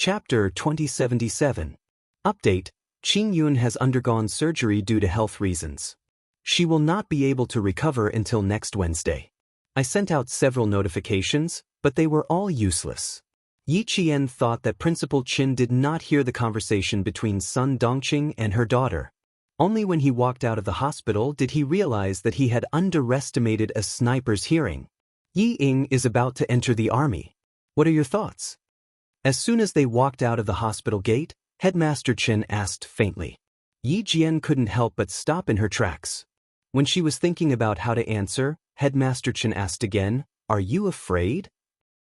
Chapter 2077. Update: Qing Yun has undergone surgery due to health reasons. She will not be able to recover until next Wednesday. I sent out several notifications, but they were all useless. Yi Qian thought that Principal Qin did not hear the conversation between Sun Dongqing and her daughter. Only when he walked out of the hospital did he realize that he had underestimated a sniper's hearing. Yi Ying is about to enter the army. What are your thoughts? As soon as they walked out of the hospital gate, Headmaster Qin asked faintly. Yi Jian couldn't help but stop in her tracks. When she was thinking about how to answer, Headmaster Qin asked again, "Are you afraid?"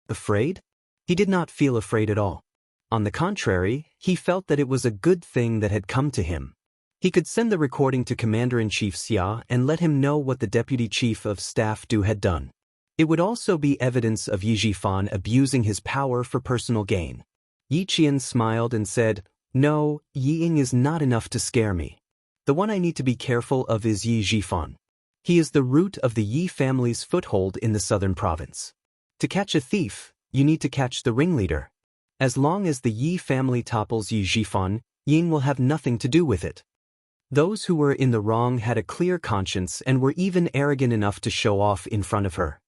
Afraid? He did not feel afraid at all. On the contrary, he felt that it was a good thing that had come to him. He could send the recording to Commander-in-Chief Xia and let him know what the Deputy Chief of Staff Du had done. It would also be evidence of Yi Jifan abusing his power for personal gain. Yi Qian smiled and said, "No, Yi Ying is not enough to scare me. The one I need to be careful of is Yi Jifan. He is the root of the Yi family's foothold in the southern province. To catch a thief, you need to catch the ringleader. As long as the Yi family topples Yi Jifan, Ying will have nothing to do with it." Those who were in the wrong had a clear conscience and were even arrogant enough to show off in front of her.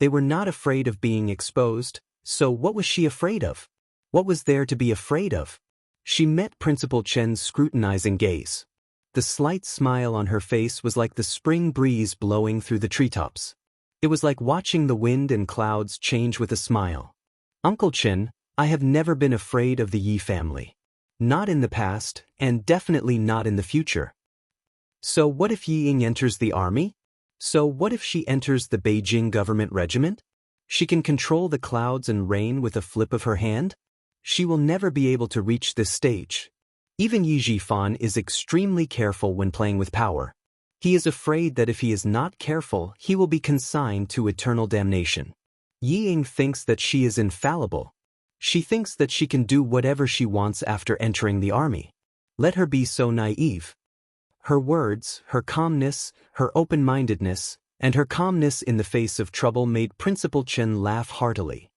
They were not afraid of being exposed, so what was she afraid of? What was there to be afraid of? She met Principal Chen's scrutinizing gaze. The slight smile on her face was like the spring breeze blowing through the treetops. It was like watching the wind and clouds change with a smile. "Uncle Chen, I have never been afraid of the Yi family. Not in the past, and definitely not in the future." "So what if Yi Ying enters the army? So what if she enters the Beijing government regiment? She can control the clouds and rain with a flip of her hand? She will never be able to reach this stage." Even Yi Jifan is extremely careful when playing with power. He is afraid that if he is not careful, he will be consigned to eternal damnation. Yi Ying thinks that she is infallible. She thinks that she can do whatever she wants after entering the army. Let her be so naive. Her words, her calmness, her open-mindedness, and her calmness in the face of trouble made Principal Chen laugh heartily.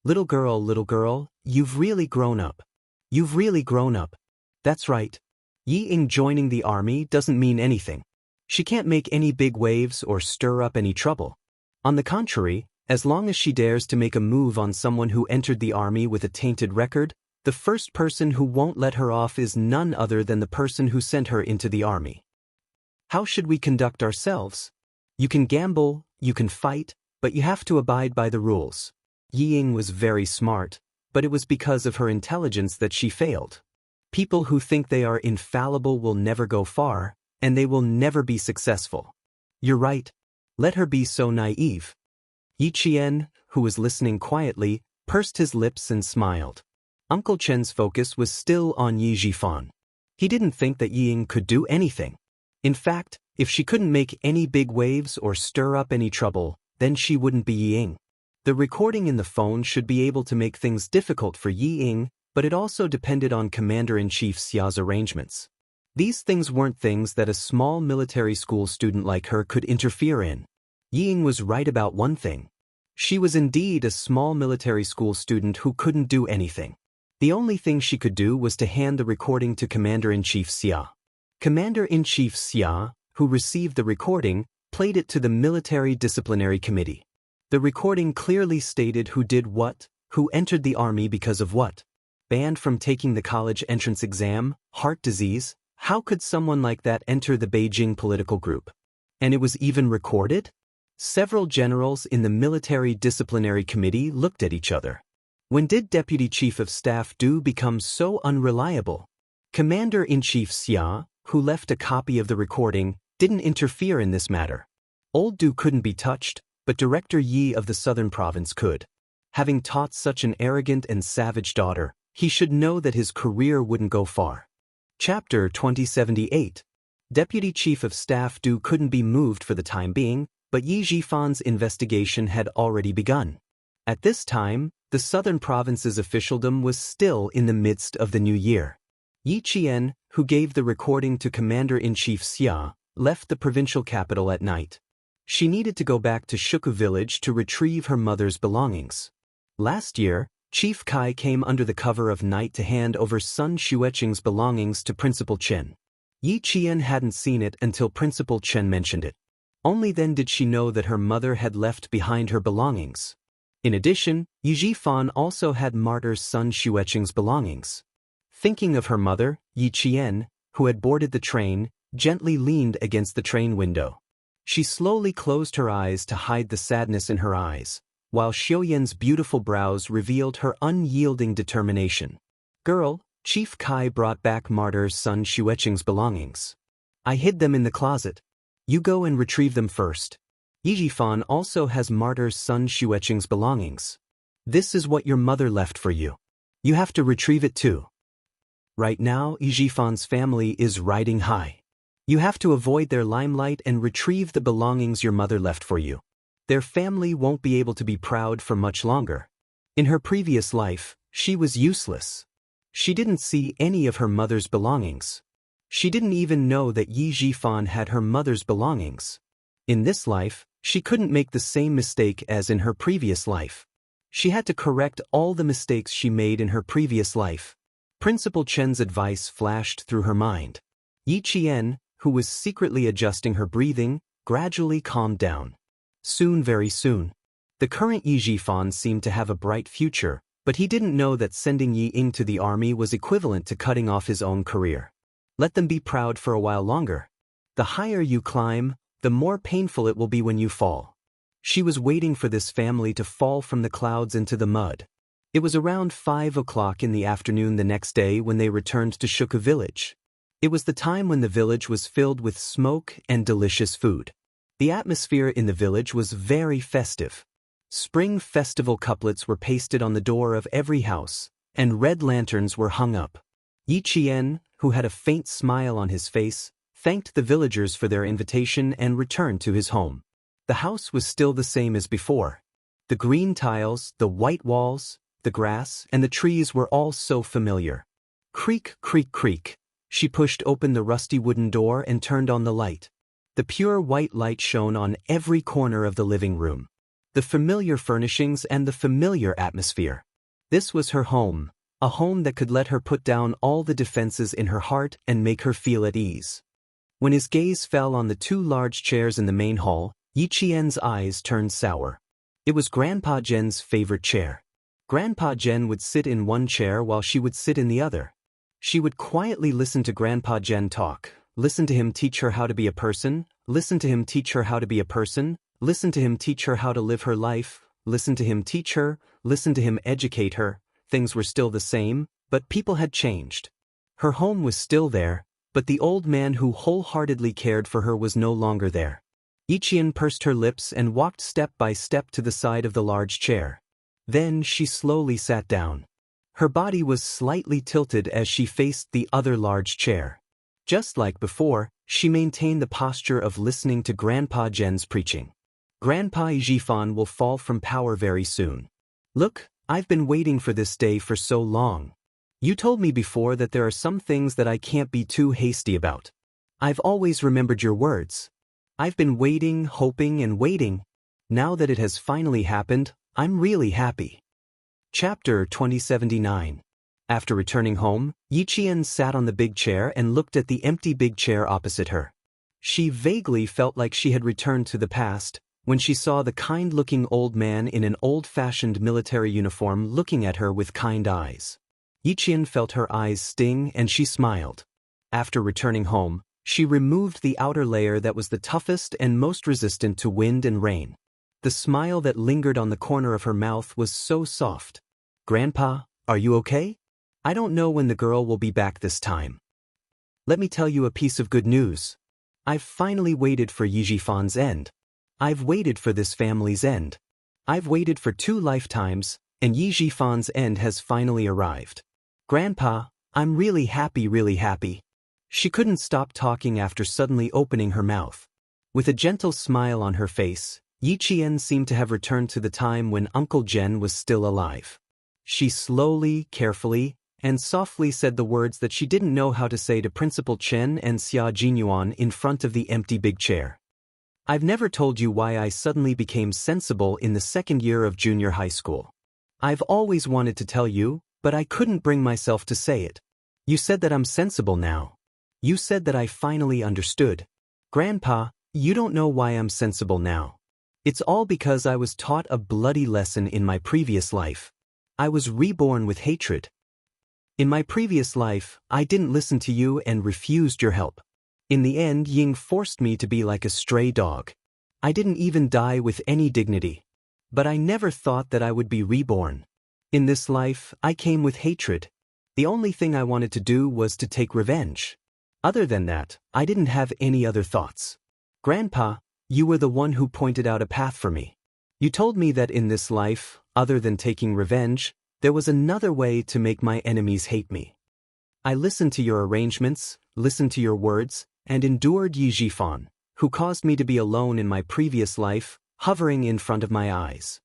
Little girl, you've really grown up. You've really grown up. That's right. Yi Ying joining the army doesn't mean anything. She can't make any big waves or stir up any trouble. On the contrary, as long as she dares to make a move on someone who entered the army with a tainted record, the first person who won't let her off is none other than the person who sent her into the army. How should we conduct ourselves? You can gamble, you can fight, but you have to abide by the rules. Yi Ying was very smart, but it was because of her intelligence that she failed. People who think they are infallible will never go far, and they will never be successful. You're right. Let her be so naive. Yi Qian, who was listening quietly, pursed his lips and smiled. Uncle Chen's focus was still on Yi Jifan. He didn't think that Yi Ying could do anything. In fact, if she couldn't make any big waves or stir up any trouble, then she wouldn't be Yi Ying. The recording in the phone should be able to make things difficult for Yi Ying, but it also depended on Commander-in-Chief Xia's arrangements. These things weren't things that a small military school student like her could interfere in. Yi Ying was right about one thing. She was indeed a small military school student who couldn't do anything. The only thing she could do was to hand the recording to Commander-in-Chief Xia. Commander-in-Chief Xia, who received the recording, played it to the Military Disciplinary Committee. The recording clearly stated who did what, who entered the army because of what. Banned from taking the college entrance exam, heart disease. How could someone like that enter the Beijing political group? And it was even recorded? Several generals in the Military Disciplinary Committee looked at each other. When did Deputy Chief of Staff Du become so unreliable? Commander-in-Chief Xia, who left a copy of the recording, didn't interfere in this matter. Old Du couldn't be touched, but Director Yi of the Southern Province could. Having taught such an arrogant and savage daughter, he should know that his career wouldn't go far. Chapter 2078. Deputy Chief of Staff Du couldn't be moved for the time being, but Yi Jifan's investigation had already begun. At this time, the Southern Province's officialdom was still in the midst of the new year. Yi Qian, who gave the recording to Commander-in-Chief Xia, left the provincial capital at night. She needed to go back to Shuku village to retrieve her mother's belongings. Last year, Chief Kai came under the cover of night to hand over Sun Xueqing's belongings to Principal Chen. Yi Qian hadn't seen it until Principal Chen mentioned it. Only then did she know that her mother had left behind her belongings. In addition, Yi Jifan also had martyr Sun Xueqing's belongings. Thinking of her mother, Yi Qian, who had boarded the train, gently leaned against the train window. She slowly closed her eyes to hide the sadness in her eyes, while Xiuyan's beautiful brows revealed her unyielding determination. Girl, Chief Kai brought back martyr Sun Xueqing's belongings. I hid them in the closet. You go and retrieve them first. Yi Jifan also has martyr Sun Xueqing's belongings. This is what your mother left for you. You have to retrieve it too. Right now, Yi Jifan's family is riding high. You have to avoid their limelight and retrieve the belongings your mother left for you. Their family won't be able to be proud for much longer. In her previous life, she was useless. She didn't see any of her mother's belongings. She didn't even know that Yi Jifan had her mother's belongings. In this life, she couldn't make the same mistake as in her previous life. She had to correct all the mistakes she made in her previous life. Principal Chen's advice flashed through her mind. Yi Qian, who was secretly adjusting her breathing, gradually calmed down. Soon, very soon. The current Yi Jifan seemed to have a bright future, but he didn't know that sending Yi Ying to the army was equivalent to cutting off his own career. Let them be proud for a while longer. The higher you climb, the more painful it will be when you fall. She was waiting for this family to fall from the clouds into the mud. It was around 5 o'clock in the afternoon the next day when they returned to Shuka village. It was the time when the village was filled with smoke and delicious food. The atmosphere in the village was very festive. Spring festival couplets were pasted on the door of every house, and red lanterns were hung up. Yi Qian, who had a faint smile on his face, thanked the villagers for their invitation and returned to his home. The house was still the same as before. The green tiles, the white walls, the grass, and the trees were all so familiar. Creak, creak, creak. She pushed open the rusty wooden door and turned on the light. The pure white light shone on every corner of the living room. The familiar furnishings and the familiar atmosphere. This was her home, a home that could let her put down all the defenses in her heart and make her feel at ease. When his gaze fell on the 2 large chairs in the main hall, Yi Qian's eyes turned sour. It was Grandpa Zhen's favorite chair. Grandpa Zhen would sit in one chair while she would sit in the other. She would quietly listen to Grandpa Zhen talk, listen to him teach her how to be a person, listen to him teach her how to be a person, listen to him teach her how to live her life, listen to him teach her, listen to him educate her. Things were still the same, but people had changed. Her home was still there, but the old man who wholeheartedly cared for her was no longer there. Yi Qian pursed her lips and walked step by step to the side of the large chair. Then she slowly sat down. Her body was slightly tilted as she faced the other large chair. Just like before, she maintained the posture of listening to Grandpa Zhen's preaching. Grandpa Yi Jifan will fall from power very soon. Look, I've been waiting for this day for so long. You told me before that there are some things that I can't be too hasty about. I've always remembered your words. I've been waiting, hoping, and waiting. Now that it has finally happened, I'm really happy. Chapter 2079. After returning home, Yi Qian sat on the big chair and looked at the empty big chair opposite her. She vaguely felt like she had returned to the past, when she saw the kind-looking old man in an old-fashioned military uniform looking at her with kind eyes. Yi Qian felt her eyes sting and she smiled. After returning home, she removed the outer layer that was the toughest and most resistant to wind and rain. The smile that lingered on the corner of her mouth was so soft. Grandpa, are you okay? I don't know when the girl will be back this time. Let me tell you a piece of good news. I've finally waited for Yi Jifan's end. I've waited for this family's end. I've waited for 2 lifetimes, and Yi Jifan's end has finally arrived. Grandpa, I'm really happy, really happy. She couldn't stop talking after suddenly opening her mouth. With a gentle smile on her face, Yi Qian seemed to have returned to the time when Uncle Zhen was still alive. She slowly, carefully, and softly said the words that she didn't know how to say to Principal Chen and Xia Jinyuan in front of the empty big chair. I've never told you why I suddenly became sensible in the 2nd year of junior high school. I've always wanted to tell you, but I couldn't bring myself to say it. You said that I'm sensible now. You said that I finally understood. Grandpa, you don't know why I'm sensible now. It's all because I was taught a bloody lesson in my previous life. I was reborn with hatred. In my previous life, I didn't listen to you and refused your help. In the end, Ying forced me to be like a stray dog. I didn't even die with any dignity. But I never thought that I would be reborn. In this life, I came with hatred. The only thing I wanted to do was to take revenge. Other than that, I didn't have any other thoughts. Grandpa, you were the one who pointed out a path for me. You told me that in this life, other than taking revenge, there was another way to make my enemies hate me. I listened to your arrangements, listened to your words, and endured Yi Jifan, who caused me to be alone in my previous life, hovering in front of my eyes.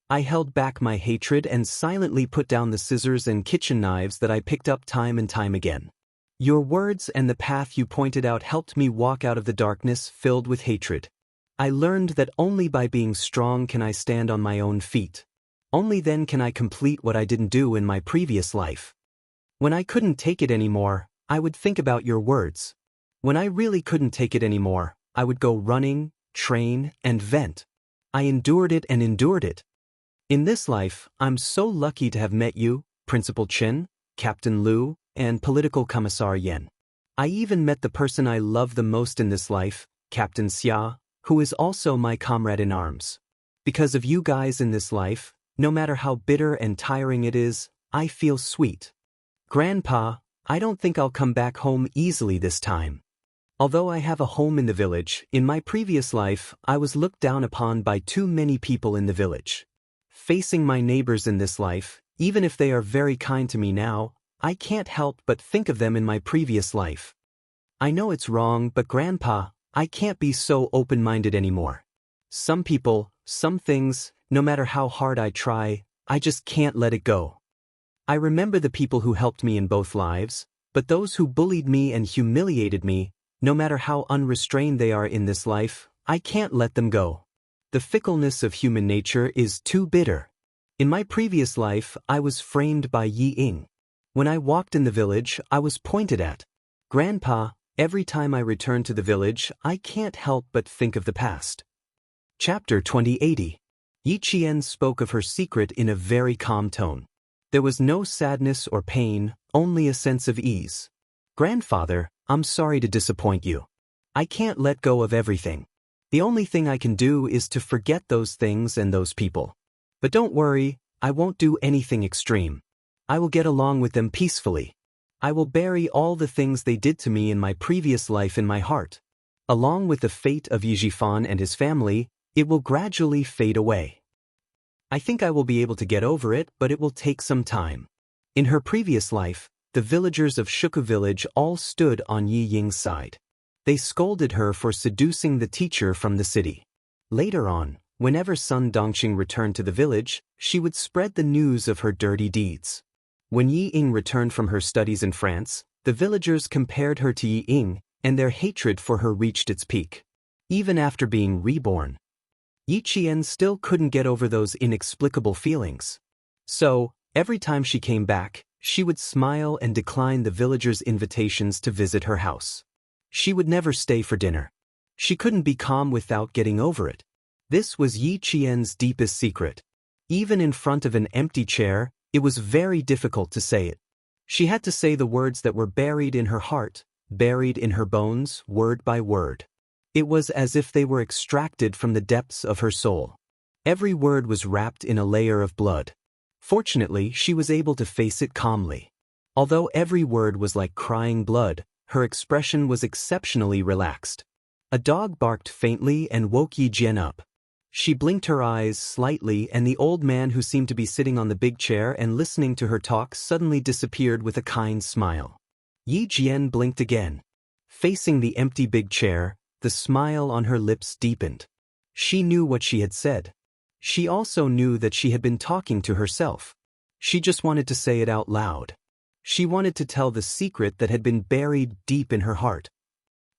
I held back my hatred and silently put down the scissors and kitchen knives that I picked up time and time again. Your words and the path you pointed out helped me walk out of the darkness filled with hatred. I learned that only by being strong can I stand on my own feet. Only then can I complete what I didn't do in my previous life. When I couldn't take it anymore, I would think about your words. When I really couldn't take it anymore, I would go running, train, and vent. I endured it and endured it. In this life, I'm so lucky to have met you, Principal Chen, Captain Liu, and Political Commissar Yen. I even met the person I love the most in this life, Captain Xia, who is also my comrade in arms. Because of you guys in this life, no matter how bitter and tiring it is, I feel sweet. Grandpa, I don't think I'll come back home easily this time. Although I have a home in the village, in my previous life, I was looked down upon by too many people in the village. Facing my neighbors in this life, even if they are very kind to me now, I can't help but think of them in my previous life. I know it's wrong, but Grandpa, I can't be so open-minded anymore. Some people, some things, no matter how hard I try, I just can't let it go. I remember the people who helped me in both lives, but those who bullied me and humiliated me, no matter how unrestrained they are in this life, I can't let them go. The fickleness of human nature is too bitter. In my previous life, I was framed by Yi Ying. When I walked in the village, I was pointed at. Grandpa, every time I return to the village, I can't help but think of the past. Chapter 2080. Yi Qian spoke of her secret in a very calm tone. There was no sadness or pain, only a sense of ease. Grandfather, I'm sorry to disappoint you. I can't let go of everything. The only thing I can do is to forget those things and those people. But don't worry, I won't do anything extreme. I will get along with them peacefully. I will bury all the things they did to me in my previous life in my heart. Along with the fate of Yi Jifan and his family, it will gradually fade away. I think I will be able to get over it, but it will take some time. In her previous life, the villagers of Shuku village all stood on Yi Ying's side. They scolded her for seducing the teacher from the city. Later on, whenever Sun Dongqing returned to the village, she would spread the news of her dirty deeds. When Yi Ying returned from her studies in France, the villagers compared her to Yi Ying, and their hatred for her reached its peak. Even after being reborn, Yi Qian still couldn't get over those inexplicable feelings. So, every time she came back, she would smile and decline the villagers' invitations to visit her house. She would never stay for dinner. She couldn't be calm without getting over it. This was Yi Qian's deepest secret. Even in front of an empty chair, it was very difficult to say it. She had to say the words that were buried in her heart, buried in her bones, word by word. It was as if they were extracted from the depths of her soul. Every word was wrapped in a layer of blood. Fortunately, she was able to face it calmly. Although every word was like crying blood, her expression was exceptionally relaxed. A dog barked faintly and woke Yi Jian up. She blinked her eyes slightly, and the old man who seemed to be sitting on the big chair and listening to her talk suddenly disappeared with a kind smile. Yi Jian blinked again. Facing the empty big chair, the smile on her lips deepened. She knew what she had said. She also knew that she had been talking to herself. She just wanted to say it out loud. She wanted to tell the secret that had been buried deep in her heart.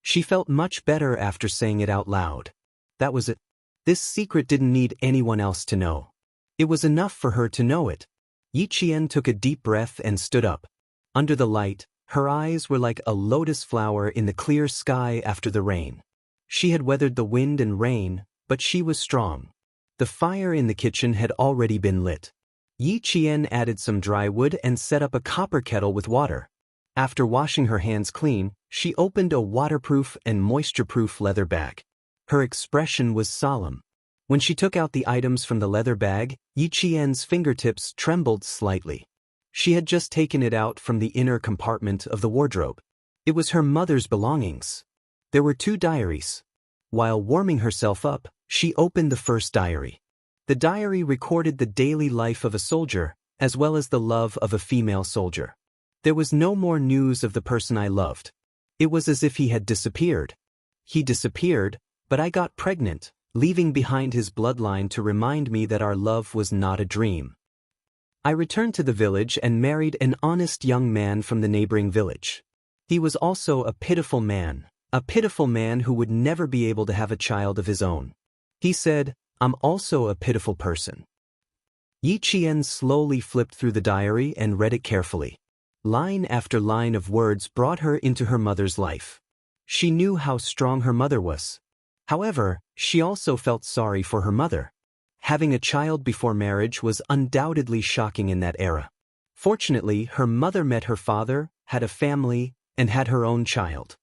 She felt much better after saying it out loud. That was it. This secret didn't need anyone else to know. It was enough for her to know it. Yi Qian took a deep breath and stood up. Under the light, her eyes were like a lotus flower in the clear sky after the rain. She had weathered the wind and rain, but she was strong. The fire in the kitchen had already been lit. Yi Qian added some dry wood and set up a copper kettle with water. After washing her hands clean, she opened a waterproof and moisture-proof leather bag. Her expression was solemn. When she took out the items from the leather bag, Yi Qian's fingertips trembled slightly. She had just taken it out from the inner compartment of the wardrobe. It was her mother's belongings. There were 2 diaries. While warming herself up, she opened the first diary. The diary recorded the daily life of a soldier, as well as the love of a female soldier. There was no more news of the person I loved. It was as if he had disappeared. He disappeared, but I got pregnant, leaving behind his bloodline to remind me that our love was not a dream. I returned to the village and married an honest young man from the neighboring village. He was also a pitiful man who would never be able to have a child of his own. He said, "I'm also a pitiful person." Yi Qian slowly flipped through the diary and read it carefully. Line after line of words brought her into her mother's life. She knew how strong her mother was. However, she also felt sorry for her mother. Having a child before marriage was undoubtedly shocking in that era. Fortunately, her mother met her father, had a family, and had her own child.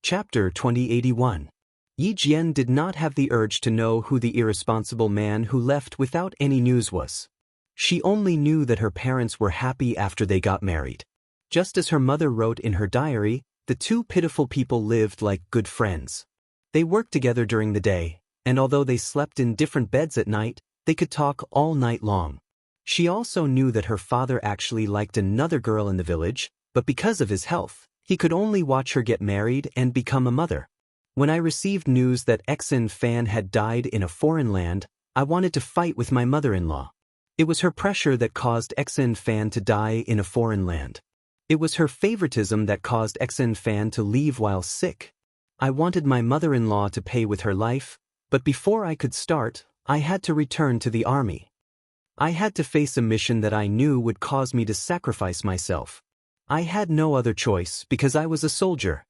Chapter 2081. Yi Jian did not have the urge to know who the irresponsible man who left without any news was. She only knew that her parents were happy after they got married. Just as her mother wrote in her diary, the 2 pitiful people lived like good friends. They worked together during the day, and although they slept in different beds at night, they could talk all night long. She also knew that her father actually liked another girl in the village, but because of his health, he could only watch her get married and become a mother. When I received news that Xin Fan had died in a foreign land, I wanted to fight with my mother-in-law. It was her pressure that caused Xin Fan to die in a foreign land. It was her favoritism that caused Xin Fan to leave while sick. I wanted my mother-in-law to pay with her life, but before I could start, I had to return to the army. I had to face a mission that I knew would cause me to sacrifice myself. I had no other choice because I was a soldier.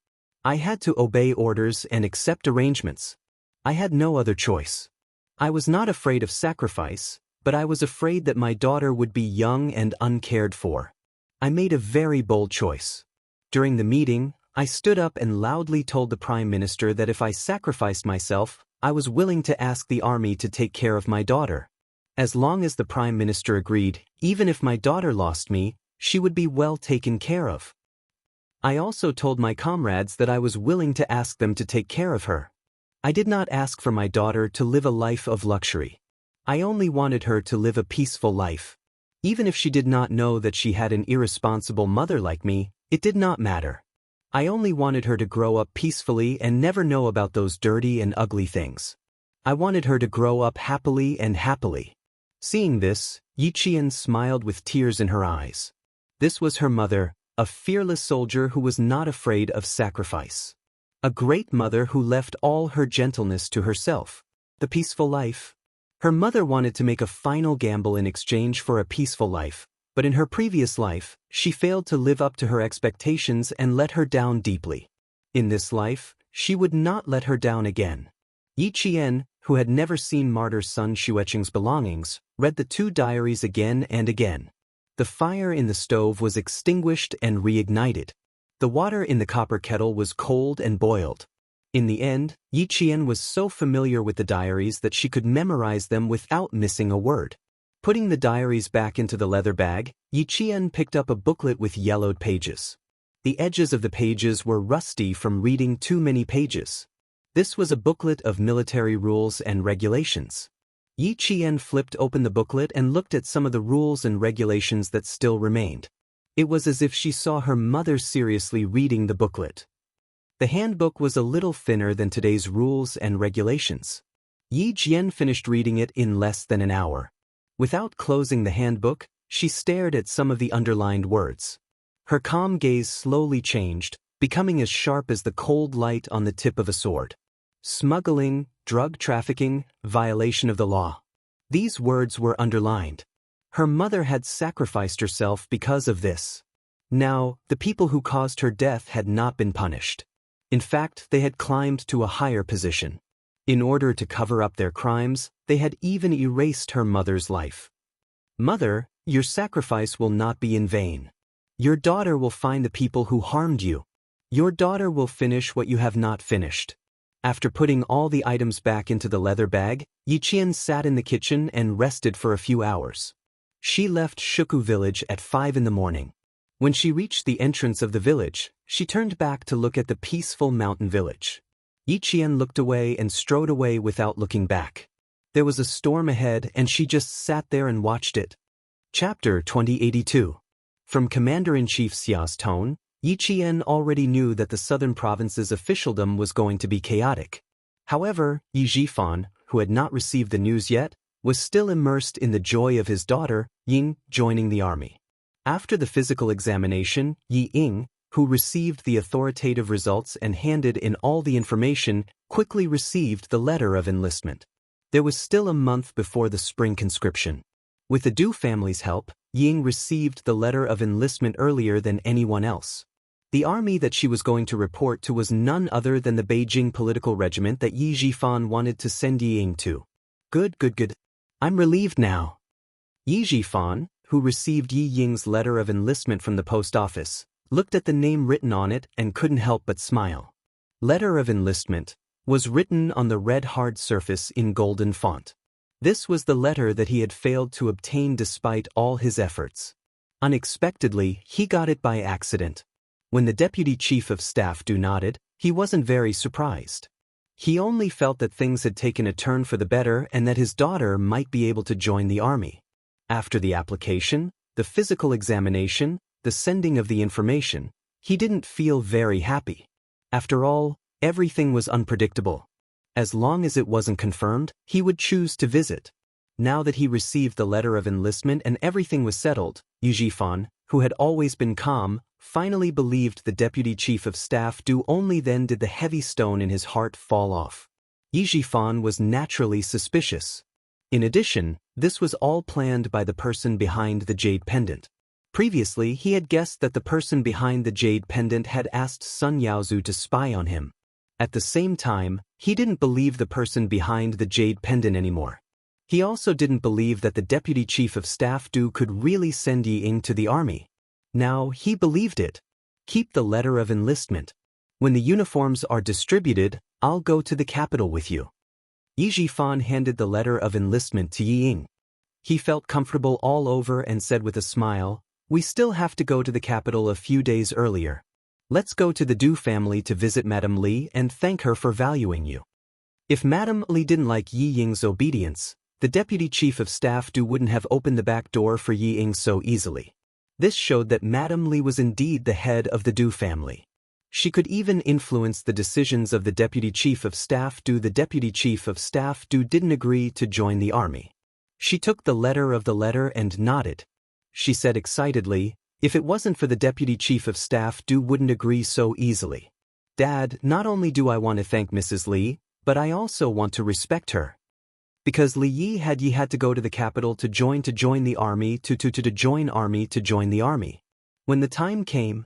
I had to obey orders and accept arrangements. I had no other choice. I was not afraid of sacrifice, but I was afraid that my daughter would be young and uncared for. I made a very bold choice. During the meeting, I stood up and loudly told the Prime Minister that if I sacrificed myself, I was willing to ask the army to take care of my daughter. As long as the Prime Minister agreed, even if my daughter lost me, she would be well taken care of. I also told my comrades that I was willing to ask them to take care of her. I did not ask for my daughter to live a life of luxury. I only wanted her to live a peaceful life. Even if she did not know that she had an irresponsible mother like me, it did not matter. I only wanted her to grow up peacefully and never know about those dirty and ugly things. I wanted her to grow up happily and happily. Seeing this, Yi Qian smiled with tears in her eyes. This was her mother, a fearless soldier who was not afraid of sacrifice. A great mother who left all her gentleness to herself. The peaceful life. Her mother wanted to make a final gamble in exchange for a peaceful life, but in her previous life, she failed to live up to her expectations and let her down deeply. In this life, she would not let her down again. Yi Qian, who had never seen martyr son Xueqing's belongings, read the 2 diaries again and again. The fire in the stove was extinguished and reignited. The water in the copper kettle was cold and boiled. In the end, Yi Qian was so familiar with the diaries that she could memorize them without missing a word. Putting the diaries back into the leather bag, Yi Qian picked up a booklet with yellowed pages. The edges of the pages were rusty from reading too many pages. This was a booklet of military rules and regulations. Yi Qian flipped open the booklet and looked at some of the rules and regulations that still remained. It was as if she saw her mother seriously reading the booklet. The handbook was a little thinner than today's rules and regulations. Yi Qian finished reading it in less than an hour. Without closing the handbook, she stared at some of the underlined words. Her calm gaze slowly changed, becoming as sharp as the cold light on the tip of a sword. Smuggling, drug trafficking, violation of the law. These words were underlined. Her mother had sacrificed herself because of this. Now, the people who caused her death had not been punished. In fact, they had climbed to a higher position. In order to cover up their crimes, they had even erased her mother's life. Mother, your sacrifice will not be in vain. Your daughter will find the people who harmed you. Your daughter will finish what you have not finished. After putting all the items back into the leather bag, Yiqian sat in the kitchen and rested for a few hours. She left Shuku village at 5 in the morning. When she reached the entrance of the village, she turned back to look at the peaceful mountain village. Yiqian looked away and strode away without looking back. There was a storm ahead and she just sat there and watched it. Chapter 2082. From Commander-in-Chief Xia's tone, Yiqian already knew that the southern province's officialdom was going to be chaotic. However, Yi Zhifan, who had not received the news yet, was still immersed in the joy of his daughter, Ying, joining the army. After the physical examination, Yi Ying, who received the authoritative results and handed in all the information, quickly received the letter of enlistment. There was still a month before the spring conscription. With the Du family's help, Ying received the letter of enlistment earlier than anyone else. The army that she was going to report to was none other than the Beijing political regiment that Yi Zhifan wanted to send Yi Ying to. Good. I'm relieved now. Yi Zhifan, who received Yi Ying's letter of enlistment from the post office, looked at the name written on it and couldn't help but smile. Letter of enlistment was written on the red hard surface in golden font. This was the letter that he had failed to obtain despite all his efforts. Unexpectedly, he got it by accident. When the deputy chief of staff nodded, he wasn't very surprised. He only felt that things had taken a turn for the better and that his daughter might be able to join the army. After the application, the physical examination, the sending of the information, he didn't feel very happy. After all, everything was unpredictable. As long as it wasn't confirmed, he would choose to visit. Now that he received the letter of enlistment and everything was settled, Yi Zhifan, who had always been calm, finally believed the deputy chief of staff. Only then did the heavy stone in his heart fall off. Yi Zhifan was naturally suspicious. In addition, this was all planned by the person behind the jade pendant. Previously, he had guessed that the person behind the jade pendant had asked Sun Yaozu to spy on him. At the same time, he didn't believe the person behind the jade pendant anymore. He also didn't believe that the deputy chief of staff could really send Yi Ying to the army. Now he believed it. Keep the letter of enlistment. When the uniforms are distributed, I'll go to the capital with you. Yi Zhifan handed the letter of enlistment to Yi Ying. He felt comfortable all over and said with a smile, "We still have to go to the capital a few days earlier. Let's go to the Du family to visit Madame Li and thank her for valuing you." If Madame Li didn't like Yi Ying's obedience, the deputy chief of staff wouldn't have opened the back door for Yi Ying so easily. This showed that Madame Li was indeed the head of the Du family. She could even influence the decisions of the deputy chief of staff. The deputy chief of staff didn't agree to join the army. She took the letter and nodded. She said excitedly, "If it wasn't for the deputy chief of staff, wouldn't agree so easily. Dad, not only do I want to thank Mrs. Li, but I also want to respect her. Because Li Yi had to go to the capital to join the army, to join the army. When the time came,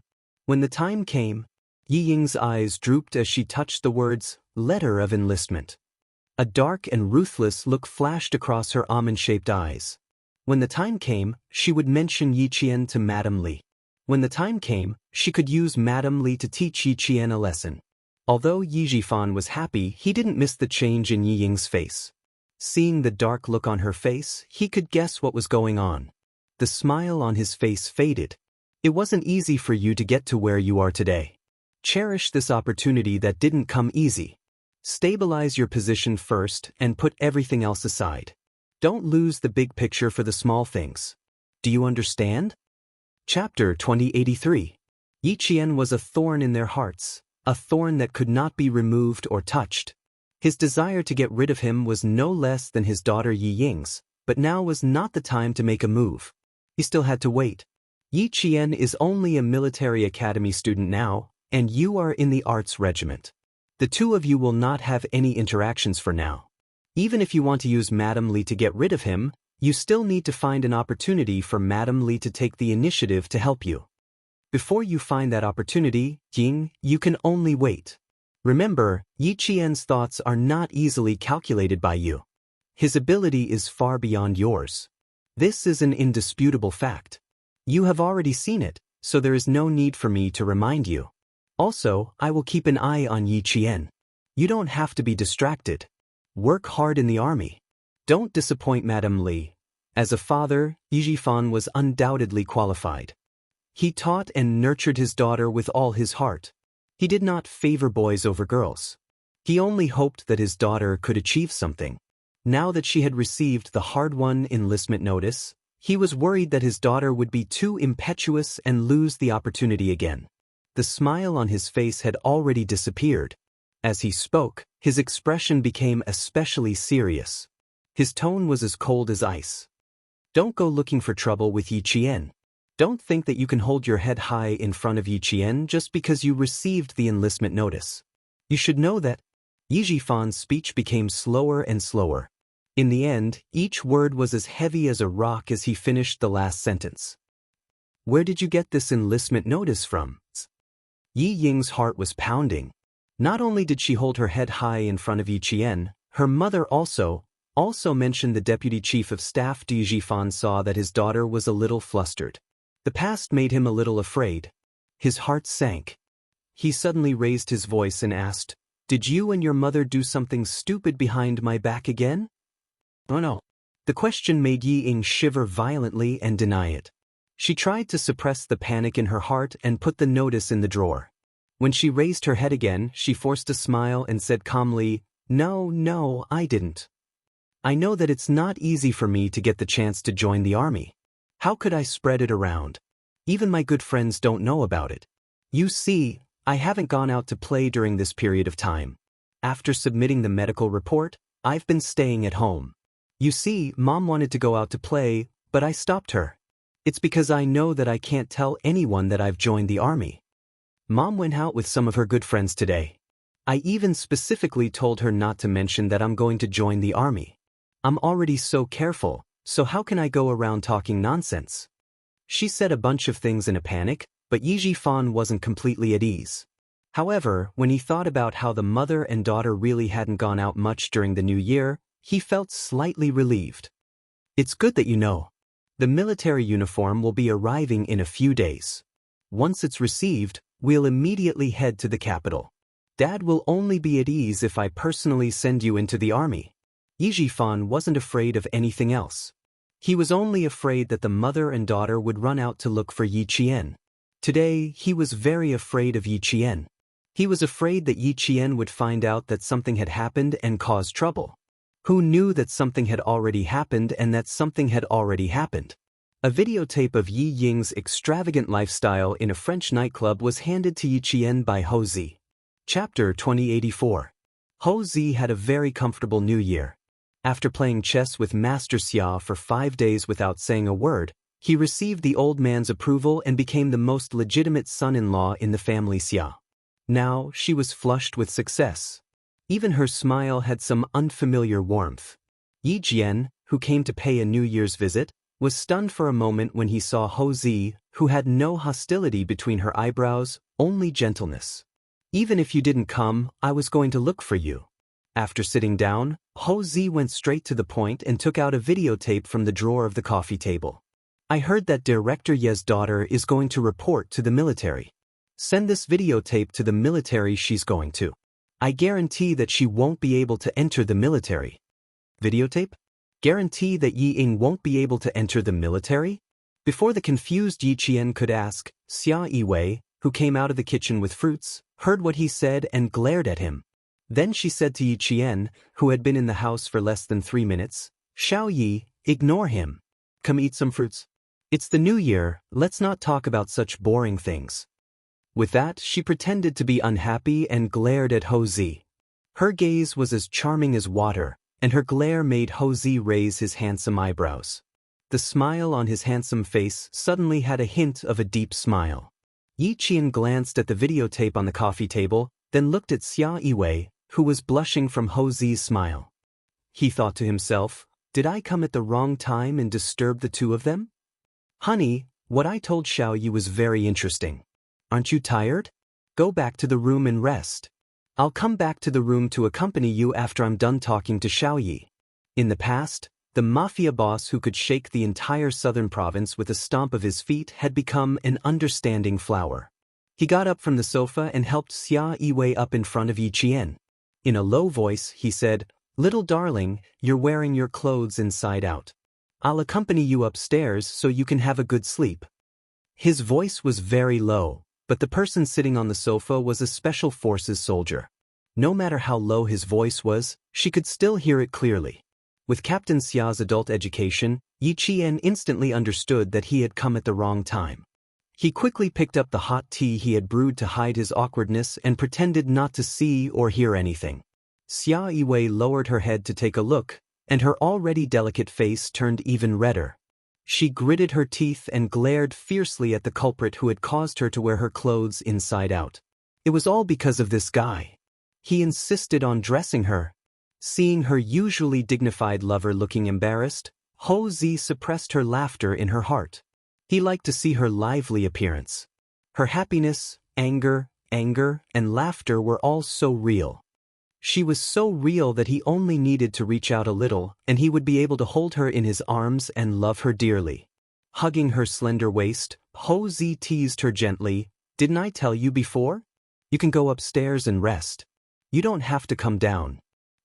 Yi Ying's eyes drooped as she touched the words, letter of enlistment. A dark and ruthless look flashed across her almond-shaped eyes. When the time came, she would mention Yiqian to Madame Li. When the time came, she could use Madame Li to teach Yiqian a lesson. Although Yi Zhifan was happy, he didn't miss the change in Yi Ying's face. Seeing the dark look on her face, he could guess what was going on. The smile on his face faded. It wasn't easy for you to get to where you are today. Cherish this opportunity that didn't come easy. Stabilize your position first and put everything else aside. Don't lose the big picture for the small things. Do you understand? Chapter 2083. Yiqian was a thorn in their hearts, a thorn that could not be removed or touched. His desire to get rid of him was no less than his daughter Yi Ying's, but now was not the time to make a move. He still had to wait. Yiqian is only a military academy student now, and you are in the arts regiment. The two of you will not have any interactions for now. Even if you want to use Madame Li to get rid of him, you still need to find an opportunity for Madame Li to take the initiative to help you. Before you find that opportunity, Ying, you can only wait. Remember, Yi Qian's thoughts are not easily calculated by you. His ability is far beyond yours. This is an indisputable fact. You have already seen it, so there is no need for me to remind you. Also, I will keep an eye on Yi Qian. You don't have to be distracted. Work hard in the army. Don't disappoint Madame Li. As a father, Yi Jifan was undoubtedly qualified. He taught and nurtured his daughter with all his heart. He did not favor boys over girls. He only hoped that his daughter could achieve something. Now that she had received the hard-won enlistment notice, he was worried that his daughter would be too impetuous and lose the opportunity again. The smile on his face had already disappeared. As he spoke, his expression became especially serious. His tone was as cold as ice. Don't go looking for trouble with Yi Qian. Don't think that you can hold your head high in front of Yi Qian just because you received the enlistment notice. You should know that. Yi Jifan's speech became slower and slower. In the end, each word was as heavy as a rock as he finished the last sentence. Where did you get this enlistment notice from? Yi Ying's heart was pounding. Not only did she hold her head high in front of Yi Qian, her mother also mentioned the deputy chief of staff. Yi Jifan saw that his daughter was a little flustered. The past made him a little afraid. His heart sank. He suddenly raised his voice and asked, "Did you and your mother do something stupid behind my back again?" "Oh no." The question made Yi Ying shiver violently and deny it. She tried to suppress the panic in her heart and put the notice in the drawer. When she raised her head again, she forced a smile and said calmly, No, I didn't. I know that it's not easy for me to get the chance to join the army. How could I spread it around? Even my good friends don't know about it. You see, I haven't gone out to play during this period of time. After submitting the medical report, I've been staying at home. You see, Mom wanted to go out to play, but I stopped her. It's because I know that I can't tell anyone that I've joined the army. Mom went out with some of her good friends today. I even specifically told her not to mention that I'm going to join the army. I'm already so careful. So how can I go around talking nonsense? She said a bunch of things in a panic, but Yi Jifan wasn't completely at ease. However, when he thought about how the mother and daughter really hadn't gone out much during the new year, he felt slightly relieved. It's good that you know. The military uniform will be arriving in a few days. Once it's received, we'll immediately head to the capital. Dad will only be at ease if I personally send you into the army. Yi Jifan wasn't afraid of anything else. He was only afraid that the mother and daughter would run out to look for Yi Qian. Today, he was very afraid of Yi Qian. He was afraid that Yi Qian would find out that something had happened and cause trouble. Who knew that something had already happened and that something had already happened? A videotape of Yi Ying's extravagant lifestyle in a French nightclub was handed to Yi Qian by Ho Zi. Chapter 2084. Ho Zi had a very comfortable new year. After playing chess with Master Xia for 5 days without saying a word, he received the old man's approval and became the most legitimate son-in-law in the family Xia. Now, she was flushed with success. Even her smile had some unfamiliar warmth. Yi Jian, who came to pay a New Year's visit, was stunned for a moment when he saw Ho Zi, who had no hostility between her eyebrows, only gentleness. Even if you didn't come, I was going to look for you. After sitting down, Ho Zi went straight to the point and took out a videotape from the drawer of the coffee table. I heard that Director Ye's daughter is going to report to the military. Send this videotape to the military she's going to. I guarantee that she won't be able to enter the military. Videotape? Guarantee that Yi Ying won't be able to enter the military? Before the confused Yi Qian could ask, Xia Yiwei, who came out of the kitchen with fruits, heard what he said and glared at him. Then she said to Yi Qian, who had been in the house for less than 3 minutes, Xiao Yi, ignore him. Come eat some fruits. It's the new year, let's not talk about such boring things. With that, she pretended to be unhappy and glared at Ho Zi. Her gaze was as charming as water, and her glare made Ho Zi raise his handsome eyebrows. The smile on his handsome face suddenly had a hint of a deep smile. Yi Qian glanced at the videotape on the coffee table, then looked at Xia Yiwei, who was blushing from Ho Zi's smile. He thought to himself, did I come at the wrong time and disturb the two of them? Honey, what I told Xiao Yi was very interesting. Aren't you tired? Go back to the room and rest. I'll come back to the room to accompany you after I'm done talking to Xiao Yi. In the past, the mafia boss who could shake the entire southern province with a stomp of his feet had become an understanding flower. He got up from the sofa and helped Xia Yiwei up in front of Yi Qian. In a low voice, he said, "Little darling, you're wearing your clothes inside out. I'll accompany you upstairs so you can have a good sleep." His voice was very low, but the person sitting on the sofa was a special forces soldier. No matter how low his voice was, she could still hear it clearly. With Captain Xia's adult education, Yi Qian instantly understood that he had come at the wrong time. He quickly picked up the hot tea he had brewed to hide his awkwardness and pretended not to see or hear anything. Xia Yiwei lowered her head to take a look, and her already delicate face turned even redder. She gritted her teeth and glared fiercely at the culprit who had caused her to wear her clothes inside out. It was all because of this guy. He insisted on dressing her. Seeing her usually dignified lover looking embarrassed, Ho Zi suppressed her laughter in her heart. He liked to see her lively appearance. Her happiness, anger, and laughter were all so real. She was so real that he only needed to reach out a little, and he would be able to hold her in his arms and love her dearly. Hugging her slender waist, Ho Zi teased her gently, "Didn't I tell you before? You can go upstairs and rest. You don't have to come down.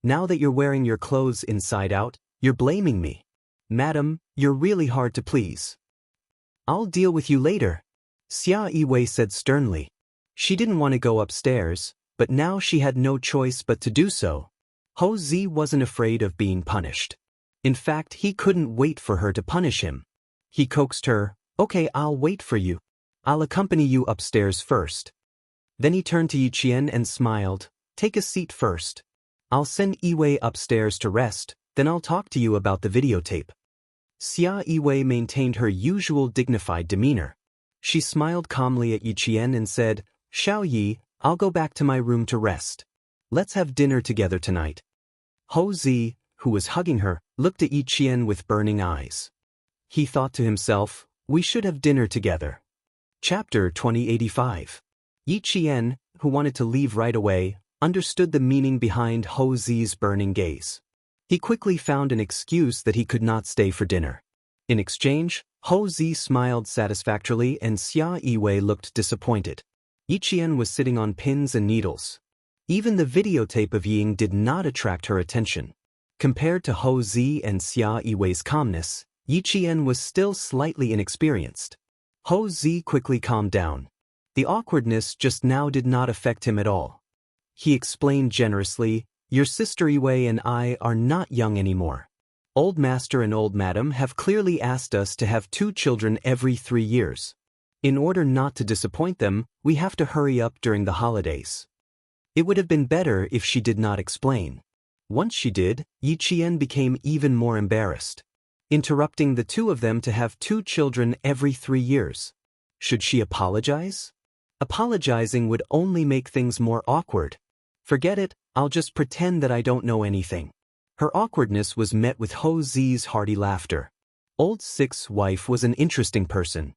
Now that you're wearing your clothes inside out, you're blaming me. Madam, you're really hard to please. I'll deal with you later," Xia Yiwei said sternly. She didn't want to go upstairs, but now she had no choice but to do so. Ho Zi wasn't afraid of being punished. In fact, he couldn't wait for her to punish him. He coaxed her, "Okay, I'll wait for you. I'll accompany you upstairs first." Then he turned to Yi Qian and smiled, "Take a seat first. I'll send Yiwei upstairs to rest, then I'll talk to you about the videotape." Xia Yiwei maintained her usual dignified demeanor. She smiled calmly at Yi Qian and said, "Xiao Yi, I'll go back to my room to rest. Let's have dinner together tonight." Ho Zi, who was hugging her, looked at Yi Qian with burning eyes. He thought to himself, "We should have dinner together." Chapter 2085. Yi Qian, who wanted to leave right away, understood the meaning behind Ho Zi's burning gaze. He quickly found an excuse that he could not stay for dinner. In exchange, Ho Zi smiled satisfactorily and Xia Yiwei looked disappointed. Yi Qian was sitting on pins and needles. Even the videotape of Ying did not attract her attention. Compared to Ho Zi and Xia Yiwei's calmness, Yi Qian was still slightly inexperienced. Ho Zi quickly calmed down. The awkwardness just now did not affect him at all. He explained generously, "Your sister Yiwei and I are not young anymore. Old Master and Old Madam have clearly asked us to have 2 children every 3 years. In order not to disappoint them, we have to hurry up during the holidays." It would have been better if she did not explain. Once she did, Yi Qian became even more embarrassed. Interrupting the two of them to have 2 children every 3 years. Should she apologize? Apologizing would only make things more awkward. "Forget it, I'll just pretend that I don't know anything." Her awkwardness was met with Ho Zi's hearty laughter. Old Six's wife was an interesting person.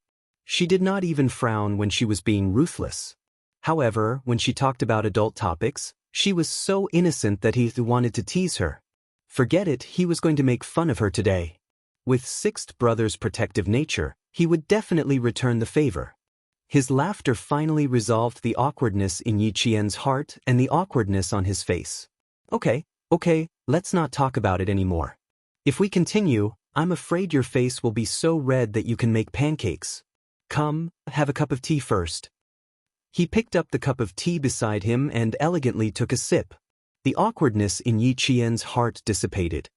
She did not even frown when she was being ruthless. However, when she talked about adult topics, she was so innocent that he wanted to tease her. Forget it, he was going to make fun of her today. With Sixth Brother's protective nature, he would definitely return the favor. His laughter finally resolved the awkwardness in Yi Qian's heart and the awkwardness on his face. Okay, let's not talk about it anymore. If we continue, I'm afraid your face will be so red that you can make pancakes. Come, have a cup of tea first." He picked up the cup of tea beside him and elegantly took a sip. The awkwardness in Yi Qian's heart dissipated.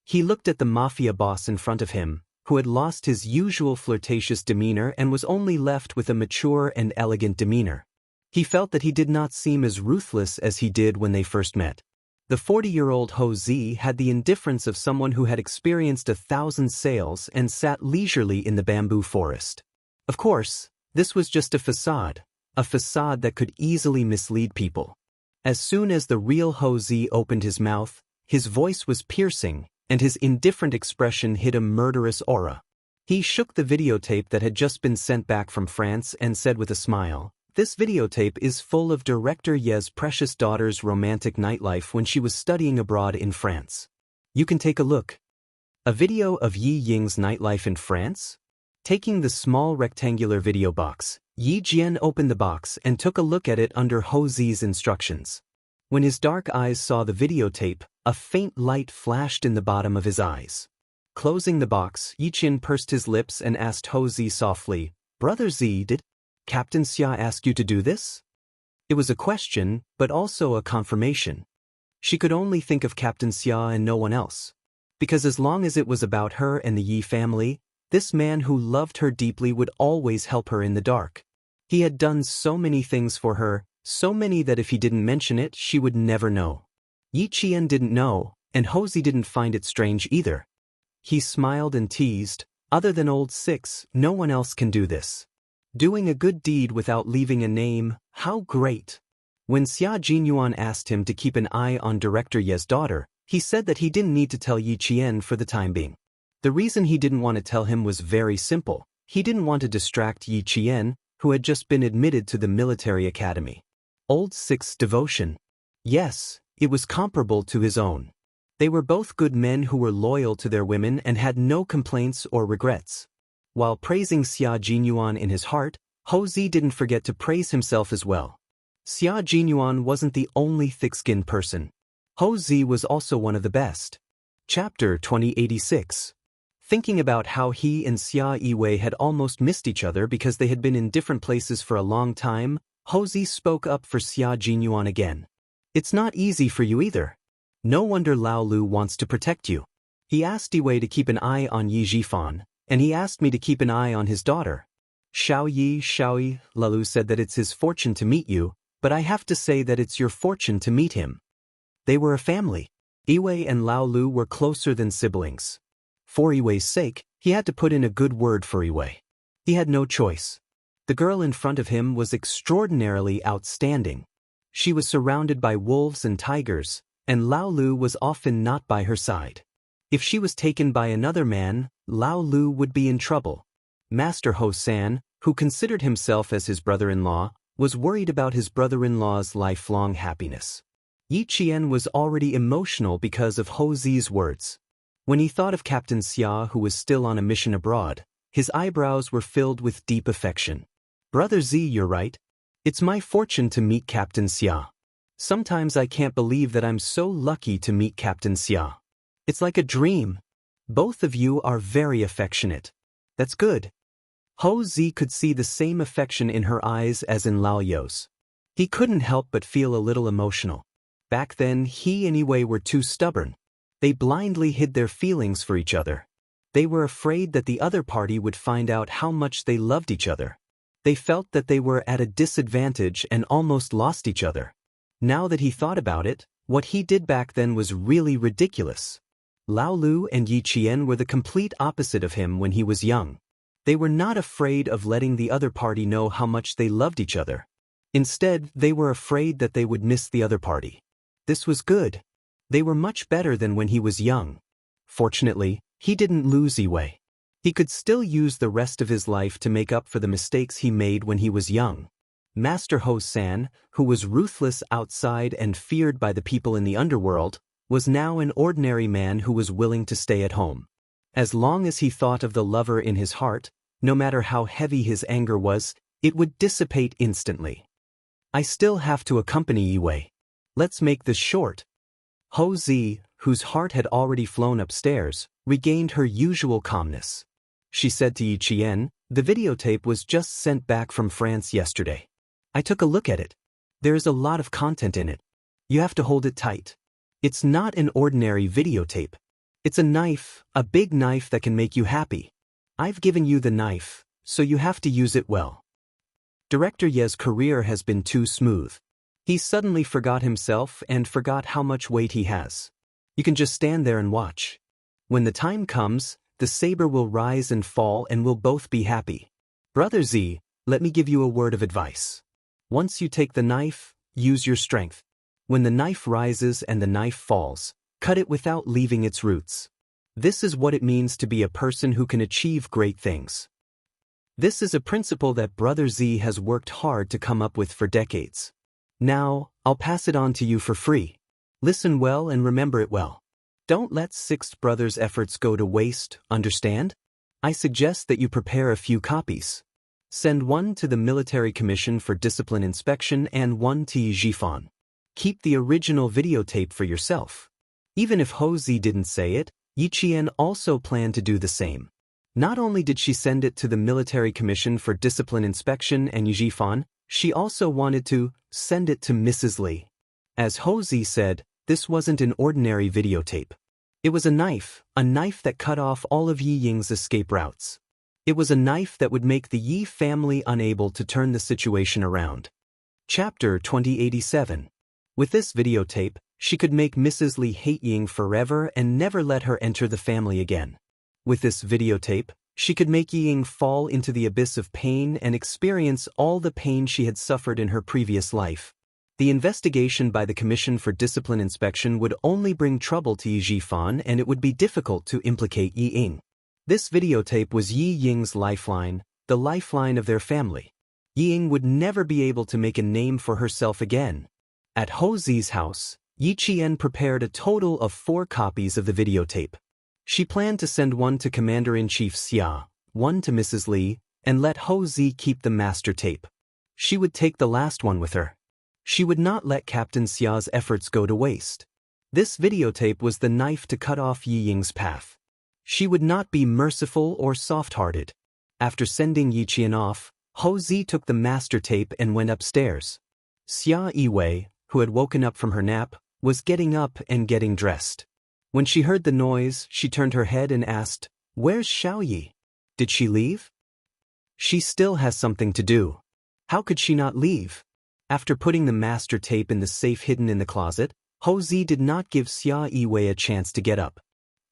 He looked at the mafia boss in front of him, who had lost his usual flirtatious demeanor and was only left with a mature and elegant demeanor. He felt that he did not seem as ruthless as he did when they first met. The 40-year-old Ho Zi had the indifference of someone who had experienced 1,000 sails and sat leisurely in the bamboo forest. Of course, this was just a facade that could easily mislead people. As soon as the real Ho Zi opened his mouth, His voice was piercing, and his indifferent expression hid a murderous aura. He shook the videotape that had just been sent back from France and said with a smile, "This videotape is full of Director Ye's precious daughter's romantic nightlife when she was studying abroad in France. You can take a look." A video of Yi Ying's nightlife in France? Taking the small rectangular video box, Yi Jian opened the box and took a look at it under Ho Zi's instructions. When his dark eyes saw the videotape, a faint light flashed in the bottom of his eyes. Closing the box, Yi Jian pursed his lips and asked Ho Zi softly, "Brother Z, did Captain Xia ask you to do this?" It was a question, but also a confirmation. She could only think of Captain Xia and no one else. Because as long as it was about her and the Yi family, this man who loved her deeply would always help her in the dark. He had done so many things for her, so many that if he didn't mention it, she would never know. Yi Qian didn't know, and Ho Zi didn't find it strange either. He smiled and teased, "Other than old Six, no one else can do this. Doing a good deed without leaving a name, how great." When Xia Jinyuan asked him to keep an eye on Director Ye's daughter, he said that he didn't need to tell Yi Qian for the time being. The reason he didn't want to tell him was very simple. He didn't want to distract Yi Qian, who had just been admitted to the military academy. Old Six's devotion. Yes, it was comparable to his own. They were both good men who were loyal to their women and had no complaints or regrets. While praising Xia Jinyuan in his heart, Ho Zi didn't forget to praise himself as well. Xia Jinyuan wasn't the only thick-skinned person. Ho Zi was also one of the best. Chapter 2086. Thinking about how he and Xia Yiwei had almost missed each other because they had been in different places for a long time, Ho Zi spoke up for Xia Jinyuan again. "It's not easy for you either. No wonder Lao Lu wants to protect you. He asked Yiwei to keep an eye on Yi Zhifan, and he asked me to keep an eye on his daughter. Xiaoyi, Lao Lu said that it's his fortune to meet you, but I have to say that it's your fortune to meet him." They were a family. Yiwei and Lao Lu were closer than siblings. For Yiwei's sake, he had to put in a good word for Yiwei. He had no choice. The girl in front of him was extraordinarily outstanding. She was surrounded by wolves and tigers, and Lao Lu was often not by her side. If she was taken by another man, Lao Lu would be in trouble. Master Ho San, who considered himself as his brother-in-law, was worried about his brother-in-law's lifelong happiness. Yi Qian was already emotional because of Ho Zi's words. When he thought of Captain Xia, who was still on a mission abroad, his eyebrows were filled with deep affection. "Brother Z, you're right. It's my fortune to meet Captain Xia. Sometimes I can't believe that I'm so lucky to meet Captain Xia. It's like a dream. Both of you are very affectionate. That's good." Ho Zi could see the same affection in her eyes as in Lao You's. He couldn't help but feel a little emotional. Back then, he and Yiwei were too stubborn. They blindly hid their feelings for each other. They were afraid that the other party would find out how much they loved each other. They felt that they were at a disadvantage and almost lost each other. Now that he thought about it, what he did back then was really ridiculous. Lao Lu and Yi Qian were the complete opposite of him when he was young. They were not afraid of letting the other party know how much they loved each other. Instead, they were afraid that they would miss the other party. This was good. They were much better than when he was young. Fortunately, he didn't lose Yiwei. He could still use the rest of his life to make up for the mistakes he made when he was young. Master Ho San, who was ruthless outside and feared by the people in the underworld, was now an ordinary man who was willing to stay at home. As long as he thought of the lover in his heart, no matter how heavy his anger was, it would dissipate instantly. "I still have to accompany Yiwei. Let's make this short." Ho Zi, whose heart had already flown upstairs, regained her usual calmness. She said to Yi Qian, "The videotape was just sent back from France yesterday. I took a look at it. There is a lot of content in it. You have to hold it tight. It's not an ordinary videotape. It's a knife, a big knife that can make you happy. I've given you the knife, so you have to use it well." Director Ye's career has been too smooth. He suddenly forgot himself and forgot how much weight he has. You can just stand there and watch. When the time comes, the saber will rise and fall and we'll both be happy. "Brother Z, let me give you a word of advice. Once you take the knife, use your strength. When the knife rises and the knife falls, cut it without leaving its roots. This is what it means to be a person who can achieve great things. This is a principle that Brother Z has worked hard to come up with for decades. Now, I'll pass it on to you for free. Listen well and remember it well. Don't let Sixth Brother's efforts go to waste, understand? I suggest that you prepare a few copies. Send one to the Military Commission for Discipline Inspection and one to Yijifan. Keep the original videotape for yourself. Even if Ho Zi didn't say it, Yiqian also planned to do the same. Not only did she send it to the Military Commission for Discipline Inspection and Yijifan, she also wanted to send it to Mrs. Li. As Ho Zi said, this wasn't an ordinary videotape. It was a knife that cut off all of Yi Ying's escape routes. It was a knife that would make the Yi family unable to turn the situation around. Chapter 2087. With this videotape, she could make Mrs. Li hate Ying forever and never let her enter the family again. With this videotape, she could make Ying fall into the abyss of pain and experience all the pain she had suffered in her previous life. The investigation by the Commission for Discipline Inspection would only bring trouble to Yijifan, and it would be difficult to implicate Yi Ying. This videotape was Yi Ying's lifeline, the lifeline of their family. Yi Ying would never be able to make a name for herself again. At Ho Zi's house, Yi Qian prepared a total of 4 copies of the videotape. She planned to send one to Commander-in-Chief Xia, one to Mrs. Li, and let Ho Zi keep the master tape. She would take the last one with her. She would not let Captain Xia's efforts go to waste. This videotape was the knife to cut off Yi Ying's path. She would not be merciful or soft-hearted. After sending Yi Qian off, Ho Zi took the master tape and went upstairs. Xia Yiwei, who had woken up from her nap, was getting up and getting dressed. When she heard the noise, she turned her head and asked, "Where's Xiaoyi? Did she leave?" She still has something to do. How could she not leave? After putting the master tape in the safe hidden in the closet, Ho Zi did not give Xia Yiwei a chance to get up.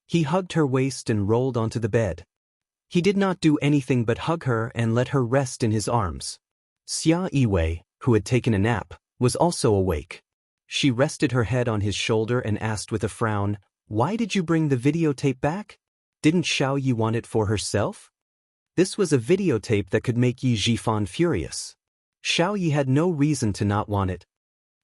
He hugged her waist and rolled onto the bed. He did not do anything but hug her and let her rest in his arms. Xia Yiwei, who had taken a nap, was also awake. She rested her head on his shoulder and asked with a frown, "Why did you bring the videotape back? Didn't Xiaoyi want it for herself?" This was a videotape that could make Yi Jifan furious. Xiaoyi had no reason to not want it.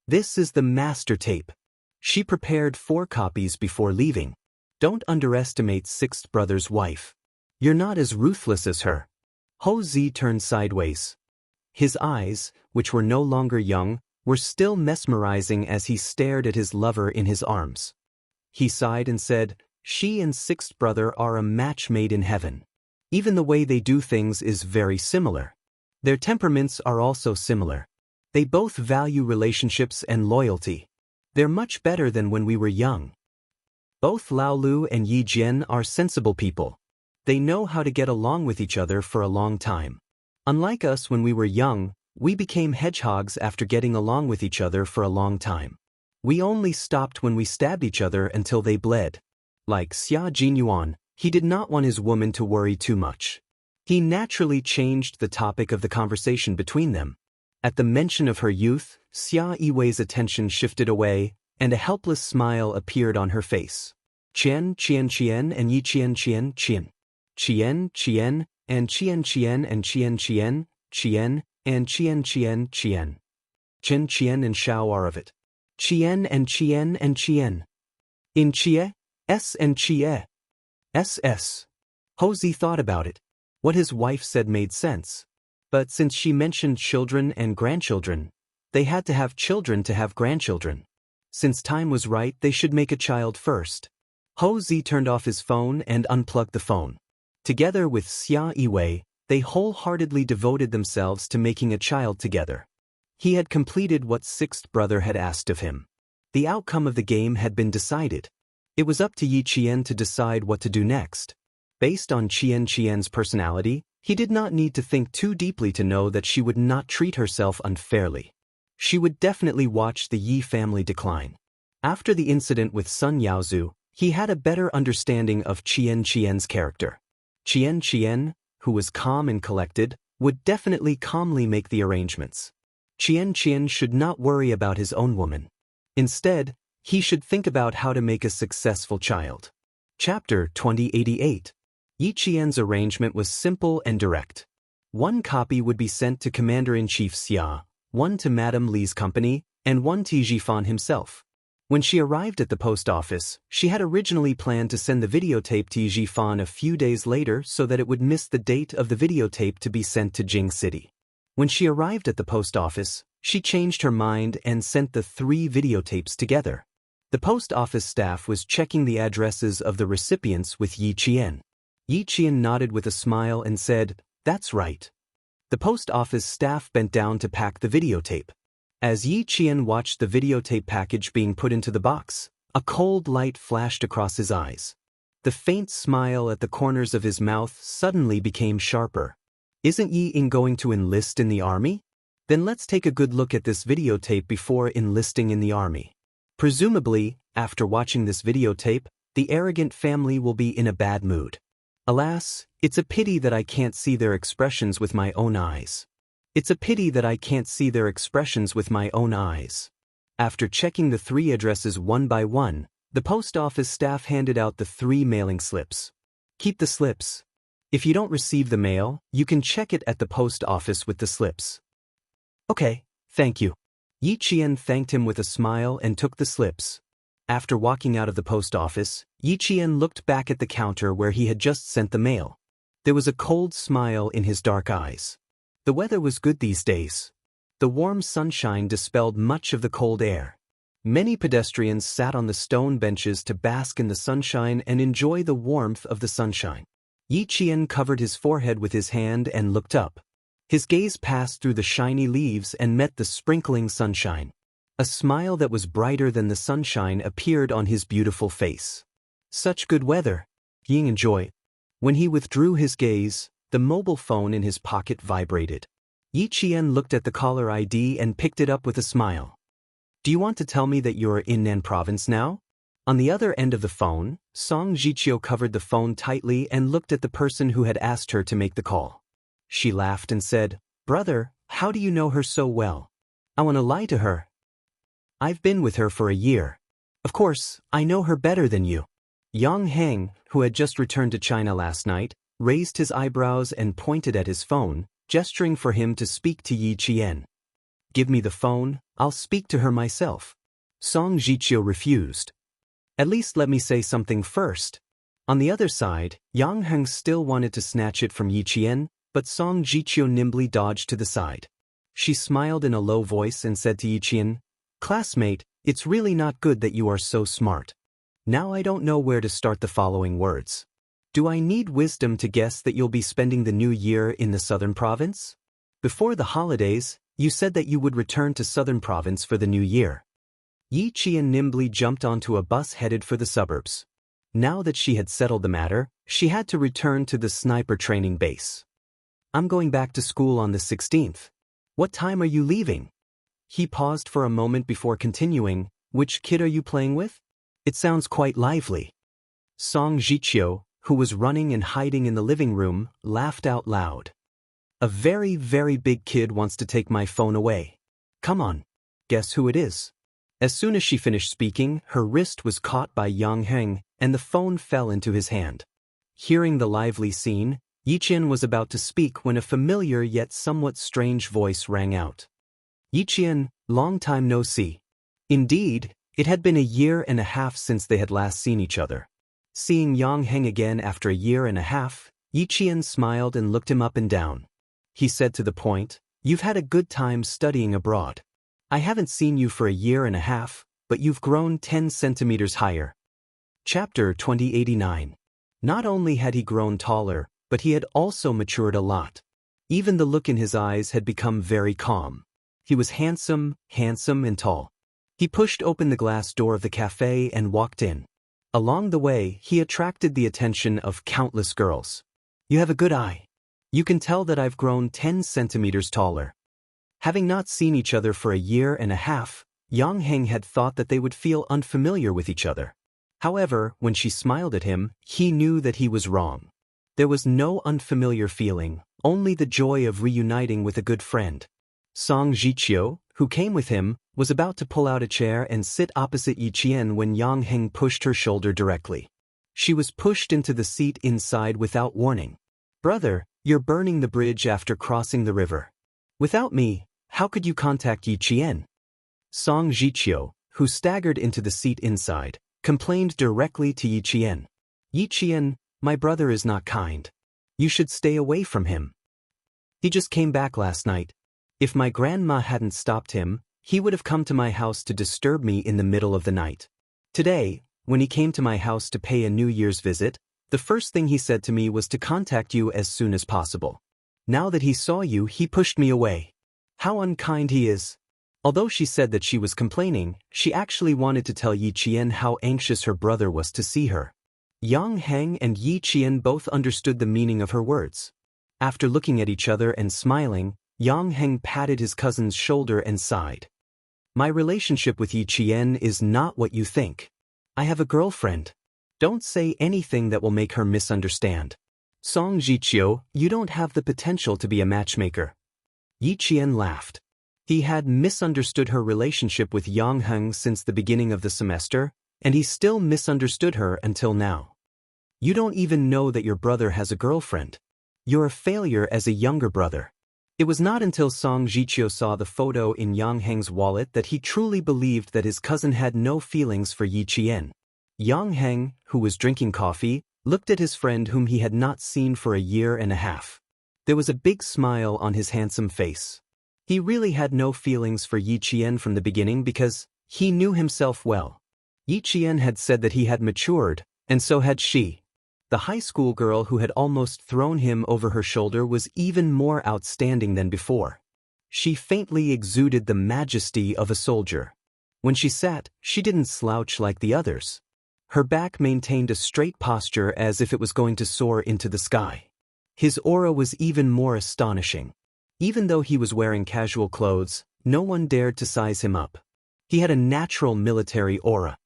This is the master tape. She prepared 4 copies before leaving. Don't underestimate Sixth Brother's wife. You're not as ruthless as her. Ho Zi turned sideways. His eyes, which were no longer young, were still mesmerizing as he stared at his lover in his arms. He sighed and said, "She and Sixth Brother are a match made in heaven. Even the way they do things is very similar. Their temperaments are also similar. They both value relationships and loyalty. They're much better than when we were young. Both Lao Lu and Yi Jian are sensible people. They know how to get along with each other for a long time. Unlike us when we were young, we became hedgehogs after getting along with each other for a long time. We only stopped when we stabbed each other until they bled." Like Xia Jinyuan, he did not want his woman to worry too much. He naturally changed the topic of the conversation between them. At the mention of her youth, Xia Yiwei's attention shifted away, and a helpless smile appeared on her face. Qian and Yi Qian. Qian and Qian and Qian and Qian. Qian and Shao are of it. Qian and Qian. In Qie, S and Qie. SS. Ho Zi thought about it. What his wife said made sense. But since she mentioned children and grandchildren, they had to have children to have grandchildren. Since time was right, they should make a child first. Ho Zi turned off his phone and unplugged the phone. Together with Xia Yiwei, they wholeheartedly devoted themselves to making a child together. He had completed what Sixth Brother had asked of him. The outcome of the game had been decided. It was up to Yi Qian to decide what to do next. Based on Qian's personality, he did not need to think too deeply to know that she would not treat herself unfairly. She would definitely watch the Yi family decline. After the incident with Sun Yaozu, he had a better understanding of Qian's character. Qian, who was calm and collected, would definitely calmly make the arrangements. Qian should not worry about his own woman. Instead, He should think about how to make a successful child. Chapter 2088. Yi Qian's arrangement was simple and direct. One copy would be sent to Commander-in-Chief Xia, one to Madame Li's company, and one to Jifan himself. When she arrived at the post office, she had originally planned to send the videotape to Jifan a few days later so that it would miss the date of the videotape to be sent to Jing City. When she arrived at the post office, she changed her mind and sent the 3 videotapes together. The post office staff was checking the addresses of the recipients with Yi Qian. Yi Qian nodded with a smile and said, "That's right." The post office staff bent down to pack the videotape. As Yi Qian watched the videotape package being put into the box, a cold light flashed across his eyes. The faint smile at the corners of his mouth suddenly became sharper. "Isn't Yi Ing going to enlist in the army? Then let's take a good look at this videotape before enlisting in the army." Presumably, after watching this videotape, the arrogant family will be in a bad mood. Alas, it's a pity that I can't see their expressions with my own eyes. It's a pity that I can't see their expressions with my own eyes. After checking the 3 addresses one by one, the post office staff handed out the 3 mailing slips. "Keep the slips. If you don't receive the mail, you can check it at the post office with the slips." "Okay, thank you." Yi Qian thanked him with a smile and took the slips. After walking out of the post office, Yi Qian looked back at the counter where he had just sent the mail. There was a cold smile in his dark eyes. The weather was good these days. The warm sunshine dispelled much of the cold air. Many pedestrians sat on the stone benches to bask in the sunshine and enjoy the warmth of the sunshine. Yi Qian covered his forehead with his hand and looked up. His gaze passed through the shiny leaves and met the sprinkling sunshine. A smile that was brighter than the sunshine appeared on his beautiful face. "Such good weather," Ying enjoyed. When he withdrew his gaze, the mobile phone in his pocket vibrated. Yi Qian looked at the caller ID and picked it up with a smile. "Do you want to tell me that you're in Nan province now?" On the other end of the phone, Song Jiqiu covered the phone tightly and looked at the person who had asked her to make the call. She laughed and said, "Brother, how do you know her so well?" "I want to lie to her. I've been with her for a year. Of course, I know her better than you." Yang Heng, who had just returned to China last night, raised his eyebrows and pointed at his phone, gesturing for him to speak to Yi Qian. "Give me the phone, I'll speak to her myself." Song Jiqiu refused. "At least let me say something first." On the other side, Yang Heng still wanted to snatch it from Yi Qian, but Song Jiqiu nimbly dodged to the side. She smiled in a low voice and said to Yi Qian, "Classmate, it's really not good that you are so smart. Now I don't know where to start the following words. Do I need wisdom to guess that you'll be spending the new year in the southern province? Before the holidays, you said that you would return to southern province for the new year." Yi Qian nimbly jumped onto a bus headed for the suburbs. Now that she had settled the matter, she had to return to the sniper training base. "I'm going back to school on the 16th. What time are you leaving?" He paused for a moment before continuing, "Which kid are you playing with? It sounds quite lively." Song Jiqiu, who was running and hiding in the living room, laughed out loud. "A very, very big kid wants to take my phone away. Come on. Guess who it is?" As soon as she finished speaking, her wrist was caught by Yang Heng, and the phone fell into his hand. Hearing the lively scene, Yi Qian was about to speak when a familiar yet somewhat strange voice rang out. "Yi Qian, long time no see." Indeed, it had been a year and a half since they had last seen each other. Seeing Yang Heng again after a year and a half, Yi Qian smiled and looked him up and down. He said to the point, "You've had a good time studying abroad. I haven't seen you for a year and a half, but you've grown 10 centimeters higher." Chapter 2089. Not only had he grown taller, but he had also matured a lot. Even the look in his eyes had become very calm. He was handsome and tall. He pushed open the glass door of the cafe and walked in. Along the way, he attracted the attention of countless girls. "You have a good eye. You can tell that I've grown 10 centimeters taller." Having not seen each other for a year and a half, Yang Heng had thought that they would feel unfamiliar with each other. However, when she smiled at him, he knew that he was wrong. There was no unfamiliar feeling, only the joy of reuniting with a good friend. Song Jiqiu, who came with him, was about to pull out a chair and sit opposite Yi Qian when Yang Heng pushed her shoulder directly. She was pushed into the seat inside without warning. "Brother, you're burning the bridge after crossing the river. Without me, how could you contact Yi Qian?" Song Jiqiu, who staggered into the seat inside, complained directly to Yi Qian. "Yi Qian, my brother is not kind. You should stay away from him. He just came back last night. If my grandma hadn't stopped him, he would have come to my house to disturb me in the middle of the night. Today, when he came to my house to pay a New Year's visit, the first thing he said to me was to contact you as soon as possible. Now that he saw you, he pushed me away. How unkind he is." Although she said that she was complaining, she actually wanted to tell Yi Qian how anxious her brother was to see her. Yang Heng and Yi Qian both understood the meaning of her words. After looking at each other and smiling, Yang Heng patted his cousin's shoulder and sighed. "My relationship with Yi Qian is not what you think. I have a girlfriend. Don't say anything that will make her misunderstand. Song Jiqiu, you don't have the potential to be a matchmaker." Yi Qian laughed. He had misunderstood her relationship with Yang Heng since the beginning of the semester, and he still misunderstood her until now. "You don't even know that your brother has a girlfriend. You're a failure as a younger brother." It was not until Song Jiqiu saw the photo in Yang Heng's wallet that he truly believed that his cousin had no feelings for Yi Qian. Yang Heng, who was drinking coffee, looked at his friend whom he had not seen for a year and a half. There was a big smile on his handsome face. He really had no feelings for Yi Qian from the beginning because he knew himself well. Yi Qian had said that he had matured, and so had she. The high school girl who had almost thrown him over her shoulder was even more outstanding than before. She faintly exuded the majesty of a soldier. When she sat, she didn't slouch like the others. Her back maintained a straight posture as if it was going to soar into the sky. His aura was even more astonishing. Even though he was wearing casual clothes, no one dared to size him up. He had a natural military aura.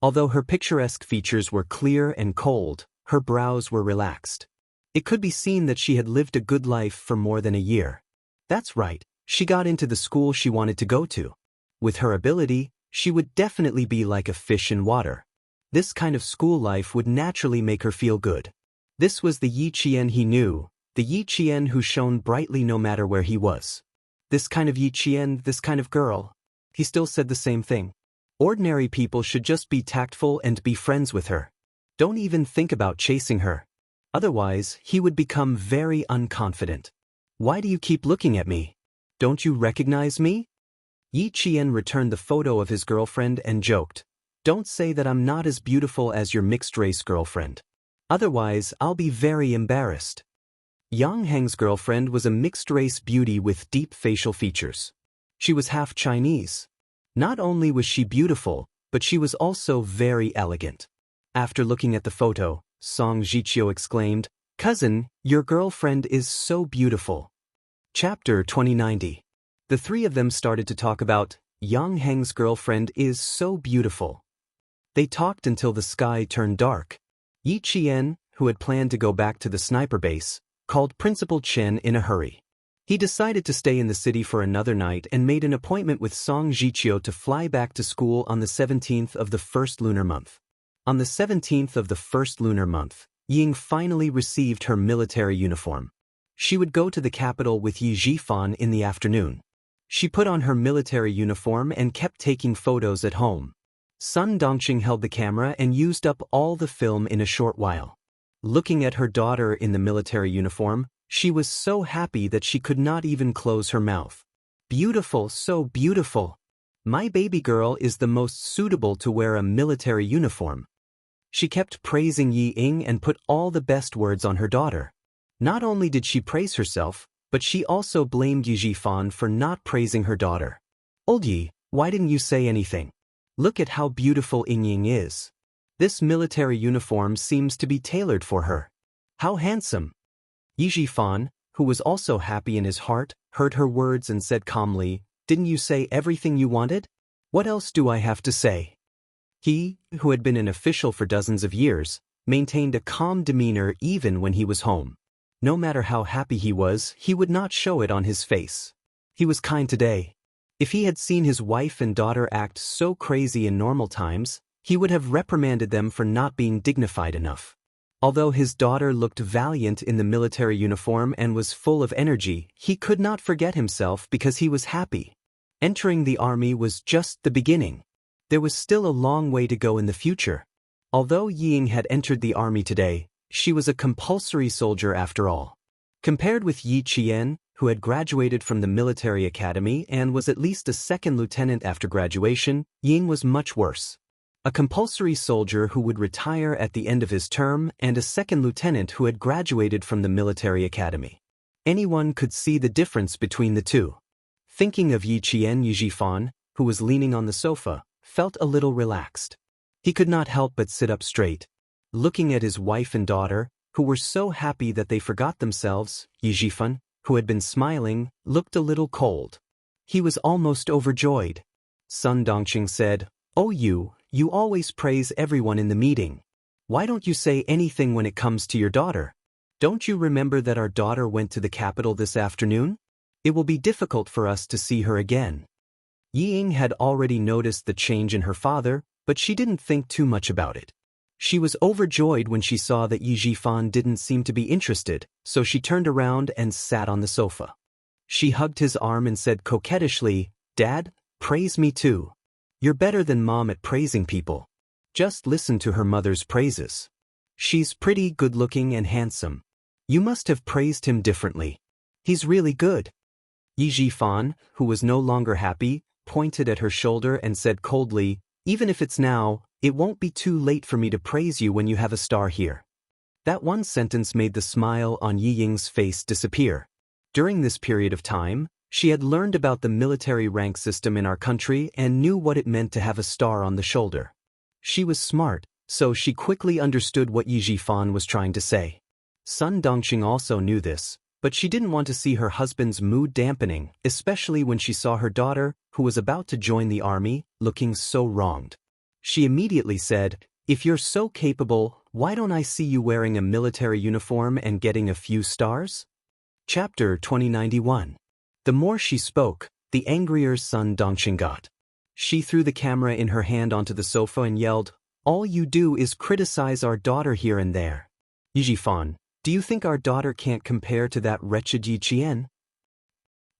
Although her picturesque features were clear and cold, her brows were relaxed. It could be seen that she had lived a good life for more than a year. That's right, she got into the school she wanted to go to. With her ability, she would definitely be like a fish in water. This kind of school life would naturally make her feel good. This was the Yi Qian he knew, the Yi Qian who shone brightly no matter where he was. This kind of Yi Qian, this kind of girl. He still said the same thing. Ordinary people should just be tactful and be friends with her. Don't even think about chasing her. Otherwise, he would become very unconfident. "Why do you keep looking at me? Don't you recognize me?" Yi Qian returned the photo of his girlfriend and joked, "Don't say that I'm not as beautiful as your mixed-race girlfriend. Otherwise, I'll be very embarrassed." Yang Heng's girlfriend was a mixed-race beauty with deep facial features. She was half Chinese. Not only was she beautiful, but she was also very elegant. After looking at the photo, Song Jiqiu exclaimed, "Cousin, your girlfriend is so beautiful." Chapter 2090. The three of them started to talk about, Yang Heng's girlfriend is so beautiful. They talked until the sky turned dark. Yi Qian, who had planned to go back to the sniper base, called Principal Chen in a hurry. He decided to stay in the city for another night and made an appointment with Song Jiqiu to fly back to school on the 17th of the first lunar month. On the 17th of the first lunar month, Ying finally received her military uniform. She would go to the capital with Yi Zhifan in the afternoon. She put on her military uniform and kept taking photos at home. Sun Dongqing held the camera and used up all the film in a short while. Looking at her daughter in the military uniform, she was so happy that she could not even close her mouth. "Beautiful, so beautiful. My baby girl is the most suitable to wear a military uniform." She kept praising Yi Ying and put all the best words on her daughter. Not only did she praise herself, but she also blamed Yi Zhifan for not praising her daughter. "Old Yi, why didn't you say anything? Look at how beautiful Ying Ying is. This military uniform seems to be tailored for her. How handsome." Yi Zhifan, who was also happy in his heart, heard her words and said calmly, "Didn't you say everything you wanted? What else do I have to say?" He, who had been an official for dozens of years, maintained a calm demeanor even when he was home. No matter how happy he would not show it on his face. He was kind today. If he had seen his wife and daughter act so crazy in normal times, he would have reprimanded them for not being dignified enough. Although his daughter looked valiant in the military uniform and was full of energy, he could not forget himself because he was happy. Entering the army was just the beginning. There was still a long way to go in the future. Although Ying had entered the army today, she was a compulsory soldier after all. Compared with Yi Qian, who had graduated from the military academy and was at least a second lieutenant after graduation, Ying was much worse. A compulsory soldier who would retire at the end of his term and a second lieutenant who had graduated from the military academy. Anyone could see the difference between the two. Thinking of Yi Qian, Yi Jifan, who was leaning on the sofa, felt a little relaxed. He could not help but sit up straight. Looking at his wife and daughter, who were so happy that they forgot themselves, Yi Jifan, who had been smiling, looked a little cold. He was almost overjoyed. Sun Dongqing said, "Oh, you always praise everyone in the meeting. Why don't you say anything when it comes to your daughter? Don't you remember that our daughter went to the capital this afternoon? It will be difficult for us to see her again." Yi Ying had already noticed the change in her father, but she didn't think too much about it. She was overjoyed when she saw that Yi Jifan didn't seem to be interested, so she turned around and sat on the sofa. She hugged his arm and said coquettishly, "Dad, praise me too. You're better than Mom at praising people. Just listen to her mother's praises. She's pretty, good-looking and handsome. You must have praised him differently. He's really good." Yi Jifan, who was no longer happy, pointed at her shoulder and said coldly, "Even if it's now, it won't be too late for me to praise you when you have a star here." That one sentence made the smile on Yi Ying's face disappear. During this period of time, she had learned about the military rank system in our country and knew what it meant to have a star on the shoulder. She was smart, so she quickly understood what Yi Jifan was trying to say. Sun Dongqing also knew this, but she didn't want to see her husband's mood dampening, especially when she saw her daughter, who was about to join the army, looking so wronged. She immediately said, "If you're so capable, why don't I see you wearing a military uniform and getting a few stars?" Chapter 2091. The more she spoke, the angrier Sun Dongqing got. She threw the camera in her hand onto the sofa and yelled, "All you do is criticize our daughter here and there. Yi Jifan, do you think our daughter can't compare to that wretched Yi Qian?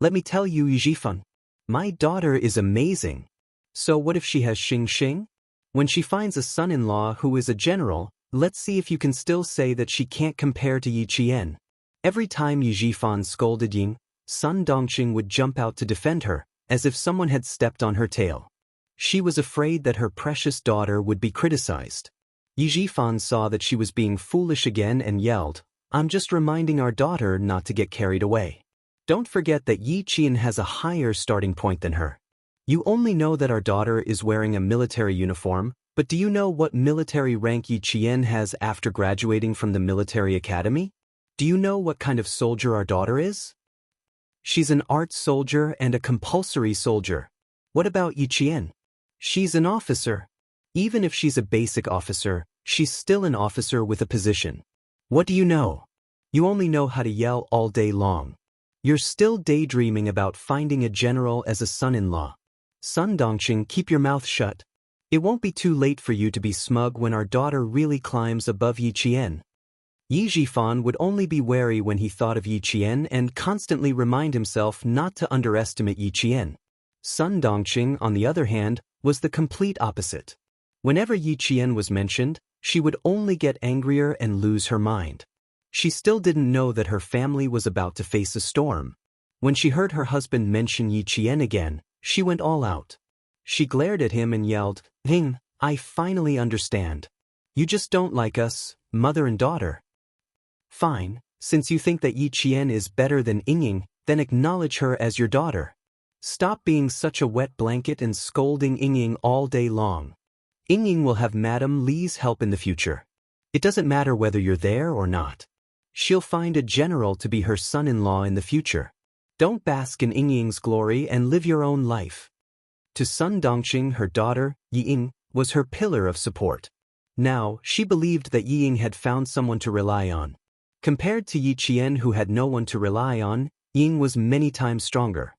Let me tell you, Yi Jifan, my daughter is amazing. So what if she has Xing Xing? When she finds a son-in-law who is a general, let's see if you can still say that she can't compare to Yi Qian." Every time Yi Jifan scolded Ying, Sun Dongqing would jump out to defend her, as if someone had stepped on her tail. She was afraid that her precious daughter would be criticized. Yi Jifan saw that she was being foolish again and yelled, "I'm just reminding our daughter not to get carried away. Don't forget that Yi Qian has a higher starting point than her. You only know that our daughter is wearing a military uniform, but do you know what military rank Yi Qian has after graduating from the military academy? Do you know what kind of soldier our daughter is? She's an art soldier and a compulsory soldier. What about Yi Qian? She's an officer. Even if she's a basic officer, she's still an officer with a position. What do you know? You only know how to yell all day long. You're still daydreaming about finding a general as a son-in-law. Sun Dongqing, keep your mouth shut. It won't be too late for you to be smug when our daughter really climbs above Yi Qian." Yi Jifan would only be wary when he thought of Yi Qian and constantly remind himself not to underestimate Yi Qian. Sun Dongqing, on the other hand, was the complete opposite. Whenever Yi Qian was mentioned, she would only get angrier and lose her mind. She still didn't know that her family was about to face a storm. When she heard her husband mention Yi Qian again, she went all out. She glared at him and yelled, "Hing, I finally understand. You just don't like us, mother and daughter. Fine, since you think that Yi Qian is better than Ying, then acknowledge her as your daughter. Stop being such a wet blanket and scolding Ying all day long. Ying will have Madame Li's help in the future. It doesn't matter whether you're there or not. She'll find a general to be her son-in-law in the future. Don't bask in Ying's glory and live your own life." To Sun Dongqing, her daughter, Ying, was her pillar of support. Now, she believed that Ying had found someone to rely on. Compared to Yi Qian, who had no one to rely on, Ying was many times stronger.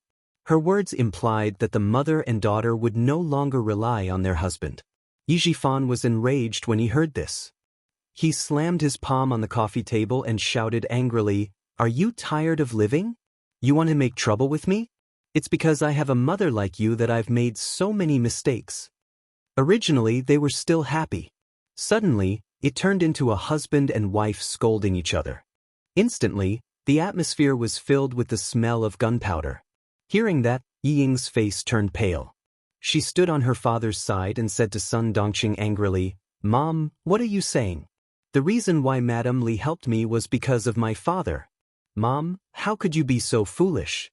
Her words implied that the mother and daughter would no longer rely on their husband. Yi Jifan was enraged when he heard this. He slammed his palm on the coffee table and shouted angrily, "Are you tired of living? You want to make trouble with me? It's because I have a mother like you that I've made so many mistakes." Originally, they were still happy. Suddenly, it turned into a husband and wife scolding each other. Instantly, the atmosphere was filled with the smell of gunpowder. Hearing that, Yi Ying's face turned pale. She stood on her father's side and said to Sun Dongqing angrily, "Mom, what are you saying? The reason why Madame Li helped me was because of my father. Mom, how could you be so foolish?"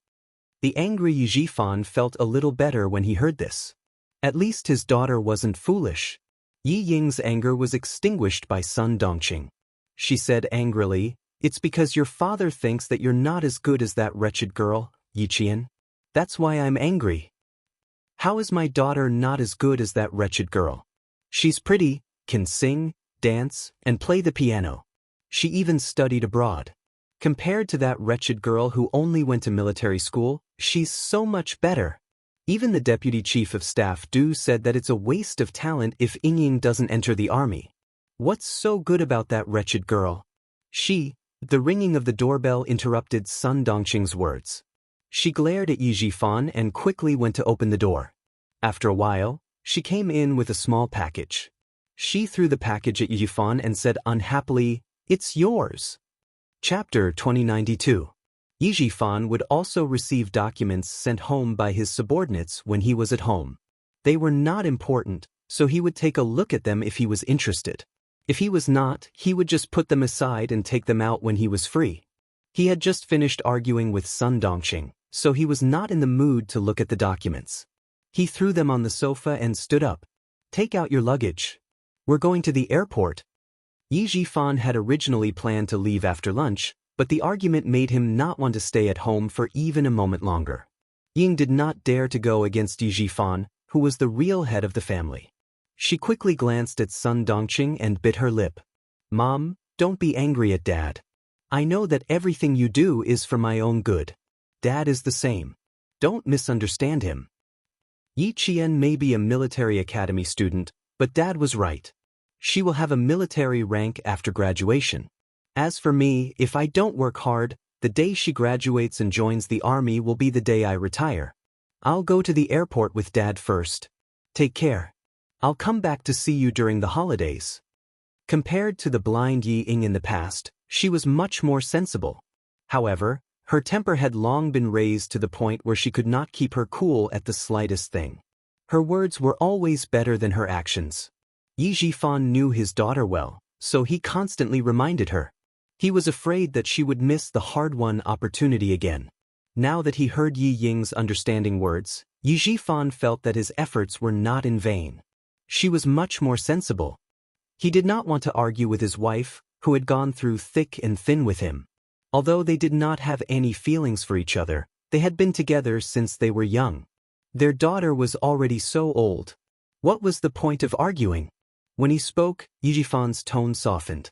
The angry Yi Jifan felt a little better when he heard this. At least his daughter wasn't foolish. Yi Ying's anger was extinguished by Sun Dongqing. She said angrily, "It's because your father thinks that you're not as good as that wretched girl, Yi Qian. That's why I'm angry." "How is my daughter not as good as that wretched girl? She's pretty, can sing, dance, and play the piano. She even studied abroad. Compared to that wretched girl who only went to military school, she's so much better." Even the deputy chief of staff Du said that it's a waste of talent if Ying doesn't enter the army. What's so good about that wretched girl? The ringing of the doorbell interrupted Sun Dongqing's words. She glared at Yi Jifan and quickly went to open the door. After a while, she came in with a small package. She threw the package at Yi Jifan and said unhappily, "It's yours." Chapter 2092. Yi Jifan would also receive documents sent home by his subordinates when he was at home. They were not important, so he would take a look at them if he was interested. If he was not, he would just put them aside and take them out when he was free. He had just finished arguing with Sun Dongqing, so he was not in the mood to look at the documents. He threw them on the sofa and stood up. "Take out your luggage. We're going to the airport." Yi Jifan had originally planned to leave after lunch, but the argument made him not want to stay at home for even a moment longer. Ying did not dare to go against Yi Jifan, who was the real head of the family. She quickly glanced at Sun Dongqing and bit her lip. "Mom, don't be angry at Dad. I know that everything you do is for my own good. Dad is the same. Don't misunderstand him. Yi Qian may be a military academy student, but Dad was right. She will have a military rank after graduation. As for me, if I don't work hard, the day she graduates and joins the army will be the day I retire. I'll go to the airport with Dad first. Take care. I'll come back to see you during the holidays." Compared to the blind Yi Ying in the past, she was much more sensible. However, her temper had long been raised to the point where she could not keep her cool at the slightest thing. Her words were always better than her actions. Yi Jifan knew his daughter well, so he constantly reminded her. He was afraid that she would miss the hard-won opportunity again. Now that he heard Yi Ying's understanding words, Yi Jifan felt that his efforts were not in vain. She was much more sensible. He did not want to argue with his wife, who had gone through thick and thin with him. Although they did not have any feelings for each other, they had been together since they were young. Their daughter was already so old. What was the point of arguing? When he spoke, Yi Jifan's tone softened.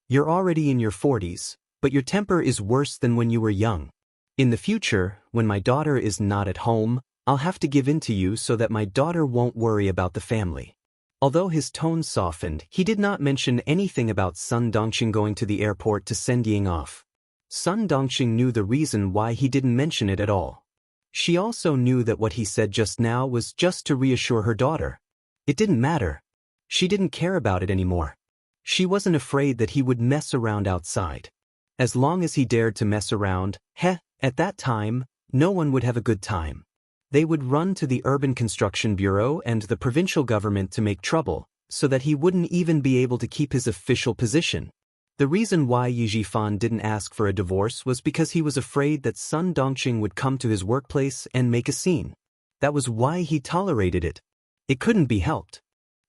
"You're already in your 40s, but your temper is worse than when you were young. In the future, when my daughter is not at home, I'll have to give in to you so that my daughter won't worry about the family." Although his tone softened, he did not mention anything about Sun Dongqing going to the airport to send Ying off. Sun Dongqing knew the reason why he didn't mention it at all. She also knew that what he said just now was just to reassure her daughter. It didn't matter. She didn't care about it anymore. She wasn't afraid that he would mess around outside. As long as he dared to mess around, at that time, no one would have a good time. They would run to the Urban Construction Bureau and the provincial government to make trouble, so that he wouldn't even be able to keep his official position. The reason why Yi Jifan didn't ask for a divorce was because he was afraid that Sun Dongqing would come to his workplace and make a scene. That was why he tolerated it. It couldn't be helped.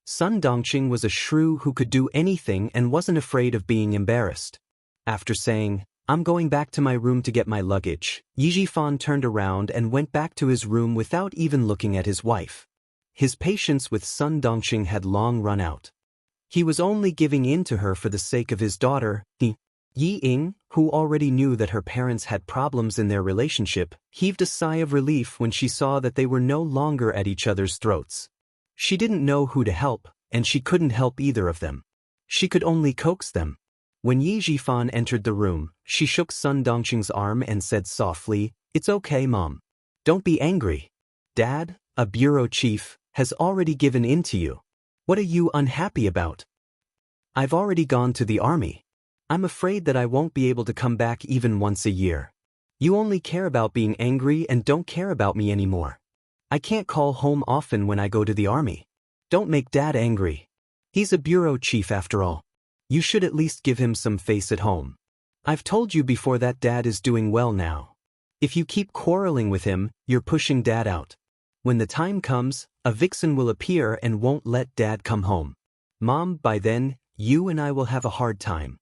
Sun Dongqing was a shrew who could do anything and wasn't afraid of being embarrassed. After saying, "I'm going back to my room to get my luggage," Yi Jifan turned around and went back to his room without even looking at his wife. His patience with Sun Dongqing had long run out. He was only giving in to her for the sake of his daughter. Yi Ying, who already knew that her parents had problems in their relationship, heaved a sigh of relief when she saw that they were no longer at each other's throats. She didn't know who to help, and she couldn't help either of them. She could only coax them. When Yi Jifan entered the room, she shook Sun Dongqing's arm and said softly, "It's okay, Mom. Don't be angry. Dad, a bureau chief, has already given in to you. What are you unhappy about? I've already gone to the army. I'm afraid that I won't be able to come back even once a year. You only care about being angry and don't care about me anymore. I can't call home often when I go to the army. Don't make Dad angry. He's a bureau chief after all. You should at least give him some face at home. I've told you before that Dad is doing well now. If you keep quarreling with him, you're pushing Dad out. When the time comes, a vixen will appear and won't let Dad come home. Mom, by then, you and I will have a hard time."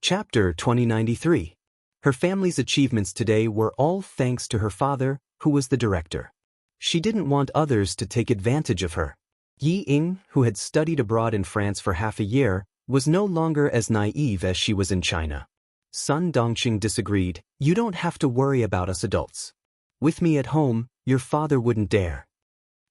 Chapter 2093. Her family's achievements today were all thanks to her father, who was the director. She didn't want others to take advantage of her. Yi Ying, who had studied abroad in France for half a year, was no longer as naive as she was in China. Sun Dongqing disagreed. "You don't have to worry about us adults. With me at home, your father wouldn't dare."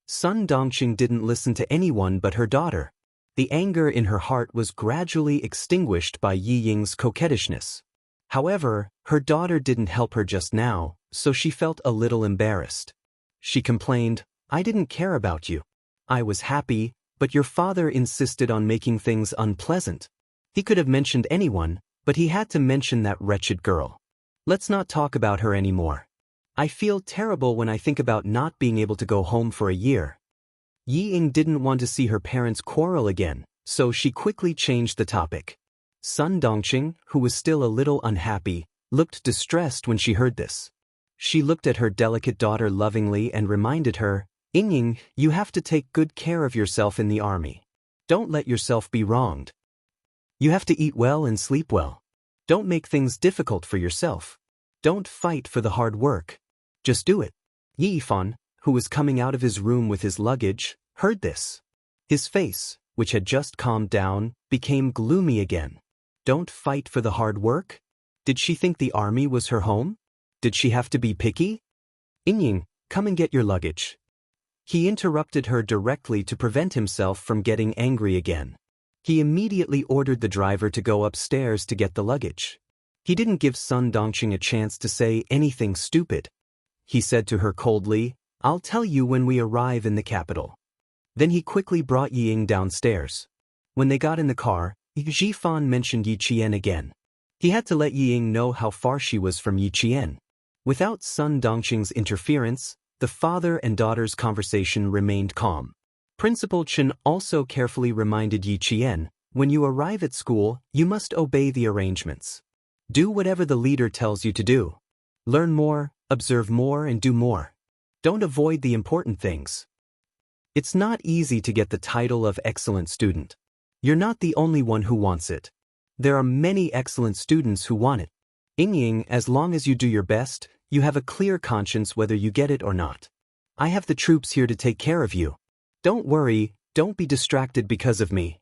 Sun Dongqing didn't listen to anyone but her daughter. The anger in her heart was gradually extinguished by Yi Ying's coquettishness. However, her daughter didn't help her just now, so she felt a little embarrassed. She complained, "I didn't care about you. I was happy, but your father insisted on making things unpleasant. He could have mentioned anyone, but he had to mention that wretched girl. Let's not talk about her anymore. I feel terrible when I think about not being able to go home for a year." Yi Ying didn't want to see her parents quarrel again, so she quickly changed the topic. Sun Dongqing, who was still a little unhappy, looked distressed when she heard this. She looked at her delicate daughter lovingly and reminded her, "Ying, you have to take good care of yourself in the army. Don't let yourself be wronged. You have to eat well and sleep well. Don't make things difficult for yourself. Don't fight for the hard work. Just do it." Yi Fan, who was coming out of his room with his luggage, heard this. His face, which had just calmed down, became gloomy again. Don't fight for the hard work? Did she think the army was her home? Did she have to be picky? "Ying, come and get your luggage." He interrupted her directly to prevent himself from getting angry again. He immediately ordered the driver to go upstairs to get the luggage. He didn't give Sun Dongqing a chance to say anything stupid. He said to her coldly, "I'll tell you when we arrive in the capital." Then he quickly brought Yi Ying downstairs. When they got in the car, Ji Fan mentioned Yi Qian again. He had to let Yi Ying know how far she was from Yi Qian. Without Sun Dongqing's interference, the father and daughter's conversation remained calm. Principal Chen also carefully reminded Yi Qian, "When you arrive at school, you must obey the arrangements. Do whatever the leader tells you to do. Learn more, observe more, and do more. Don't avoid the important things. It's not easy to get the title of excellent student. You're not the only one who wants it. There are many excellent students who want it. Ying, as long as you do your best, you have a clear conscience whether you get it or not. I have the troops here to take care of you. Don't worry, don't be distracted because of me."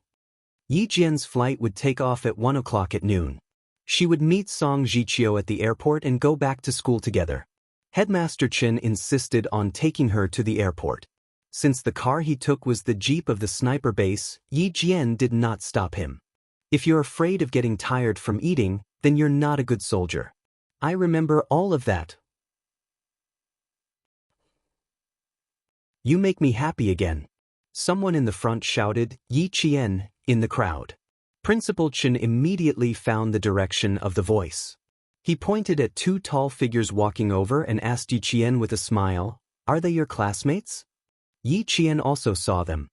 Yi Jian's flight would take off at 1 o'clock at noon. She would meet Song Jiqiu at the airport and go back to school together. Headmaster Chen insisted on taking her to the airport. Since the car he took was the jeep of the sniper base, Yi Jian did not stop him. "If you're afraid of getting tired from eating, then you're not a good soldier. I remember all of that. You make me happy again." Someone in the front shouted, "Yi Qian," in the crowd. Principal Chen immediately found the direction of the voice. He pointed at two tall figures walking over and asked Yi Qian with a smile, "Are they your classmates?" Yi Qian also saw them.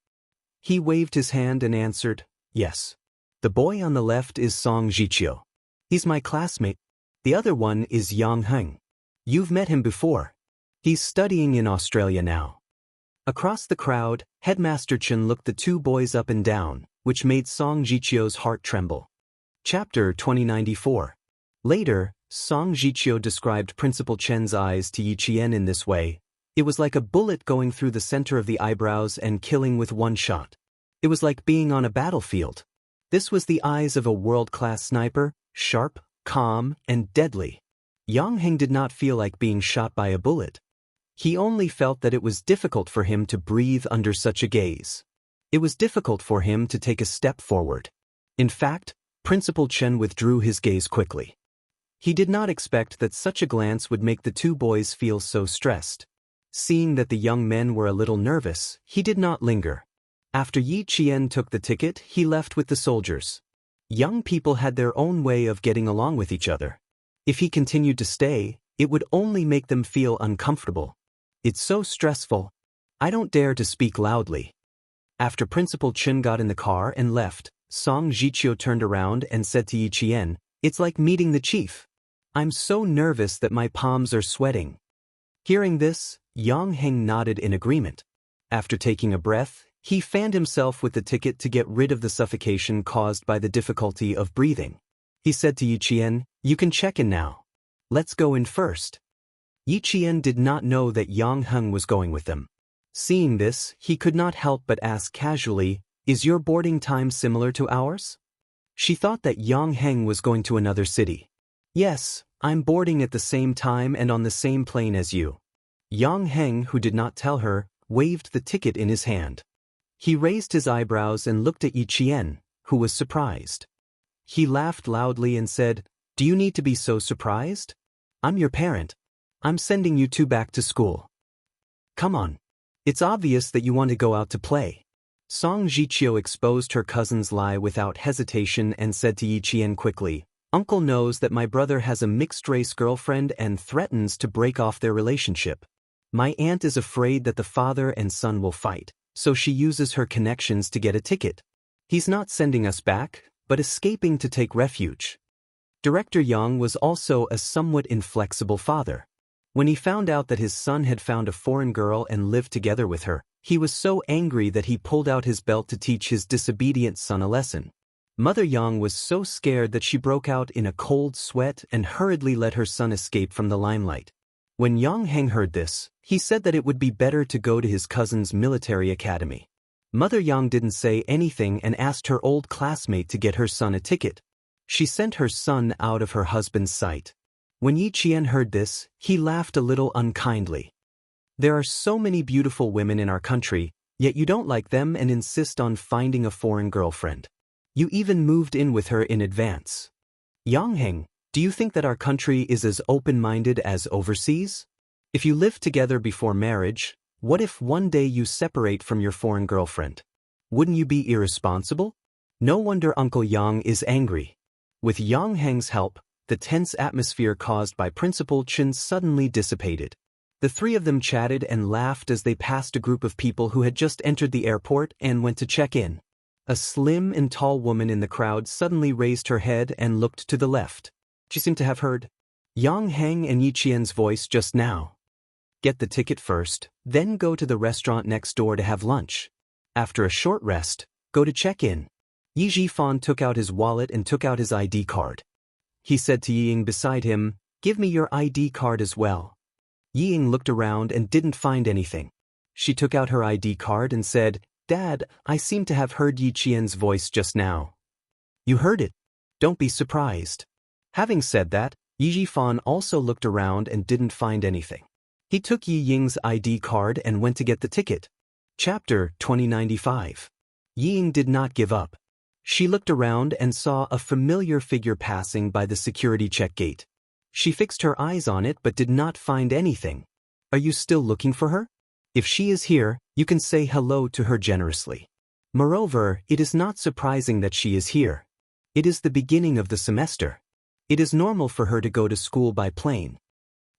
He waved his hand and answered, "Yes. The boy on the left is Song Jiqiu. He's my classmate. The other one is Yang Heng. You've met him before. He's studying in Australia now." Across the crowd, Headmaster Chen looked the two boys up and down, which made Song Jiqiu's heart tremble. Chapter 2094. Later, Song Jiqiu described Principal Chen's eyes to Yi Qian in this way. It was like a bullet going through the center of the eyebrows and killing with one shot. It was like being on a battlefield. This was the eyes of a world-class sniper, sharp, calm, and deadly. Yang Heng did not feel like being shot by a bullet. He only felt that it was difficult for him to breathe under such a gaze. It was difficult for him to take a step forward. In fact, Principal Chen withdrew his gaze quickly. He did not expect that such a glance would make the two boys feel so stressed. Seeing that the young men were a little nervous, he did not linger. After Yi Qian took the ticket, he left with the soldiers. Young people had their own way of getting along with each other. If he continued to stay, it would only make them feel uncomfortable. It's so stressful. I don't dare to speak loudly. After Principal Chen got in the car and left, Song Jiqiu turned around and said to Yi Qian, "It's like meeting the chief. I'm so nervous that my palms are sweating." Hearing this, Yang Heng nodded in agreement. After taking a breath, he fanned himself with the ticket to get rid of the suffocation caused by the difficulty of breathing. He said to Yi Qian, "You can check in now. Let's go in first." Yi Qian did not know that Yang Heng was going with them. Seeing this, he could not help but ask casually, "Is your boarding time similar to ours?" She thought that Yang Heng was going to another city. "Yes, I'm boarding at the same time and on the same plane as you." Yang Heng, who did not tell her, waved the ticket in his hand. He raised his eyebrows and looked at Yi Qian, who was surprised. He laughed loudly and said, "Do you need to be so surprised? I'm your parent. I'm sending you two back to school. Come on. It's obvious that you want to go out to play." Song Jiqiu exposed her cousin's lie without hesitation and said to Yi Qian quickly, "Uncle knows that my brother has a mixed-race girlfriend and threatens to break off their relationship. My aunt is afraid that the father and son will fight, so she uses her connections to get a ticket. He's not sending us back, but escaping to take refuge." Director Yang was also a somewhat inflexible father. When he found out that his son had found a foreign girl and lived together with her, he was so angry that he pulled out his belt to teach his disobedient son a lesson. Mother Yang was so scared that she broke out in a cold sweat and hurriedly let her son escape from the limelight. When Yang Heng heard this, he said that it would be better to go to his cousin's military academy. Mother Yang didn't say anything and asked her old classmate to get her son a ticket. She sent her son out of her husband's sight. When Yi Qian heard this, he laughed a little unkindly. "There are so many beautiful women in our country, yet you don't like them and insist on finding a foreign girlfriend. You even moved in with her in advance. Yang Heng, do you think that our country is as open-minded as overseas? If you live together before marriage, what if one day you separate from your foreign girlfriend? Wouldn't you be irresponsible?" No wonder Uncle Yang is angry. With Yang Heng's help, the tense atmosphere caused by Principal Chen suddenly dissipated. The three of them chatted and laughed as they passed a group of people who had just entered the airport and went to check in. A slim and tall woman in the crowd suddenly raised her head and looked to the left. She seemed to have heard Yang Heng and Yi Qian's voice just now. "Get the ticket first, then go to the restaurant next door to have lunch. After a short rest, go to check-in." Yi Jifan took out his wallet and took out his ID card. He said to Yi Ying beside him, "Give me your ID card as well." Yi Ying looked around and didn't find anything. She took out her ID card and said, "Dad, I seem to have heard Yi Qian's voice just now." "You heard it. Don't be surprised." Having said that, Yi Jifan also looked around and didn't find anything. He took Yi Ying's ID card and went to get the ticket. Chapter 2095. Yi Ying did not give up. She looked around and saw a familiar figure passing by the security check gate. She fixed her eyes on it but did not find anything. "Are you still looking for her? If she is here, you can say hello to her generously. Moreover, it is not surprising that she is here. It is the beginning of the semester. It is normal for her to go to school by plane.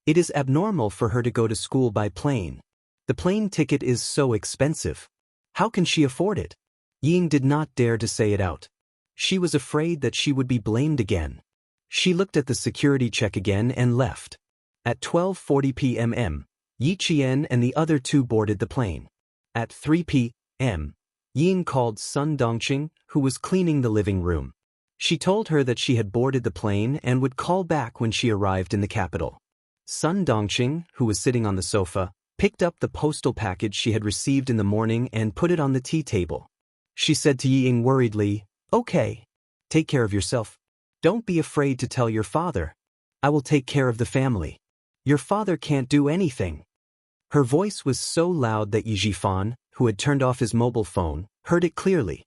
It is abnormal for her to go to school by plane. The plane ticket is so expensive. How can she afford it?" Ying did not dare to say it out. She was afraid that she would be blamed again. She looked at the security check again and left. At 12:40 p.m., Yi Qian and the other two boarded the plane. At 3 p.m., Ying called Sun Dongqing, who was cleaning the living room. She told her that she had boarded the plane and would call back when she arrived in the capital. Sun Dongqing, who was sitting on the sofa, picked up the postal package she had received in the morning and put it on the tea table. She said to Yi Ying worriedly, "Okay. Take care of yourself." Don't be afraid to tell your father. I will take care of the family. Your father can't do anything. Her voice was so loud that Yi Jifan, who had turned off his mobile phone, heard it clearly.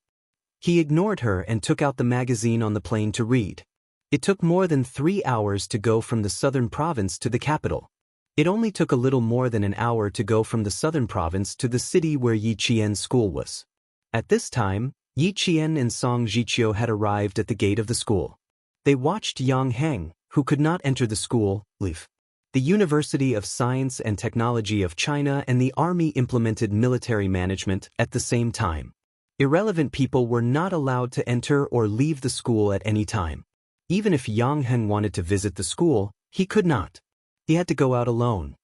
He ignored her and took out the magazine on the plane to read. It took more than 3 hours to go from the southern province to the capital. It only took a little more than an hour to go from the southern province to the city where Yi Qian's school was. At this time, Yi Qian and Song Jiqiu had arrived at the gate of the school. They watched Yang Heng, who could not enter the school, leave. The University of Science and Technology of China and the Army implemented military management at the same time. Irrelevant people were not allowed to enter or leave the school at any time. Even if Yang Heng wanted to visit the school, he could not. He had to go out alone.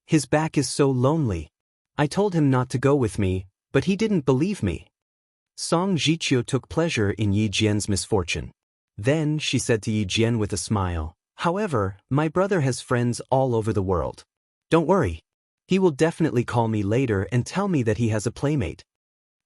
His back is so lonely. I told him not to go with me, but he didn't believe me. Song Jiqiu took pleasure in Yi Jian's misfortune. Then she said to Yi Jian with a smile, "However, my brother has friends all over the world. Don't worry. He will definitely call me later and tell me that he has a playmate."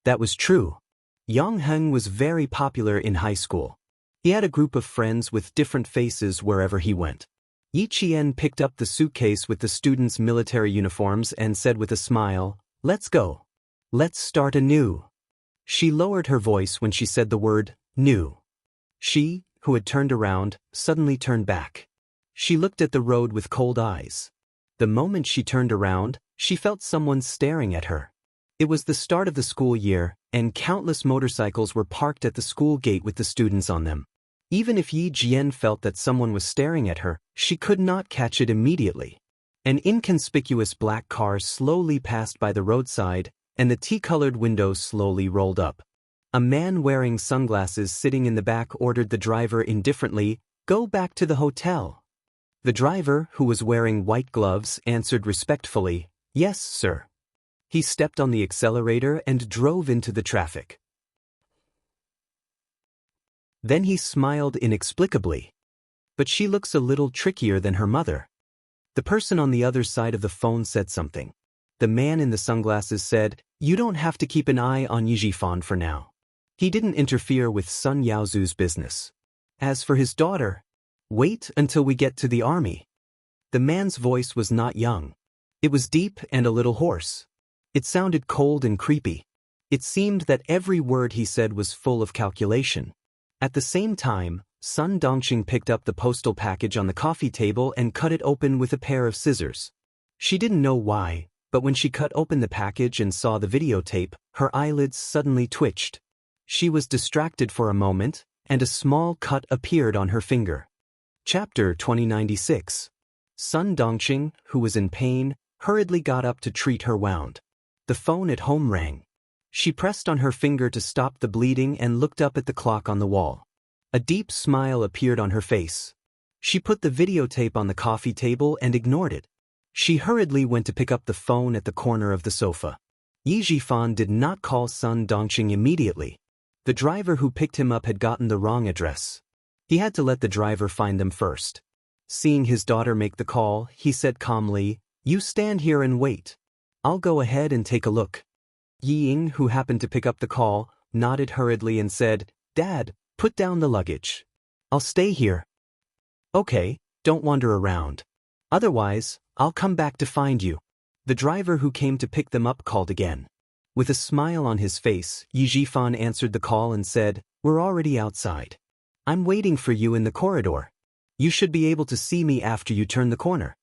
That was true. Yang Heng was very popular in high school. He had a group of friends with different faces wherever he went. Yi Qian picked up the suitcase with the students' military uniforms and said with a smile, "Let's go. Let's start anew." She lowered her voice when she said the word, new. She, who had turned around, suddenly turned back. She looked at the road with cold eyes. The moment she turned around, she felt someone staring at her. It was the start of the school year, and countless motorcycles were parked at the school gate with the students on them. Even if Yi Jian felt that someone was staring at her, she could not catch it immediately. An inconspicuous black car slowly passed by the roadside, and the tea-colored windows slowly rolled up. A man wearing sunglasses sitting in the back ordered the driver indifferently, "Go back to the hotel." The driver, who was wearing white gloves, answered respectfully, "Yes, sir." He stepped on the accelerator and drove into the traffic. Then he smiled inexplicably. But she looks a little trickier than her mother. The person on the other side of the phone said something. The man in the sunglasses said, "You don't have to keep an eye on Yi Jifan for now. He didn't interfere with Sun Yaozu's business. As for his daughter, wait until we get to the army." The man's voice was not young. It was deep and a little hoarse. It sounded cold and creepy. It seemed that every word he said was full of calculation. At the same time, Sun Dongqing picked up the postal package on the coffee table and cut it open with a pair of scissors. She didn't know why, but when she cut open the package and saw the videotape, her eyelids suddenly twitched. She was distracted for a moment, and a small cut appeared on her finger. Chapter 2096. Sun Dongqing, who was in pain, hurriedly got up to treat her wound. The phone at home rang. She pressed on her finger to stop the bleeding and looked up at the clock on the wall. A deep smile appeared on her face. She put the videotape on the coffee table and ignored it. She hurriedly went to pick up the phone at the corner of the sofa. Yi Jifan did not call Sun Dongqing immediately. The driver who picked him up had gotten the wrong address. He had to let the driver find them first. Seeing his daughter make the call, he said calmly, "You stand here and wait. I'll go ahead and take a look." Yi Ying, who happened to pick up the call, nodded hurriedly and said, "Dad, put down the luggage. I'll stay here." "Okay, don't wander around. Otherwise, I'll come back to find you." The driver who came to pick them up called again. With a smile on his face, Yi Jifan answered the call and said, "We're already outside. I'm waiting for you in the corridor. You should be able to see me after you turn the corner."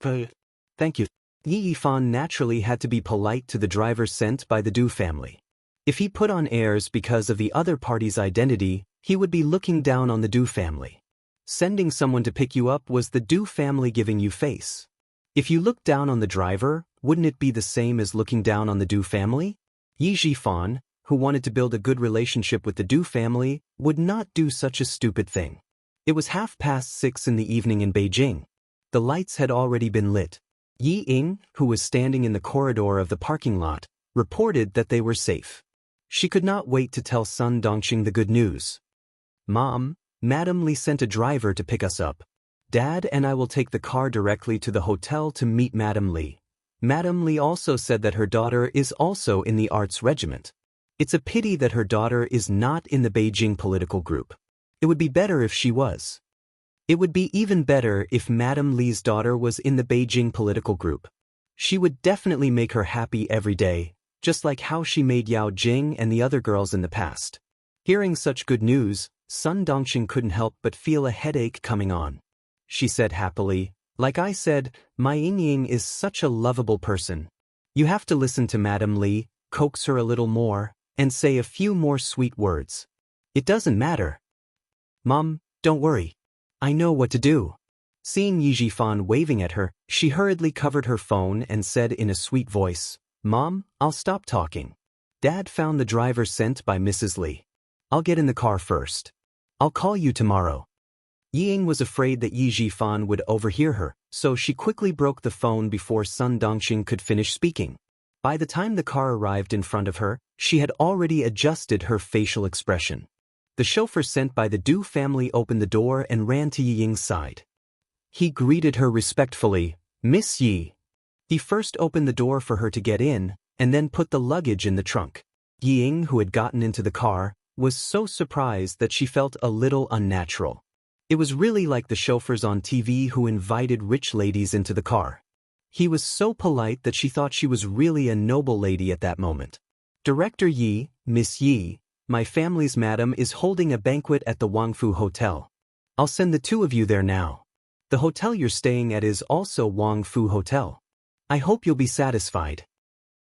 "Thank you." Yi Yifan naturally had to be polite to the driver sent by the Du family. If he put on airs because of the other party's identity, he would be looking down on the Du family. Sending someone to pick you up was the Du family giving you face. If you looked down on the driver, wouldn't it be the same as looking down on the Du family? Yi Jifan, who wanted to build a good relationship with the Du family, would not do such a stupid thing. It was 6:30 in the evening in Beijing. The lights had already been lit. Yi Ying, who was standing in the corridor of the parking lot, reported that they were safe. She could not wait to tell Sun Dongqing the good news. "Mom, Madam Li sent a driver to pick us up. Dad and I will take the car directly to the hotel to meet Madam Li. Madam Li also said that her daughter is also in the arts regiment. It's a pity that her daughter is not in the Beijing political group. It would be better if she was. It would be even better if Madam Li's daughter was in the Beijing political group. She would definitely make her happy every day, just like how she made Yao Jing and the other girls in the past. Hearing such good news, Sun Dongxing couldn't help but feel a headache coming on. She said happily, "Like I said, my Ying is such a lovable person. You have to listen to Madam Li, coax her a little more, and say a few more sweet words. It doesn't matter. Mom, don't worry. I know what to do." Seeing Yi Jifan waving at her, she hurriedly covered her phone and said in a sweet voice, "Mom, I'll stop talking. Dad found the driver sent by Mrs. Li. I'll get in the car first. I'll call you tomorrow." Ying was afraid that Yi Jifan would overhear her, so she quickly broke the phone before Sun Dongxing could finish speaking. By the time the car arrived in front of her, she had already adjusted her facial expression. The chauffeur sent by the Du family opened the door and ran to Yi Ying's side. He greeted her respectfully, "Miss Yi." He first opened the door for her to get in, and then put the luggage in the trunk. Yi Ying, who had gotten into the car, was so surprised that she felt a little unnatural. It was really like the chauffeurs on TV who invited rich ladies into the car. He was so polite that she thought she was really a noble lady at that moment. "Director Yi, Miss Yi, my family's madam is holding a banquet at the Wangfu Hotel. I'll send the two of you there now. The hotel you're staying at is also Wangfu Hotel. I hope you'll be satisfied."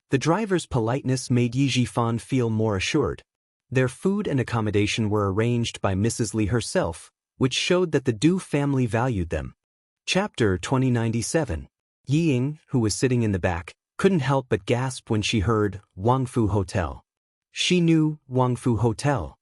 The driver's politeness made Yi Jifan feel more assured. Their food and accommodation were arranged by Mrs. Li herself, which showed that the Du family valued them. Chapter 2097. Yi Ying, who was sitting in the back, couldn't help but gasp when she heard Wangfu Hotel. She knew Wangfu Hotel.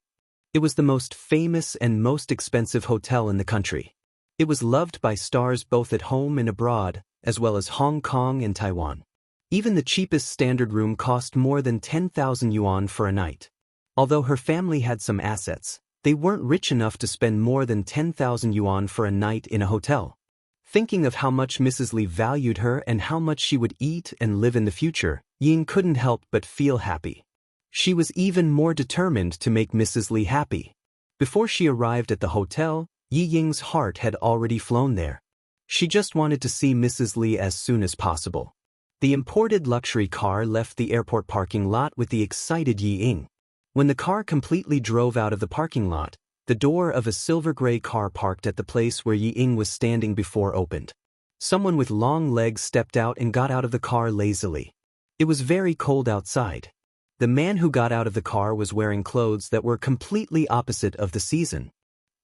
It was the most famous and most expensive hotel in the country. It was loved by stars both at home and abroad, as well as Hong Kong and Taiwan. Even the cheapest standard room cost more than 10,000 yuan for a night. Although her family had some assets, they weren't rich enough to spend more than 10,000 yuan for a night in a hotel. Thinking of how much Mrs. Li valued her and how much she would eat and live in the future, Ying couldn't help but feel happy. She was even more determined to make Mrs. Li happy. Before she arrived at the hotel, Yi Ying's heart had already flown there. She just wanted to see Mrs. Li as soon as possible. The imported luxury car left the airport parking lot with the excited Yi Ying. When the car completely drove out of the parking lot, the door of a silver-gray car parked at the place where Yi Ying was standing before opened. Someone with long legs stepped out and got out of the car lazily. It was very cold outside. The man who got out of the car was wearing clothes that were completely opposite of the season.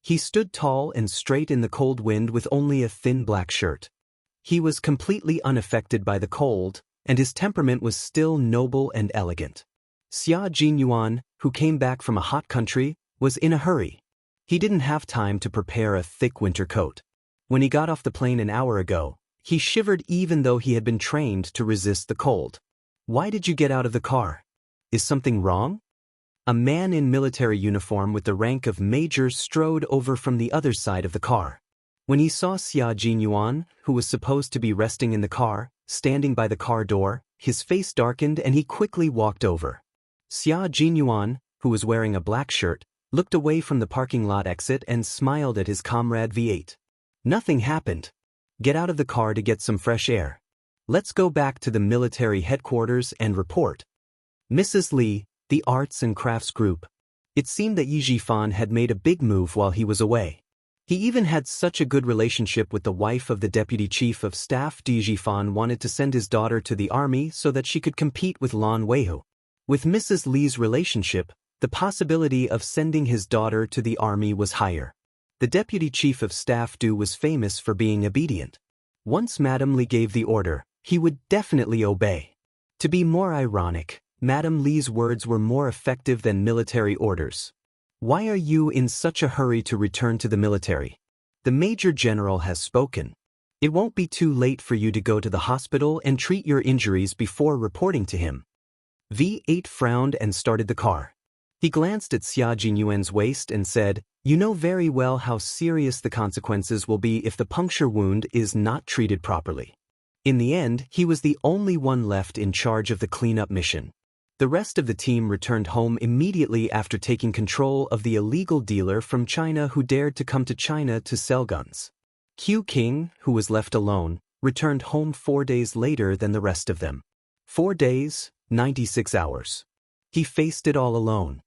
He stood tall and straight in the cold wind with only a thin black shirt. He was completely unaffected by the cold, and his temperament was still noble and elegant. Xia Jinyuan, who came back from a hot country, was in a hurry. He didn't have time to prepare a thick winter coat. When he got off the plane an hour ago, he shivered even though he had been trained to resist the cold. "Why did you get out of the car? Is something wrong?" A man in military uniform with the rank of major strode over from the other side of the car. When he saw Xia Jinyuan, who was supposed to be resting in the car, standing by the car door, his face darkened and he quickly walked over. Xia Jinyuan, who was wearing a black shirt, looked away from the parking lot exit and smiled at his comrade V8. "Nothing happened. Get out of the car to get some fresh air. Let's go back to the military headquarters and report." Mrs. Li, the Arts and Crafts Group. It seemed that Yi Jifan had made a big move while he was away. He even had such a good relationship with the wife of the Deputy Chief of Staff. Yi Jifan wanted to send his daughter to the army so that she could compete with Lan Weihu. With Mrs. Li's relationship, the possibility of sending his daughter to the army was higher. The Deputy Chief of Staff Du was famous for being obedient. Once Madam Li gave the order, he would definitely obey. To be more ironic, Madam Li's words were more effective than military orders. "Why are you in such a hurry to return to the military? The Major General has spoken. It won't be too late for you to go to the hospital and treat your injuries before reporting to him." V8 frowned and started the car. He glanced at Xia Jinyuan's waist and said, "You know very well how serious the consequences will be if the puncture wound is not treated properly." In the end, he was the only one left in charge of the cleanup mission. The rest of the team returned home immediately after taking control of the illegal dealer from China who dared to come to China to sell guns. Q King, who was left alone, returned home 4 days later than the rest of them. 4 days, 96 hours. He faced it all alone.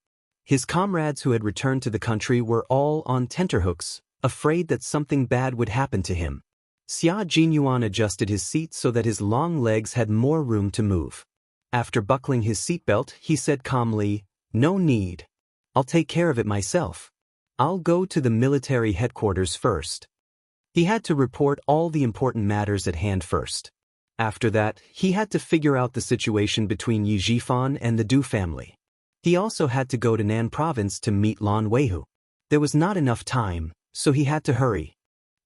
His comrades who had returned to the country were all on tenterhooks, afraid that something bad would happen to him. Xia Jinyuan adjusted his seat so that his long legs had more room to move. After buckling his seatbelt, he said calmly, "No need. I'll take care of it myself. I'll go to the military headquarters first." He had to report all the important matters at hand first. After that, he had to figure out the situation between Yi Jifan and the Du family. He also had to go to Nan province to meet Lan Weihu. There was not enough time, so he had to hurry.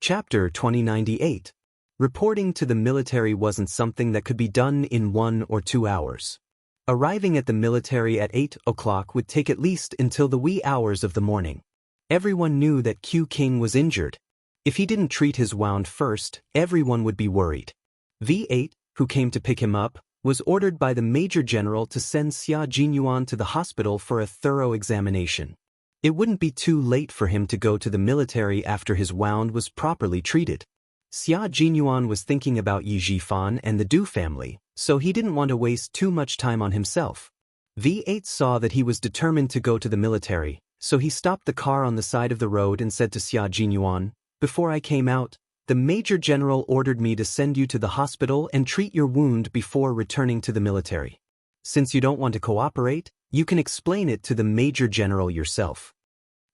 Chapter 2098. Reporting to the military wasn't something that could be done in 1 or 2 hours. Arriving at the military at 8 o'clock would take at least until the wee hours of the morning. Everyone knew that Q King was injured. If he didn't treat his wound first, everyone would be worried. V8, who came to pick him up, was ordered by the Major General to send Xia Jinyuan to the hospital for a thorough examination. It wouldn't be too late for him to go to the military after his wound was properly treated. Xia Jinyuan was thinking about Yi Jifan and the Du family, so he didn't want to waste too much time on himself. V8 saw that he was determined to go to the military, so he stopped the car on the side of the road and said to Xia Jinyuan, "Before I came out, the Major General ordered me to send you to the hospital and treat your wound before returning to the military. Since you don't want to cooperate, you can explain it to the Major General yourself."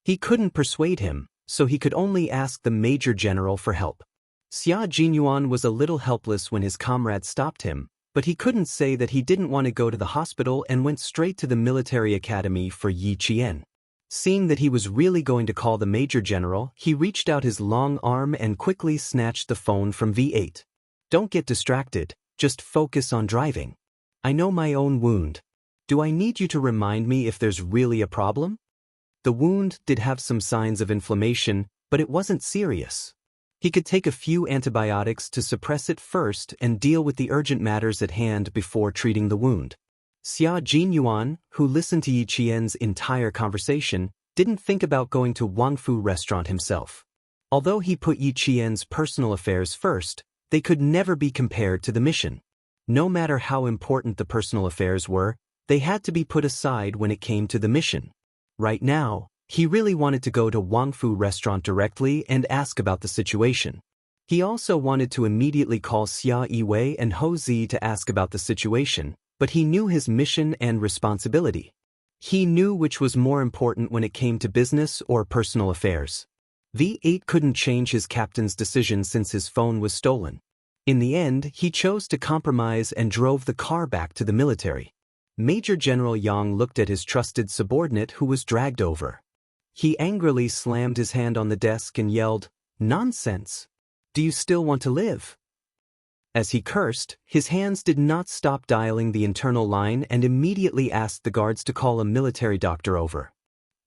He couldn't persuade him, so he could only ask the Major General for help. Xia Jinyuan was a little helpless when his comrade stopped him, but he couldn't say that he didn't want to go to the hospital and went straight to the military academy for Yi Qian. Seeing that he was really going to call the Major General, he reached out his long arm and quickly snatched the phone from V8. "Don't get distracted, just focus on driving. I know my own wound. Do I need you to remind me if there's really a problem?" The wound did have some signs of inflammation, but it wasn't serious. He could take a few antibiotics to suppress it first and deal with the urgent matters at hand before treating the wound. Xia Jinyuan, who listened to Yi Qian's entire conversation, didn't think about going to Wangfu restaurant himself. Although he put Yi Qian's personal affairs first, they could never be compared to the mission. No matter how important the personal affairs were, they had to be put aside when it came to the mission. Right now, he really wanted to go to Wangfu restaurant directly and ask about the situation. He also wanted to immediately call Xia Yiwei and Ho Zi to ask about the situation, but he knew his mission and responsibility. He knew which was more important when it came to business or personal affairs. V8 couldn't change his captain's decision since his phone was stolen. In the end, he chose to compromise and drove the car back to the military. Major General Yang looked at his trusted subordinate who was dragged over. He angrily slammed his hand on the desk and yelled, "Nonsense! Do you still want to live?" As he cursed, his hands did not stop dialing the internal line and immediately asked the guards to call a military doctor over.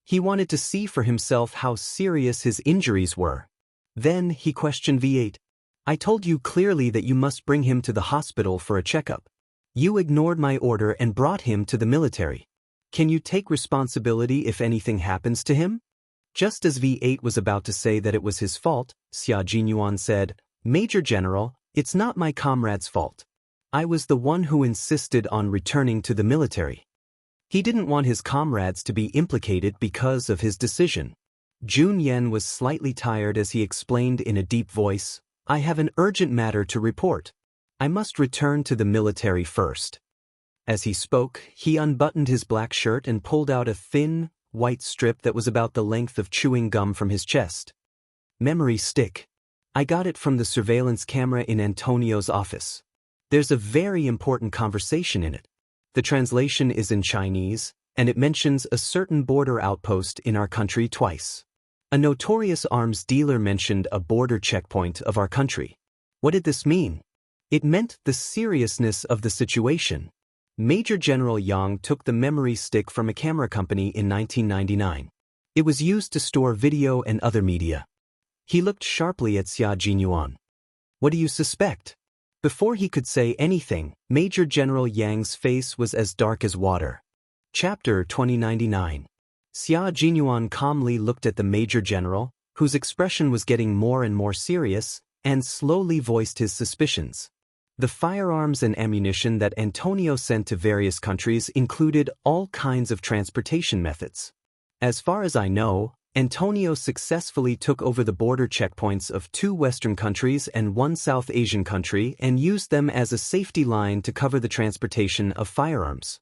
He wanted to see for himself how serious his injuries were. Then he questioned V8. "I told you clearly that you must bring him to the hospital for a checkup. You ignored my order and brought him to the military. Can you take responsibility if anything happens to him?" Just as V8 was about to say that it was his fault, Xia Jinyuan said, "Major General, it's not my comrade's fault. I was the one who insisted on returning to the military." He didn't want his comrades to be implicated because of his decision. Jun Yen was slightly tired as he explained in a deep voice, "I have an urgent matter to report. I must return to the military first." As he spoke, he unbuttoned his black shirt and pulled out a thin, white strip that was about the length of chewing gum from his chest. "Memory stick. I got it from the surveillance camera in Antonio's office. There's a very important conversation in it. The translation is in Chinese, and it mentions a certain border outpost in our country twice. A notorious arms dealer mentioned a border checkpoint of our country. What did this mean? It meant the seriousness of the situation. Major General Yang took the memory stick from a camera company in 1999. It was used to store video and other media." He looked sharply at Xia Jinyuan. "What do you suspect?" Before he could say anything, Major General Yang's face was as dark as water. Chapter 2099. Xia Jinyuan calmly looked at the Major General, whose expression was getting more and more serious, and slowly voiced his suspicions. The firearms and ammunition that Antonio sent to various countries included all kinds of transportation methods. As far as I know, Antonio successfully took over the border checkpoints of 2 Western countries and 1 South Asian country and used them as a safety line to cover the transportation of firearms.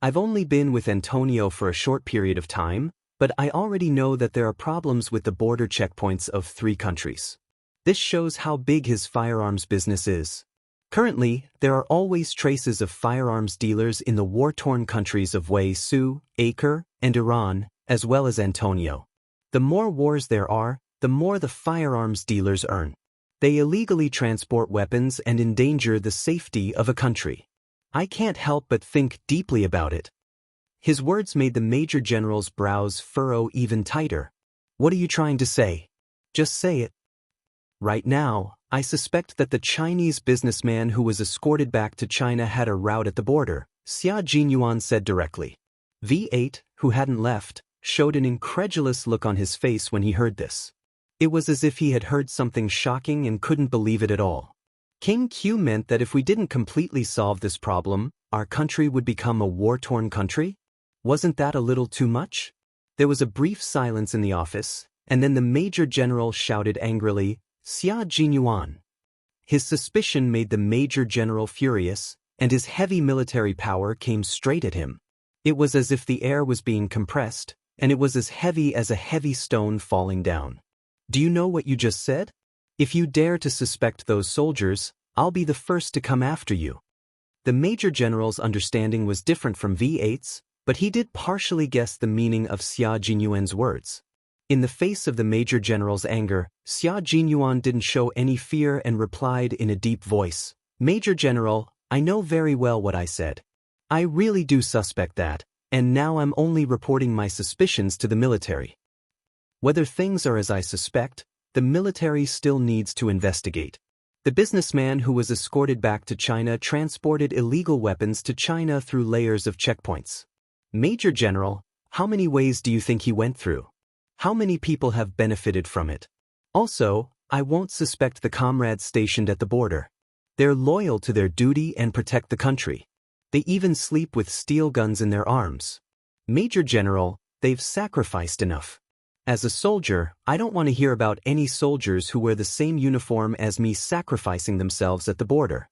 I've only been with Antonio for a short period of time, but I already know that there are problems with the border checkpoints of 3 countries. This shows how big his firearms business is. Currently, there are always traces of firearms dealers in the war-torn countries of Wei Su, Acre, and Iran, as well as Antonio. The more wars there are, the more the firearms dealers earn. They illegally transport weapons and endanger the safety of a country. I can't help but think deeply about it. His words made the Major General's brows furrow even tighter. What are you trying to say? Just say it. Right now, I suspect that the Chinese businessman who was escorted back to China had a route at the border, Xia Jinyuan said directly. V8, who hadn't left, showed an incredulous look on his face when he heard this. It was as if he had heard something shocking and couldn't believe it at all. King Q meant that if we didn't completely solve this problem, our country would become a war-torn country? Wasn't that a little too much? There was a brief silence in the office, and then the Major General shouted angrily, Xia Jinyuan. His suspicion made the Major General furious, and his heavy military power came straight at him. It was as if the air was being compressed, and it was as heavy as a heavy stone falling down. Do you know what you just said? If you dare to suspect those soldiers, I'll be the first to come after you. The Major General's understanding was different from V8's, but he did partially guess the meaning of Xia Jinyuan's words. In the face of the Major General's anger, Xia Jinyuan didn't show any fear and replied in a deep voice, Major General, I know very well what I said. I really do suspect that, and now I'm only reporting my suspicions to the military. Whether things are as I suspect, the military still needs to investigate. The businessman who was escorted back to China transported illegal weapons to China through layers of checkpoints. Major General, how many ways do you think he went through? How many people have benefited from it? Also, I won't suspect the comrades stationed at the border. They're loyal to their duty and protect the country. They even sleep with steel guns in their arms. Major General, they've sacrificed enough. As a soldier, I don't want to hear about any soldiers who wear the same uniform as me sacrificing themselves at the border.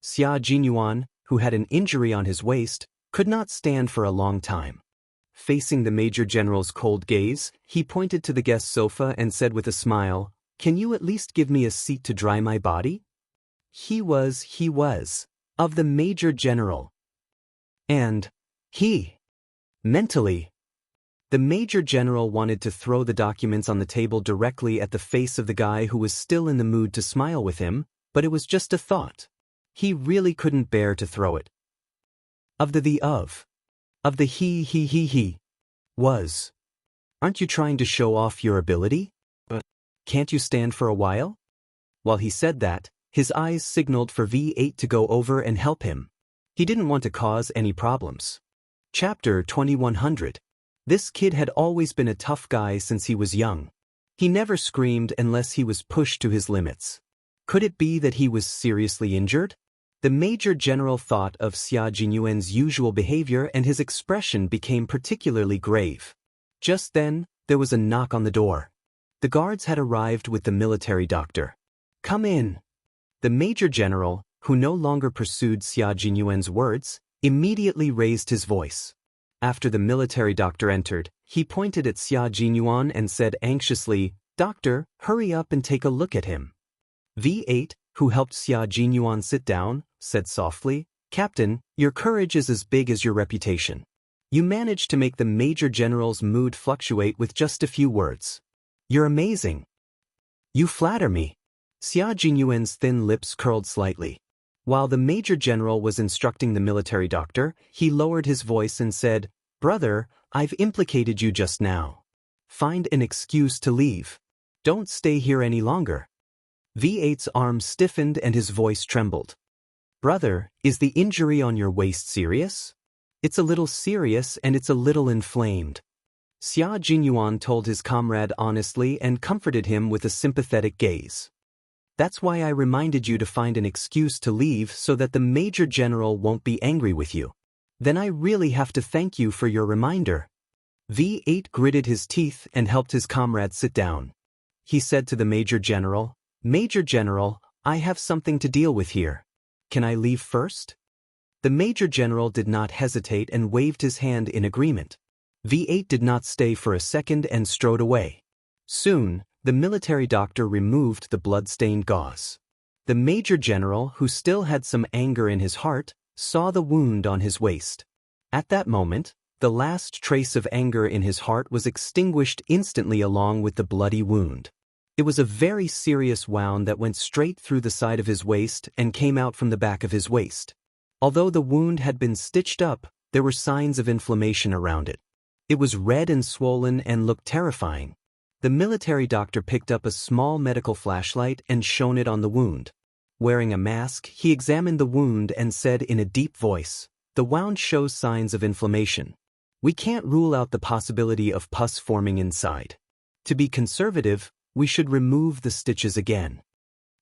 Xia Jinyuan, who had an injury on his waist, could not stand for a long time. Facing the Major General's cold gaze, he pointed to the guest sofa and said with a smile, Can you at least give me a seat to dry my body? He was, of the Major General. And, mentally, the Major General wanted to throw the documents on the table directly at the face of the guy who was still in the mood to smile with him, but it was just a thought. He really couldn't bear to throw it. Of the he was. Aren't you trying to show off your ability? But can't you stand for a while? While he said that, his eyes signaled for V8 to go over and help him. He didn't want to cause any problems. Chapter 2100. This kid had always been a tough guy since he was young. He never screamed unless he was pushed to his limits. Could it be that he was seriously injured? The Major General thought of Xia Jinyuan's usual behavior and his expression became particularly grave. Just then, there was a knock on the door. The guards had arrived with the military doctor. Come in. The Major General, who no longer pursued Xia Jinyuan's words, immediately raised his voice. After the military doctor entered, he pointed at Xia Jinyuan and said anxiously, Doctor, hurry up and take a look at him. V8, who helped Xia Jinyuan sit down, said softly, Captain, your courage is as big as your reputation. You managed to make the Major General's mood fluctuate with just a few words. You're amazing. You flatter me. Xia Jinyuan's thin lips curled slightly. While the Major General was instructing the military doctor, he lowered his voice and said, Brother, I've implicated you just now. Find an excuse to leave. Don't stay here any longer. V8's arm stiffened and his voice trembled. Brother, is the injury on your waist serious? It's a little serious and it's a little inflamed. Xia Jinyuan told his comrade honestly and comforted him with a sympathetic gaze. That's why I reminded you to find an excuse to leave so that the Major General won't be angry with you. Then I really have to thank you for your reminder. V8 gritted his teeth and helped his comrade sit down. He said to the Major General, Major General, I have something to deal with here. Can I leave first? The Major General did not hesitate and waved his hand in agreement. V8 did not stay for a second and strode away. Soon, the military doctor removed the blood-stained gauze. The Major General, who still had some anger in his heart, saw the wound on his waist. At that moment, the last trace of anger in his heart was extinguished instantly along with the bloody wound. It was a very serious wound that went straight through the side of his waist and came out from the back of his waist. Although the wound had been stitched up, there were signs of inflammation around it. It was red and swollen and looked terrifying. The military doctor picked up a small medical flashlight and shone it on the wound. Wearing a mask, he examined the wound and said in a deep voice, "The wound shows signs of inflammation. We can't rule out the possibility of pus forming inside. To be conservative, we should remove the stitches again."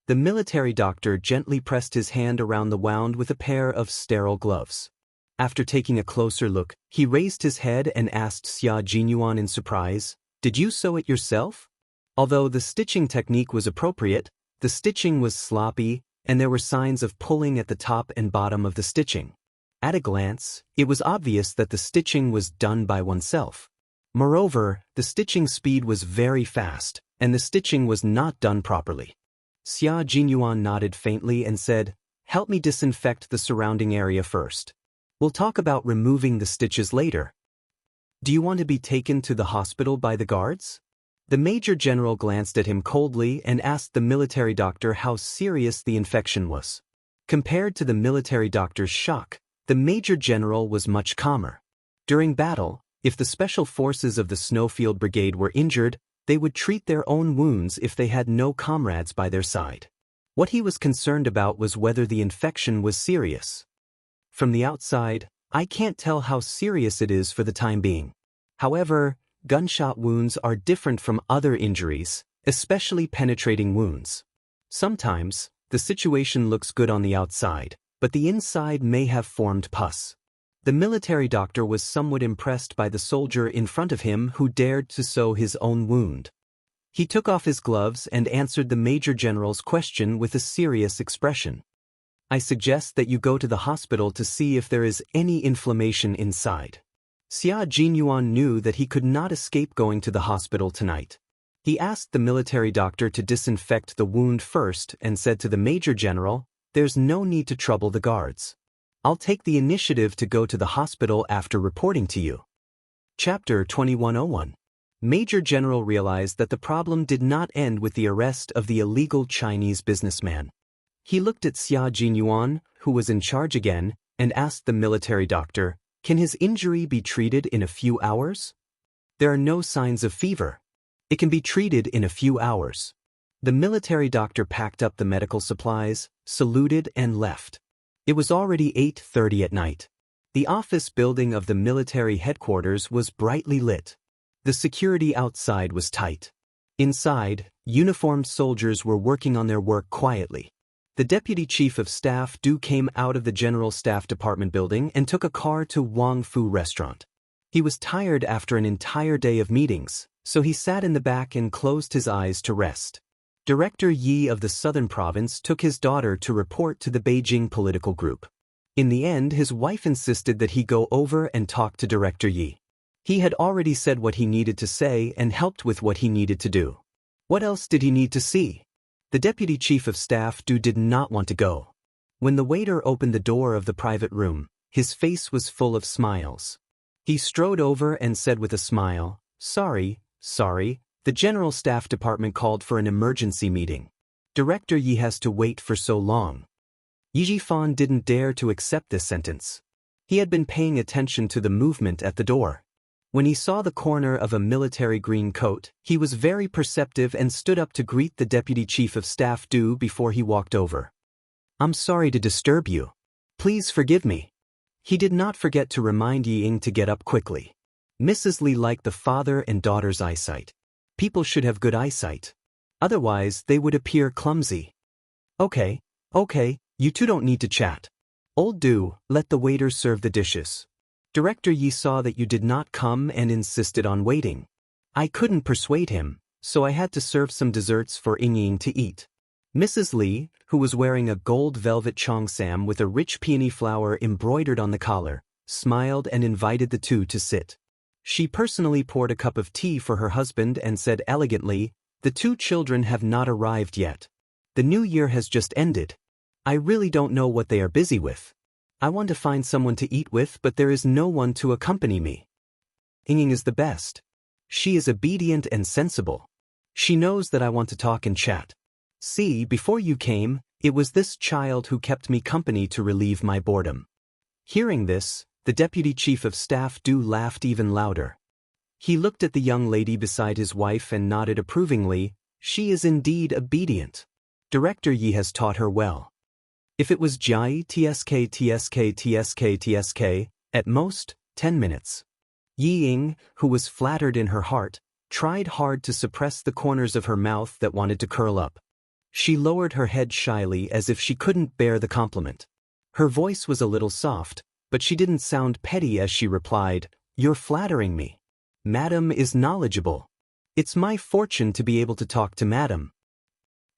The military doctor gently pressed his hand around the wound with a pair of sterile gloves. After taking a closer look, he raised his head and asked Xia Jinyuan in surprise, "Did you sew it yourself?" Although the stitching technique was appropriate, the stitching was sloppy, and there were signs of pulling at the top and bottom of the stitching. At a glance, it was obvious that the stitching was done by oneself. Moreover, the stitching speed was very fast, and the stitching was not done properly. Xia Jinyuan nodded faintly and said, "Help me disinfect the surrounding area first. We'll talk about removing the stitches later. Do you want to be taken to the hospital by the guards?" The Major General glanced at him coldly and asked the military doctor how serious the infection was. Compared to the military doctor's shock, the Major General was much calmer. During battle, if the special forces of the Snowfield Brigade were injured, they would treat their own wounds if they had no comrades by their side. What he was concerned about was whether the infection was serious. From the outside, I can't tell how serious it is for the time being. However, gunshot wounds are different from other injuries, especially penetrating wounds. Sometimes, the situation looks good on the outside, but the inside may have formed pus. The military doctor was somewhat impressed by the soldier in front of him who dared to sew his own wound. He took off his gloves and answered the Major General's question with a serious expression. "I suggest that you go to the hospital to see if there is any inflammation inside." Xia Jinyuan knew that he could not escape going to the hospital tonight. He asked the military doctor to disinfect the wound first and said to the Major General, "There's no need to trouble the guards. I'll take the initiative to go to the hospital after reporting to you." Chapter 2101. Major General realized that the problem did not end with the arrest of the illegal Chinese businessman. He looked at Xia Jinyuan, who was in charge again, and asked the military doctor, "Can his injury be treated in a few hours?" "There are no signs of fever. It can be treated in a few hours." The military doctor packed up the medical supplies, saluted, and left. It was already 8:30 at night. The office building of the military headquarters was brightly lit. The security outside was tight. Inside, uniformed soldiers were working on their work quietly. The Deputy Chief of Staff Du came out of the General Staff Department building and took a car to Wang Fu Restaurant. He was tired after an entire day of meetings, so he sat in the back and closed his eyes to rest. Director Yi of the Southern Province took his daughter to report to the Beijing political group. In the end, his wife insisted that he go over and talk to Director Yi. He had already said what he needed to say and helped with what he needed to do. What else did he need to see? The Deputy Chief of Staff Du did not want to go. When the waiter opened the door of the private room, his face was full of smiles. He strode over and said with a smile, Sorry, the General Staff Department called for an emergency meeting. Director Yi has to wait for so long." Yi Jifan didn't dare to accept this sentence. He had been paying attention to the movement at the door. When he saw the corner of a military green coat, he was very perceptive and stood up to greet the Deputy Chief of Staff Du before he walked over. "I'm sorry to disturb you. Please forgive me." He did not forget to remind Yi Ying to get up quickly. Mrs. Li liked the father and daughter's eyesight. People should have good eyesight. Otherwise, they would appear clumsy. Okay, you two don't need to chat. Old Du, let the waiters serve the dishes. Director Yi saw that you did not come and insisted on waiting. I couldn't persuade him, so I had to serve some desserts for Ying Ying to eat. Mrs. Li, who was wearing a gold velvet cheongsam with a rich peony flower embroidered on the collar, smiled and invited the two to sit. She personally poured a cup of tea for her husband and said elegantly, "The two children have not arrived yet. The new year has just ended. I really don't know what they are busy with. I want to find someone to eat with, but there is no one to accompany me. Ying Ying is the best. She is obedient and sensible. She knows that I want to talk and chat. See, before you came, it was this child who kept me company to relieve my boredom." Hearing this, the Deputy Chief of Staff Du laughed even louder. He looked at the young lady beside his wife and nodded approvingly. She is indeed obedient. Director Yi has taught her well. If it was Jai tsk, at most, 10 minutes. Yi Ying, who was flattered in her heart, tried hard to suppress the corners of her mouth that wanted to curl up. She lowered her head shyly as if she couldn't bear the compliment. Her voice was a little soft, but she didn't sound petty as she replied, "You're flattering me. Madam is knowledgeable. It's my fortune to be able to talk to Madam.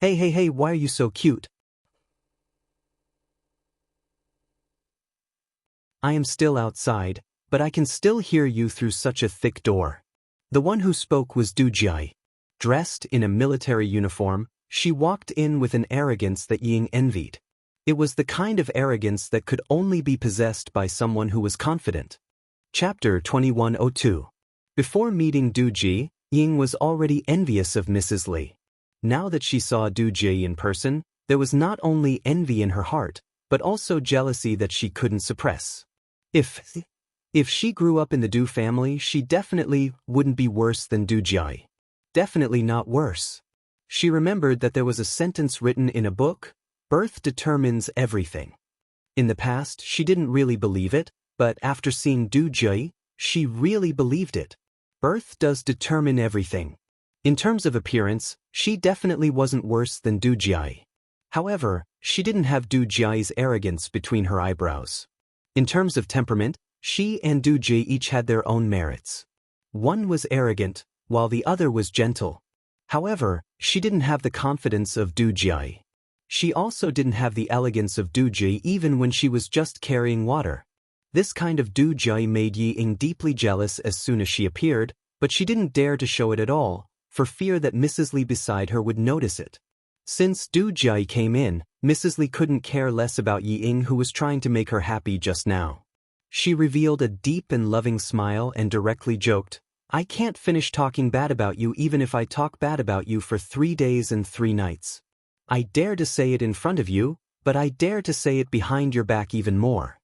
Hey, why are you so cute? I am still outside, but I can still hear you through such a thick door." The one who spoke was Du Jai. Dressed in a military uniform, she walked in with an arrogance that Ying envied. It was the kind of arrogance that could only be possessed by someone who was confident. Chapter 2102. Before meeting Du Ji, Ying was already envious of Mrs. Li. Now that she saw Du Ji in person, there was not only envy in her heart, but also jealousy that she couldn't suppress. If she grew up in the Du family, she definitely wouldn't be worse than Du Jai. Definitely not worse. She remembered that there was a sentence written in a book, "Birth determines everything." In the past, she didn't really believe it, but after seeing Du Jai, she really believed it. Birth does determine everything. In terms of appearance, she definitely wasn't worse than Du Jai. However, she didn't have Du Jai's arrogance between her eyebrows. In terms of temperament, she and Du Ji each had their own merits. One was arrogant, while the other was gentle. However, she didn't have the confidence of Du Jai. She also didn't have the elegance of Du Ji even when she was just carrying water. This kind of Du Jai made Yi Ying deeply jealous as soon as she appeared, but she didn't dare to show it at all, for fear that Mrs. Li beside her would notice it. Since Du Jai came in, Mrs. Li couldn't care less about Yi Ying, who was trying to make her happy just now. She revealed a deep and loving smile and directly joked, "I can't finish talking bad about you even if I talk bad about you for 3 days and 3 nights. I dare to say it in front of you, but I dare to say it behind your back even more.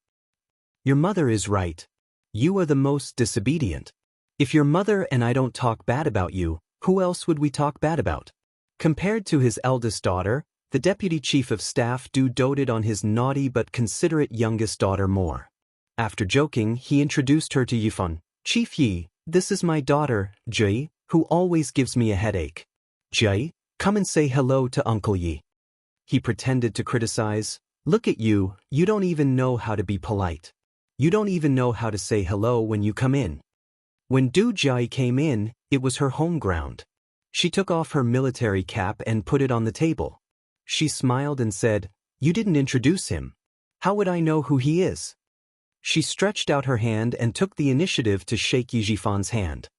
Your mother is right. You are the most disobedient. If your mother and I don't talk bad about you, who else would we talk bad about?" Compared to his eldest daughter, the Deputy Chief of Staff Du doted on his naughty but considerate youngest daughter more. After joking, he introduced her to Yifan. "Chief Yi, this is my daughter, Jai, who always gives me a headache. Jai, come and say hello to Uncle Yi." He pretended to criticize. "Look at you, you don't even know how to be polite. You don't even know how to say hello when you come in." When Du Jai came in, it was her home ground. She took off her military cap and put it on the table. She smiled and said, "You didn't introduce him. How would I know who he is?" She stretched out her hand and took the initiative to shake Yi Jifan's hand.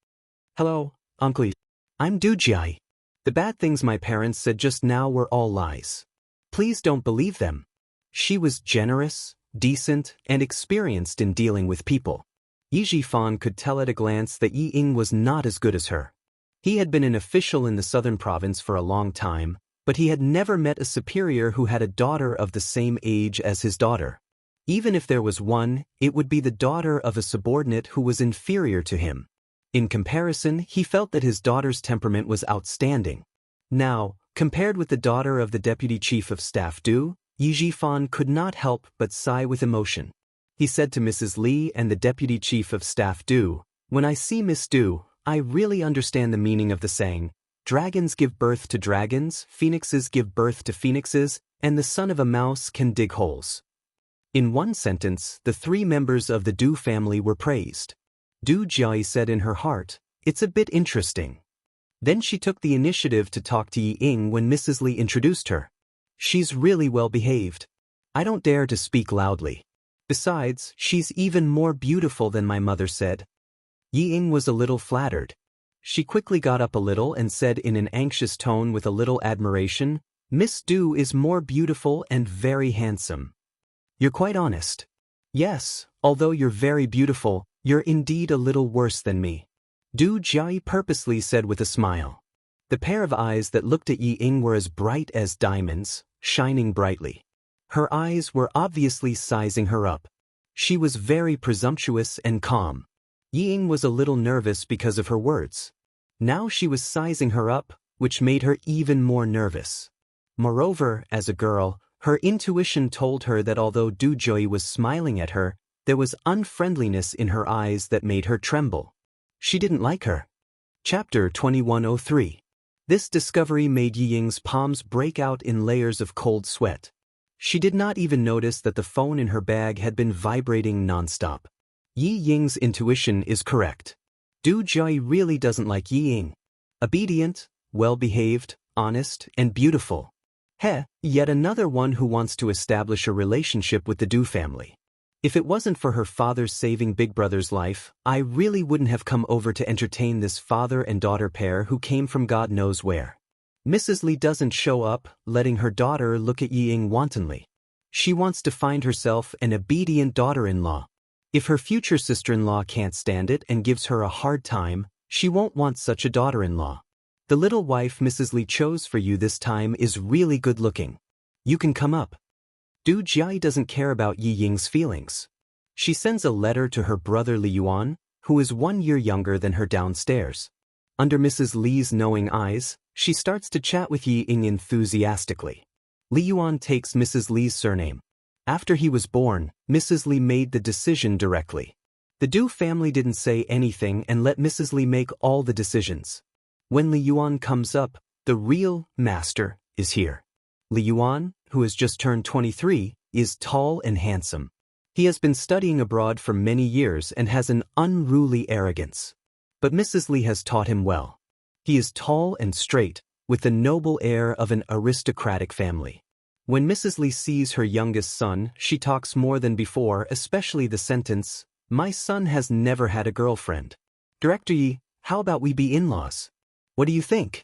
"Hello, Uncle Yi. I'm Du Jai. The bad things my parents said just now were all lies. Please don't believe them." She was generous, decent, and experienced in dealing with people. Yi Jifan could tell at a glance that Yi Ying was not as good as her. He had been an official in the southern province for a long time, but he had never met a superior who had a daughter of the same age as his daughter. Even if there was one, it would be the daughter of a subordinate who was inferior to him. In comparison, he felt that his daughter's temperament was outstanding. Now, compared with the daughter of the Deputy Chief of Staff Du, Yi Jifan could not help but sigh with emotion. He said to Mrs. Li and the Deputy Chief of Staff Du, "When I see Miss Du, I really understand the meaning of the saying, dragons give birth to dragons, phoenixes give birth to phoenixes, and the son of a mouse can dig holes." In one sentence, the three members of the Du family were praised. Du Jiayi said in her heart, "It's a bit interesting." Then she took the initiative to talk to Yi Ying when Mrs. Li introduced her. "She's really well behaved. I don't dare to speak loudly. Besides, she's even more beautiful than my mother said." Yi Ying was a little flattered. She quickly got up a little and said in an anxious tone with a little admiration, "Miss Du is more beautiful and very handsome." "You're quite honest." "Yes, although you're very beautiful, you're indeed a little worse than me," Du Jiayi purposely said with a smile. The pair of eyes that looked at Yi Ying were as bright as diamonds, shining brightly. Her eyes were obviously sizing her up. She was very presumptuous and calm. Yi Ying was a little nervous because of her words. Now she was sizing her up, which made her even more nervous. Moreover, as a girl, her intuition told her that although Du Jiayi was smiling at her, there was unfriendliness in her eyes that made her tremble. She didn't like her. Chapter 2103. This discovery made Yi Ying's palms break out in layers of cold sweat. She did not even notice that the phone in her bag had been vibrating nonstop. Yi Ying's intuition is correct. Du Jiayi really doesn't like Yi Ying. Obedient, well-behaved, honest, and beautiful. Yet another one who wants to establish a relationship with the Du family. If it wasn't for her father's saving Big Brother's life, I really wouldn't have come over to entertain this father and daughter pair who came from God knows where. Mrs. Li doesn't show up, letting her daughter look at Yi Ying wantonly. She wants to find herself an obedient daughter-in-law. If her future sister-in-law can't stand it and gives her a hard time, she won't want such a daughter-in-law. The little wife Mrs. Li chose for you this time is really good-looking. You can come up. Du Jiayi doesn't care about Yi Ying's feelings. She sends a letter to her brother Li Yuan, who is 1 year younger than her downstairs. Under Mrs. Li's knowing eyes, she starts to chat with Yi Ying enthusiastically. Li Yuan takes Mrs. Li's surname. After he was born, Mrs. Li made the decision directly. The Du family didn't say anything and let Mrs. Li make all the decisions. When Li Yuan comes up, the real master is here. Li Yuan, who has just turned 23, is tall and handsome. He has been studying abroad for many years and has an unruly arrogance. But Mrs. Li has taught him well. He is tall and straight, with the noble air of an aristocratic family. When Mrs. Li sees her youngest son, she talks more than before, especially the sentence, "My son has never had a girlfriend. Director Yi, how about we be in-laws? What do you think?"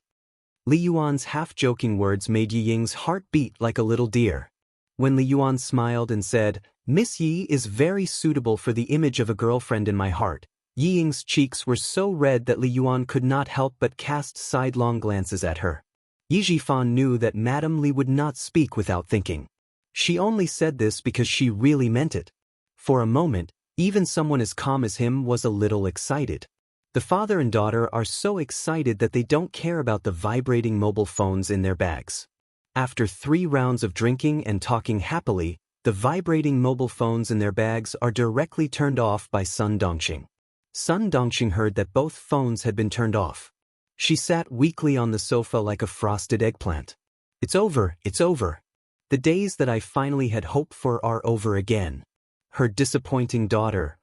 Li Yuan's half-joking words made Yi Ying's heart beat like a little deer. When Li Yuan smiled and said, "Miss Yi is very suitable for the image of a girlfriend in my heart," Yi Ying's cheeks were so red that Li Yuan could not help but cast sidelong glances at her. Yi Jifan knew that Madame Li would not speak without thinking. She only said this because she really meant it. For a moment, even someone as calm as him was a little excited. The father and daughter are so excited that they don't care about the vibrating mobile phones in their bags. After 3 rounds of drinking and talking happily, the vibrating mobile phones in their bags are directly turned off by Sun Dongqing. Sun Dongqing heard that both phones had been turned off. She sat weakly on the sofa like a frosted eggplant. It's over, it's over. The days that I finally had hoped for are over again. Her disappointing daughter,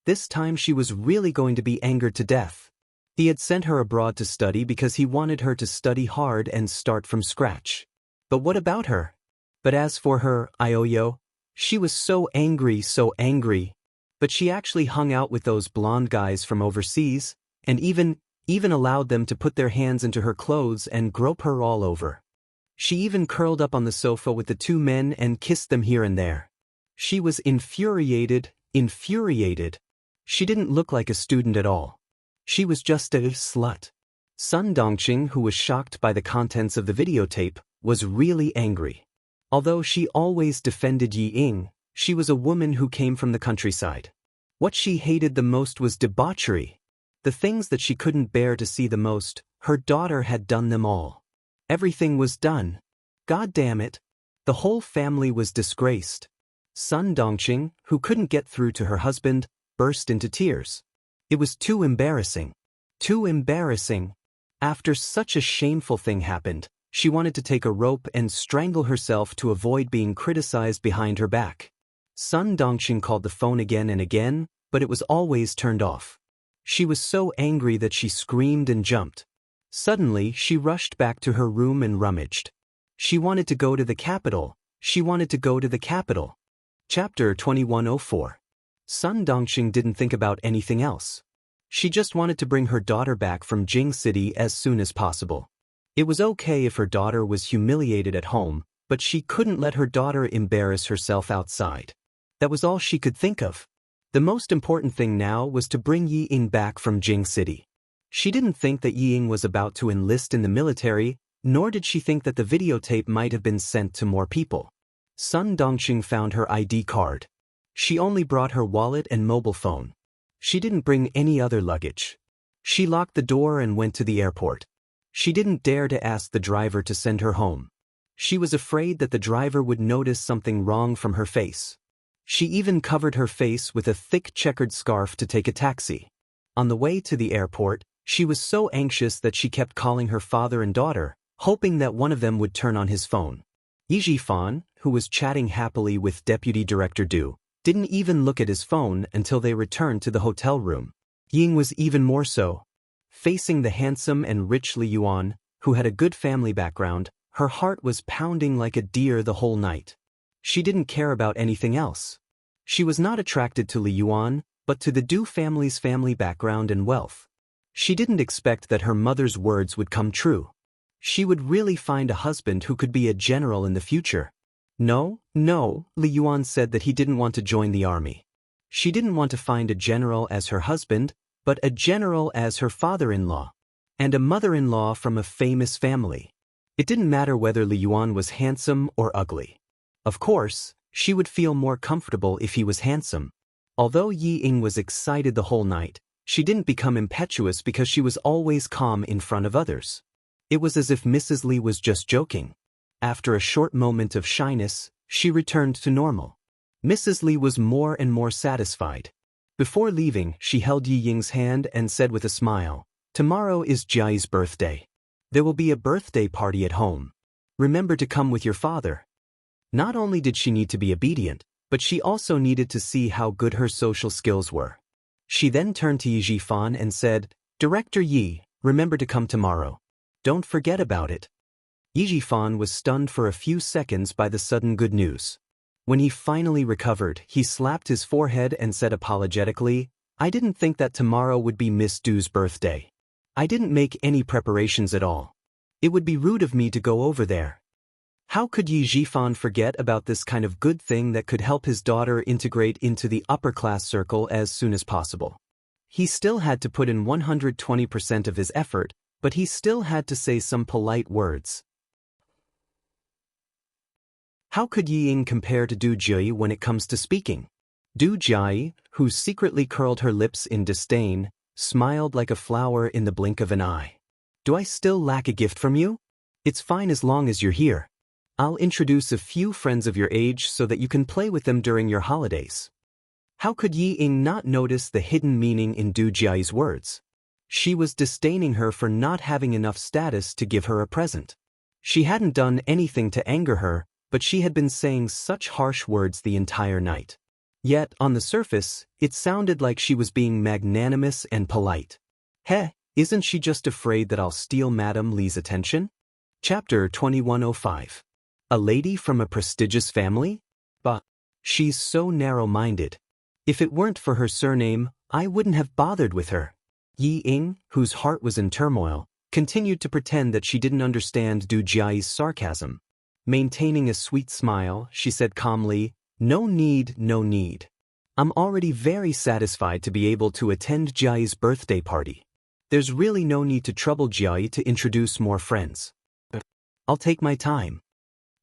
this time she was really going to be angered to death. He had sent her abroad to study because he wanted her to study hard and start from scratch. But what about her? But as for her, Ioyo, she was so angry. But she actually hung out with those blonde guys from overseas, and even allowed them to put their hands into her clothes and grope her all over. She even curled up on the sofa with the 2 men and kissed them here and there. She was infuriated. She didn't look like a student at all. She was just a slut. Sun Dongqing, who was shocked by the contents of the videotape, was really angry. Although she always defended Yi Ying, she was a woman who came from the countryside. What she hated the most was debauchery. The things that she couldn't bear to see the most, her daughter had done them all. Everything was done. God damn it. The whole family was disgraced. Sun Dongqing, who couldn't get through to her husband, burst into tears. It was too embarrassing. Too embarrassing. After such a shameful thing happened, she wanted to take a rope and strangle herself to avoid being criticized behind her back. Sun Dongqing called the phone again and again, but it was always turned off. She was so angry that she screamed and jumped. Suddenly, she rushed back to her room and rummaged. She wanted to go to the capital. She wanted to go to the capital. Chapter 2104. Sun Dongqing didn't think about anything else. She just wanted to bring her daughter back from Jing City as soon as possible. It was okay if her daughter was humiliated at home, but she couldn't let her daughter embarrass herself outside. That was all she could think of. The most important thing now was to bring Yi Ying back from Jing City. She didn't think that Yi Ying was about to enlist in the military, nor did she think that the videotape might have been sent to more people. Sun Dongqing found her ID card. She only brought her wallet and mobile phone. She didn't bring any other luggage. She locked the door and went to the airport. She didn't dare to ask the driver to send her home. She was afraid that the driver would notice something wrong from her face. She even covered her face with a thick checkered scarf to take a taxi. On the way to the airport, she was so anxious that she kept calling her father and daughter, hoping that one of them would turn on his phone. Yi Jifan, who was chatting happily with Deputy Director Du, didn't even look at his phone until they returned to the hotel room. Ying was even more so. Facing the handsome and rich Li Yuan, who had a good family background, her heart was pounding like a deer the whole night. She didn't care about anything else. She was not attracted to Li Yuan, but to the Du family's family background and wealth. She didn't expect that her mother's words would come true. She would really find a husband who could be a general in the future. No, Li Yuan said that he didn't want to join the army. She didn't want to find a general as her husband, but a general as her father-in-law. And a mother-in-law from a famous family. It didn't matter whether Li Yuan was handsome or ugly. Of course, she would feel more comfortable if he was handsome. Although Yi Ying was excited the whole night, she didn't become impetuous because she was always calm in front of others. It was as if Mrs. Li was just joking. After a short moment of shyness, she returned to normal. Mrs. Li was more and more satisfied. Before leaving, she held Yi Ying's hand and said with a smile, "Tomorrow is Jiai's birthday. There will be a birthday party at home. Remember to come with your father." Not only did she need to be obedient, but she also needed to see how good her social skills were. She then turned to Yi Jifan and said, "Director Yi, remember to come tomorrow. Don't forget about it." Yi Jifan was stunned for a few seconds by the sudden good news. When he finally recovered, he slapped his forehead and said apologetically, "I didn't think that tomorrow would be Miss Du's birthday. I didn't make any preparations at all. It would be rude of me to go over there." How could Yi Jifan forget about this kind of good thing that could help his daughter integrate into the upper-class circle as soon as possible? He still had to put in 120% of his effort, but he still had to say some polite words. How could Yi Ying compare to Du Jie when it comes to speaking? Du Jie, who secretly curled her lips in disdain, smiled like a flower in the blink of an eye. "Do I still lack a gift from you? It's fine as long as you're here. I'll introduce a few friends of your age so that you can play with them during your holidays." How could Yi Ying not notice the hidden meaning in Du Jie's words? She was disdaining her for not having enough status to give her a present. She hadn't done anything to anger her, but she had been saying such harsh words the entire night. Yet, on the surface, it sounded like she was being magnanimous and polite. Isn't she just afraid that I'll steal Madame Li's attention? Chapter 2105. A lady from a prestigious family? But she's so narrow-minded. If it weren't for her surname, I wouldn't have bothered with her. Yi Ying, whose heart was in turmoil, continued to pretend that she didn't understand Du Jie's sarcasm. Maintaining a sweet smile, she said calmly, No need. I'm already very satisfied to be able to attend Jiai's birthday party. There's really no need to trouble Jiai to introduce more friends. I'll take my time."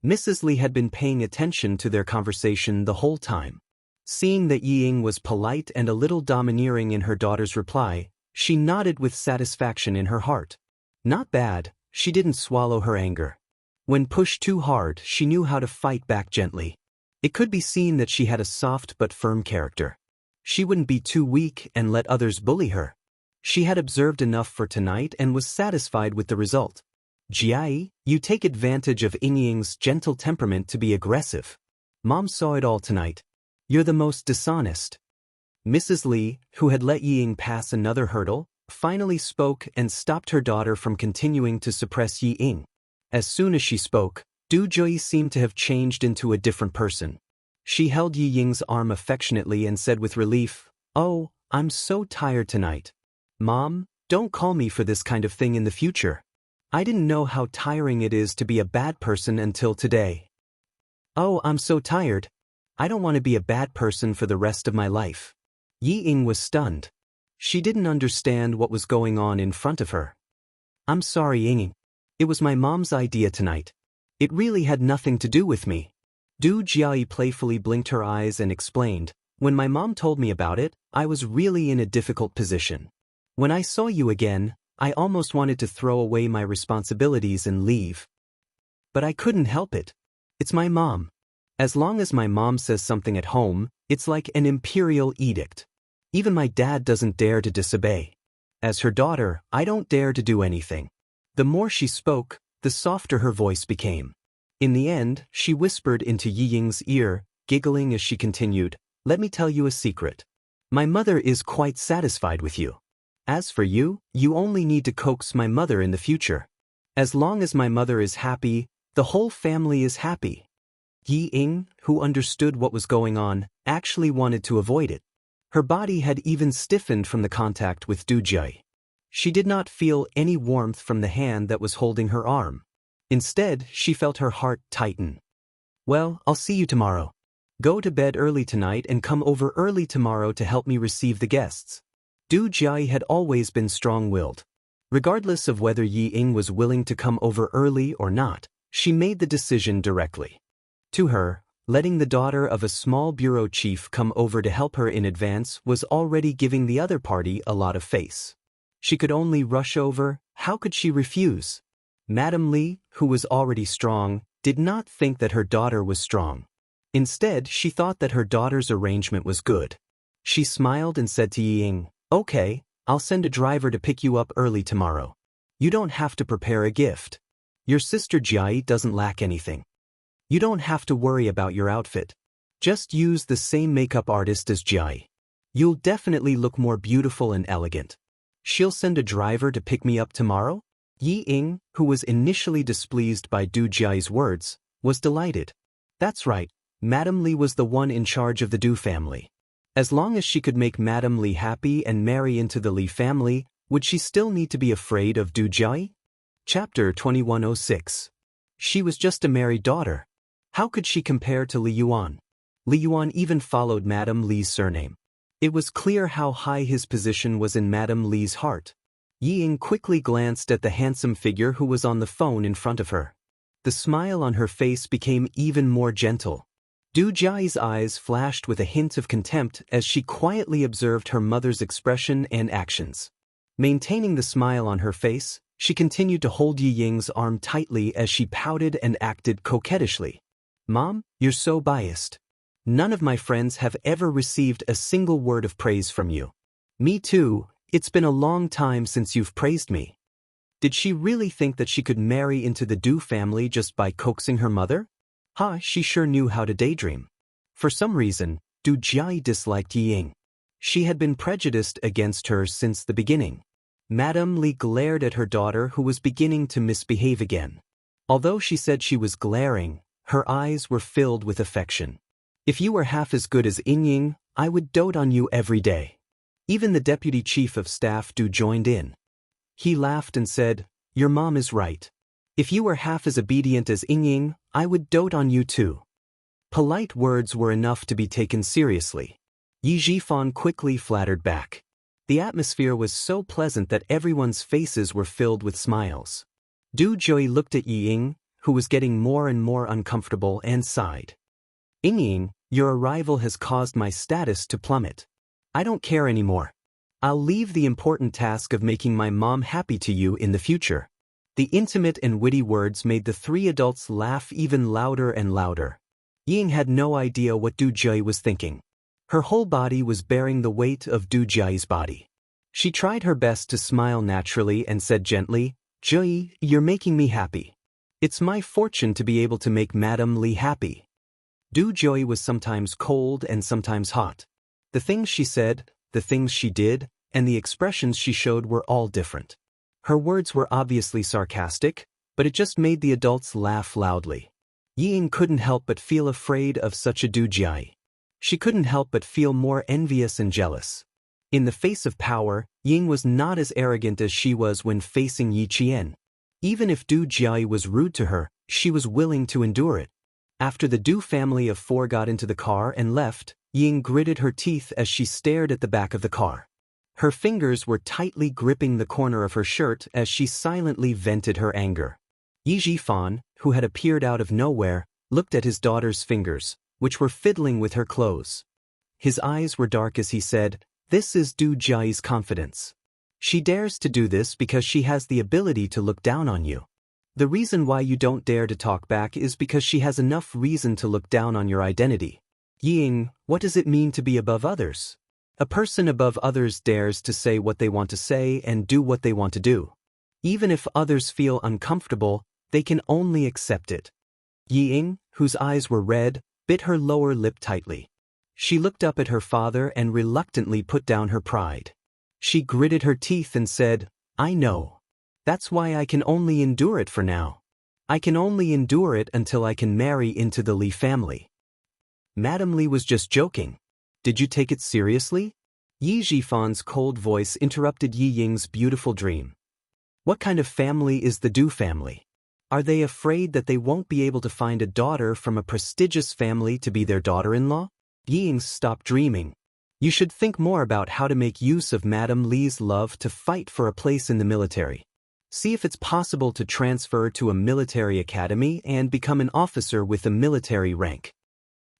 Mrs. Li had been paying attention to their conversation the whole time. Seeing that Yi Ying was polite and a little domineering in her daughter's reply, she nodded with satisfaction in her heart. Not bad, she didn't swallow her anger. When pushed too hard, she knew how to fight back gently. It could be seen that she had a soft but firm character. She wouldn't be too weak and let others bully her. She had observed enough for tonight and was satisfied with the result. Jiai, you take advantage of Ying Ying's gentle temperament to be aggressive. Mom saw it all tonight. You're the most dishonest. Mrs. Li, who had let Yi Ying pass another hurdle, finally spoke and stopped her daughter from continuing to suppress Yi Ying. As soon as she spoke, Du Jui seemed to have changed into a different person. She held Yi Ying's arm affectionately and said with relief, "Oh, I'm so tired tonight. Mom, don't call me for this kind of thing in the future. I didn't know how tiring it is to be a bad person until today." "Oh, I'm so tired. I don't want to be a bad person for the rest of my life." Yi Ying was stunned. She didn't understand what was going on in front of her. "I'm sorry, Ying. It was my mom's idea tonight. It really had nothing to do with me." Du Jiai playfully blinked her eyes and explained, "When my mom told me about it, I was really in a difficult position. When I saw you again, I almost wanted to throw away my responsibilities and leave. But I couldn't help it. It's my mom. As long as my mom says something at home, it's like an imperial edict. Even my dad doesn't dare to disobey. As her daughter, I don't dare to do anything." The more she spoke, the softer her voice became. In the end, she whispered into Yi Ying's ear, giggling as she continued, "Let me tell you a secret. My mother is quite satisfied with you. As for you, you only need to coax my mother in the future. As long as my mother is happy, the whole family is happy." Yi Ying, who understood what was going on, actually wanted to avoid it. Her body had even stiffened from the contact with Du Jui. She did not feel any warmth from the hand that was holding her arm. Instead, she felt her heart tighten. "Well, I'll see you tomorrow. Go to bed early tonight and come over early tomorrow to help me receive the guests." Du Jai had always been strong-willed. Regardless of whether Yi Ying was willing to come over early or not, she made the decision directly. To her, letting the daughter of a small bureau chief come over to help her in advance was already giving the other party a lot of face. She could only rush over. How could she refuse? Madame Li, who was already strong, did not think that her daughter was strong. Instead, she thought that her daughter's arrangement was good. She smiled and said to Yi Ying, "Okay, I'll send a driver to pick you up early tomorrow. You don't have to prepare a gift. Your sister Jiai doesn't lack anything. You don't have to worry about your outfit. Just use the same makeup artist as Jiai. You'll definitely look more beautiful and elegant. She'll send a driver to pick me up tomorrow?" Yi Ying, who was initially displeased by Du Jiai's words, was delighted. That's right, Madame Li was the one in charge of the Du family. As long as she could make Madame Li happy and marry into the Li family, would she still need to be afraid of Du Jiai? Chapter 2106. She was just a married daughter. How could she compare to Li Yuan? Li Yuan even followed Madame Li's surname. It was clear how high his position was in Madame Li's heart. Yi Ying quickly glanced at the handsome figure who was on the phone in front of her. The smile on her face became even more gentle. Du Jiai's eyes flashed with a hint of contempt as she quietly observed her mother's expression and actions. Maintaining the smile on her face, she continued to hold Yi Ying's arm tightly as she pouted and acted coquettishly. "Mom, you're so biased. None of my friends have ever received a single word of praise from you. Me too. It's been a long time since you've praised me." Did she really think that she could marry into the Du family just by coaxing her mother? She sure knew how to daydream. For some reason, Du Jiai disliked Yi Ying. She had been prejudiced against her since the beginning. Madame Li glared at her daughter who was beginning to misbehave again. Although she said she was glaring, her eyes were filled with affection. "If you were half as good as Ying Ying, I would dote on you every day." Even the deputy chief of staff Du joined in. He laughed and said, "Your mom is right. If you were half as obedient as Ying Ying, I would dote on you too." Polite words were enough to be taken seriously. Yi Jifan quickly flattered back. The atmosphere was so pleasant that everyone's faces were filled with smiles. Du Jui looked at Yi Ying, who was getting more and more uncomfortable, and sighed. "Ying Ying, Your arrival has caused my status to plummet. I don't care anymore. I'll leave the important task of making my mom happy to you in the future." The intimate and witty words made the three adults laugh even louder and louder. Ying had no idea what Du Jie was thinking. Her whole body was bearing the weight of Du Jie's body. She tried her best to smile naturally and said gently, "Jie, you're making me happy. It's my fortune to be able to make Madame Li happy." Du Jie was sometimes cold and sometimes hot. The things she said, the things she did, and the expressions she showed were all different. Her words were obviously sarcastic, but it just made the adults laugh loudly. Ying couldn't help but feel afraid of such a Du Jie. She couldn't help but feel more envious and jealous. In the face of power, Ying was not as arrogant as she was when facing Yi Qian. Even if Du Jie was rude to her, she was willing to endure it. After the Du family of four got into the car and left, Ying gritted her teeth as she stared at the back of the car. Her fingers were tightly gripping the corner of her shirt as she silently vented her anger. Yi Jifan, who had appeared out of nowhere, looked at his daughter's fingers, which were fiddling with her clothes. His eyes were dark as he said, "This is Du Jie's confidence. She dares to do this because she has the ability to look down on you. The reason why you don't dare to talk back is because she has enough reason to look down on your identity." Ying, what does it mean to be above others? A person above others dares to say what they want to say and do what they want to do. Even if others feel uncomfortable, they can only accept it. Ying, whose eyes were red, bit her lower lip tightly. She looked up at her father and reluctantly put down her pride. She gritted her teeth and said, "I know. That's why I can only endure it for now. I can only endure it until I can marry into the Li family." Madame Li was just joking. Did you take it seriously? Yi Jifan's cold voice interrupted Yi Ying's beautiful dream. What kind of family is the Du family? Are they afraid that they won't be able to find a daughter from a prestigious family to be their daughter-in-law? Yi Ying stopped dreaming. You should think more about how to make use of Madame Li's love to fight for a place in the military. See if it's possible to transfer to a military academy and become an officer with a military rank.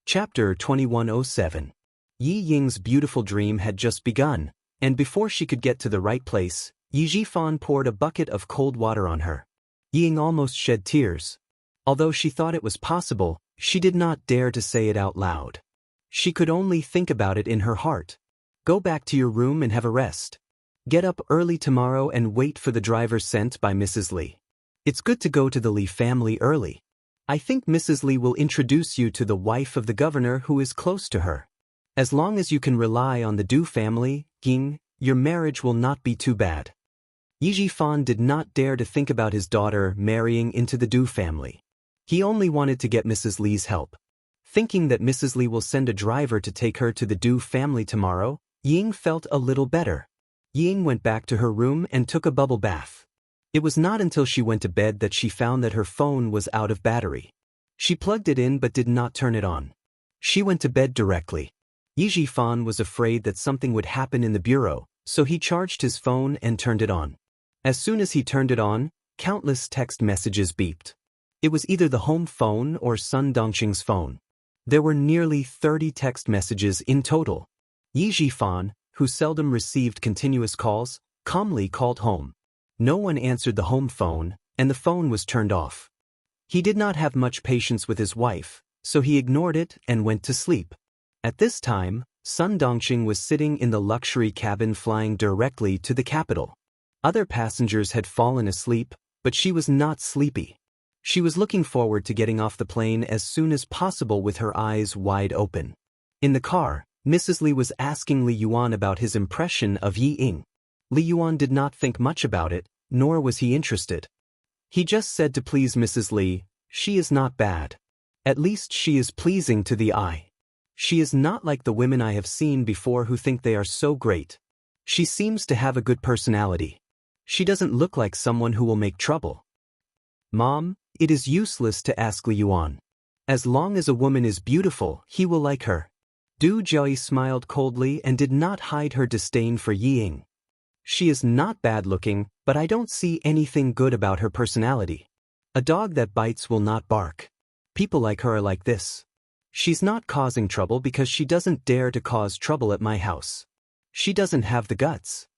Chapter 2107. Yi Ying's beautiful dream had just begun, and before she could get to the right place, Yi Jifan poured a bucket of cold water on her. Yi Ying almost shed tears. Although she thought it was possible, she did not dare to say it out loud. She could only think about it in her heart. Go back to your room and have a rest. Get up early tomorrow and wait for the driver sent by Mrs. Li. It's good to go to the Li family early. I think Mrs. Li will introduce you to the wife of the governor who is close to her. As long as you can rely on the Du family, Ying, your marriage will not be too bad. Yi Jifan did not dare to think about his daughter marrying into the Du family. He only wanted to get Mrs. Li's help. Thinking that Mrs. Li will send a driver to take her to the Du family tomorrow, Ying felt a little better. Ying went back to her room and took a bubble bath. It was not until she went to bed that she found that her phone was out of battery. She plugged it in but did not turn it on. She went to bed directly. Yi Jifan was afraid that something would happen in the bureau, so he charged his phone and turned it on. As soon as he turned it on, countless text messages beeped. It was either the home phone or Sun Dongqing's phone. There were nearly 30 text messages in total. Yi Jifan, who seldom received continuous calls, calmly called home. No one answered the home phone, and the phone was turned off. He did not have much patience with his wife, so he ignored it and went to sleep. At this time, Sun Dongqing was sitting in the luxury cabin flying directly to the capital. Other passengers had fallen asleep, but she was not sleepy. She was looking forward to getting off the plane as soon as possible with her eyes wide open. In the car, Mrs. Li was asking Li Yuan about his impression of Yi Ying. Li Yuan did not think much about it, nor was he interested. He just said to please Mrs. Li, "She is not bad. At least she is pleasing to the eye. She is not like the women I have seen before who think they are so great. She seems to have a good personality. She doesn't look like someone who will make trouble." Mom, it is useless to ask Li Yuan. As long as a woman is beautiful, he will like her. Du Jie smiled coldly and did not hide her disdain for Yi Ying. She is not bad-looking, but I don't see anything good about her personality. A dog that bites will not bark. People like her are like this. She's not causing trouble because she doesn't dare to cause trouble at my house. She doesn't have the guts.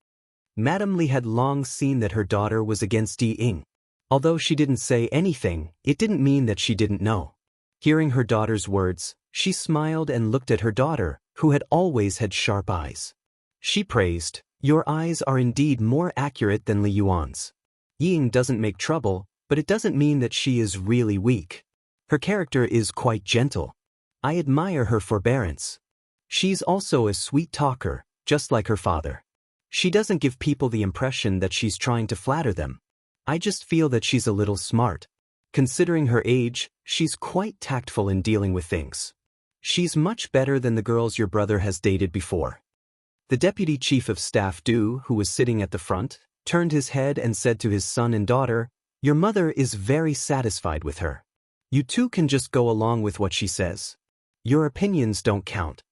Madam Li had long seen that her daughter was against Yi Ying. Although she didn't say anything, it didn't mean that she didn't know. Hearing her daughter's words, she smiled and looked at her daughter, who had always had sharp eyes. She praised, "Your eyes are indeed more accurate than Li Yuan's. Yi Ying doesn't make trouble, but it doesn't mean that she is really weak. Her character is quite gentle. I admire her forbearance. She's also a sweet talker, just like her father. She doesn't give people the impression that she's trying to flatter them. I just feel that she's a little smart. Considering her age, she's quite tactful in dealing with things. She's much better than the girls your brother has dated before." The deputy chief of staff Du, who was sitting at the front, turned his head and said to his son and daughter, "Your mother is very satisfied with her. You two can just go along with what she says. Your opinions don't count.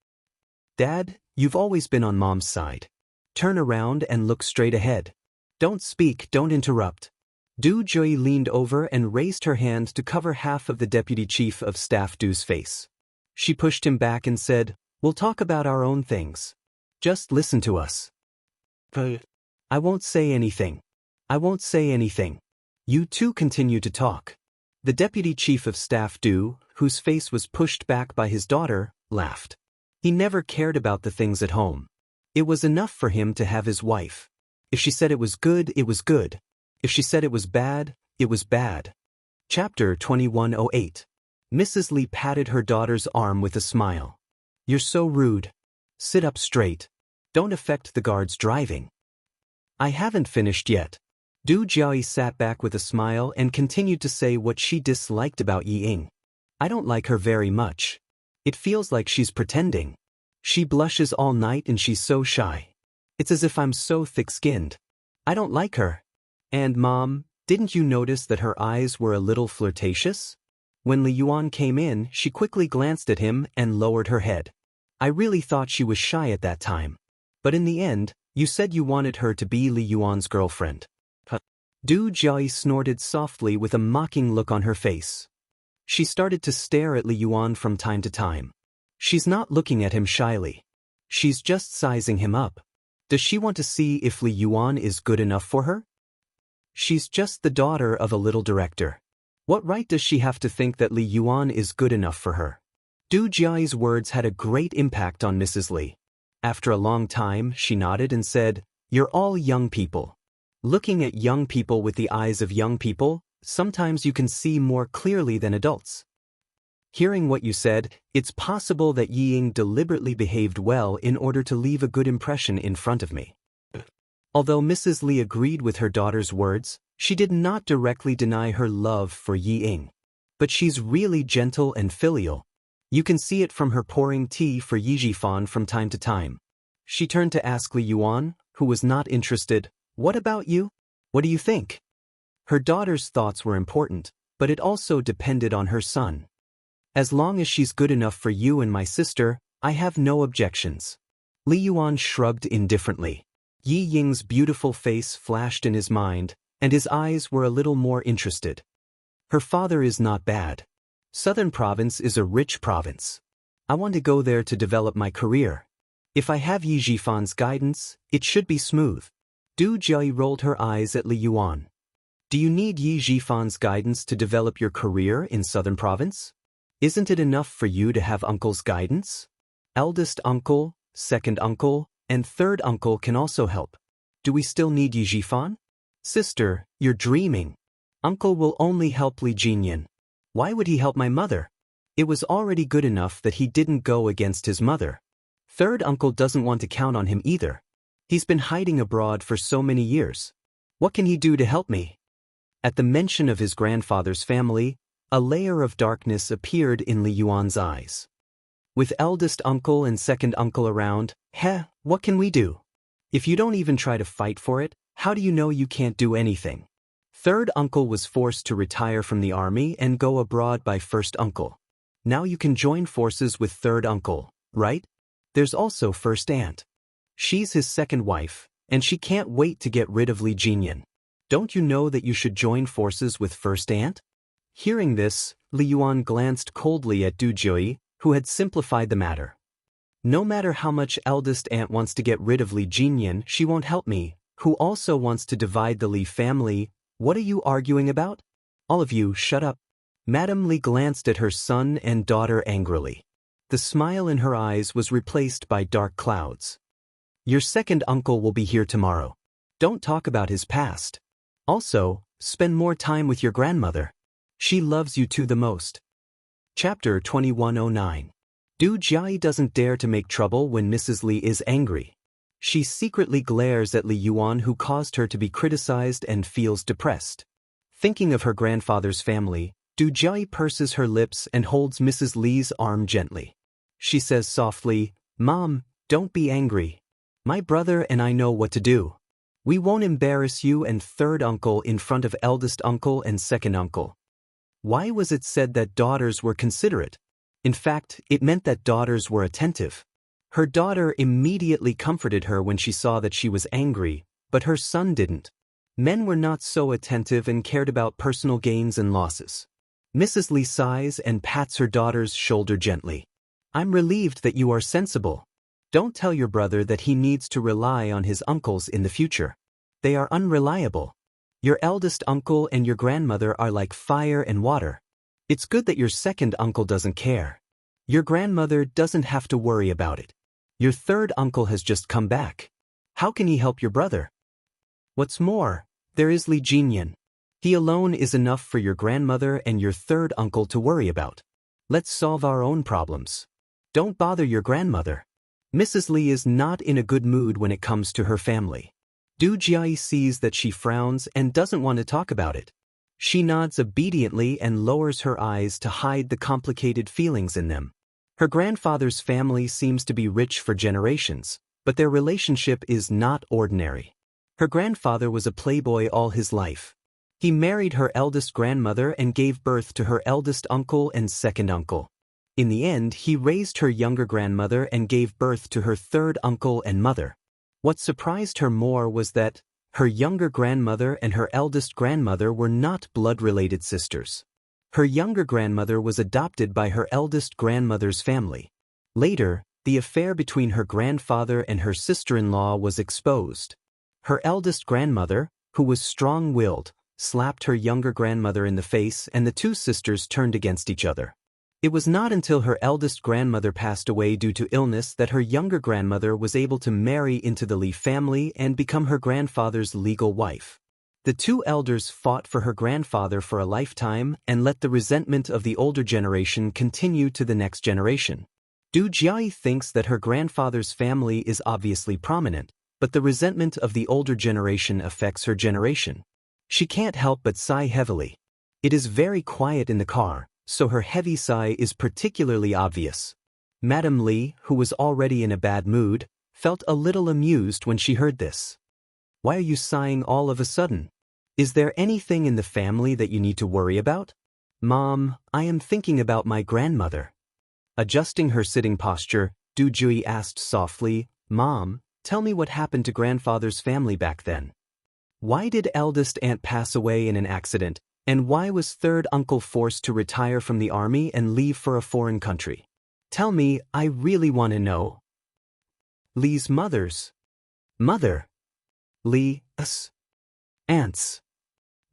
Dad, you've always been on Mom's side. Turn around and look straight ahead. Don't speak, don't interrupt." Du Jui leaned over and raised her hand to cover half of the deputy chief of staff Du's face. She pushed him back and said, "We'll talk about our own things. Just listen to us." "I won't say anything. I won't say anything. You two continue to talk." The deputy chief of staff Du, whose face was pushed back by his daughter, laughed. He never cared about the things at home. It was enough for him to have his wife. If she said it was good, it was good. If she said it was bad, it was bad. Chapter 2108. Mrs. Li patted her daughter's arm with a smile. "You're so rude. Sit up straight. Don't affect the guards driving." "I haven't finished yet." Du Jiayi sat back with a smile and continued to say what she disliked about Yi Ying. "I don't like her very much. It feels like she's pretending. She blushes all night and she's so shy. It's as if I'm so thick-skinned. I don't like her. And Mom, didn't you notice that her eyes were a little flirtatious?" When Li Yuan came in, she quickly glanced at him and lowered her head. "I really thought she was shy at that time. But in the end, you said you wanted her to be Li Yuan's girlfriend." Du Jiayi snorted softly with a mocking look on her face. She started to stare at Li Yuan from time to time. She's not looking at him shyly. She's just sizing him up. Does she want to see if Li Yuan is good enough for her? She's just the daughter of a little director. What right does she have to think that Li Yuan is good enough for her? Du Jiayi's words had a great impact on Mrs. Li. After a long time, she nodded and said, "You're all young people. Looking at young people with the eyes of young people, sometimes you can see more clearly than adults. Hearing what you said, it's possible that Yi Ying deliberately behaved well in order to leave a good impression in front of me." Although Mrs. Li agreed with her daughter's words, she did not directly deny her love for Yi Ying. But she's really gentle and filial. You can see it from her pouring tea for Yi Jifan from time to time. She turned to ask Li Yuan, who was not interested, "What about you? What do you think?" Her daughter's thoughts were important, but it also depended on her son. "As long as she's good enough for you and my sister, I have no objections." Li Yuan shrugged indifferently. Yi Ying's beautiful face flashed in his mind, and his eyes were a little more interested. Her father is not bad. Southern Province is a rich province. I want to go there to develop my career. If I have Yi Jifan's guidance, it should be smooth. Du Jiayi rolled her eyes at Li Yuan. "Do you need Yi Jifan's guidance to develop your career in Southern Province? Isn't it enough for you to have uncle's guidance? Eldest uncle, second uncle, and third uncle can also help. Do we still need Yi Jifan?" "Sister, you're dreaming. Uncle will only help Li Jinyan. Why would he help my mother? It was already good enough that he didn't go against his mother. Third uncle doesn't want to count on him either. He's been hiding abroad for so many years. What can he do to help me?" At the mention of his grandfather's family, a layer of darkness appeared in Li Yuan's eyes. "With eldest uncle and second uncle around, what can we do? If you don't even try to fight for it, how do you know you can't do anything? Third uncle was forced to retire from the army and go abroad by first uncle. Now you can join forces with third uncle, right? There's also first aunt. She's his second wife, and she can't wait to get rid of Li Jinyan. Don't you know that you should join forces with first aunt?" Hearing this, Li Yuan glanced coldly at Du Jiayi, who had simplified the matter. No matter how much eldest aunt wants to get rid of Li Jinyan, she won't help me, who also wants to divide the Li family. What are you arguing about? All of you, shut up. Madame Li glanced at her son and daughter angrily. The smile in her eyes was replaced by dark clouds. Your second uncle will be here tomorrow. Don't talk about his past. Also, spend more time with your grandmother. She loves you two the most. Chapter 2109. Du Jiayi doesn't dare to make trouble when Mrs. Li is angry. She secretly glares at Li Yuan, who caused her to be criticized, and feels depressed. Thinking of her grandfather's family, Du Jiayi purses her lips and holds Mrs. Li's arm gently. She says softly, "Mom, don't be angry. My brother and I know what to do. We won't embarrass you and third uncle in front of eldest uncle and second uncle." Why was it said that daughters were considerate? In fact, it meant that daughters were attentive. Her daughter immediately comforted her when she saw that she was angry, but her son didn't. Men were not so attentive and cared about personal gains and losses. Mrs. Li sighs and pats her daughter's shoulder gently. "I'm relieved that you are sensible. Don't tell your brother that he needs to rely on his uncles in the future. They are unreliable. Your eldest uncle and your grandmother are like fire and water. It's good that your second uncle doesn't care. Your grandmother doesn't have to worry about it. Your third uncle has just come back. How can he help your brother? What's more, there is Li Jinyan. He alone is enough for your grandmother and your third uncle to worry about. Let's solve our own problems. Don't bother your grandmother." Mrs. Li is not in a good mood when it comes to her family. Du Jiayi sees that she frowns and doesn't want to talk about it. She nods obediently and lowers her eyes to hide the complicated feelings in them. Her grandfather's family seems to be rich for generations, but their relationship is not ordinary. Her grandfather was a playboy all his life. He married her eldest grandmother and gave birth to her eldest uncle and second uncle. In the end, he raised her younger grandmother and gave birth to her third uncle and mother. What surprised her more was that her younger grandmother and her eldest grandmother were not blood-related sisters. Her younger grandmother was adopted by her eldest grandmother's family. Later, the affair between her grandfather and her sister-in-law was exposed. Her eldest grandmother, who was strong-willed, slapped her younger grandmother in the face, and the two sisters turned against each other. It was not until her eldest grandmother passed away due to illness that her younger grandmother was able to marry into the Li family and become her grandfather's legal wife. The two elders fought for her grandfather for a lifetime and let the resentment of the older generation continue to the next generation. Du Jiayi thinks that her grandfather's family is obviously prominent, but the resentment of the older generation affects her generation. She can't help but sigh heavily. It is very quiet in the car, so her heavy sigh is particularly obvious. Madame Li, who was already in a bad mood, felt a little amused when she heard this. "Why are you sighing all of a sudden? Is there anything in the family that you need to worry about?" "Mom, I am thinking about my grandmother." Adjusting her sitting posture, Du Jiayi asked softly, "Mom, tell me what happened to grandfather's family back then. Why did eldest aunt pass away in an accident? And why was third uncle forced to retire from the army and leave for a foreign country? Tell me, I really want to know." Li's mother's mother. Li's aunt's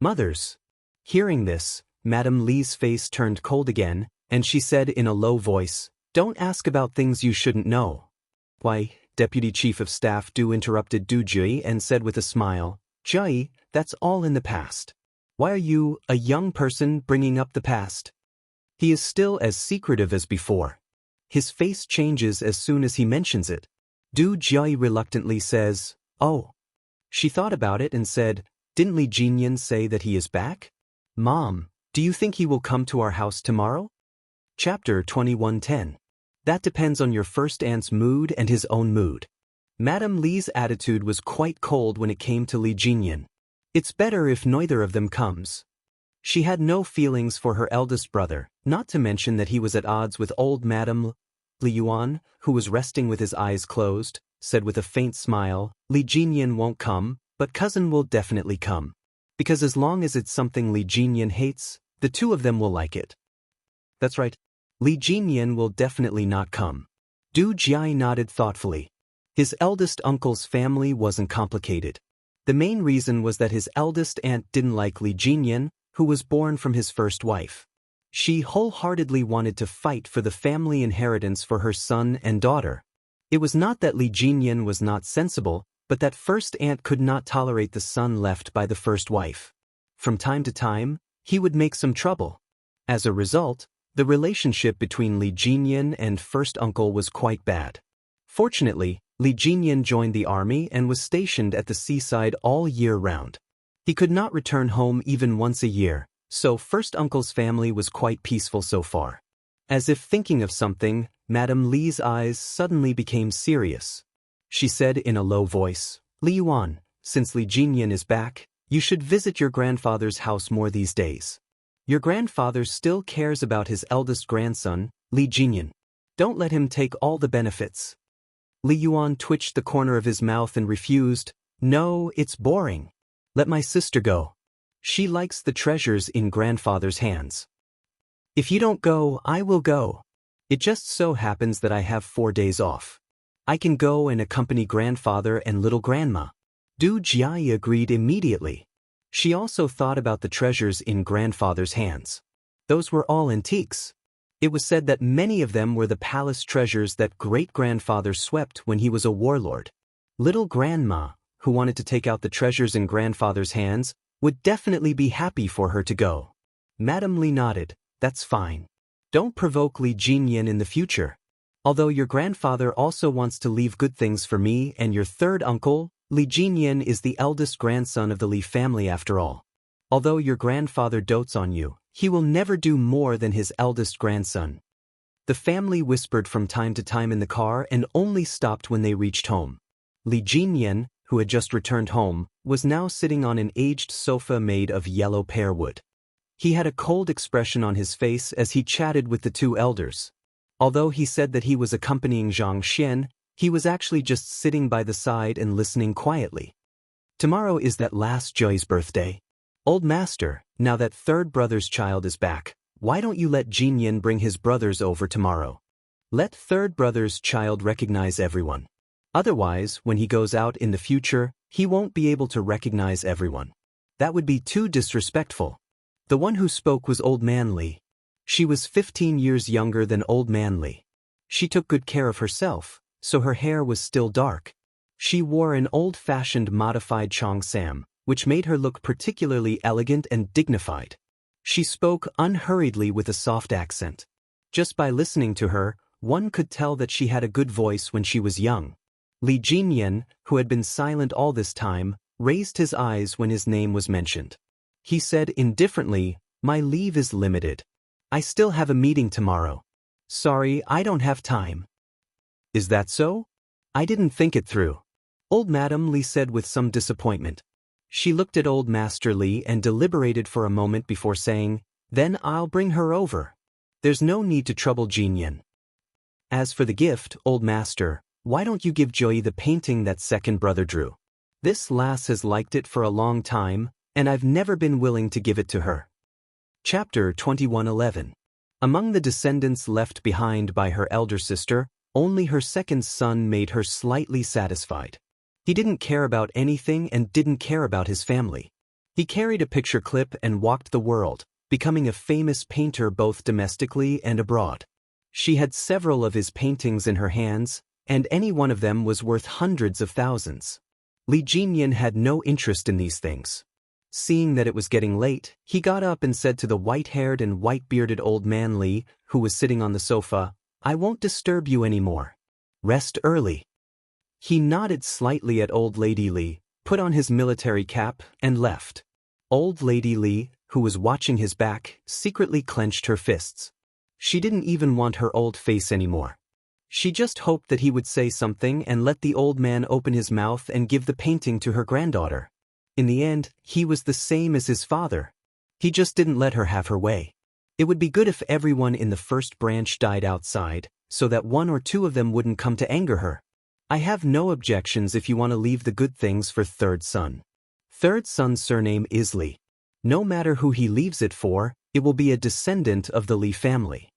mother's. Hearing this, Madame Li's face turned cold again, and she said in a low voice, "Don't ask about things you shouldn't know." "Why, Deputy Chief of Staff Du interrupted Du Jiayi and said with a smile, "Jiayi, that's all in the past. Why are you, a young person, bringing up the past?" He is still as secretive as before. His face changes as soon as he mentions it. Du Jiayi reluctantly says, "Oh." She thought about it and said, "Didn't Li Jinyan say that he is back?" "Mom, do you think he will come to our house tomorrow?" Chapter 2110. That depends on your first aunt's mood and his own mood. Madame Li's attitude was quite cold when it came to Li Jinyan. It's better if neither of them comes. She had no feelings for her eldest brother, not to mention that he was at odds with old Madame Li Yuan, who was resting with his eyes closed, said with a faint smile, "Li Jinyan won't come, but cousin will definitely come. Because as long as it's something Li Jinyan hates, the two of them will like it." That's right. Li Jinyan will definitely not come. Du Jiai nodded thoughtfully. His eldest uncle's family wasn't complicated. The main reason was that his eldest aunt didn't like Li Jinyan, who was born from his first wife. She wholeheartedly wanted to fight for the family inheritance for her son and daughter. It was not that Li Jinyan was not sensible, but that first aunt could not tolerate the son left by the first wife. From time to time, he would make some trouble. As a result, the relationship between Li Jinyan and first uncle was quite bad. Fortunately, Li Jinyan joined the army and was stationed at the seaside all year round. He could not return home even once a year, so first uncle's family was quite peaceful so far. As if thinking of something, Madame Li's eyes suddenly became serious. She said in a low voice, "Li Yuan, since Li Jinyan is back, you should visit your grandfather's house more these days. Your grandfather still cares about his eldest grandson, Li Jinyan. Don't let him take all the benefits." Li Yuan twitched the corner of his mouth and refused. "No, it's boring. Let my sister go. She likes the treasures in grandfather's hands. If you don't go, I will go. It just so happens that I have 4 days off. I can go and accompany grandfather and little grandma." Du Jiai agreed immediately. She also thought about the treasures in grandfather's hands. Those were all antiques. It was said that many of them were the palace treasures that great-grandfather swept when he was a warlord. Little grandma, who wanted to take out the treasures in grandfather's hands, would definitely be happy for her to go. Madame Li nodded. "That's fine. Don't provoke Li Jinyan in the future. Although your grandfather also wants to leave good things for me and your third uncle, Li Jinyan is the eldest grandson of the Li family after all. Although your grandfather dotes on you, he will never do more than his eldest grandson." The family whispered from time to time in the car and only stopped when they reached home. Li Jinyan, who had just returned home, was now sitting on an aged sofa made of yellow pear wood. He had a cold expression on his face as he chatted with the two elders. Although he said that he was accompanying Zhang Xian, he was actually just sitting by the side and listening quietly. "Tomorrow is that last Joy's birthday. Old master, now that third brother's child is back, why don't you let Jinyan bring his brothers over tomorrow? Let third brother's child recognize everyone. Otherwise, when he goes out in the future, he won't be able to recognize everyone. That would be too disrespectful." The one who spoke was Old Man Li. She was 15 years younger than Old Man Li. She took good care of herself, so her hair was still dark. She wore an old-fashioned modified cheongsam, which made her look particularly elegant and dignified. She spoke unhurriedly with a soft accent. Just by listening to her, one could tell that she had a good voice when she was young. Li Jinyan, who had been silent all this time, raised his eyes when his name was mentioned. He said indifferently, "My leave is limited. I still have a meeting tomorrow. Sorry, I don't have time." "Is that so? I didn't think it through," Old Madame Li said with some disappointment. She looked at Old Master Li and deliberated for a moment before saying, "Then I'll bring her over. There's no need to trouble Jinyan. As for the gift, Old Master, why don't you give Joey the painting that second brother drew? This lass has liked it for a long time, and I've never been willing to give it to her." Chapter 21:11. Among the descendants left behind by her elder sister, only her second son made her slightly satisfied. He didn't care about anything and didn't care about his family. He carried a picture clip and walked the world, becoming a famous painter both domestically and abroad. She had several of his paintings in her hands, and any one of them was worth hundreds of thousands. Li Jinyan had no interest in these things. Seeing that it was getting late, he got up and said to the white-haired and white-bearded Old Man Li, who was sitting on the sofa, "I won't disturb you anymore. Rest early." He nodded slightly at Old Lady Li, put on his military cap, and left. Old Lady Li, who was watching his back, secretly clenched her fists. She didn't even want her old face anymore. She just hoped that he would say something and let the old man open his mouth and give the painting to her granddaughter. In the end, he was the same as his father. He just didn't let her have her way. It would be good if everyone in the first branch died outside, so that 1 or 2 of them wouldn't come to anger her. I have no objections if you want to leave the good things for third son. Third son's surname is Li. No matter who he leaves it for, it will be a descendant of the Li family.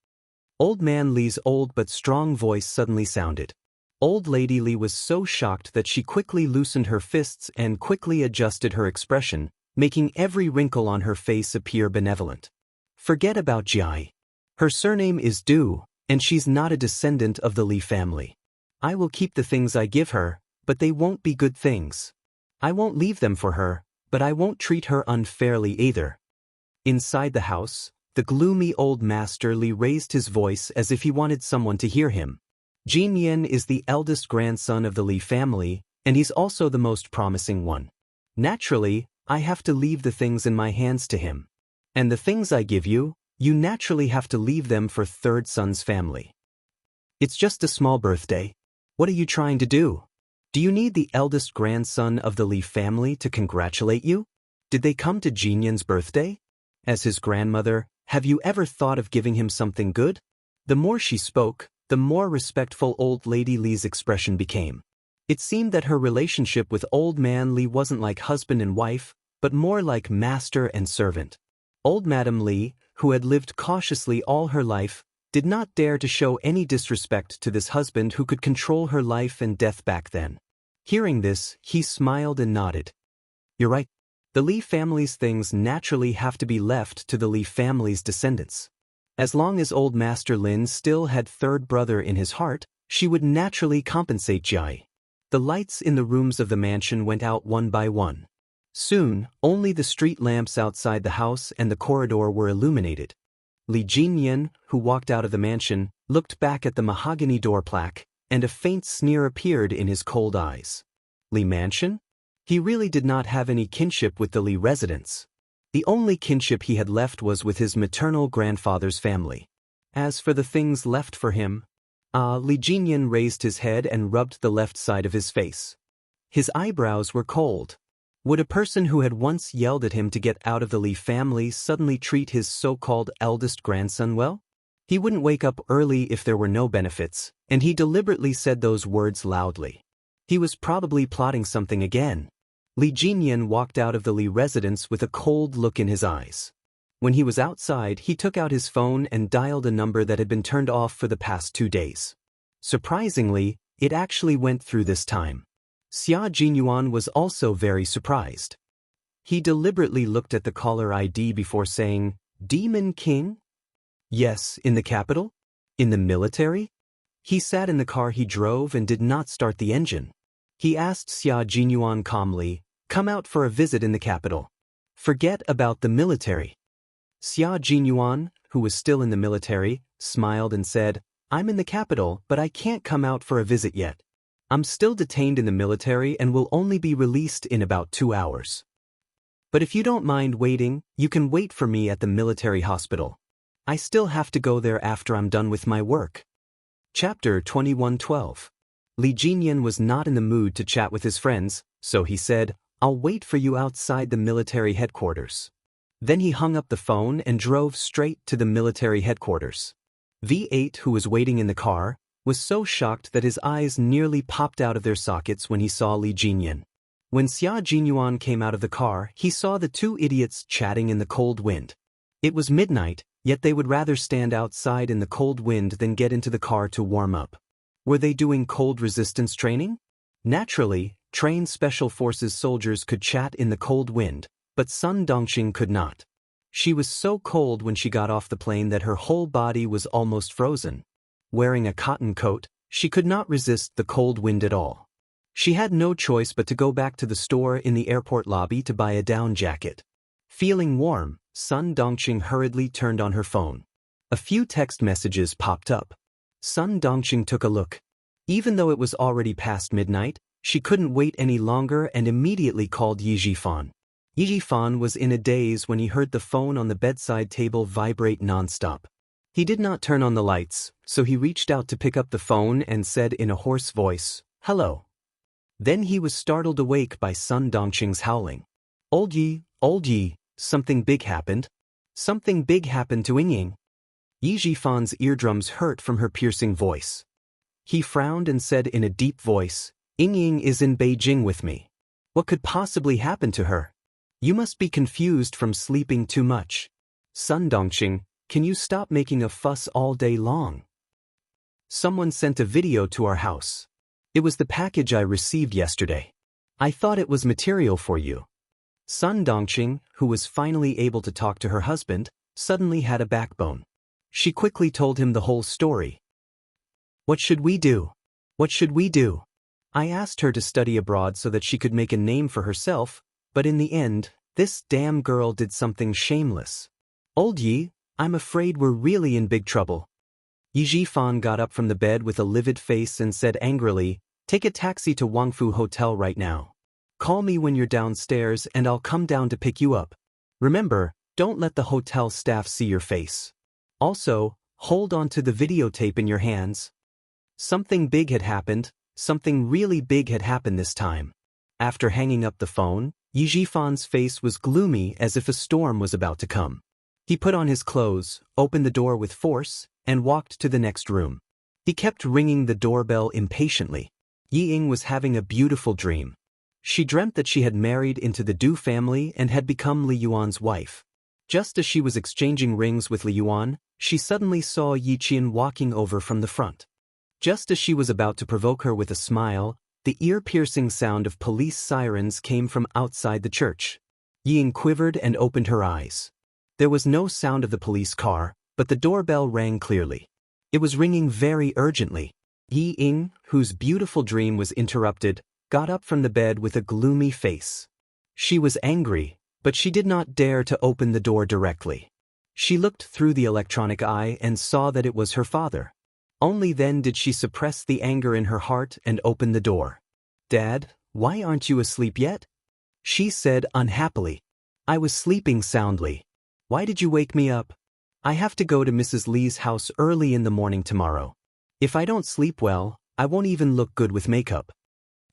Old man Li's old but strong voice suddenly sounded. Old lady Li was so shocked that she quickly loosened her fists and quickly adjusted her expression, making every wrinkle on her face appear benevolent. Forget about Jai. Her surname is Du, and she's not a descendant of the Li family. I will keep the things I give her, but they won't be good things. I won't leave them for her, but I won't treat her unfairly either. Inside the house, the gloomy old master Li raised his voice as if he wanted someone to hear him. Jin Yen is the eldest grandson of the Li family, and he's also the most promising one. Naturally, I have to leave the things in my hands to him. And the things I give you, you naturally have to leave them for third son's family. It's just a small birthday. What are you trying to do? Do you need the eldest grandson of the Li family to congratulate you? Did they come to Jin Yen's birthday? As his grandmother, have you ever thought of giving him something good? The more she spoke, the more respectful old lady Li's expression became. It seemed that her relationship with old man Li wasn't like husband and wife, but more like master and servant. Old Madam Li, who had lived cautiously all her life, did not dare to show any disrespect to this husband who could control her life and death back then. Hearing this, he smiled and nodded. You're right. The Li family's things naturally have to be left to the Li family's descendants. As long as old Master Lin still had third brother in his heart, she would naturally compensate Jai. The lights in the rooms of the mansion went out one by one. Soon, only the street lamps outside the house and the corridor were illuminated. Li Jinyan, who walked out of the mansion, looked back at the mahogany door plaque, and a faint sneer appeared in his cold eyes. Li Mansion? He really did not have any kinship with the Li residents. The only kinship he had left was with his maternal grandfather's family. As for the things left for him, Li Jinyan raised his head and rubbed the left side of his face. His eyebrows were cold. Would a person who had once yelled at him to get out of the Li family suddenly treat his so-called eldest grandson well? He wouldn't wake up early if there were no benefits, and he deliberately said those words loudly. He was probably plotting something again. Li Jinyan walked out of the Li residence with a cold look in his eyes. When he was outside, he took out his phone and dialed a number that had been turned off for the past 2 days. Surprisingly, it actually went through this time. Xia Jinyuan was also very surprised. He deliberately looked at the caller ID before saying, Demon King? Yes, in the capital? In the military? He sat in the car he drove and did not start the engine. He asked Xia Jinyuan calmly, come out for a visit in the capital. Forget about the military. Xia Jinyuan, who was still in the military, smiled and said, I'm in the capital, but I can't come out for a visit yet. I'm still detained in the military and will only be released in about 2 hours. But if you don't mind waiting, you can wait for me at the military hospital. I still have to go there after I'm done with my work. Chapter 21:12. Li Jinyan was not in the mood to chat with his friends, so he said, I'll wait for you outside the military headquarters. Then he hung up the phone and drove straight to the military headquarters. V8, who was waiting in the car, was so shocked that his eyes nearly popped out of their sockets when he saw Li Jinyan. When Xia Jinyuan came out of the car, he saw the two idiots chatting in the cold wind. It was midnight, yet they would rather stand outside in the cold wind than get into the car to warm up. Were they doing cold resistance training? Naturally, trained special forces soldiers could chat in the cold wind, but Sun Dongxing could not. She was so cold when she got off the plane that her whole body was almost frozen. Wearing a cotton coat, she could not resist the cold wind at all. She had no choice but to go back to the store in the airport lobby to buy a down jacket. Feeling warm, Sun Dongxing hurriedly turned on her phone. A few text messages popped up. Sun Dongxing took a look. Even though it was already past midnight, she couldn't wait any longer and immediately called Yi Jifan. Yi Jifan was in a daze when he heard the phone on the bedside table vibrate nonstop. He did not turn on the lights, so he reached out to pick up the phone and said in a hoarse voice, Hello. Then he was startled awake by Sun Dongxing's howling. Old Yi, something big happened. Something big happened to Yingying. Yi Jifan's eardrums hurt from her piercing voice. He frowned and said in a deep voice, Yingying is in Beijing with me. What could possibly happen to her? You must be confused from sleeping too much. Sun Dongxing, Can you stop making a fuss all day long? Someone sent a video to our house. It was the package I received yesterday. I thought it was material for you. Sun Dongqing, who was finally able to talk to her husband, suddenly had a backbone. She quickly told him the whole story. What should we do? What should we do? I asked her to study abroad so that she could make a name for herself, but in the end, this damn girl did something shameless. Old Yi, I'm afraid we're really in big trouble. Yi Jifan got up from the bed with a livid face and said angrily, take a taxi to Wangfu Hotel right now. Call me when you're downstairs and I'll come down to pick you up. Remember, don't let the hotel staff see your face. Also, hold on to the videotape in your hands. Something big had happened, something really big had happened this time. After hanging up the phone, Yi Jifan's face was gloomy as if a storm was about to come. He put on his clothes, opened the door with force, and walked to the next room. He kept ringing the doorbell impatiently. Yi Ying was having a beautiful dream. She dreamt that she had married into the Du family and had become Li Yuan's wife. Just as she was exchanging rings with Li Yuan, she suddenly saw Yi Qian walking over from the front. Just as she was about to provoke her with a smile, the ear-piercing sound of police sirens came from outside the church. Yi Ying quivered and opened her eyes. There was no sound of the police car, but the doorbell rang clearly. It was ringing very urgently. Yi Ying, whose beautiful dream was interrupted, got up from the bed with a gloomy face. She was angry, but she did not dare to open the door directly. She looked through the electronic eye and saw that it was her father. Only then did she suppress the anger in her heart and open the door. Dad, why aren't you asleep yet? She said unhappily. I was sleeping soundly. Why did you wake me up? I have to go to Mrs. Li's house early in the morning tomorrow. If I don't sleep well, I won't even look good with makeup.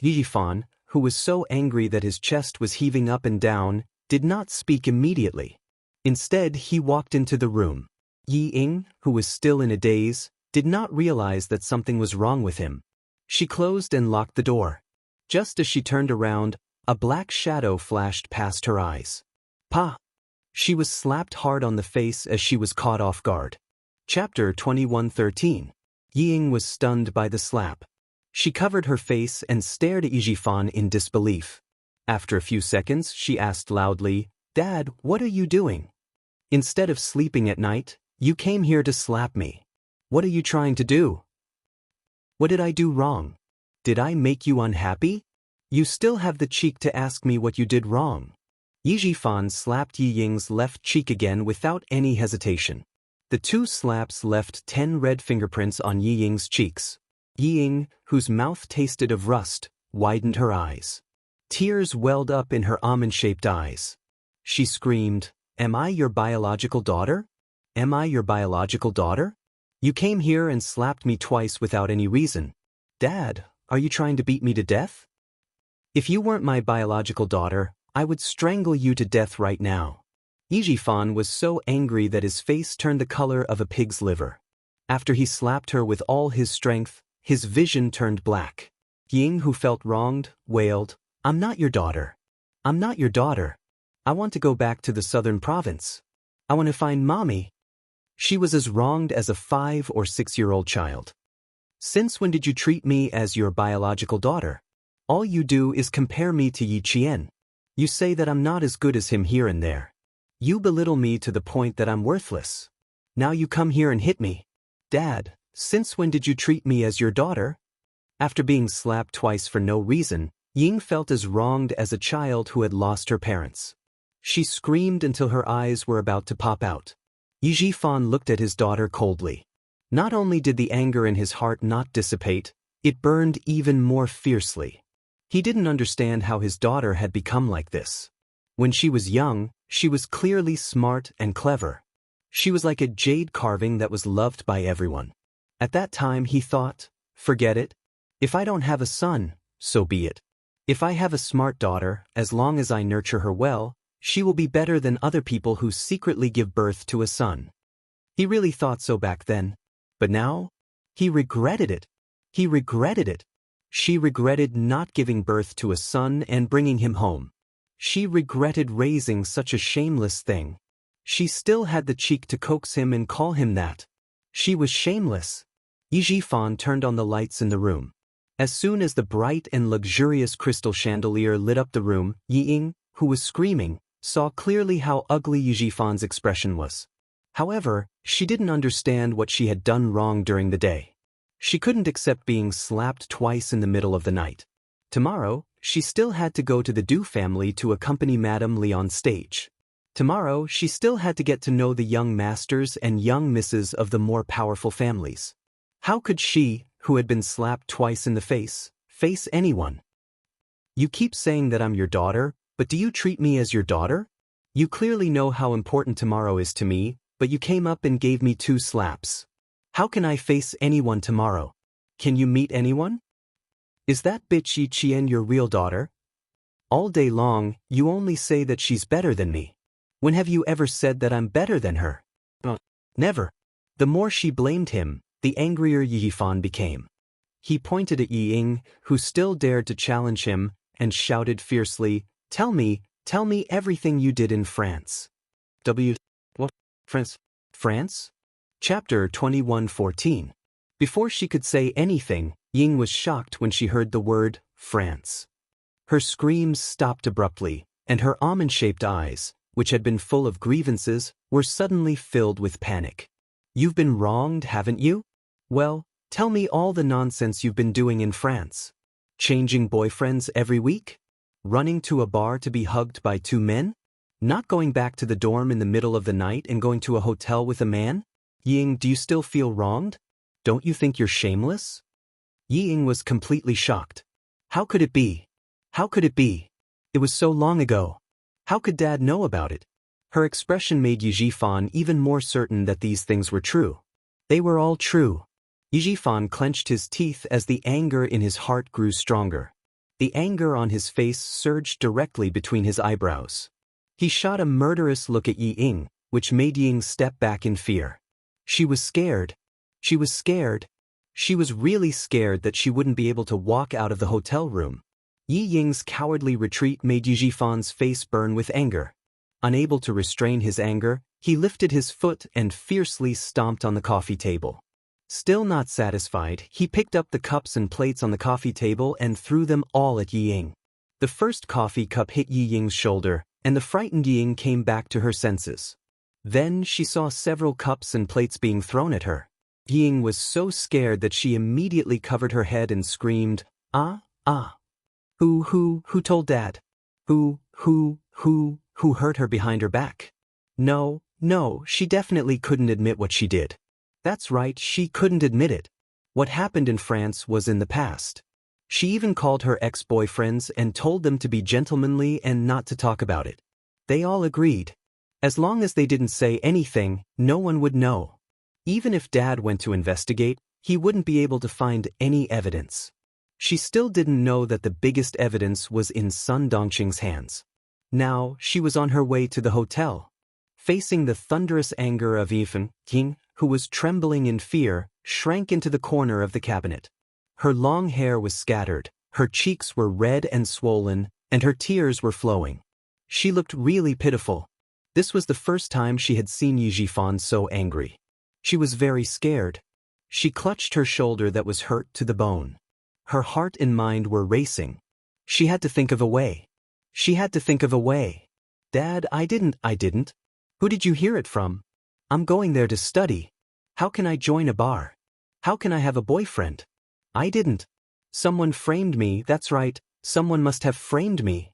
Yi Jifan, who was so angry that his chest was heaving up and down, did not speak immediately. Instead, he walked into the room. Yi Ying, who was still in a daze, did not realize that something was wrong with him. She closed and locked the door. Just as she turned around, a black shadow flashed past her eyes. Pa! She was slapped hard on the face as she was caught off guard. Chapter 21:13. Yi Ying was stunned by the slap. She covered her face and stared at Yi Jifan in disbelief. After a few seconds, she asked loudly, Dad, what are you doing? Instead of sleeping at night, you came here to slap me. What are you trying to do? What did I do wrong? Did I make you unhappy? You still have the cheek to ask me what you did wrong. Yi Jifan slapped Yi Ying's left cheek again without any hesitation. The two slaps left 10 red fingerprints on Yi Ying's cheeks. Yi Ying, whose mouth tasted of rust, widened her eyes. Tears welled up in her almond-shaped eyes. She screamed, Am I your biological daughter? Am I your biological daughter? You came here and slapped me twice without any reason. Dad, are you trying to beat me to death? If you weren't my biological daughter, I would strangle you to death right now. Yi Jifan was so angry that his face turned the color of a pig's liver. After he slapped her with all his strength, his vision turned black. Ying, who felt wronged, wailed, I'm not your daughter. I'm not your daughter. I want to go back to the southern province. I want to find Mommy. She was as wronged as a 5 or 6-year-old child. Since when did you treat me as your biological daughter? All you do is compare me to Yi Qian. You say that I'm not as good as him here and there. You belittle me to the point that I'm worthless. Now you come here and hit me. Dad, since when did you treat me as your daughter? After being slapped twice for no reason, Ying felt as wronged as a child who had lost her parents. She screamed until her eyes were about to pop out. Yi Jifan looked at his daughter coldly. Not only did the anger in his heart not dissipate, it burned even more fiercely. He didn't understand how his daughter had become like this. When she was young, she was clearly smart and clever. She was like a jade carving that was loved by everyone. At that time he thought, forget it. If I don't have a son, so be it. If I have a smart daughter, as long as I nurture her well, she will be better than other people who secretly give birth to a son. He really thought so back then. But now? He regretted it. He regretted it. She regretted not giving birth to a son and bringing him home. She regretted raising such a shameless thing. She still had the cheek to coax him and call him that. She was shameless. Yi Jifan turned on the lights in the room. As soon as the bright and luxurious crystal chandelier lit up the room, Yi Ying, who was screaming, saw clearly how ugly Yi Jifan's expression was. However, she didn't understand what she had done wrong during the day. She couldn't accept being slapped twice in the middle of the night. Tomorrow, she still had to go to the Du family to accompany Madame Li on stage. Tomorrow, she still had to get to know the young masters and young misses of the more powerful families. How could she, who had been slapped twice in the face anyone? You keep saying that I'm your daughter, but do you treat me as your daughter? You clearly know how important tomorrow is to me, but you came up and gave me 2 slaps. How can I face anyone tomorrow? Can you meet anyone? Is that bitch Yi Qian your real daughter? All day long, you only say that she's better than me. When have you ever said that I'm better than her? Never. The more she blamed him, the angrier Yi Jifan became. He pointed at Yi Ying, who still dared to challenge him, and shouted fiercely, tell me everything you did in France. What? France? France? Chapter 21:14. Before she could say anything, Ying was shocked when she heard the word, France. Her screams stopped abruptly, and her almond-shaped eyes, which had been full of grievances, were suddenly filled with panic. You've been wronged, haven't you? Well, tell me all the nonsense you've been doing in France. Changing boyfriends every week? Running to a bar to be hugged by 2 men? Not going back to the dorm in the middle of the night and going to a hotel with a man? Ying, do you still feel wronged? Don't you think you're shameless? Ying was completely shocked. How could it be? How could it be? It was so long ago. How could Dad know about it? Her expression made Yi Jifan even more certain that these things were true. They were all true. Yi Jifan clenched his teeth as the anger in his heart grew stronger. The anger on his face surged directly between his eyebrows. He shot a murderous look at Yi Ying, which made Ying step back in fear. She was scared. She was scared. She was really scared that she wouldn't be able to walk out of the hotel room. Yi Ying's cowardly retreat made Yi Jifan's face burn with anger. Unable to restrain his anger, he lifted his foot and fiercely stomped on the coffee table. Still not satisfied, he picked up the cups and plates on the coffee table and threw them all at Yi Ying. The first coffee cup hit Yi Ying's shoulder, and the frightened Yi Ying came back to her senses. Then she saw several cups and plates being thrown at her. Yi Ying was so scared that she immediately covered her head and screamed, ah, ah. Who told Dad? Who hurt her behind her back? No, she definitely couldn't admit what she did. That's right, she couldn't admit it. What happened in France was in the past. She even called her ex-boyfriends and told them to be gentlemanly and not to talk about it. They all agreed. As long as they didn't say anything, no one would know. Even if Dad went to investigate, he wouldn't be able to find any evidence. She still didn't know that the biggest evidence was in Sun Dongqing's hands. Now, she was on her way to the hotel. Facing the thunderous anger of Yifan, Ying, who was trembling in fear, shrank into the corner of the cabinet. Her long hair was scattered, her cheeks were red and swollen, and her tears were flowing. She looked really pitiful. This was the first time she had seen Yi Jifan so angry. She was very scared. She clutched her shoulder that was hurt to the bone. Her heart and mind were racing. She had to think of a way. She had to think of a way. Dad, I didn't. Who did you hear it from? I'm going there to study. How can I join a bar? How can I have a boyfriend? I didn't. Someone framed me, that's right, someone must have framed me.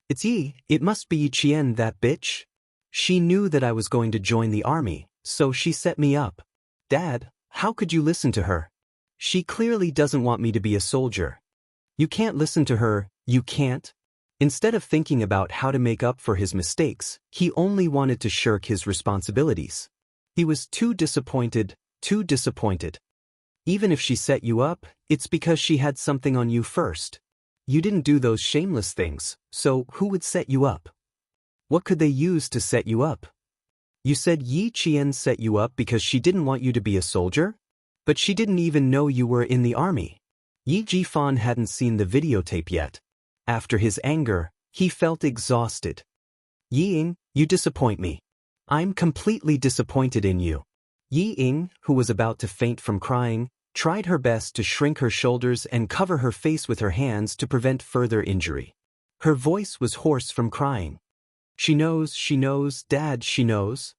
It must be Yi Qian, that bitch. She knew that I was going to join the army, so she set me up. Dad, how could you listen to her? She clearly doesn't want me to be a soldier. You can't listen to her, you can't. Instead of thinking about how to make up for his mistakes, he only wanted to shirk his responsibilities. He was too disappointed. Even if she set you up, it's because she had something on you first. You didn't do those shameless things, so who would set you up? What could they use to set you up? You said Yi Qian set you up because she didn't want you to be a soldier? But she didn't even know you were in the army. Yi Jifan hadn't seen the videotape yet. After his anger, he felt exhausted. Yi Ying, you disappoint me. I'm completely disappointed in you. Yi Ying, who was about to faint from crying, tried her best to shrink her shoulders and cover her face with her hands to prevent further injury. Her voice was hoarse from crying. She knows, Dad, she knows.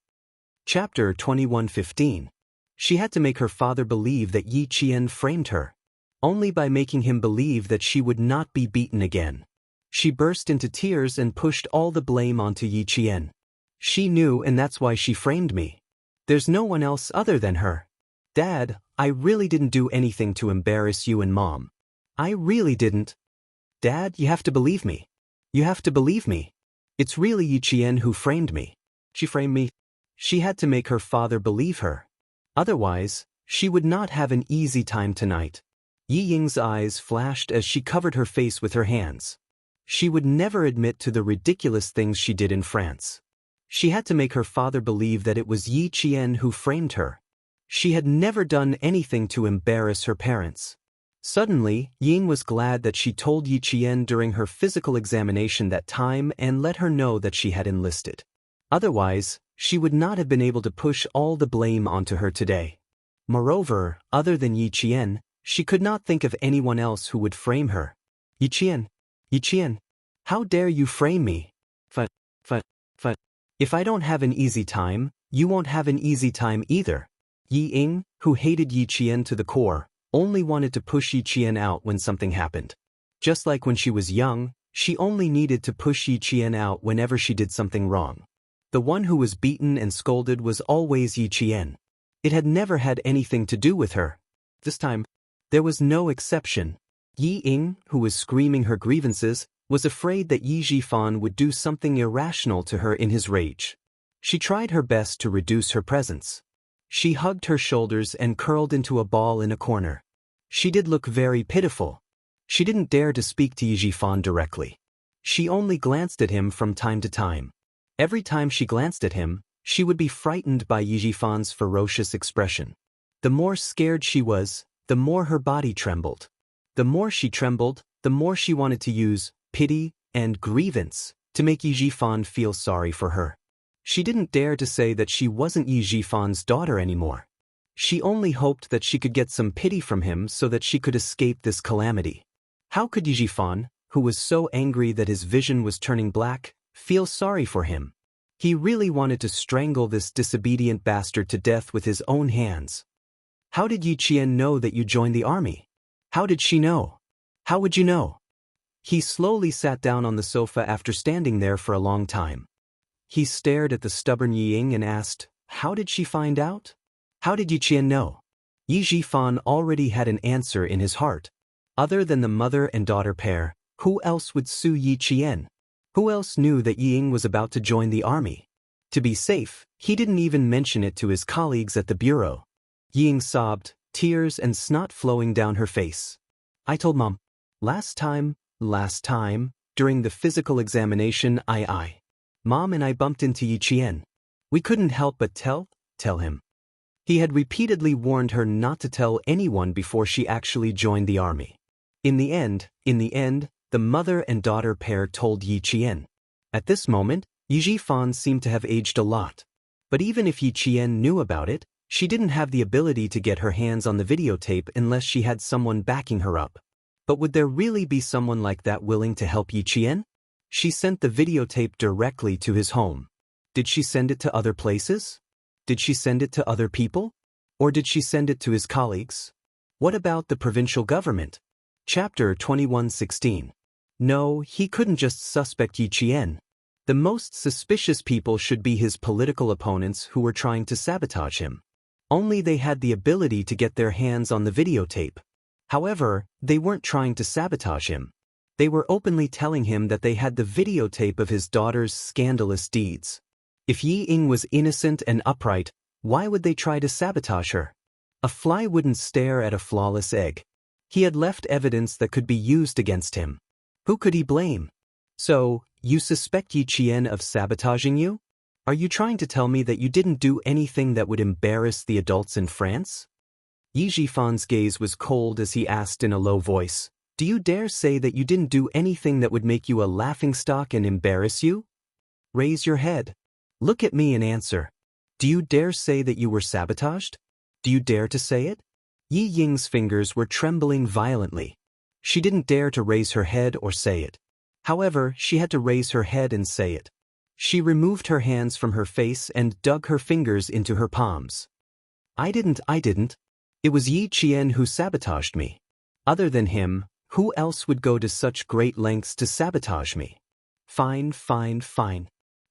Chapter 21:15. She had to make her father believe that Yi Qian framed her. Only by making him believe that she would not be beaten again. She burst into tears and pushed all the blame onto Yi Qian. She knew, and that's why she framed me. There's no one else other than her. Dad, I really didn't do anything to embarrass you and Mom. I really didn't. Dad, you have to believe me. You have to believe me. It's really Yi Qian who framed me. She framed me. She had to make her father believe her. Otherwise, she would not have an easy time tonight. Yi Ying's eyes flashed as she covered her face with her hands. She would never admit to the ridiculous things she did in France. She had to make her father believe that it was Yi Qian who framed her. She had never done anything to embarrass her parents. Suddenly, Ying was glad that she told Yi Qian during her physical examination that time and let her know that she had enlisted. Otherwise, she would not have been able to push all the blame onto her today. Moreover, other than Yi Qian, she could not think of anyone else who would frame her. Yi Qian, how dare you frame me? If I don't have an easy time, you won't have an easy time either. Yi Ying, who hated Yi Qian to the core, only wanted to push Yi Qian out when something happened. Just like when she was young, she only needed to push Yi Qian out whenever she did something wrong. The one who was beaten and scolded was always Yi Qian. It had never had anything to do with her. This time, there was no exception. Yi Ying, who was screaming her grievances, was afraid that Yi Zhifan would do something irrational to her in his rage. She tried her best to reduce her presence. She hugged her shoulders and curled into a ball in a corner. She did look very pitiful. She didn't dare to speak to Yi Zhifan directly. She only glanced at him from time to time. Every time she glanced at him, she would be frightened by Yi Zhifan's ferocious expression. The more scared she was, the more her body trembled. The more she trembled, the more she wanted to use pity and grievance to make Yi Zhifan feel sorry for her. She didn't dare to say that she wasn't Yi Zhifan's daughter anymore. She only hoped that she could get some pity from him so that she could escape this calamity. How could Yi Zhifan, who was so angry that his vision was turning black, feel sorry for him? He really wanted to strangle this disobedient bastard to death with his own hands. How did Yi Qian know that you joined the army? How did she know? How would you know? He slowly sat down on the sofa after standing there for a long time. He stared at the stubborn Yi Ying and asked, how did she find out? How did Yi Qian know? Yi Zhifan already had an answer in his heart. Other than the mother and daughter pair, who else would sue Yi Qian? Who else knew that Yi Ying was about to join the army? To be safe, he didn't even mention it to his colleagues at the bureau. Yi Ying sobbed, tears and snot flowing down her face. I told Mom. Last time, during the physical examination, Mom and I bumped into Yi Qian. We couldn't help but tell him. He had repeatedly warned her not to tell anyone before she actually joined the army. In the end, the mother and daughter pair told Yi Qian. At this moment, Yi Zhifan seemed to have aged a lot. But even if Yi Qian knew about it, she didn't have the ability to get her hands on the videotape unless she had someone backing her up. But would there really be someone like that willing to help Yi Qian? She sent the videotape directly to his home. Did she send it to other places? Did she send it to other people? Or did she send it to his colleagues? What about the provincial government? Chapter 21:16. No, he couldn't just suspect Yi Qian. The most suspicious people should be his political opponents who were trying to sabotage him. Only they had the ability to get their hands on the videotape. However, they weren't trying to sabotage him. They were openly telling him that they had the videotape of his daughter's scandalous deeds. If Yi Ying was innocent and upright, why would they try to sabotage her? A fly wouldn't stare at a flawless egg. He had left evidence that could be used against him. Who could he blame? So, you suspect Yi Qian of sabotaging you? Are you trying to tell me that you didn't do anything that would embarrass the adults in France? Yi Zhifan's gaze was cold as he asked in a low voice, do you dare say that you didn't do anything that would make you a laughingstock and embarrass you? Raise your head. Look at me and answer. Do you dare say that you were sabotaged? Do you dare to say it? Yi Ying's fingers were trembling violently. She didn't dare to raise her head or say it. However, she had to raise her head and say it. She removed her hands from her face and dug her fingers into her palms. I didn't. It was Yi Qian who sabotaged me. Other than him, who else would go to such great lengths to sabotage me? Fine.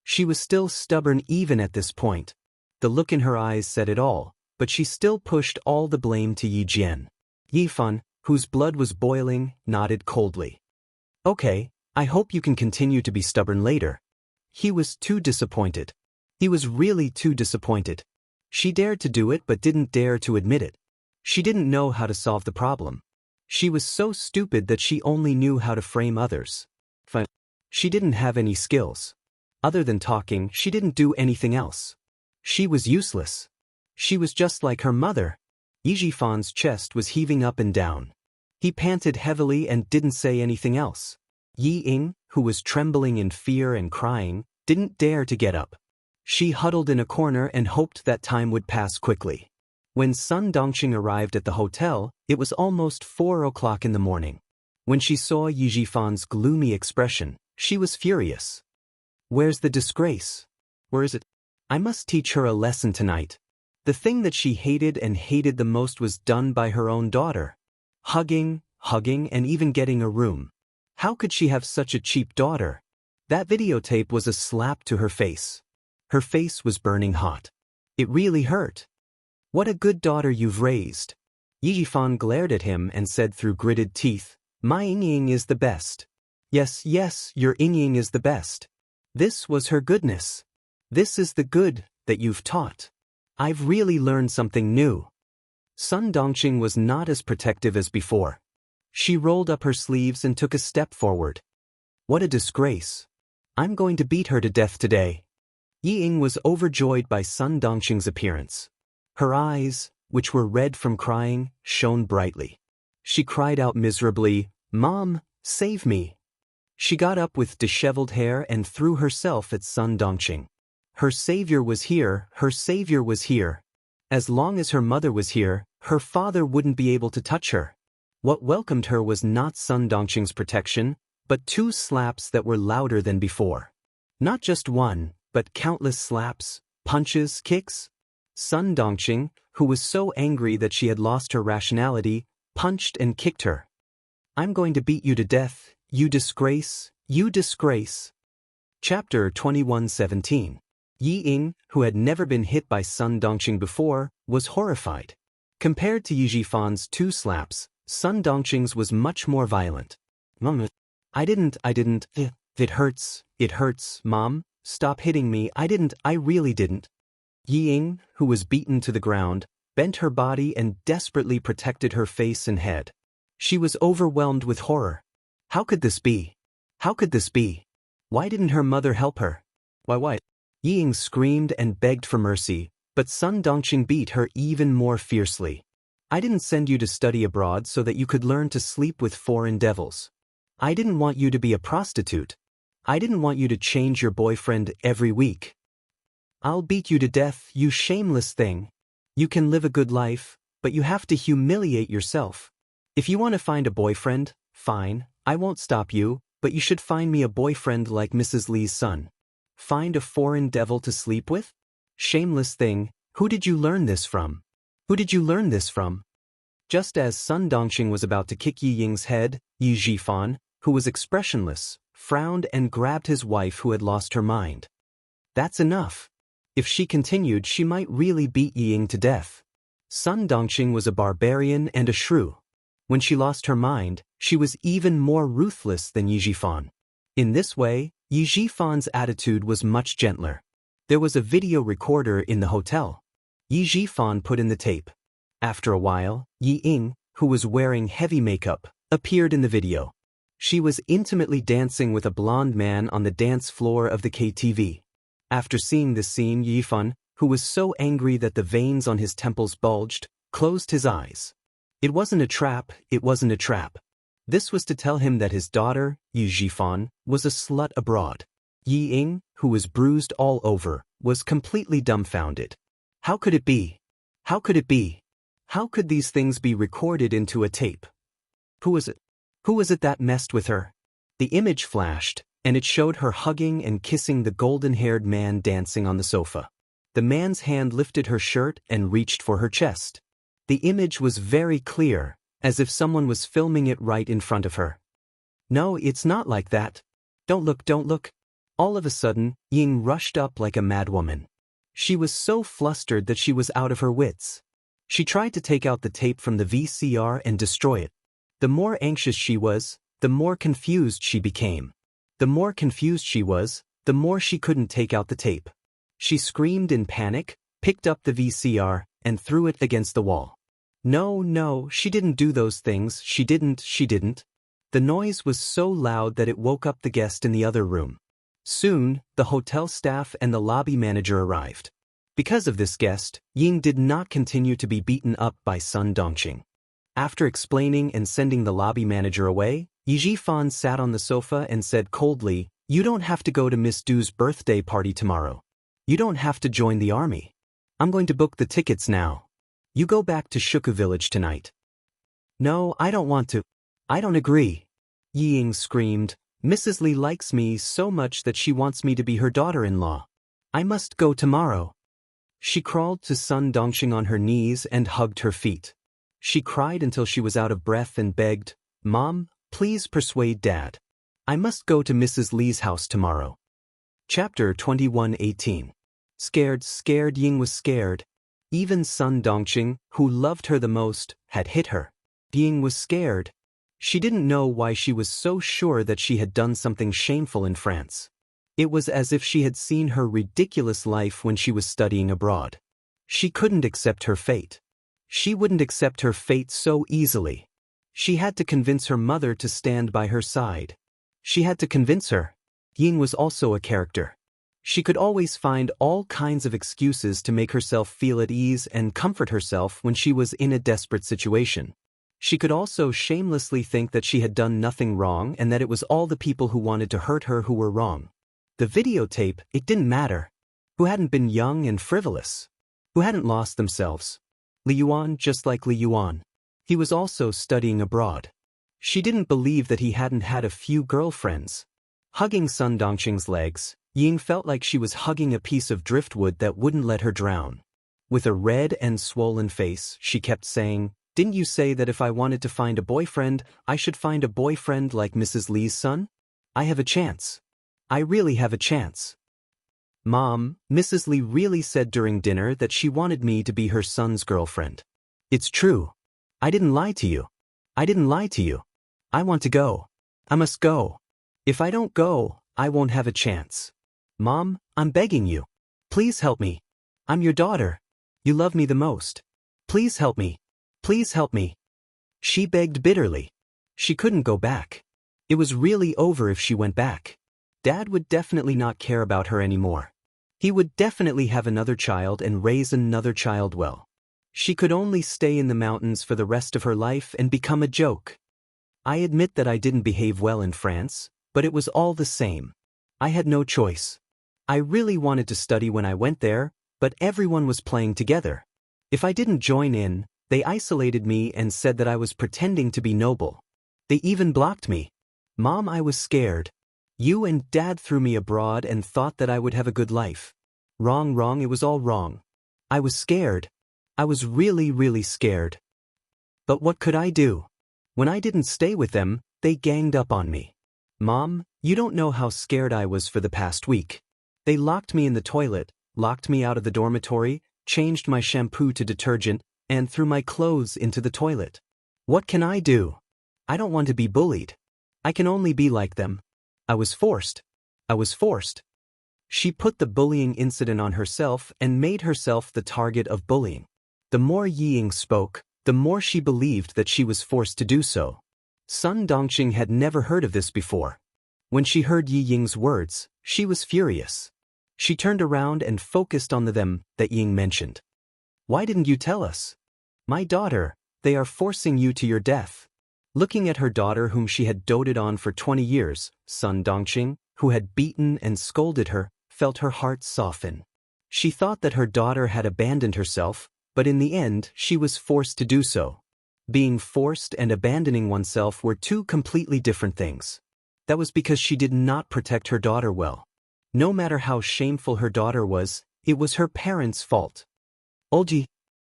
She was still stubborn even at this point. The look in her eyes said it all, but she still pushed all the blame to Yi Jian. Yifan, whose blood was boiling, nodded coldly. Okay, I hope you can continue to be stubborn later. He was too disappointed. He was really too disappointed. She dared to do it but didn't dare to admit it. She didn't know how to solve the problem. She was so stupid that she only knew how to frame others. She didn't have any skills. Other than talking, she didn't do anything else. She was useless. She was just like her mother. Yi Jifan's chest was heaving up and down. He panted heavily and didn't say anything else. Yi Ying, who was trembling in fear and crying, didn't dare to get up. She huddled in a corner and hoped that time would pass quickly. When Sun Dongqing arrived at the hotel, it was almost 4 o'clock in the morning. When she saw Yi Jifan's gloomy expression, she was furious. Where's the disgrace? Where is it? I must teach her a lesson tonight. The thing that she hated and hated the most was done by her own daughter. Hugging, and even getting a room. How could she have such a cheap daughter? That videotape was a slap to her face. Her face was burning hot. It really hurt. What a good daughter you've raised. Yi Jifan glared at him and said through gritted teeth, My Ying is the best. Yes, your Ying is the best. This was her goodness. This is the good that you've taught. I've really learned something new. Sun Dongqing was not as protective as before. She rolled up her sleeves and took a step forward. What a disgrace. I'm going to beat her to death today. Yi Ying was overjoyed by Sun Dongqing's appearance. Her eyes, which were red from crying, shone brightly. She cried out miserably, Mom, save me. She got up with disheveled hair and threw herself at Sun Dongqing. Her savior was here, her savior was here. As long as her mother was here, her father wouldn't be able to touch her. What welcomed her was not Sun Dongqing's protection, but 2 slaps that were louder than before. Not just one, but countless slaps, punches, kicks. Sun Dongqing, who was so angry that she had lost her rationality, punched and kicked her. I'm going to beat you to death, you disgrace, you disgrace. Chapter 21:17. Yi Ying, who had never been hit by Sun Dongqing before, was horrified. Compared to Yi Jifan's 2 slaps, Sun Dongqing's was much more violent. Mom, I didn't. It hurts, Mom, stop hitting me, I really didn't. Yi Ying, who was beaten to the ground, bent her body and desperately protected her face and head. She was overwhelmed with horror. How could this be? How could this be? Why didn't her mother help her? Why? Yi Ying screamed and begged for mercy, but Sun Dongqing beat her even more fiercely. I didn't send you to study abroad so that you could learn to sleep with foreign devils. I didn't want you to be a prostitute. I didn't want you to change your boyfriend every week. I'll beat you to death, you shameless thing. You can live a good life, but you have to humiliate yourself. If you want to find a boyfriend, fine, I won't stop you, but you should find me a boyfriend like Mrs. Li's son. Find a foreign devil to sleep with? Shameless thing, who did you learn this from? Who did you learn this from? Just as Sun Dongqing was about to kick Yi Ying's head, Yi Jifan, who was expressionless, frowned and grabbed his wife who had lost her mind. That's enough. If she continued, she might really beat Yi Ying to death. Sun Dongqing was a barbarian and a shrew. When she lost her mind, she was even more ruthless than Yi Jifan. In this way, Yi Jifan's attitude was much gentler. There was a video recorder in the hotel. Yi Jifan put in the tape. After a while, Yi Ying, who was wearing heavy makeup, appeared in the video. She was intimately dancing with a blonde man on the dance floor of the KTV. After seeing this scene, Yi Jifan, who was so angry that the veins on his temples bulged, closed his eyes. It wasn't a trap, it wasn't a trap. This was to tell him that his daughter, Yi Jifan, was a slut abroad. Yi Ying, who was bruised all over, was completely dumbfounded. How could it be? How could it be? How could these things be recorded into a tape? Who was it? Who was it that messed with her? The image flashed, and it showed her hugging and kissing the golden-haired man dancing on the sofa. The man's hand lifted her shirt and reached for her chest. The image was very clear, as if someone was filming it right in front of her. No, it's not like that. Don't look, don't look. All of a sudden, Ying rushed up like a madwoman. She was so flustered that she was out of her wits. She tried to take out the tape from the VCR and destroy it. The more anxious she was, the more confused she became. The more confused she was, the more she couldn't take out the tape. She screamed in panic, picked up the VCR, and threw it against the wall. No, she didn't do those things, she didn't. The noise was so loud that it woke up the guest in the other room. Soon, the hotel staff and the lobby manager arrived. Because of this guest, Ying did not continue to be beaten up by Sun Dongqing. After explaining and sending the lobby manager away, Yi Jifan sat on the sofa and said coldly, "You don't have to go to Miss Du's birthday party tomorrow. You don't have to join the army. I'm going to book the tickets now. You go back to Shuku village tonight." "No, I don't want to. I don't agree." Yi Ying screamed, "Mrs. Li likes me so much that she wants me to be her daughter-in-law. I must go tomorrow." She crawled to Sun Dongqing on her knees and hugged her feet. She cried until she was out of breath and begged, "Mom, please persuade Dad. I must go to Mrs. Li's house tomorrow." Chapter 21:18. Scared Ying was scared. Even Sun Dongqing, who loved her the most, had hit her. Ying was scared. She didn't know why she was so sure that she had done something shameful in France. It was as if she had seen her ridiculous life when she was studying abroad. She couldn't accept her fate. She wouldn't accept her fate so easily. She had to convince her mother to stand by her side. She had to convince her. Ying was also a character. She could always find all kinds of excuses to make herself feel at ease and comfort herself when she was in a desperate situation. She could also shamelessly think that she had done nothing wrong and that it was all the people who wanted to hurt her who were wrong. The videotape, it didn't matter. Who hadn't been young and frivolous? Who hadn't lost themselves? Li Yuan, just like Li Yuan. He was also studying abroad. She didn't believe that he hadn't had a few girlfriends. Hugging Sun Dongqing's legs, Ying felt like she was hugging a piece of driftwood that wouldn't let her drown. With a red and swollen face, she kept saying, "Didn't you say that if I wanted to find a boyfriend, I should find a boyfriend like Mrs. Li's son? I have a chance. I really have a chance." "Mom, Mrs. Li really said during dinner that she wanted me to be her son's girlfriend. It's true. I didn't lie to you. I didn't lie to you. I want to go. I must go. If I don't go, I won't have a chance. Mom, I'm begging you. Please help me. I'm your daughter. You love me the most. Please help me. Please help me." She begged bitterly. She couldn't go back. It was really over if she went back. Dad would definitely not care about her anymore. He would definitely have another child and raise another child well. She could only stay in the mountains for the rest of her life and become a joke. "I admit that I didn't behave well in France, but it was all the same. I had no choice. I really wanted to study when I went there, but everyone was playing together. If I didn't join in, they isolated me and said that I was pretending to be noble. They even blocked me. Mom, I was scared. You and Dad threw me abroad and thought that I would have a good life. Wrong, it was all wrong. I was scared. I was really scared. But what could I do? When I didn't stay with them, they ganged up on me. Mom, you don't know how scared I was for the past week. They locked me in the toilet, locked me out of the dormitory, changed my shampoo to detergent, and threw my clothes into the toilet. What can I do? I don't want to be bullied. I can only be like them. I was forced. She put the bullying incident on herself and made herself the target of bullying. The more Yi Ying spoke, the more she believed that she was forced to do so. Sun Dongqing had never heard of this before. When she heard Yi Ying's words, she was furious. She turned around and focused on the them that Ying mentioned. "Why didn't you tell us? My daughter, they are forcing you to your death." Looking at her daughter whom she had doted on for 20 years, Sun Dongqing, who had beaten and scolded her, felt her heart soften. She thought that her daughter had abandoned herself, but in the end she was forced to do so. Being forced and abandoning oneself were two completely different things. That was because she did not protect her daughter well. No matter how shameful her daughter was, it was her parents' fault. Olji,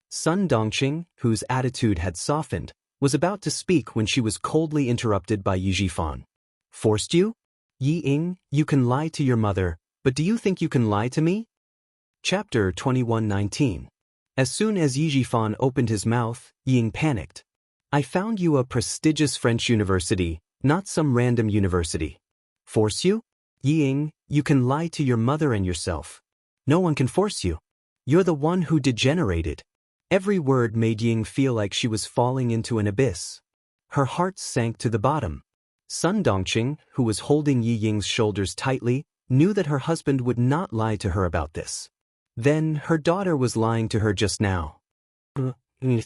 Sun Dongqing, whose attitude had softened, was about to speak when she was coldly interrupted by Yi Jifan. Forced you? Yi Ying, you can lie to your mother, but do you think you can lie to me? Chapter 21:19. As soon as Yi Jifan opened his mouth, Ying panicked. I found you a prestigious French university, not some random university. Force you? Yi Ying, you can lie to your mother and yourself. No one can force you. You're the one who degenerated. Every word made Ying feel like she was falling into an abyss. Her heart sank to the bottom. Sun Dongqing, who was holding Yi Ying's shoulders tightly, knew that her husband would not lie to her about this. Then her daughter was lying to her just now. Yi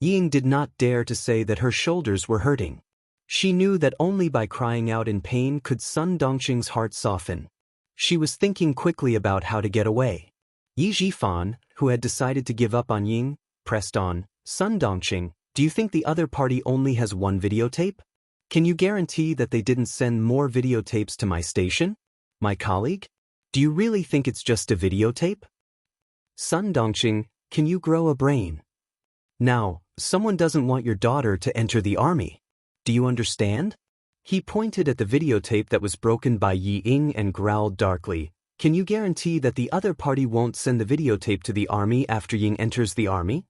Ying did not dare to say that her shoulders were hurting. She knew that only by crying out in pain could Sun Dongqing's heart soften. She was thinking quickly about how to get away. Yi Jifan, who had decided to give up on Ying, pressed on, Sun Dongqing, do you think the other party only has one videotape? Can you guarantee that they didn't send more videotapes to my station? My colleague? Do you really think it's just a videotape? Sun Dongqing, can you grow a brain? Now, someone doesn't want your daughter to enter the army. Do you understand? He pointed at the videotape that was broken by Yi Ying and growled darkly, can you guarantee that the other party won't send the videotape to the army after Ying enters the army?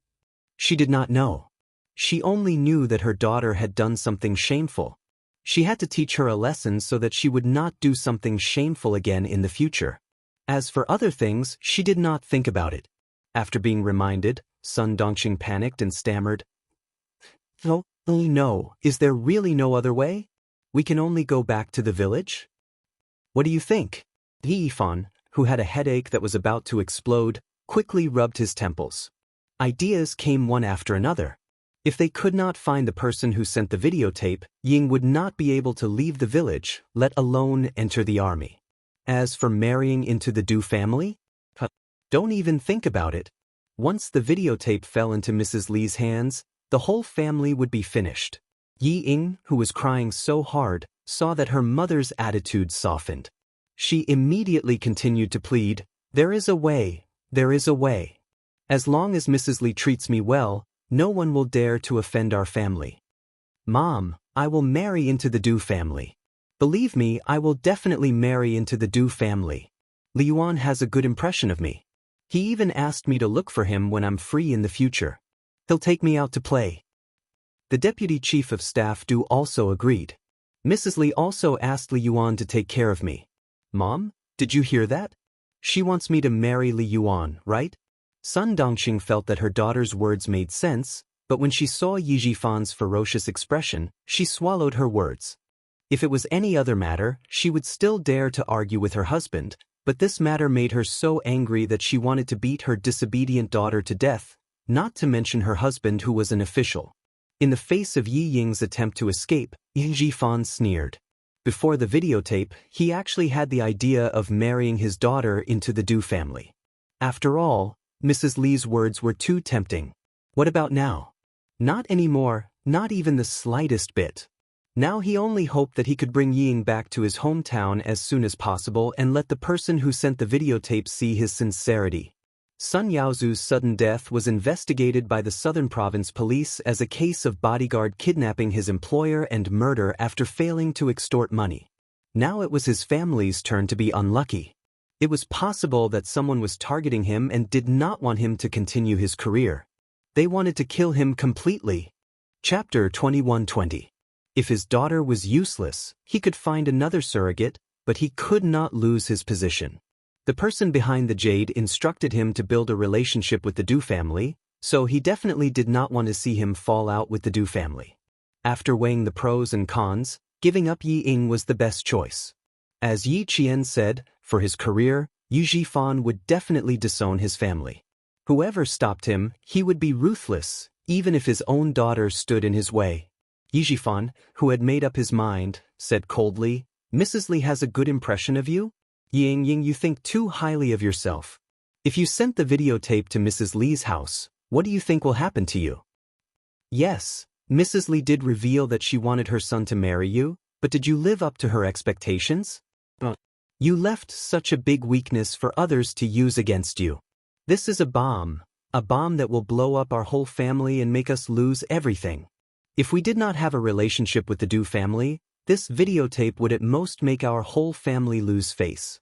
She did not know. She only knew that her daughter had done something shameful. She had to teach her a lesson so that she would not do something shameful again in the future. As for other things, she did not think about it. After being reminded, Sun Dongqing panicked and stammered, No, is there really no other way? We can only go back to the village? What do you think? Yi Yifan, who had a headache that was about to explode, quickly rubbed his temples. Ideas came one after another. If they could not find the person who sent the videotape, Ying would not be able to leave the village, let alone enter the army. As for marrying into the Du family? Don't even think about it. Once the videotape fell into Mrs. Li's hands, the whole family would be finished. Yi Ying, who was crying so hard, saw that her mother's attitude softened. She immediately continued to plead, there is a way, there is a way. As long as Mrs. Li treats me well, no one will dare to offend our family. Mom, I will marry into the Du family. Believe me, I will definitely marry into the Du family. Li Yuan has a good impression of me. He even asked me to look for him when I'm free in the future. He'll take me out to play. The deputy chief of staff Du also agreed. Mrs. Li also asked Li Yuan to take care of me. Mom, did you hear that? She wants me to marry Li Yuan, right? Sun Dongqing felt that her daughter's words made sense, but when she saw Yi Jifan's ferocious expression, she swallowed her words. If it was any other matter, she would still dare to argue with her husband, but this matter made her so angry that she wanted to beat her disobedient daughter to death, not to mention her husband who was an official. In the face of Yi Ying's attempt to escape, Yi Jifan sneered. Before the videotape, he actually had the idea of marrying his daughter into the Du family. After all, Mrs. Li's words were too tempting. What about now? Not anymore, not even the slightest bit. Now he only hoped that he could bring Ying back to his hometown as soon as possible and let the person who sent the videotape see his sincerity. Sun Yaozu's sudden death was investigated by the Southern Province Police as a case of bodyguard kidnapping his employer and murder after failing to extort money. Now it was his family's turn to be unlucky. It was possible that someone was targeting him and did not want him to continue his career. They wanted to kill him completely. Chapter 21:20. If his daughter was useless, he could find another surrogate, but he could not lose his position. The person behind the jade instructed him to build a relationship with the Du family, so he definitely did not want to see him fall out with the Du family. After weighing the pros and cons, giving up Yi Ying was the best choice. As Yi Qian said, for his career, Yi Jifan would definitely disown his family. Whoever stopped him, he would be ruthless, even if his own daughter stood in his way. Yi Jifan, who had made up his mind, said coldly, Mrs. Li has a good impression of you? Ying, you think too highly of yourself. If you sent the videotape to Mrs. Lee's house, what do you think will happen to you? Yes, Mrs. Lee did reveal that she wanted her son to marry you, but did you live up to her expectations? You left such a big weakness for others to use against you. This is a bomb that will blow up our whole family and make us lose everything. If we did not have a relationship with the Du family, this videotape would at most make our whole family lose face.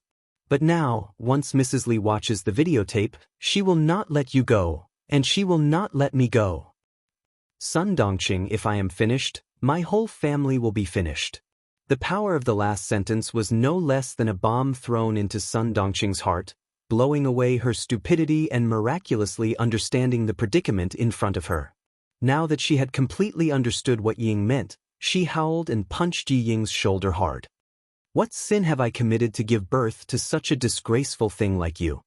But now, once Mrs. Lee watches the videotape, she will not let you go, and she will not let me go. Sun Dongqing, if I am finished, my whole family will be finished. The power of the last sentence was no less than a bomb thrown into Sun Dongqing's heart, blowing away her stupidity and miraculously understanding the predicament in front of her. Now that she had completely understood what Ying meant, she howled and punched Yi Ying's shoulder hard. What sin have I committed to give birth to such a disgraceful thing like you?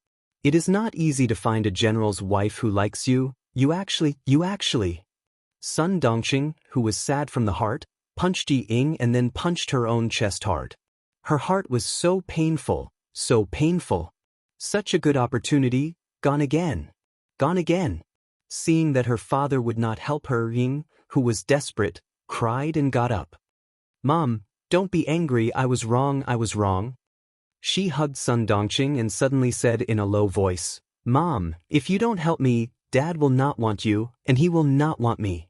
It is not easy to find a general's wife who likes you, you actually. Sun Dongqing, who was sad from the heart, punched Yi Ying and then punched her own chest hard. Her heart was so painful, so painful. Such a good opportunity, gone again. Gone again. Seeing that her father would not help her, Ying, who was desperate, cried and got up. Mom, don't be angry, I was wrong. She hugged Sun Dongqing and suddenly said in a low voice, Mom, if you don't help me, Dad will not want you, and he will not want me.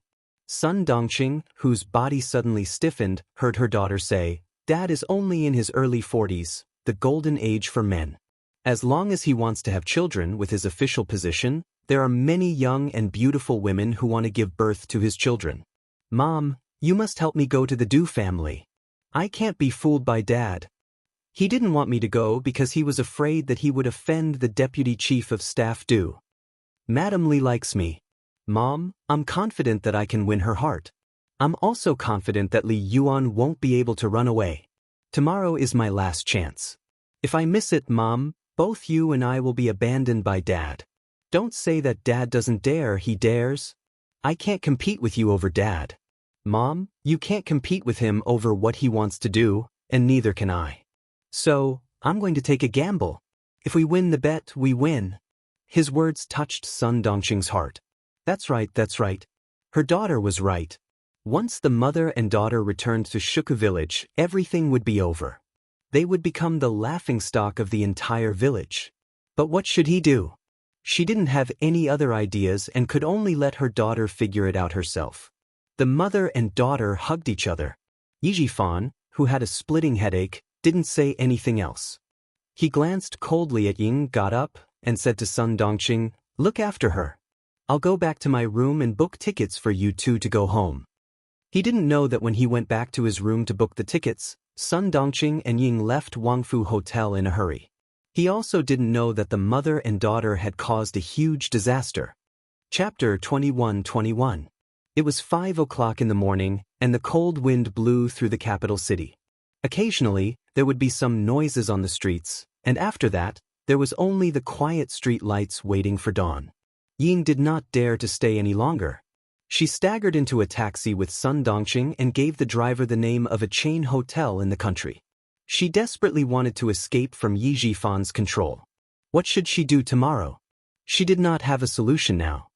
Sun Dongqing, whose body suddenly stiffened, heard her daughter say, Dad is only in his early 40s, the golden age for men. As long as he wants to have children with his official position, there are many young and beautiful women who want to give birth to his children. Mom, you must help me go to the Du family. I can't be fooled by Dad. He didn't want me to go because he was afraid that he would offend the Deputy Chief of Staff Du. Madam Lee likes me. Mom, I'm confident that I can win her heart. I'm also confident that Li Yuan won't be able to run away. Tomorrow is my last chance. If I miss it, Mom, both you and I will be abandoned by Dad. Don't say that Dad doesn't dare, he dares. I can't compete with you over Dad. Mom, you can't compete with him over what he wants to do, and neither can I. So, I'm going to take a gamble. If we win the bet, we win. His words touched Sun Dongqing's heart. That's right. Her daughter was right. Once the mother and daughter returned to Shuku village, everything would be over. They would become the laughingstock of the entire village. But what should he do? She didn't have any other ideas and could only let her daughter figure it out herself. The mother and daughter hugged each other. Yijifan, who had a splitting headache, didn't say anything else. He glanced coldly at Ying, got up, and said to Sun Dongqing, Look after her. I'll go back to my room and book tickets for you two to go home. He didn't know that when he went back to his room to book the tickets, Sun Dongqing and Ying left Wangfu Hotel in a hurry. He also didn't know that the mother and daughter had caused a huge disaster. Chapter 21:21. It was 5 o'clock in the morning, and the cold wind blew through the capital city. Occasionally, there would be some noises on the streets, and after that, there was only the quiet street lights waiting for dawn. Ying did not dare to stay any longer. She staggered into a taxi with Sun Dongqing and gave the driver the name of a chain hotel in the country. She desperately wanted to escape from Yi Jifan's control. What should she do tomorrow? She did not have a solution now.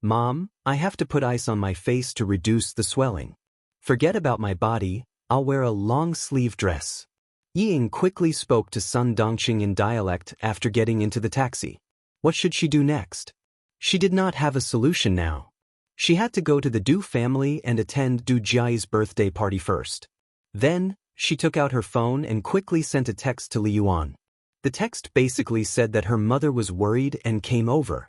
Mom, I have to put ice on my face to reduce the swelling. Forget about my body, I'll wear a long-sleeve dress. Ying quickly spoke to Sun Dongqing in dialect after getting into the taxi. What should she do next? She did not have a solution now. She had to go to the Du family and attend Du Jiai's birthday party first. Then, she took out her phone and quickly sent a text to Li Yuan. The text basically said that her mother was worried and came over.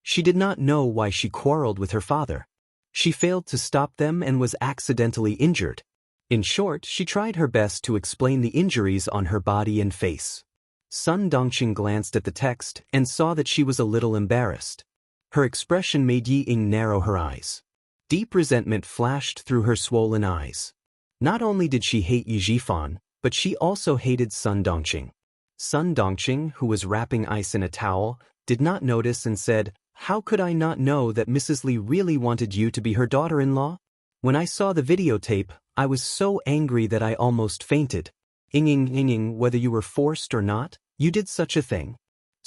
She did not know why she quarreled with her father. She failed to stop them and was accidentally injured. In short, she tried her best to explain the injuries on her body and face. Sun Dongqing glanced at the text and saw that she was a little embarrassed. Her expression made Yi Ying narrow her eyes. Deep resentment flashed through her swollen eyes. Not only did she hate Yi Jifan, but she also hated Sun Dongqing. Sun Dongqing, who was wrapping ice in a towel, did not notice and said, How could I not know that Mrs. Li really wanted you to be her daughter-in-law? When I saw the videotape, I was so angry that I almost fainted. Ying, whether you were forced or not, you did such a thing.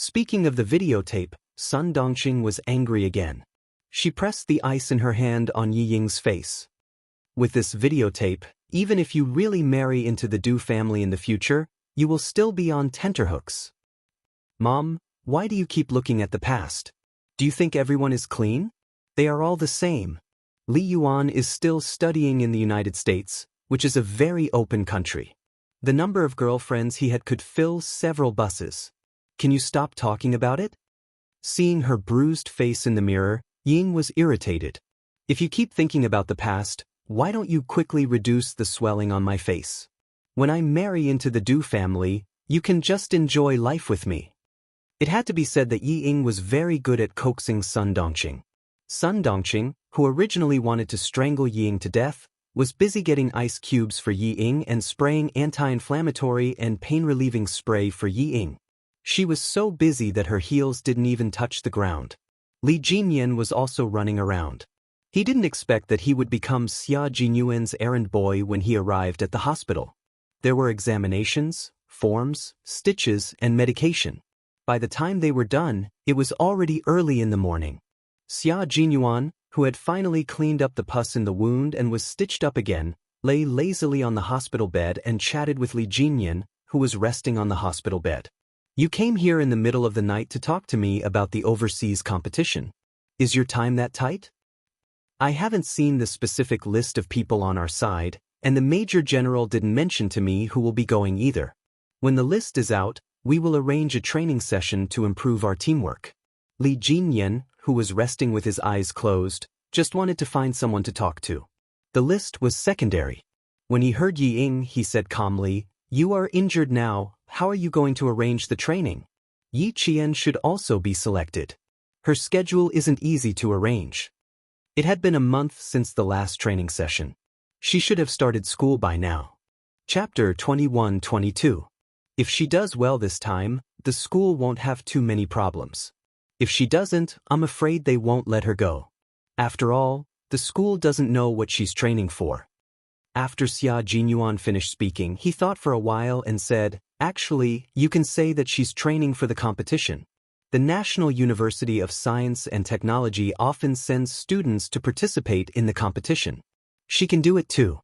Speaking of the videotape, Sun Dongqing was angry again. She pressed the ice in her hand on Yi Ying's face. With this videotape, even if you really marry into the Du family in the future, you will still be on tenterhooks. Mom, why do you keep looking at the past? Do you think everyone is clean? They are all the same. Li Yuan is still studying in the United States, which is a very open country. The number of girlfriends he had could fill several buses. Can you stop talking about it? Seeing her bruised face in the mirror, Ying was irritated. If you keep thinking about the past, why don't you quickly reduce the swelling on my face? When I marry into the Du family, you can just enjoy life with me. It had to be said that Yi Ying was very good at coaxing Sun Dongqing. Sun Dongqing, who originally wanted to strangle Yi Ying to death, was busy getting ice cubes for Yi Ying and spraying anti-inflammatory and pain-relieving spray for Yi Ying. She was so busy that her heels didn't even touch the ground. Li Jinyan was also running around. He didn't expect that he would become Xia Jinyuan's errand boy when he arrived at the hospital. There were examinations, forms, stitches, and medication. By the time they were done, it was already early in the morning. Xia Jinyuan, who had finally cleaned up the pus in the wound and was stitched up again, lay lazily on the hospital bed and chatted with Li Jinyan, who was resting on the hospital bed. You came here in the middle of the night to talk to me about the overseas competition. Is your time that tight? I haven't seen the specific list of people on our side, and the Major General didn't mention to me who will be going either. When the list is out, we will arrange a training session to improve our teamwork. Li Jinyan, who was resting with his eyes closed, just wanted to find someone to talk to. The list was secondary. When he heard Yi Ying, he said calmly, "You are injured now, how are you going to arrange the training? Yi Qian should also be selected. Her schedule isn't easy to arrange." It had been a month since the last training session. She should have started school by now. Chapter 21-22. If she does well this time, the school won't have too many problems. If she doesn't, I'm afraid they won't let her go. After all, the school doesn't know what she's training for. After Xia Jinyuan finished speaking, he thought for a while and said, "Actually, you can say that she's training for the competition. The National University of Science and Technology often sends students to participate in the competition. She can do it too.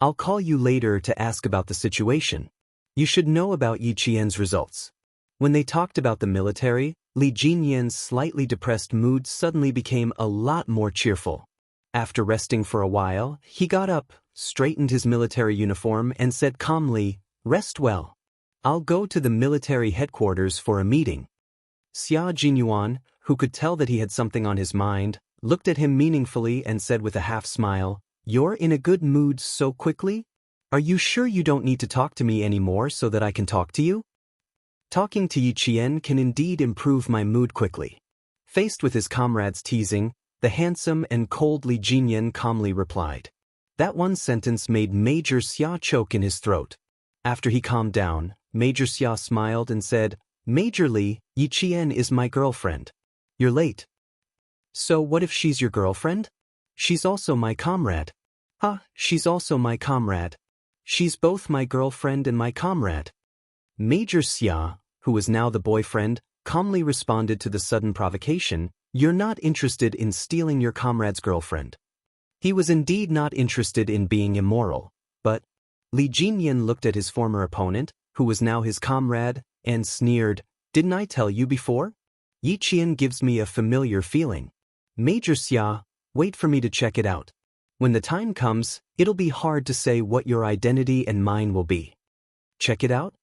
I'll call you later to ask about the situation. You should know about Yi Qian's results." When they talked about the military, Li Jinyan's slightly depressed mood suddenly became a lot more cheerful. After resting for a while, he got up, straightened his military uniform and said calmly, "Rest well. I'll go to the military headquarters for a meeting." Xia Jinyuan, who could tell that he had something on his mind, looked at him meaningfully and said with a half-smile, "You're in a good mood so quickly? Are you sure you don't need to talk to me anymore so that I can talk to you?" Talking to Yi Qian can indeed improve my mood quickly. Faced with his comrade's teasing, the handsome and cold Li Jinyan calmly replied. That one sentence made Major Xia choke in his throat. After he calmed down, Major Xia smiled and said, "Major Li, Yi Qian is my girlfriend. You're late." "So what if she's your girlfriend?" "She's also my comrade." She's also my comrade. She's both my girlfriend and my comrade." Major Xia, who was now the boyfriend, calmly responded to the sudden provocation, "You're not interested in stealing your comrade's girlfriend." He was indeed not interested in being immoral, but Li Jinyan looked at his former opponent, who was now his comrade, and sneered, "Didn't I tell you before? Yi Qian gives me a familiar feeling. Major Xia, wait for me to check it out. When the time comes, it'll be hard to say what your identity and mine will be." "Check it out?"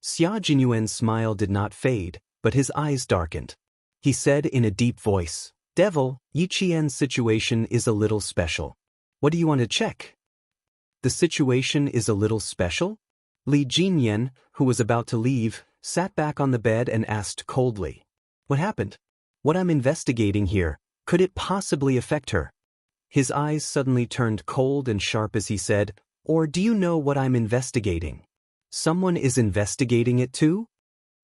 Xia Jinyuan's smile did not fade, but his eyes darkened. He said in a deep voice, "Devil, Yi Qian's situation is a little special. What do you want to check?" "The situation is a little special?" Li Jinyan, who was about to leave, sat back on the bed and asked coldly, "What happened? What I'm investigating here, could it possibly affect her?" His eyes suddenly turned cold and sharp as he said, "Or do you know what I'm investigating? Someone is investigating it too?"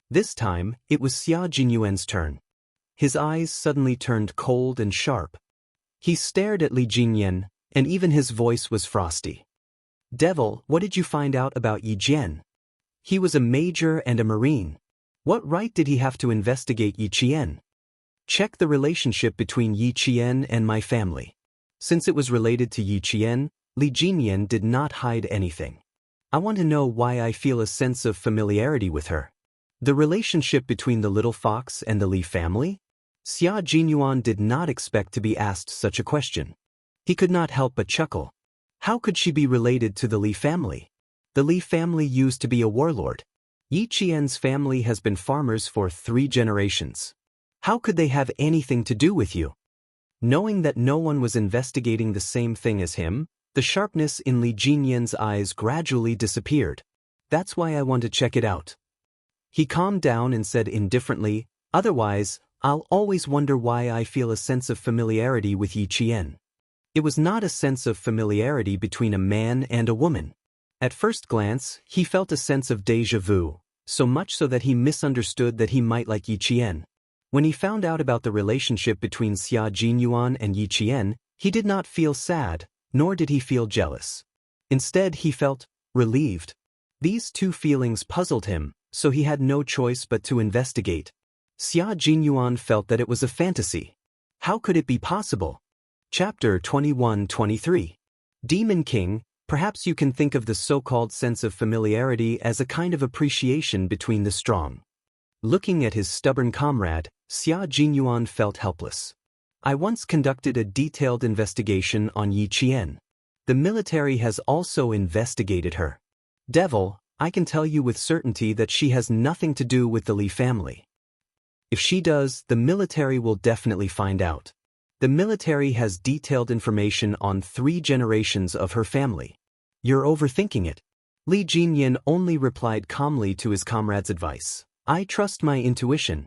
This time, it was Xia Jinyuan's turn. His eyes suddenly turned cold and sharp. He stared at Li Jinyan, and even his voice was frosty. "Devil, what did you find out about Yi Jian? He was a major and a marine. What right did he have to investigate Yi Qian? Check the relationship between Yi Qian and my family. Since it was related to Yi Qian, Li Jinyan did not hide anything. I want to know why I feel a sense of familiarity with her. The relationship between the little fox and the Li family? Xia Jinyuan did not expect to be asked such a question. He could not help but chuckle. How could she be related to the Li family? The Li family used to be a warlord. Yi Qian's family has been farmers for 3 generations. How could they have anything to do with you? Knowing that no one was investigating the same thing as him, the sharpness in Li Jinyan's eyes gradually disappeared. That's why I want to check it out. He calmed down and said indifferently, otherwise, I'll always wonder why I feel a sense of familiarity with Yi Qian. It was not a sense of familiarity between a man and a woman. At first glance, he felt a sense of déjà vu, so much so that he misunderstood that he might like Yi Qian. When he found out about the relationship between Xia Jinyuan and Yi Qian, he did not feel sad, nor did he feel jealous. Instead, he felt relieved. These 2 feelings puzzled him, so he had no choice but to investigate. Xia Jinyuan felt that it was a fantasy. How could it be possible? Chapter 21-23. Demon King, perhaps you can think of the so-called sense of familiarity as a kind of appreciation between the strong. Looking at his stubborn comrade, Xia Jinyuan felt helpless. I once conducted a detailed investigation on Yi Qian. The military has also investigated her. Devil, I can tell you with certainty that she has nothing to do with the Li family. If she does, the military will definitely find out. The military has detailed information on 3 generations of her family. You're overthinking it. Li Jinyan only replied calmly to his comrade's advice. I trust my intuition.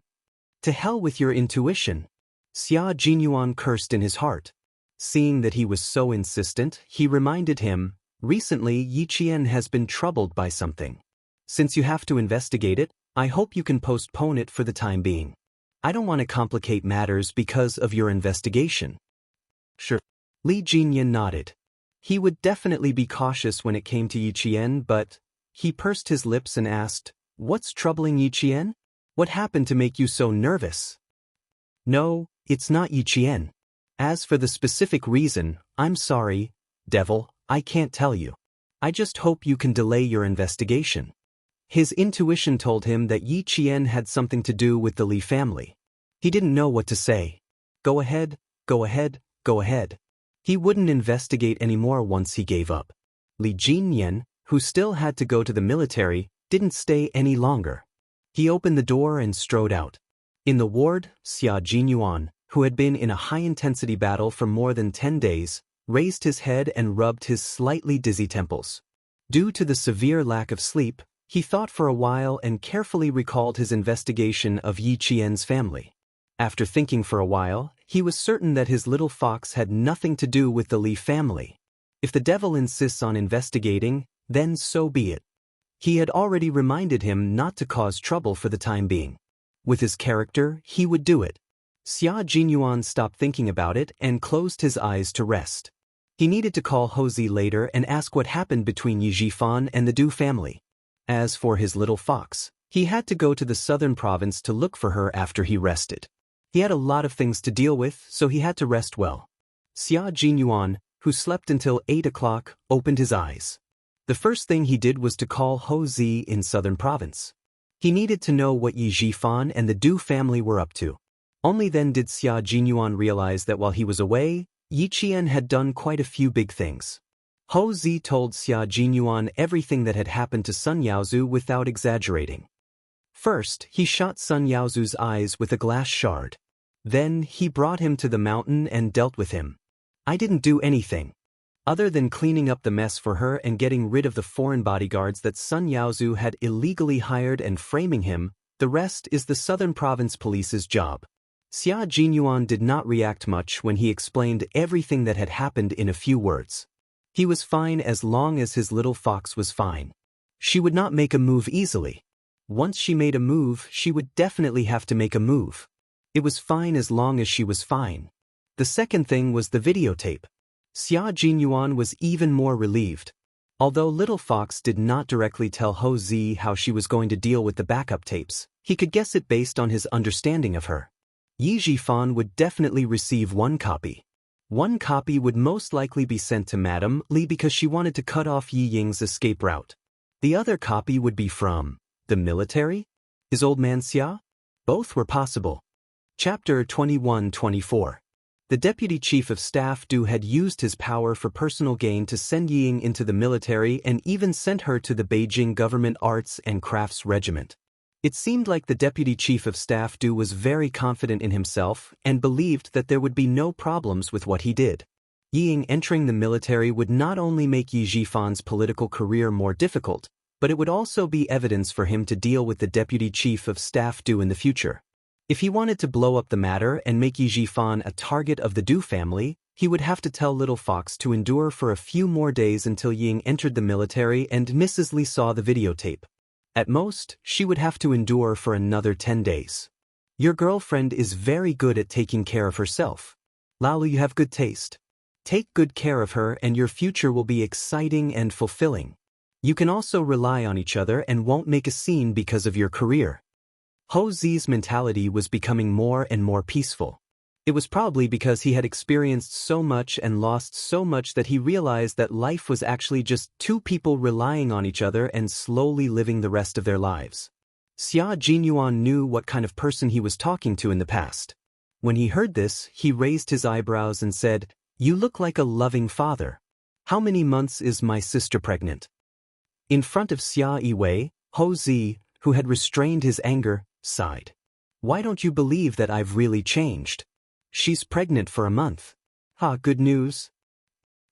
To hell with your intuition. Xia Jinyuan cursed in his heart. Seeing that he was so insistent, he reminded him, recently Yi Qian has been troubled by something. Since you have to investigate it, I hope you can postpone it for the time being. I don't want to complicate matters because of your investigation. Sure. Li Jinyan nodded. He would definitely be cautious when it came to Yi Qian, but he pursed his lips and asked, what's troubling Yi Qian? What happened to make you so nervous? No, it's not Yi Qian. As for the specific reason, I'm sorry, Devil, I can't tell you. I just hope you can delay your investigation. His intuition told him that Yi Qian had something to do with the Li family. He didn't know what to say. Go ahead, go ahead, go ahead. He wouldn't investigate anymore once he gave up. Li Jinyan, who still had to go to the military, didn't stay any longer. He opened the door and strode out. In the ward, Xia Jinyuan, who had been in a high-intensity battle for more than 10 days, raised his head and rubbed his slightly dizzy temples. Due to the severe lack of sleep, he thought for a while and carefully recalled his investigation of Yi Qian's family. After thinking for a while, he was certain that his little fox had nothing to do with the Li family. If the devil insists on investigating, then so be it. He had already reminded him not to cause trouble for the time being. With his character, he would do it. Xia Jinyuan stopped thinking about it and closed his eyes to rest. He needed to call Hozi later and ask what happened between Yi Jifan and the Du family. As for his little fox, he had to go to the southern province to look for her after he rested. He had a lot of things to deal with, so he had to rest well. Xia Jinyuan, who slept until 8 o'clock, opened his eyes. The first thing he did was to call Hozi in southern province. He needed to know what Yi Jifan and the Du family were up to. Only then did Xia Jinyuan realize that while he was away, Yi Qian had done quite a few big things. Hozi told Xia Jinyuan everything that had happened to Sun Yaozu without exaggerating. First, he shot Sun Yaozu's eyes with a glass shard. Then, he brought him to the mountain and dealt with him. I didn't do anything. Other than cleaning up the mess for her and getting rid of the foreign bodyguards that Sun Yaozu had illegally hired and framing him, the rest is the Southern Province Police's job. Xia Jinyuan did not react much when he explained everything that had happened in a few words. He was fine as long as his little fox was fine. She would not make a move easily. Once she made a move, she would definitely have to make a move. It was fine as long as she was fine. The second thing was the videotape. Xia Jinyuan was even more relieved. Although Little Fox did not directly tell Ho Zi how she was going to deal with the backup tapes, he could guess it based on his understanding of her. Yi Jifan would definitely receive one copy. One copy would most likely be sent to Madame Li because she wanted to cut off Yi Ying's escape route. The other copy would be from the military? Is Old Man Xia? Both were possible. Chapter 21-24. The Deputy Chief of Staff Du had used his power for personal gain to send Yi Ying into the military and even sent her to the Beijing Government Arts and Crafts Regiment. It seemed like the Deputy Chief of Staff Du was very confident in himself and believed that there would be no problems with what he did. Yi Ying entering the military would not only make Yi Jifan's political career more difficult, but it would also be evidence for him to deal with the Deputy Chief of Staff Du in the future. If he wanted to blow up the matter and make Yi Jifan a target of the Du family, he would have to tell Little Fox to endure for a few more days until Yi Ying entered the military and Mrs. Li saw the videotape. At most, she would have to endure for another 10 days. Your girlfriend is very good at taking care of herself. Lalu, you have good taste. Take good care of her and your future will be exciting and fulfilling. You can also rely on each other and won't make a scene because of your career. Ho Zi's mentality was becoming more and more peaceful. It was probably because he had experienced so much and lost so much that he realized that life was actually just two people relying on each other and slowly living the rest of their lives. Xia Jinyuan knew what kind of person he was talking to in the past. When he heard this, he raised his eyebrows and said, "You look like a loving father. How many months is my sister pregnant?" In front of Xia Yiwei, Ho Zi, who had restrained his anger, sighed. "Why don't you believe that I've really changed? She's pregnant for a month. Good news.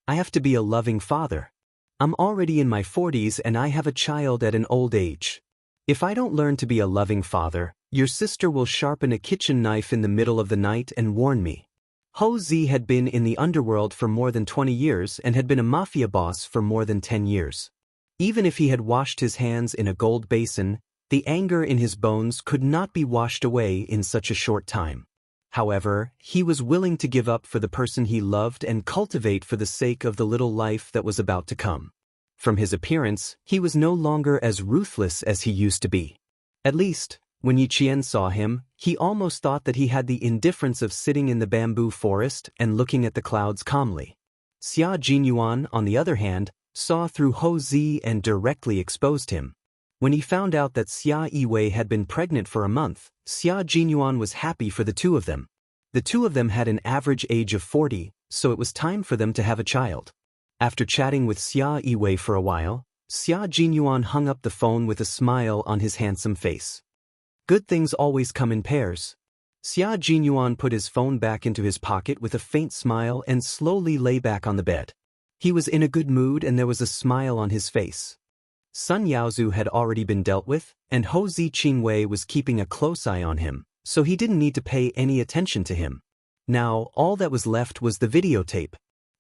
I have to be a loving father. I'm already in my 40s and I have a child at an old age. If I don't learn to be a loving father, your sister will sharpen a kitchen knife in the middle of the night and warn me." Ho Zi had been in the underworld for more than 20 years and had been a mafia boss for more than 10 years. Even if he had washed his hands in a gold basin, the anger in his bones could not be washed away in such a short time. However, he was willing to give up for the person he loved and cultivate for the sake of the little life that was about to come. From his appearance, he was no longer as ruthless as he used to be. At least, when Yi Qian saw him, he almost thought that he had the indifference of sitting in the bamboo forest and looking at the clouds calmly. Xia Jinyuan, on the other hand, saw through Ho Zi and directly exposed him. When he found out that Xia Yiwei had been pregnant for a month, Xia Jinyuan was happy for the two of them. The two of them had an average age of 40, so it was time for them to have a child. After chatting with Xia Yiwei for a while, Xia Jinyuan hung up the phone with a smile on his handsome face. Good things always come in pairs. Xia Jinyuan put his phone back into his pocket with a faint smile and slowly lay back on the bed. He was in a good mood and there was a smile on his face. Sun Yaozu had already been dealt with, and Ho Zi Qingwei was keeping a close eye on him, so he didn't need to pay any attention to him. Now, all that was left was the videotape.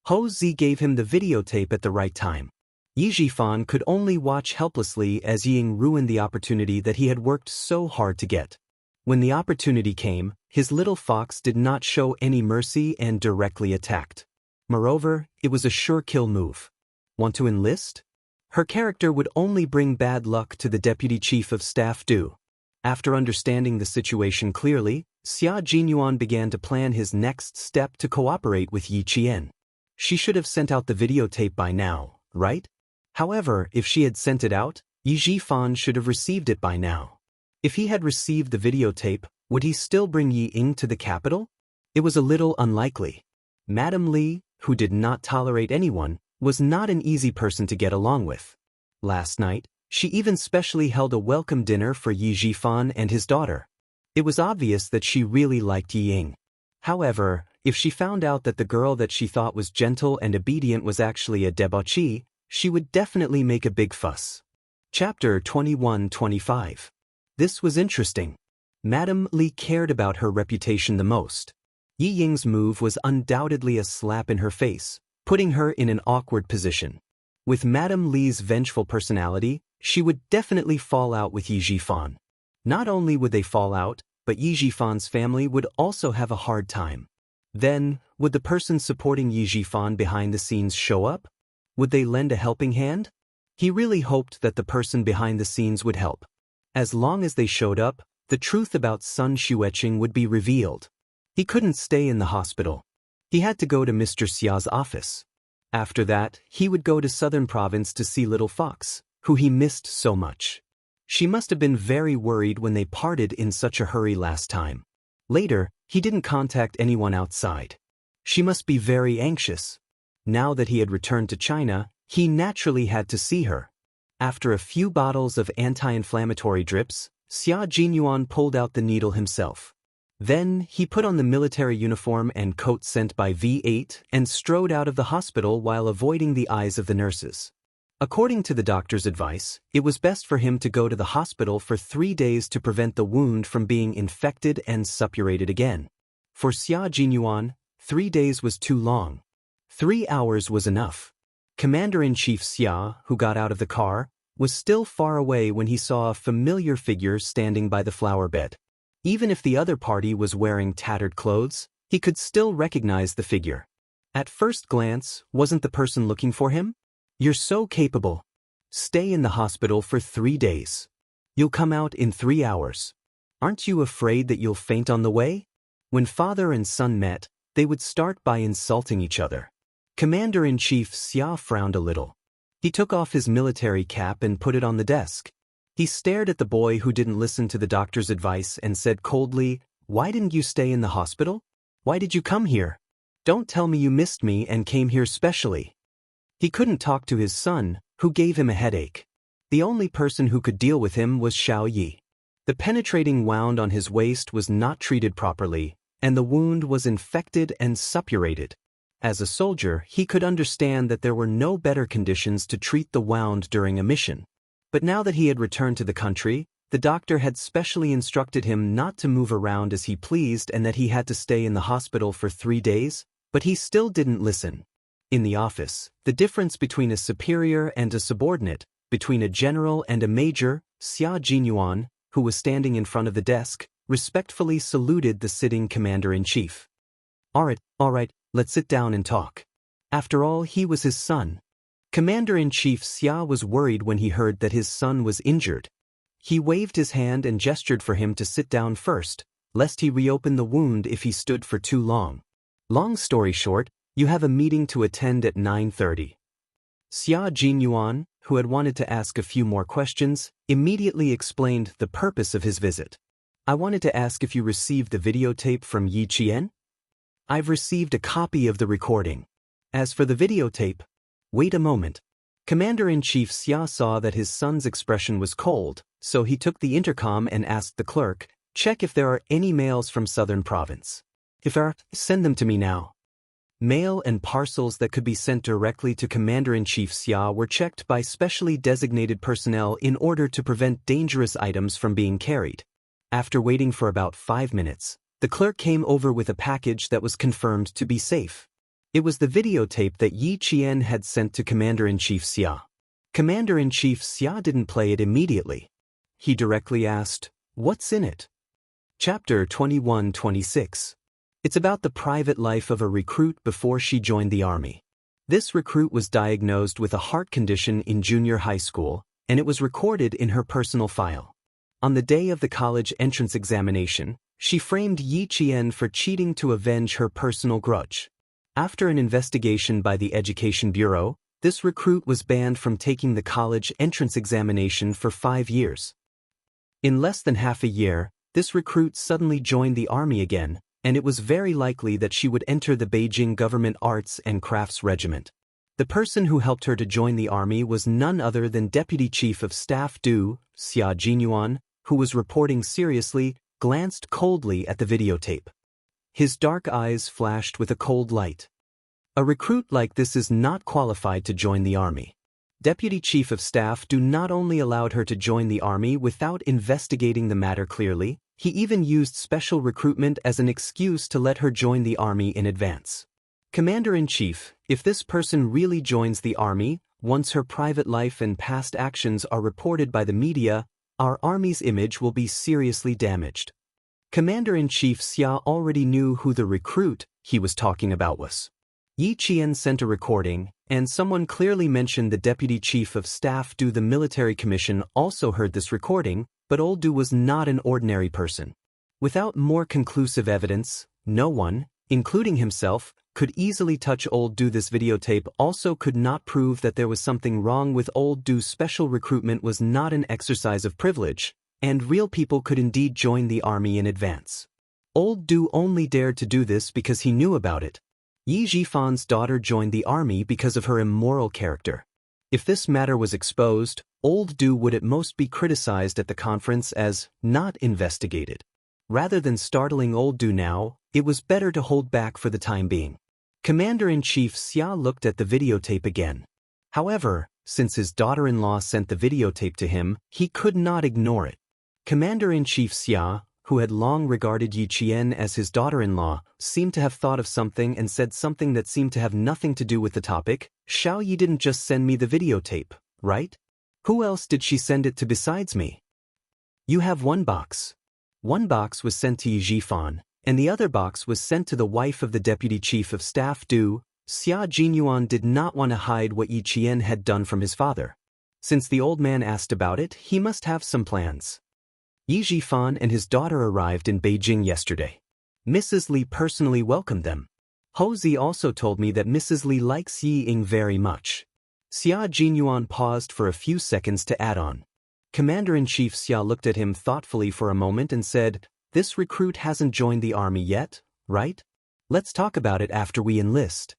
Ho Zi gave him the videotape at the right time. Yi Jifan could only watch helplessly as Yi Ying ruined the opportunity that he had worked so hard to get. When the opportunity came, his little fox did not show any mercy and directly attacked. Moreover, it was a sure kill move. Want to enlist? Her character would only bring bad luck to the Deputy Chief of Staff Du. After understanding the situation clearly, Xia Jinyuan began to plan his next step to cooperate with Yi Qian. She should have sent out the videotape by now, right? However, if she had sent it out, Yi Jifan should have received it by now. If he had received the videotape, would he still bring Yi Ying to the capital? It was a little unlikely. Madame Li, who did not tolerate anyone, was not an easy person to get along with. Last night, she even specially held a welcome dinner for Yi Jifan and his daughter. It was obvious that she really liked Yi Ying. However, if she found out that the girl that she thought was gentle and obedient was actually a debauchee, she would definitely make a big fuss. Chapter 21-25. This was interesting. Madame Li cared about her reputation the most. Yi Ying's move was undoubtedly a slap in her face, putting her in an awkward position. With Madame Li's vengeful personality, she would definitely fall out with Yi Jifan. Not only would they fall out, but Yi Jifan's family would also have a hard time. Then, would the person supporting Yi Jifan behind the scenes show up? Would they lend a helping hand? He really hoped that the person behind the scenes would help. As long as they showed up, the truth about Sun Xueqing would be revealed. He couldn't stay in the hospital. He had to go to Mr. Xia's office. After that, he would go to Southern Province to see Little Fox, who he missed so much. She must have been very worried when they parted in such a hurry last time. Later, he didn't contact anyone outside. She must be very anxious. Now that he had returned to China, he naturally had to see her. After a few bottles of anti-inflammatory drips, Xia Jinyuan pulled out the needle himself. Then, he put on the military uniform and coat sent by V8 and strode out of the hospital while avoiding the eyes of the nurses. According to the doctor's advice, it was best for him to go to the hospital for 3 days to prevent the wound from being infected and suppurated again. For Xia Jinyuan, 3 days was too long. 3 hours was enough. Commander-in-Chief Xia, who got out of the car, was still far away when he saw a familiar figure standing by the flower bed. Even if the other party was wearing tattered clothes, he could still recognize the figure. At first glance, wasn't the person looking for him? You're so capable. Stay in the hospital for 3 days. You'll come out in 3 hours. Aren't you afraid that you'll faint on the way? When father and son met, they would start by insulting each other. Commander-in-Chief Xia frowned a little. He took off his military cap and put it on the desk. He stared at the boy who didn't listen to the doctor's advice and said coldly, "Why didn't you stay in the hospital? Why did you come here? Don't tell me you missed me and came here specially." He couldn't talk to his son, who gave him a headache. The only person who could deal with him was Xiao Yi. The penetrating wound on his waist was not treated properly, and the wound was infected and suppurated. As a soldier, he could understand that there were no better conditions to treat the wound during a mission. But now that he had returned to the country, the doctor had specially instructed him not to move around as he pleased and that he had to stay in the hospital for 3 days, but he still didn't listen. In the office, the difference between a superior and a subordinate, between a general and a major, Xia Jinyuan, who was standing in front of the desk, respectfully saluted the sitting commander-in-chief. All right, let's sit down and talk. After all, he was his son. Commander-in-Chief Xia was worried when he heard that his son was injured. He waved his hand and gestured for him to sit down first, lest he reopen the wound if he stood for too long. Long story short, you have a meeting to attend at 9:30. Xia Jinyuan, who had wanted to ask a few more questions, immediately explained the purpose of his visit. I wanted to ask if you received the videotape from Yi Qian? I've received a copy of the recording. As for the videotape, wait a moment. Commander-in-Chief Xia saw that his son's expression was cold, so he took the intercom and asked the clerk, "Check if there are any mails from Southern Province. If there are, send them to me now." Mail and parcels that could be sent directly to Commander-in-Chief Xia were checked by specially designated personnel in order to prevent dangerous items from being carried. After waiting for about 5 minutes, the clerk came over with a package that was confirmed to be safe. It was the videotape that Yi Qian had sent to Commander-in-Chief Xia. Commander-in-Chief Xia didn't play it immediately. He directly asked, "What's in it?" Chapter 21-26. It's about the private life of a recruit before she joined the army. This recruit was diagnosed with a heart condition in junior high school, and it was recorded in her personal file. On the day of the college entrance examination, she framed Yi Qian for cheating to avenge her personal grudge. After an investigation by the Education Bureau, this recruit was banned from taking the college entrance examination for 5 years. In less than half a year, this recruit suddenly joined the army again, and it was very likely that she would enter the Beijing Government Arts and Crafts Regiment. The person who helped her to join the army was none other than Deputy Chief of Staff Du, Xia Jinyuan, who was reporting seriously, glanced coldly at the videotape. His dark eyes flashed with a cold light. A recruit like this is not qualified to join the army. Deputy Chief of Staff Du not only allowed her to join the army without investigating the matter clearly, he even used special recruitment as an excuse to let her join the army in advance. Commander-in-Chief, if this person really joins the army, once her private life and past actions are reported by the media, our army's image will be seriously damaged. Commander-in-Chief Xia already knew who the recruit he was talking about was. Yi Qian sent a recording, and someone clearly mentioned the Deputy Chief of Staff Du. The military commission also heard this recording, but old Du was not an ordinary person. Without more conclusive evidence, no one, including himself, could easily touch old Du. This videotape also could not prove that there was something wrong with old Du's. Special recruitment was not an exercise of privilege, and real people could indeed join the army in advance. Old Du only dared to do this because he knew about it. Yi Jifan's daughter joined the army because of her immoral character. If this matter was exposed, old Du would at most be criticized at the conference as not investigated. Rather than startling old Du now, it was better to hold back for the time being. Commander-in-Chief Xia looked at the videotape again. However, since his daughter-in-law sent the videotape to him, he could not ignore it. Commander-in-Chief Xia, who had long regarded Yi Qian as his daughter-in-law, seemed to have thought of something and said something that seemed to have nothing to do with the topic. Xiao Yi didn't just send me the videotape, right? Who else did she send it to besides me? You have one box. One box was sent to Yi Jifan, and the other box was sent to the wife of the Deputy Chief of Staff Du. Xia Jinyuan did not want to hide what Yi Qian had done from his father. Since the old man asked about it, he must have some plans. Yi Jifan and his daughter arrived in Beijing yesterday. Mrs. Li personally welcomed them. Ho Zi also told me that Mrs. Li likes Yi Ying very much. Xia Jinyuan paused for a few seconds to add on. Commander-in-Chief Xia looked at him thoughtfully for a moment and said, "This recruit hasn't joined the army yet, right? Let's talk about it after we enlist."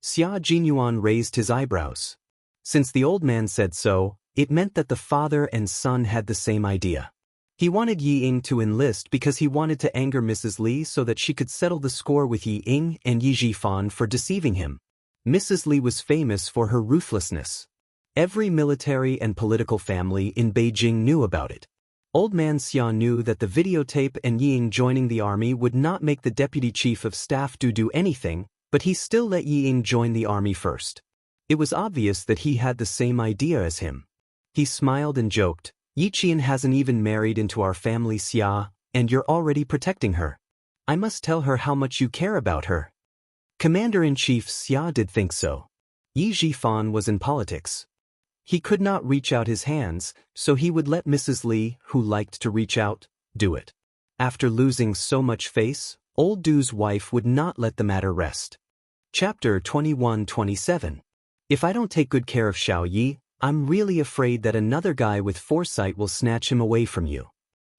Xia Jinyuan raised his eyebrows. Since the old man said so, it meant that the father and son had the same idea. He wanted Yi Ying to enlist because he wanted to anger Mrs. Li so that she could settle the score with Yi Ying and Yi Jifan for deceiving him. Mrs. Li was famous for her ruthlessness. Every military and political family in Beijing knew about it. Old man Xia knew that the videotape and Yi Ying joining the army would not make the Deputy Chief of Staff do anything, but he still let Yi Ying join the army first. It was obvious that he had the same idea as him. He smiled and joked, "Yi Qian hasn't even married into our family, Xia, and you're already protecting her. I must tell her how much you care about her." Commander-in-Chief Xia did think so. Yi Jifan was in politics. He could not reach out his hands, so he would let Mrs. Li, who liked to reach out, do it. After losing so much face, old Du's wife would not let the matter rest. Chapter 21-27. If I don't take good care of Xiao Yi, I'm really afraid that another guy with foresight will snatch him away from you.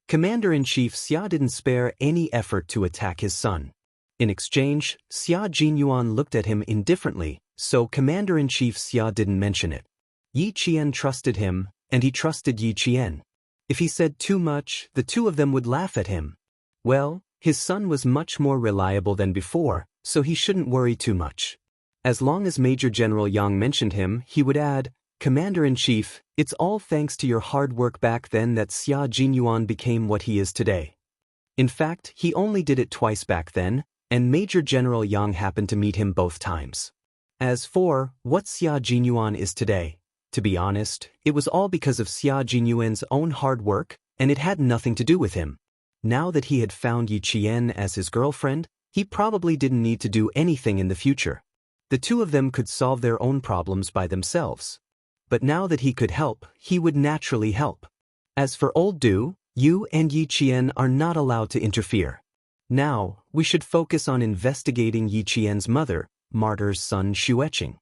Commander-in-Chief Xia didn't spare any effort to attack his son. In exchange, Xia Jinyuan looked at him indifferently, so Commander-in-Chief Xia didn't mention it. Yi Qian trusted him, and he trusted Yi Qian. If he said too much, the two of them would laugh at him. Well, his son was much more reliable than before, so he shouldn't worry too much. As long as Major General Yang mentioned him, he would add, "Commander-in-Chief, it's all thanks to your hard work back then that Xia Jinyuan became what he is today." In fact, he only did it twice back then, and Major General Yang happened to meet him both times. As for what Xia Jinyuan is today, to be honest, it was all because of Xia Jinyuan's own hard work, and it had nothing to do with him. Now that he had found Yi Qian as his girlfriend, he probably didn't need to do anything in the future. The two of them could solve their own problems by themselves. But now that he could help, he would naturally help. As for old Du, you and Yi Qian are not allowed to interfere. Now, we should focus on investigating Yi Qian's mother, Martyr's son Xueqing.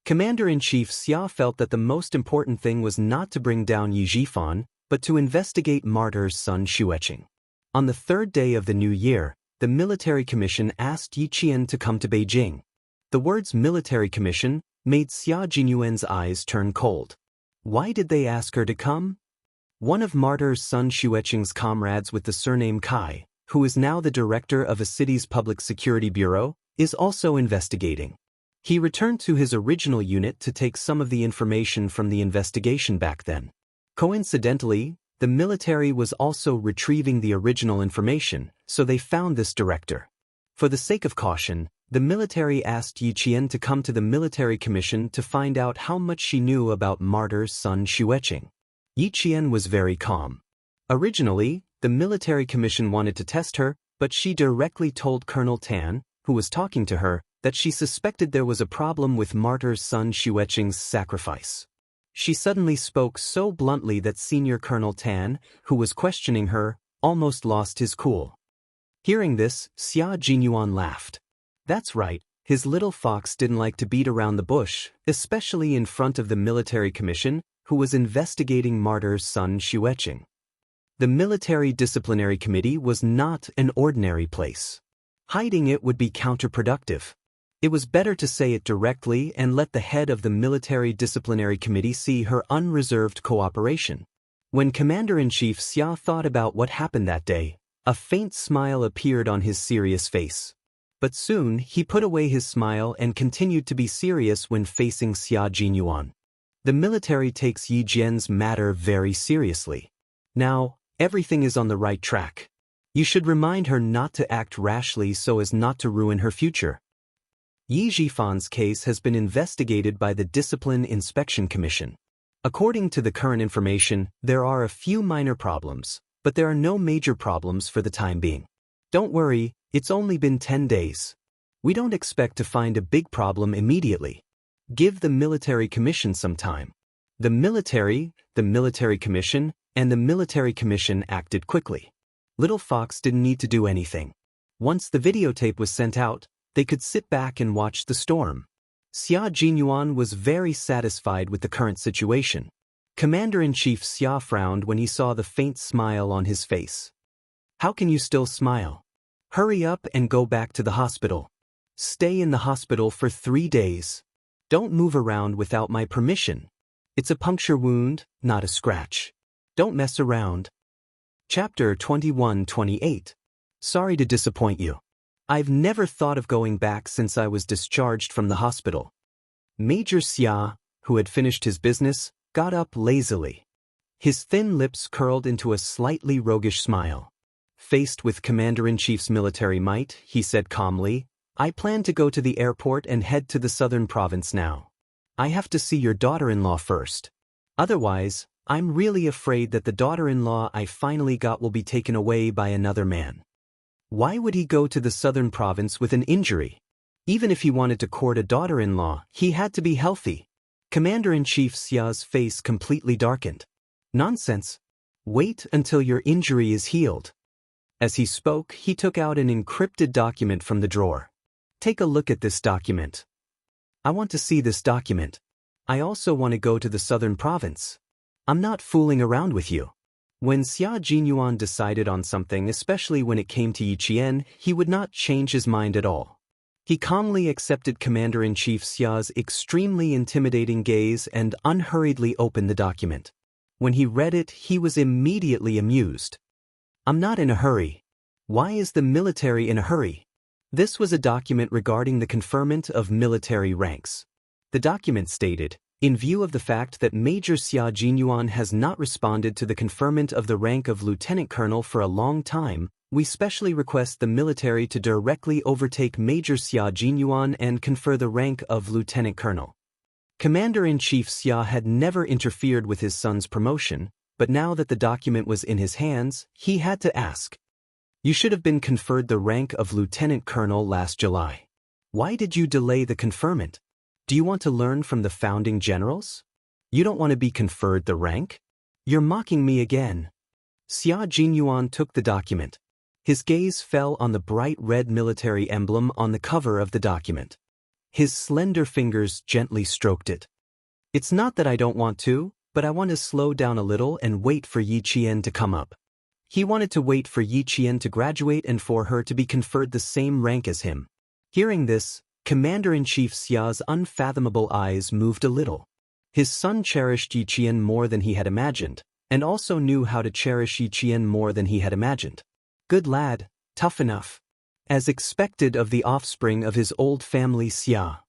Commander-in-Chief Xia felt that the most important thing was not to bring down Yi Jifan, but to investigate Martyr's son Xueqing. On the third day of the new year, the military commission asked Yi Qian to come to Beijing. The words military commission made Xia Jinyuan's eyes turn cold. Why did they ask her to come? One of Martyr's son Xueqing's comrades with the surname Kai, who is now the director of a city's public security bureau, is also investigating. He returned to his original unit to take some of the information from the investigation back then. Coincidentally, the military was also retrieving the original information, so they found this director. For the sake of caution, the military asked Yi Qian to come to the military commission to find out how much she knew about Martyr's son Xueqing. Yi Qian was very calm. Originally, the military commission wanted to test her, but she directly told Colonel Tan, who was talking to her, that she suspected there was a problem with martyr son Xueqing's sacrifice. She suddenly spoke so bluntly that Senior Colonel Tan, who was questioning her, almost lost his cool. Hearing this, Xia Jinyuan laughed. That's right, his little fox didn't like to beat around the bush, especially in front of the military commission, who was investigating martyr son Xueqing. The military disciplinary committee was not an ordinary place. Hiding it would be counterproductive. It was better to say it directly and let the head of the military disciplinary committee see her unreserved cooperation. When Commander-in-Chief Xia thought about what happened that day, a faint smile appeared on his serious face. But soon he put away his smile and continued to be serious when facing Xia Jinyuan. The military takes Yi Jian's matter very seriously. Now, everything is on the right track. You should remind her not to act rashly so as not to ruin her future. Yi Jifan's case has been investigated by the Discipline Inspection Commission. According to the current information, there are a few minor problems, but there are no major problems for the time being. Don't worry, it's only been 10 days. We don't expect to find a big problem immediately. Give the military commission some time. The military commission, and the military commission acted quickly. Little Fox didn't need to do anything. Once the videotape was sent out, they could sit back and watch the storm. Xia Jinyuan was very satisfied with the current situation. Commander-in-Chief Xia frowned when he saw the faint smile on his face. How can you still smile? Hurry up and go back to the hospital. Stay in the hospital for 3 days. Don't move around without my permission. It's a puncture wound, not a scratch. Don't mess around. Chapter 21-28. Sorry to disappoint you. I've never thought of going back since I was discharged from the hospital. Major Xia, who had finished his business, got up lazily. His thin lips curled into a slightly roguish smile. Faced with Commander-in-Chief's military might, he said calmly, I plan to go to the airport and head to the southern province now. I have to see your daughter-in-law first. Otherwise, I'm really afraid that the daughter-in-law I finally got will be taken away by another man. Why would he go to the southern province with an injury? Even if he wanted to court a daughter-in-law, he had to be healthy. Commander-in-Chief Xia's face completely darkened. Nonsense. Wait until your injury is healed. As he spoke, he took out an encrypted document from the drawer. Take a look at this document. I want to see this document. I also want to go to the southern province. I'm not fooling around with you. When Xia Jinyuan decided on something, especially when it came to Yi Qian, he would not change his mind at all. He calmly accepted Commander-in-Chief Xia's extremely intimidating gaze and unhurriedly opened the document. When he read it, he was immediately amused. I'm not in a hurry. Why is the military in a hurry? This was a document regarding the conferment of military ranks. The document stated, in view of the fact that Major Xia Jinyuan has not responded to the conferment of the rank of Lieutenant Colonel for a long time, we specially request the military to directly overtake Major Xia Jinyuan and confer the rank of Lieutenant Colonel. Commander-in-Chief Xia had never interfered with his son's promotion, but now that the document was in his hands, he had to ask. You should have been conferred the rank of Lieutenant Colonel last July. Why did you delay the conferment? Do you want to learn from the founding generals? You don't want to be conferred the rank? You're mocking me again. Xia Jinyuan took the document. His gaze fell on the bright red military emblem on the cover of the document. His slender fingers gently stroked it. It's not that I don't want to, but I want to slow down a little and wait for Yi Qian to come up. He wanted to wait for Yi Qian to graduate and for her to be conferred the same rank as him. Hearing this, Commander-in-Chief Xia's unfathomable eyes moved a little. His son cherished Yi Qian more than he had imagined, and also knew how to cherish Yi Qian more than he had imagined. Good lad, tough enough. As expected of the offspring of his old family Xia.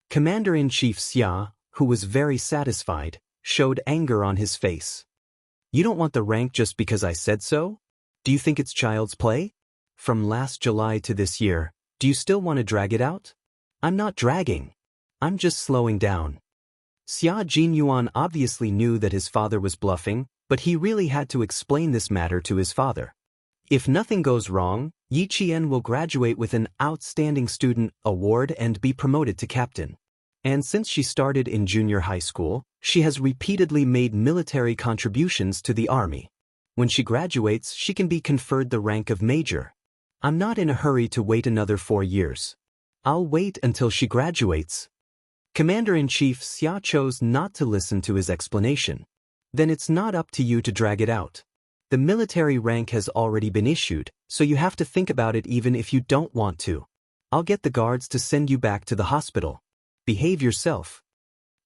Commander-in-Chief Xia, who was very satisfied, showed anger on his face. You don't want the rank just because I said so? Do you think it's child's play? From last July to this year, do you still want to drag it out? I'm not dragging. I'm just slowing down. Xia Jinyuan obviously knew that his father was bluffing, but he really had to explain this matter to his father. If nothing goes wrong, Yi Qian will graduate with an Outstanding Student award and be promoted to captain. And since she started in junior high school, she has repeatedly made military contributions to the army. When she graduates, she can be conferred the rank of major. I'm not in a hurry to wait another 4 years. I'll wait until she graduates. Commander-in-Chief Xia chose not to listen to his explanation. Then it's not up to you to drag it out. The military rank has already been issued, so you have to think about it even if you don't want to. I'll get the guards to send you back to the hospital. Behave yourself.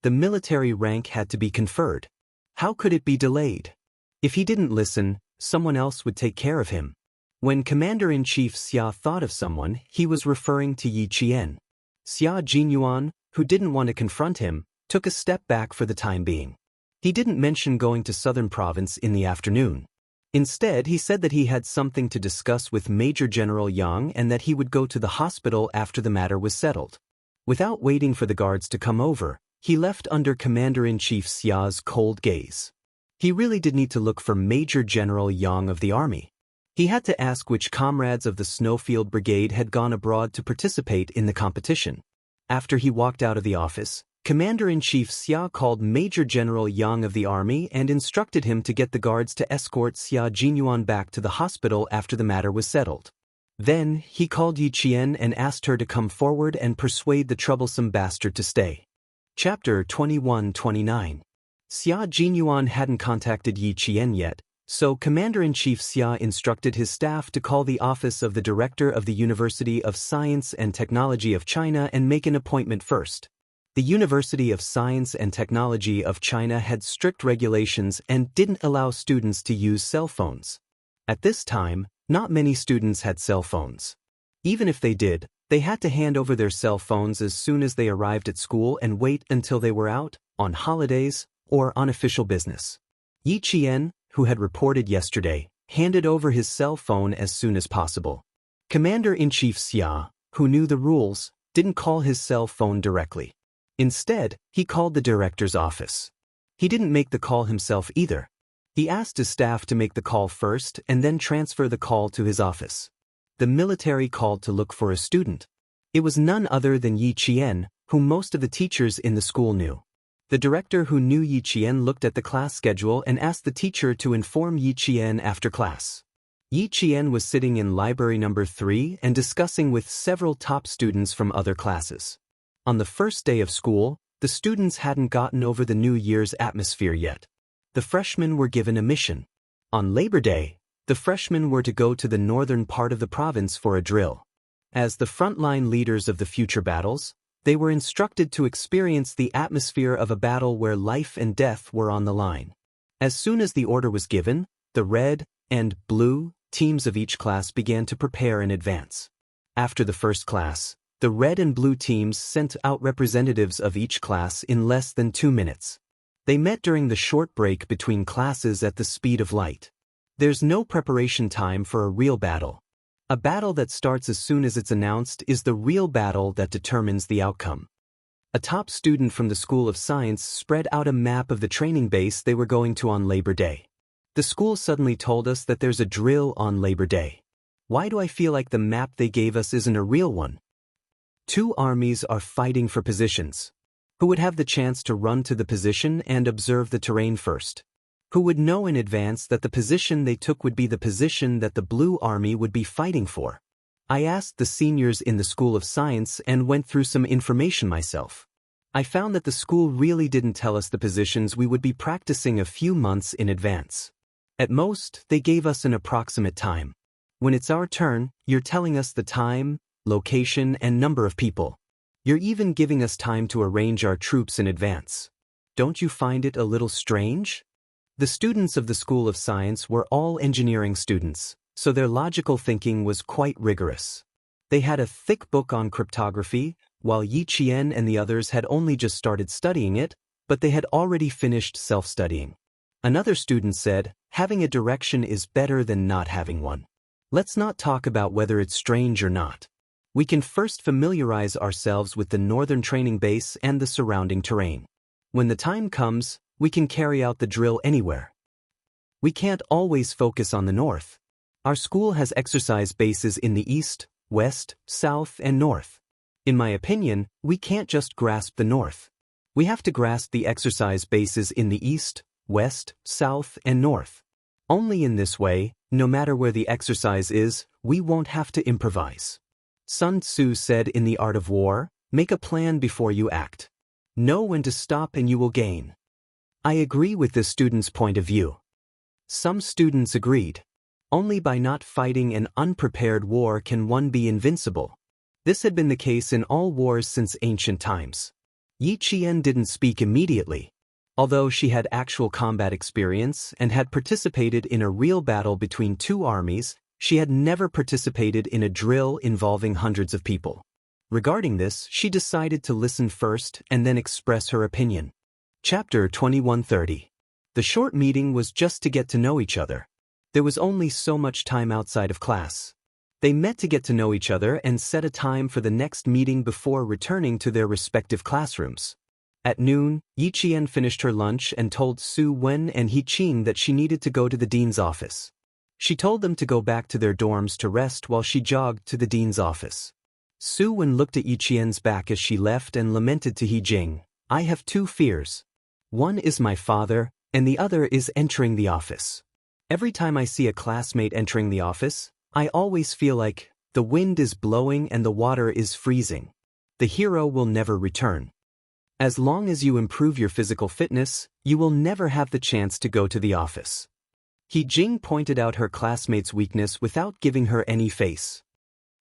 The military rank had to be conferred. How could it be delayed? If he didn't listen, someone else would take care of him. When Commander-in-Chief Xia thought of someone, he was referring to Yi Qian. Xia Jinyuan, who didn't want to confront him, took a step back for the time being. He didn't mention going to Southern Province in the afternoon. Instead, he said that he had something to discuss with Major General Yang and that he would go to the hospital after the matter was settled. Without waiting for the guards to come over, he left under Commander-in-Chief Xia's cold gaze. He really did need to look for Major General Yang of the army. He had to ask which comrades of the Snowfield Brigade had gone abroad to participate in the competition. After he walked out of the office, Commander-in-Chief Xia called Major General Yang of the army and instructed him to get the guards to escort Xia Jinyuan back to the hospital after the matter was settled. Then, he called Yi Qian and asked her to come forward and persuade the troublesome bastard to stay. Chapter 21-29. Xia Jinyuan hadn't contacted Yi Qian yet, so Commander-in-Chief Xia instructed his staff to call the office of the Director of the University of Science and Technology of China and make an appointment first. The University of Science and Technology of China had strict regulations and didn't allow students to use cell phones. At this time, not many students had cell phones. Even if they did, they had to hand over their cell phones as soon as they arrived at school and wait until they were out, on holidays, or on official business. Yi Qian, who had reported yesterday, handed over his cell phone as soon as possible. Commander-in-Chief Xia, who knew the rules, didn't call his cell phone directly. Instead, he called the director's office. He didn't make the call himself either. He asked his staff to make the call first and then transfer the call to his office. The military called to look for a student. It was none other than Yi Qian, whom most of the teachers in the school knew. The director who knew Yi Qian looked at the class schedule and asked the teacher to inform Yi Qian after class. Yi Qian was sitting in library number 3 and discussing with several top students from other classes. On the first day of school, the students hadn't gotten over the New Year's atmosphere yet. The freshmen were given a mission. On Labor Day, the freshmen were to go to the northern part of the province for a drill. As the frontline leaders of the future battles, they were instructed to experience the atmosphere of a battle where life and death were on the line. As soon as the order was given, the red and blue teams of each class began to prepare in advance. After the first class, the red and blue teams sent out representatives of each class in less than 2 minutes. They met during the short break between classes at the speed of light. There's no preparation time for a real battle. A battle that starts as soon as it's announced is the real battle that determines the outcome. A top student from the School of Science spread out a map of the training base they were going to on Labor Day. The school suddenly told us that there's a drill on Labor Day. Why do I feel like the map they gave us isn't a real one? 2 armies are fighting for positions. Who would have the chance to run to the position and observe the terrain first? Who would know in advance that the position they took would be the position that the Blue Army would be fighting for? I asked the seniors in the School of Science and went through some information myself. I found that the school really didn't tell us the positions we would be practicing a few months in advance. At most, they gave us an approximate time. When it's our turn, you're telling us the time, location, and number of people. You're even giving us time to arrange our troops in advance. Don't you find it a little strange? The students of the School of Science were all engineering students, so their logical thinking was quite rigorous. They had a thick book on cryptography, while Yi Qian and the others had only just started studying it, but they had already finished self-studying. Another student said, having a direction is better than not having one. Let's not talk about whether it's strange or not. We can first familiarize ourselves with the northern training base and the surrounding terrain. When the time comes, we can carry out the drill anywhere. We can't always focus on the north. Our school has exercise bases in the east, west, south, and north. In my opinion, we can't just grasp the north. We have to grasp the exercise bases in the east, west, south, and north. Only in this way, no matter where the exercise is, we won't have to improvise. Sun Tzu said in The Art of War, make a plan before you act. Know when to stop and you will gain. I agree with this student's point of view. Some students agreed. Only by not fighting an unprepared war can one be invincible. This had been the case in all wars since ancient times. Yi Qian didn't speak immediately. Although she had actual combat experience and had participated in a real battle between two armies, she had never participated in a drill involving hundreds of people. Regarding this, she decided to listen first and then express her opinion. Chapter 21:30. The short meeting was just to get to know each other. There was only so much time outside of class. They met to get to know each other and set a time for the next meeting before returning to their respective classrooms. At noon, Yi Qian finished her lunch and told Su Wen and He Qing that she needed to go to the dean's office. She told them to go back to their dorms to rest while she jogged to the dean's office. Su Wen looked at Yi Qian's back as she left and lamented to He Jing, I have two fears. One is my father, and the other is entering the office. Every time I see a classmate entering the office, I always feel like the wind is blowing and the water is freezing. The hero will never return. As long as you improve your physical fitness, you will never have the chance to go to the office. He Jing pointed out her classmate's weakness without giving her any face.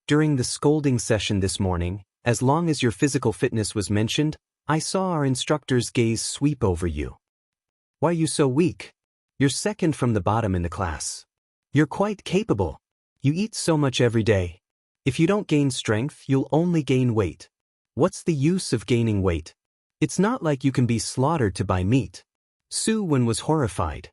During the scolding session this morning, as long as your physical fitness was mentioned, I saw our instructor's gaze sweep over you. Why are you so weak? You're second from the bottom in the class. You're quite capable. You eat so much every day. If you don't gain strength, you'll only gain weight. What's the use of gaining weight? It's not like you can be slaughtered to buy meat. Su Wen was horrified.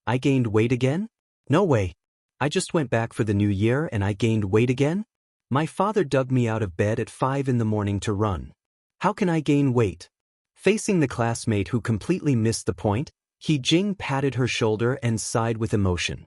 I gained weight again? No way. I just went back for the new year and I gained weight again? My father dug me out of bed at 5 in the morning to run. How can I gain weight? Facing the classmate who completely missed the point, He Jing patted her shoulder and sighed with emotion.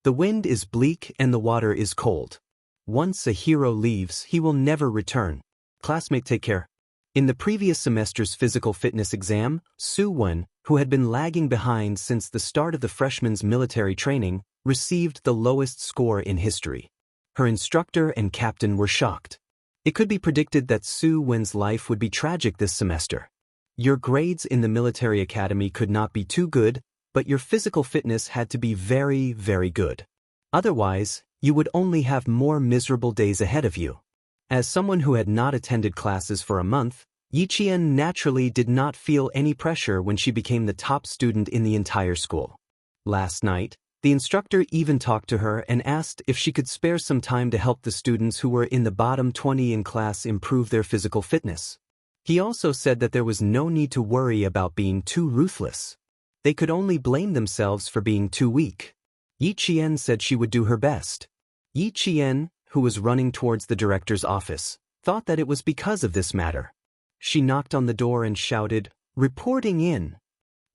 The wind is bleak and the water is cold. Once a hero leaves, he will never return. Classmate, take care. In the previous semester's physical fitness exam, Su Wen, who had been lagging behind since the start of the freshman's military training, received the lowest score in history. Her instructor and captain were shocked. It could be predicted that Su Wen's life would be tragic this semester. Your grades in the military academy could not be too good, but your physical fitness had to be very, very good. Otherwise, you would only have more miserable days ahead of you. As someone who had not attended classes for a month, Yi Qian naturally did not feel any pressure when she became the top student in the entire school. Last night, the instructor even talked to her and asked if she could spare some time to help the students who were in the bottom 20 in class improve their physical fitness. He also said that there was no need to worry about being too ruthless. They could only blame themselves for being too weak. Yi Qian said she would do her best. Yi Qian, who was running towards the director's office, thought that it was because of this matter. She knocked on the door and shouted, "Reporting in."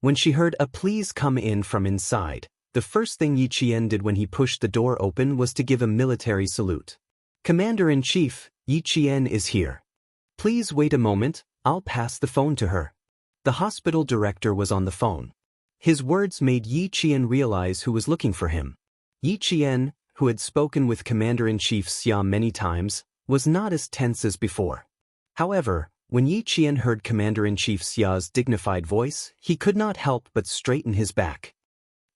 When she heard a "please come in" from inside, the first thing Yi Qian did when he pushed the door open was to give a military salute. "Commander-in-Chief, Yi Qian is here. Please wait a moment, I'll pass the phone to her." The hospital director was on the phone. His words made Yi Qian realize who was looking for him. Yi Qian, who had spoken with Commander-in-Chief Xia many times, was not as tense as before. However, when Yi Qian heard Commander-in-Chief Xia's dignified voice, he could not help but straighten his back.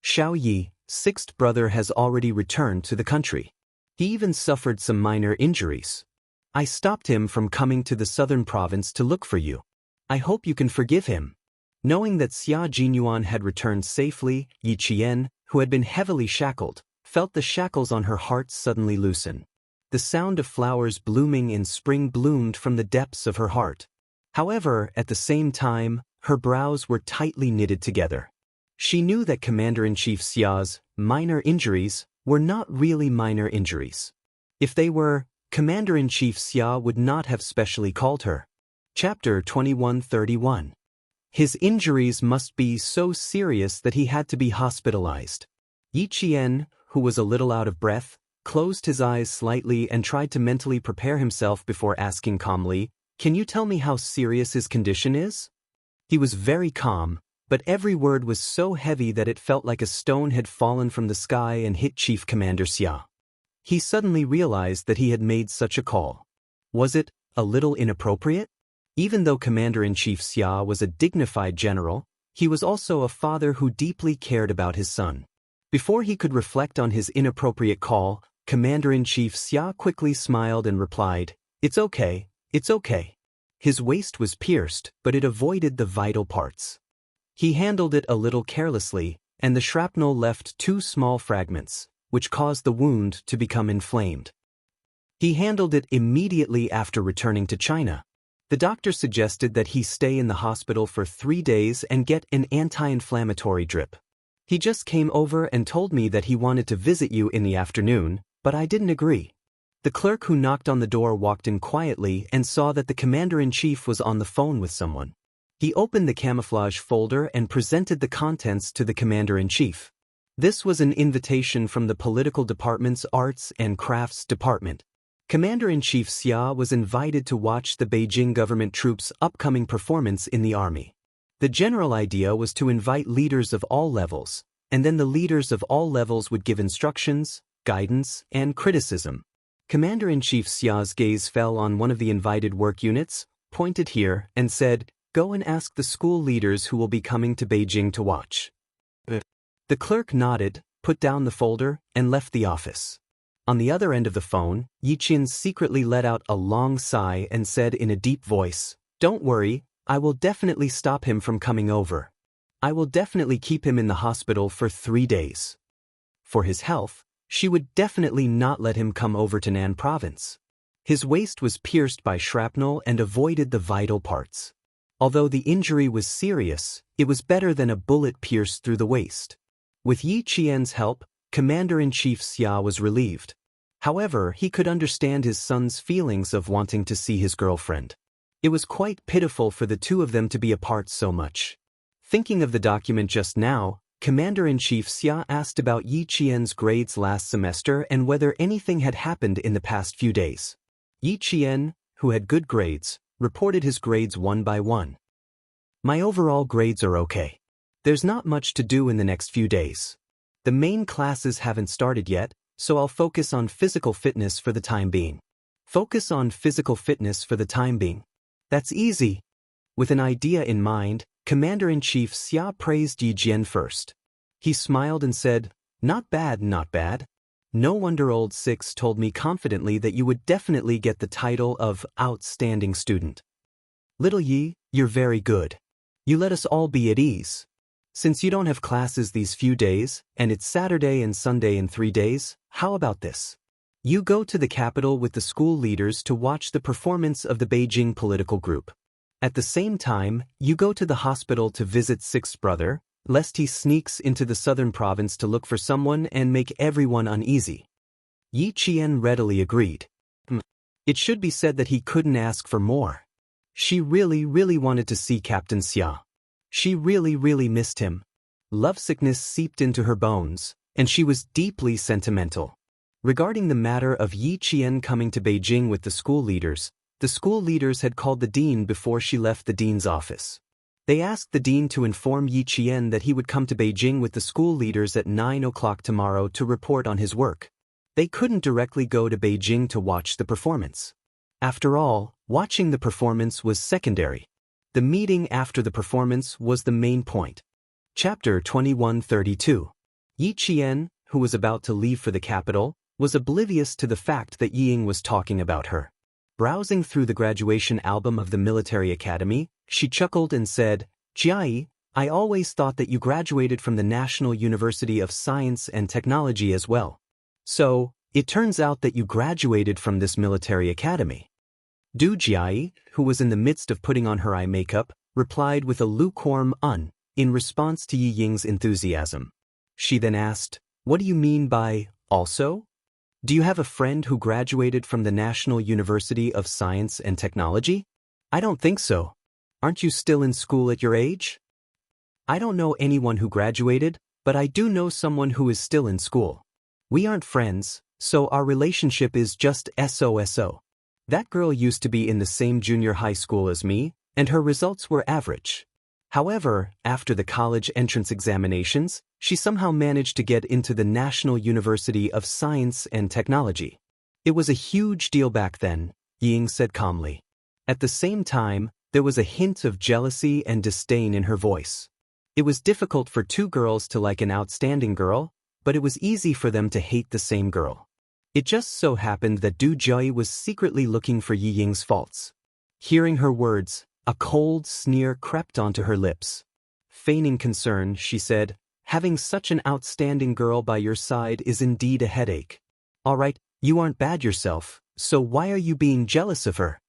Xiao Yi, sixth brother, has already returned to the country. He even suffered some minor injuries. I stopped him from coming to the southern province to look for you. I hope you can forgive him. Knowing that Xia Jinyuan had returned safely, Yi Qian, who had been heavily shackled, felt the shackles on her heart suddenly loosen. The sound of flowers blooming in spring bloomed from the depths of her heart. However, at the same time, her brows were tightly knitted together. She knew that Commander-in-Chief Xia's minor injuries were not really minor injuries. If they were, Commander-in-Chief Xia would not have specially called her. Chapter 21:31. His injuries must be so serious that he had to be hospitalized. Yi Qian, who was a little out of breath, closed his eyes slightly and tried to mentally prepare himself before asking calmly, "Can you tell me how serious his condition is?" He was very calm, but every word was so heavy that it felt like a stone had fallen from the sky and hit Chief Commander Xia. He suddenly realized that he had made such a call. Was it a little inappropriate? Even though Commander-in-Chief Xia was a dignified general, he was also a father who deeply cared about his son. Before he could reflect on his inappropriate call, Commander-in-Chief Xia quickly smiled and replied, "It's okay, it's okay." His waist was pierced, but it avoided the vital parts. He handled it a little carelessly, and the shrapnel left 2 small fragments, which caused the wound to become inflamed. He handled it immediately after returning to China. The doctor suggested that he stay in the hospital for 3 days and get an anti-inflammatory drip. He just came over and told me that he wanted to visit you in the afternoon, but I didn't agree. The clerk who knocked on the door walked in quietly and saw that the commander-in-chief was on the phone with someone. He opened the camouflage folder and presented the contents to the commander-in-chief. This was an invitation from the political department's arts and crafts department. Commander-in-Chief Xia was invited to watch the Beijing government troops' upcoming performance in the army. The general idea was to invite leaders of all levels, and then the leaders of all levels would give instructions, guidance, and criticism. Commander-in-Chief Xia's gaze fell on one of the invited work units, pointed here, and said, "Go and ask the school leaders who will be coming to Beijing to watch." The clerk nodded, put down the folder, and left the office. On the other end of the phone, Yi Qian secretly let out a long sigh and said in a deep voice, "Don't worry, I will definitely stop him from coming over. I will definitely keep him in the hospital for 3 days. For his health, she would definitely not let him come over to Nan province." His waist was pierced by shrapnel and avoided the vital parts. Although the injury was serious, it was better than a bullet pierced through the waist. With Yi Qian's help, Commander-in-Chief Xia was relieved. However, he could understand his son's feelings of wanting to see his girlfriend. It was quite pitiful for the two of them to be apart so much. Thinking of the document just now, Commander-in-Chief Xia asked about Yi Qian's grades last semester and whether anything had happened in the past few days. Yi Qian, who had good grades, reported his grades one by one. "My overall grades are okay. There's not much to do in the next few days. The main classes haven't started yet, so I'll focus on physical fitness for the time being." Focus on physical fitness for the time being. That's easy. With an idea in mind, Commander-in-Chief Xia praised Yi Jian first. He smiled and said, "Not bad, not bad. No wonder Old Six told me confidently that you would definitely get the title of outstanding student. Little Yi, you're very good. You let us all be at ease. Since you don't have classes these few days, and it's Saturday and Sunday in 3 days, how about this? You go to the capital with the school leaders to watch the performance of the Beijing political group. At the same time, you go to the hospital to visit Six's brother, lest he sneaks into the southern province to look for someone and make everyone uneasy." Yi Qian readily agreed. It should be said that he couldn't ask for more. She really wanted to see Captain Xia. She really missed him. Lovesickness seeped into her bones, and she was deeply sentimental. Regarding the matter of Yi Qian coming to Beijing with the school leaders had called the dean before she left the dean's office. They asked the dean to inform Yi Qian that he would come to Beijing with the school leaders at 9 o'clock tomorrow to report on his work. They couldn't directly go to Beijing to watch the performance. After all, watching the performance was secondary. The meeting after the performance was the main point. Chapter 2132. Yi Qian, who was about to leave for the capital, was oblivious to the fact that Ying was talking about her. Browsing through the graduation album of the military academy, she chuckled and said, "Jiayi, I always thought that you graduated from the National University of Science and Technology as well. So, it turns out that you graduated from this military academy." Du Jiayi, who was in the midst of putting on her eye makeup, replied with a lukewarm in response to Yi Ying's enthusiasm. She then asked, "What do you mean by, also? Do you have a friend who graduated from the National University of Science and Technology?" "I don't think so. Aren't you still in school at your age?" "I don't know anyone who graduated, but I do know someone who is still in school." We aren't friends, so our relationship is just SOSO. That girl used to be in the same junior high school as me, and her results were average. However, after the college entrance examinations, she somehow managed to get into the National University of Science and Technology. It was a huge deal back then, Ying said calmly. At the same time, there was a hint of jealousy and disdain in her voice. It was difficult for two girls to like an outstanding girl, but it was easy for them to hate the same girl. It just so happened that Du Jiayi was secretly looking for Yi Ying's faults. Hearing her words, a cold sneer crept onto her lips. Feigning concern, she said, "Having such an outstanding girl by your side is indeed a headache. All right, you aren't bad yourself, so why are you being jealous of her?"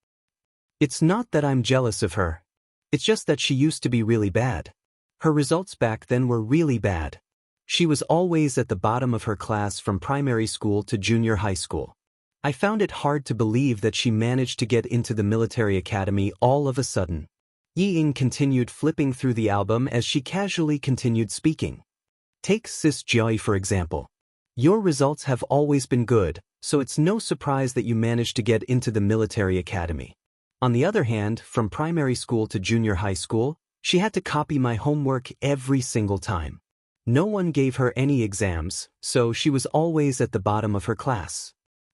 "It's not that I'm jealous of her. It's just that she used to be really bad. Her results back then were really bad. She was always at the bottom of her class from primary school to junior high school. I found it hard to believe that she managed to get into the military academy all of a sudden." Yi Ying continued flipping through the album as she casually continued speaking. "Take Sis Jiayi for example. Your results have always been good, so it's no surprise that you managed to get into the military academy. On the other hand, from primary school to junior high school, she had to copy my homework every single time. No one gave her any exams, so she was always at the bottom of her class.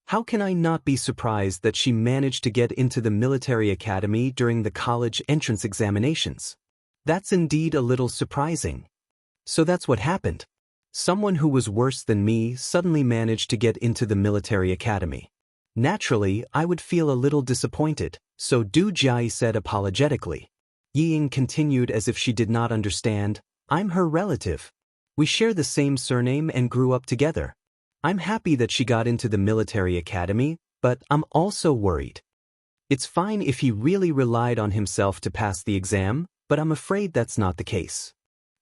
How can I not be surprised that she managed to get into the military academy during the college entrance examinations? That's indeed a little surprising. So that's what happened. Someone who was worse than me suddenly managed to get into the military academy. Naturally, I would feel a little disappointed, so Du Jiayi said apologetically. Yi Ying continued as if she did not understand, "I'm her relative. We share the same surname and grew up together. I'm happy that she got into the military academy, but I'm also worried. It's fine if he really relied on himself to pass the exam, but I'm afraid that's not the case.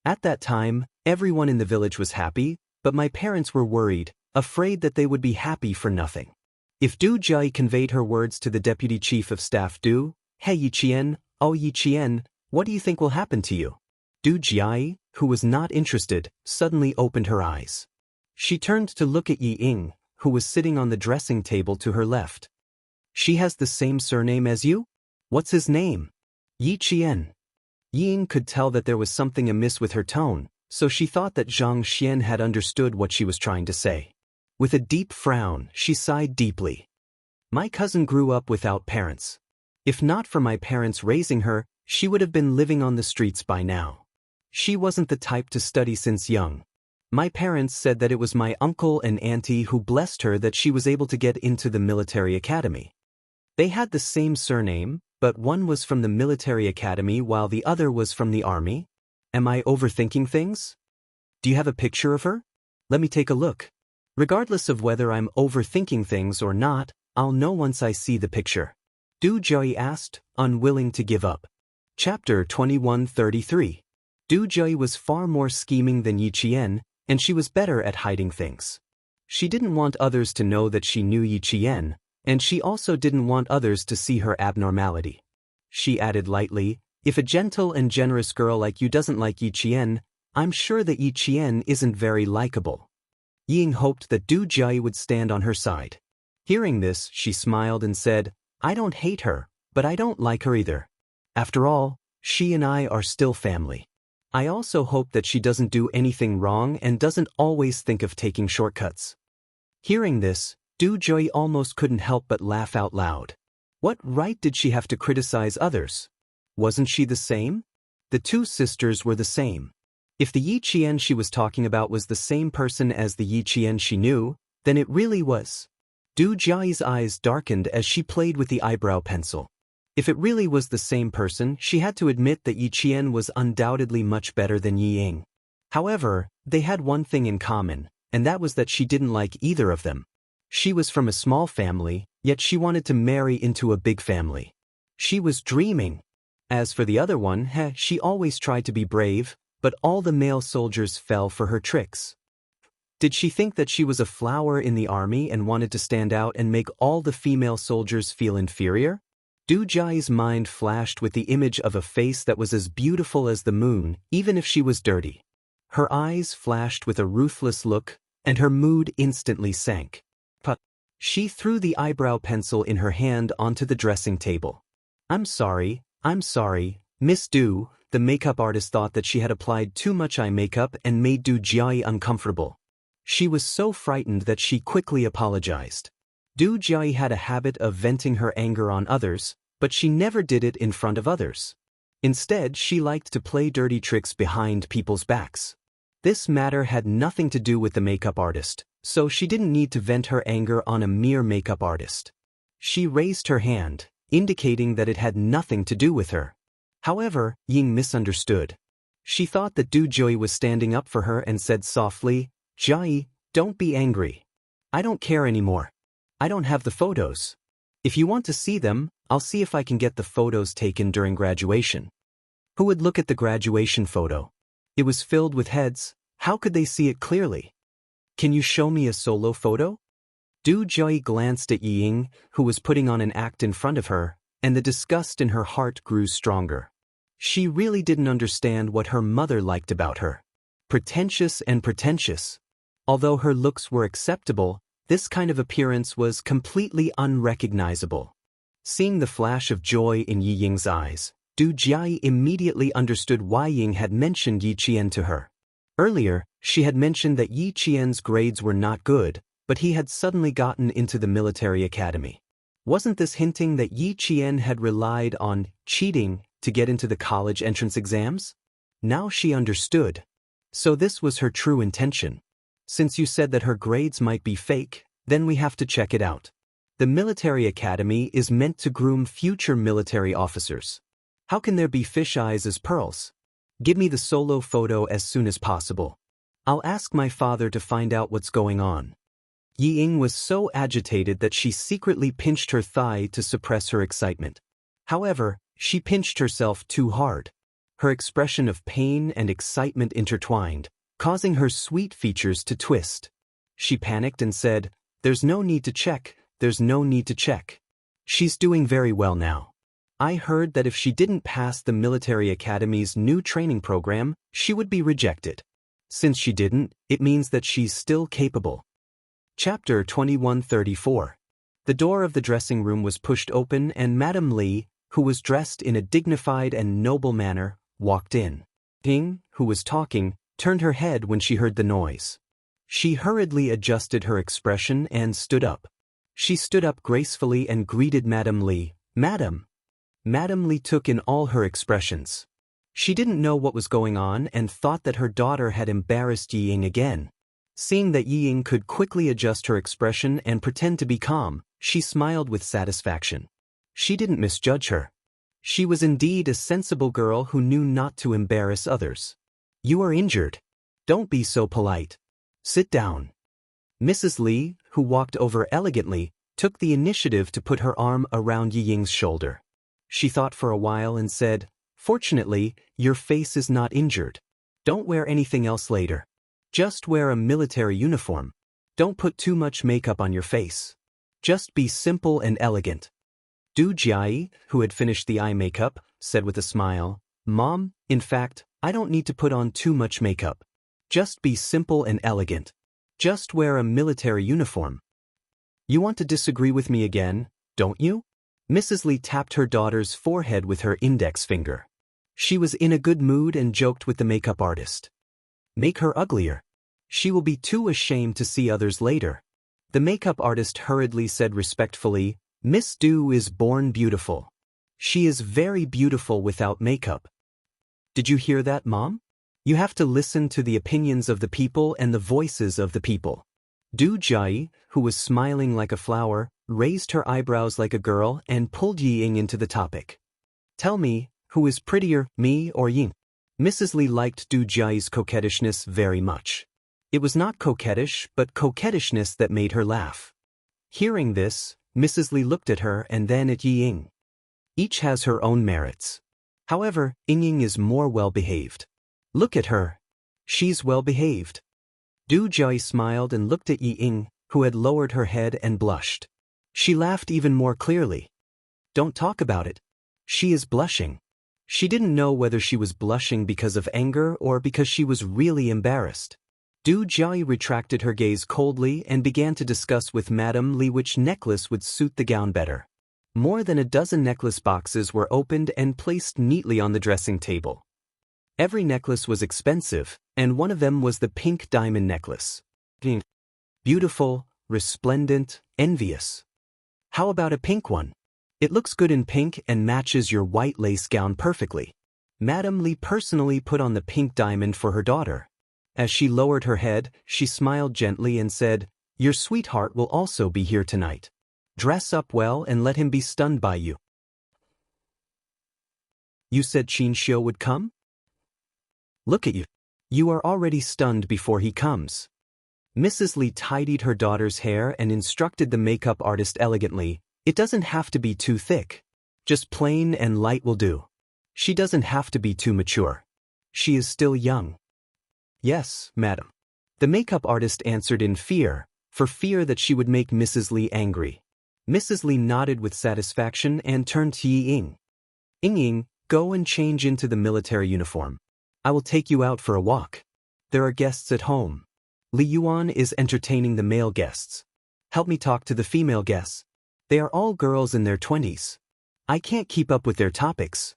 At that time, everyone in the village was happy, but my parents were worried, afraid that they would be happy for nothing." If Du Jiayi conveyed her words to the deputy chief of staff Du, "Hey Yiqian, oh Yiqian, what do you think will happen to you?" Du Jiayi, who was not interested, suddenly opened her eyes. She turned to look at Yi Ying, who was sitting on the dressing table to her left. "She has the same surname as you? What's his name?" "Yi Qian." Yi Ying could tell that there was something amiss with her tone, so she thought that Zhang Xian had understood what she was trying to say. With a deep frown, she sighed deeply. "My cousin grew up without parents. If not for my parents raising her, she would have been living on the streets by now. She wasn't the type to study since young. My parents said that it was my uncle and auntie who blessed her that she was able to get into the military academy. They had the same surname, but one was from the military academy while the other was from the army. Am I overthinking things? Do you have a picture of her? Let me take a look. Regardless of whether I'm overthinking things or not, I'll know once I see the picture." Du Jiayi asked, unwilling to give up. Chapter 2133. Du Jiayi was far more scheming than Yi Qian, and she was better at hiding things. She didn't want others to know that she knew Yi Qian, and she also didn't want others to see her abnormality. She added lightly, "If a gentle and generous girl like you doesn't like Yi Qian, I'm sure that Yi Qian isn't very likable." Yi Ying hoped that Du Jiayi would stand on her side. Hearing this, she smiled and said, "I don't hate her, but I don't like her either. After all, she and I are still family. I also hope that she doesn't do anything wrong and doesn't always think of taking shortcuts." Hearing this, Du Jiayi almost couldn't help but laugh out loud. What right did she have to criticize others? Wasn't she the same? The two sisters were the same. If the Yi Qian she was talking about was the same person as the Yi Qian she knew, then it really was. Du Jiayi's eyes darkened as she played with the eyebrow pencil. If it really was the same person, she had to admit that Yi Qian was undoubtedly much better than Yi Ying. However, they had one thing in common, and that was that she didn't like either of them. She was from a small family, yet she wanted to marry into a big family. She was dreaming. As for the other one, she always tried to be brave, but all the male soldiers fell for her tricks. Did she think that she was a flower in the army and wanted to stand out and make all the female soldiers feel inferior? Du Jiayi's mind flashed with the image of a face that was as beautiful as the moon, even if she was dirty. Her eyes flashed with a ruthless look, and her mood instantly sank. But she threw the eyebrow pencil in her hand onto the dressing table. I'm sorry, Miss Du." The makeup artist thought that she had applied too much eye makeup and made Du Jiai uncomfortable. She was so frightened that she quickly apologized. Du Jiai had a habit of venting her anger on others, but she never did it in front of others. Instead, she liked to play dirty tricks behind people's backs. This matter had nothing to do with the makeup artist, so she didn't need to vent her anger on a mere makeup artist. She raised her hand, indicating that it had nothing to do with her. However, Ying misunderstood. She thought that Du Jiai was standing up for her and said softly, "Jiai, don't be angry. I don't care anymore. I don't have the photos. If you want to see them, I'll see if I can get the photos taken during graduation." Who would look at the graduation photo? It was filled with heads. How could they see it clearly? "Can you show me a solo photo?" Du Jiai glanced at Ying, who was putting on an act in front of her, and the disgust in her heart grew stronger. She really didn't understand what her mother liked about her. Pretentious and pretentious. Although her looks were acceptable, this kind of appearance was completely unrecognizable. Seeing the flash of joy in Yi Ying's eyes, Du Jiai immediately understood why Ying had mentioned Yi Qian to her. Earlier, she had mentioned that Yi Qian's grades were not good, but he had suddenly gotten into the military academy. Wasn't this hinting that Yi Qian had relied on cheating to get into the college entrance exams? Now she understood. So this was her true intention. Since you said that her grades might be fake, then we have to check it out. The military academy is meant to groom future military officers. How can there be fish eyes as pearls? Give me the solo photo as soon as possible. I'll ask my father to find out what's going on. Yi Ying was so agitated that she secretly pinched her thigh to suppress her excitement. However, she pinched herself too hard. Her expression of pain and excitement intertwined, causing her sweet features to twist. She panicked and said, "There's no need to check, there's no need to check. She's doing very well now. I heard that if she didn't pass the military academy's new training program, she would be rejected. Since she didn't, it means that she's still capable." Chapter 2134. The door of the dressing room was pushed open and Madame Li, who was dressed in a dignified and noble manner, walked in. Ying, who was talking, turned her head when she heard the noise. She hurriedly adjusted her expression and stood up. She stood up gracefully and greeted Madame Li. "Madam." Madame Li took in all her expressions. She didn't know what was going on and thought that her daughter had embarrassed Yi Ying again. Seeing that Yi Ying could quickly adjust her expression and pretend to be calm, she smiled with satisfaction. She didn't misjudge her. She was indeed a sensible girl who knew not to embarrass others. "You are injured. Don't be so polite. Sit down." Mrs. Li, who walked over elegantly, took the initiative to put her arm around Yi Ying's shoulder. She thought for a while and said, "Fortunately, your face is not injured. Don't wear anything else later. Just wear a military uniform. Don't put too much makeup on your face. Just be simple and elegant." Du Jiai, who had finished the eye makeup, said with a smile, "Mom, in fact, I don't need to put on too much makeup. Just be simple and elegant. Just wear a military uniform." "You want to disagree with me again, don't you?" Mrs. Li tapped her daughter's forehead with her index finger. She was in a good mood and joked with the makeup artist. "Make her uglier. She will be too ashamed to see others later." The makeup artist hurriedly said respectfully, "Miss Du is born beautiful. She is very beautiful without makeup." Did you hear that, Mom? You have to listen to the opinions of the people and the voices of the people. Du Jiai, who was smiling like a flower, raised her eyebrows like a girl and pulled Yi Ying into the topic. "Tell me, who is prettier, me or Ying?" Mrs. Li liked Du Jiai's coquettishness very much. It was not coquettish, but coquettishness that made her laugh. Hearing this, Mrs. Li looked at her and then at Yi Ying. Each has her own merits. However, Ying is more well-behaved. Look at her. She's well-behaved. Du Jiai smiled and looked at Yi Ying, who had lowered her head and blushed. She laughed even more clearly. "Don't talk about it. She is blushing." She didn't know whether she was blushing because of anger or because she was really embarrassed. Du Jiayi retracted her gaze coldly and began to discuss with Madame Li which necklace would suit the gown better. More than a dozen necklace boxes were opened and placed neatly on the dressing table. Every necklace was expensive, and one of them was the pink diamond necklace. Beautiful, resplendent, envious. How about a pink one? It looks good in pink and matches your white lace gown perfectly. Madame Li personally put on the pink diamond for her daughter. As she lowered her head, she smiled gently and said, "Your sweetheart will also be here tonight. Dress up well and let him be stunned by you." You said Qin Xiu would come? Look at you. You are already stunned before he comes. Mrs. Li tidied her daughter's hair and instructed the makeup artist elegantly, "It doesn't have to be too thick. Just plain and light will do. She doesn't have to be too mature. She is still young." "Yes, madam." The makeup artist answered in fear, for fear that she would make Mrs. Li angry. Mrs. Li nodded with satisfaction and turned to Yi Ying. "Ying, go and change into the military uniform. I will take you out for a walk. There are guests at home. Li Yuan is entertaining the male guests. Help me talk to the female guests. They are all girls in their 20s. I can't keep up with their topics."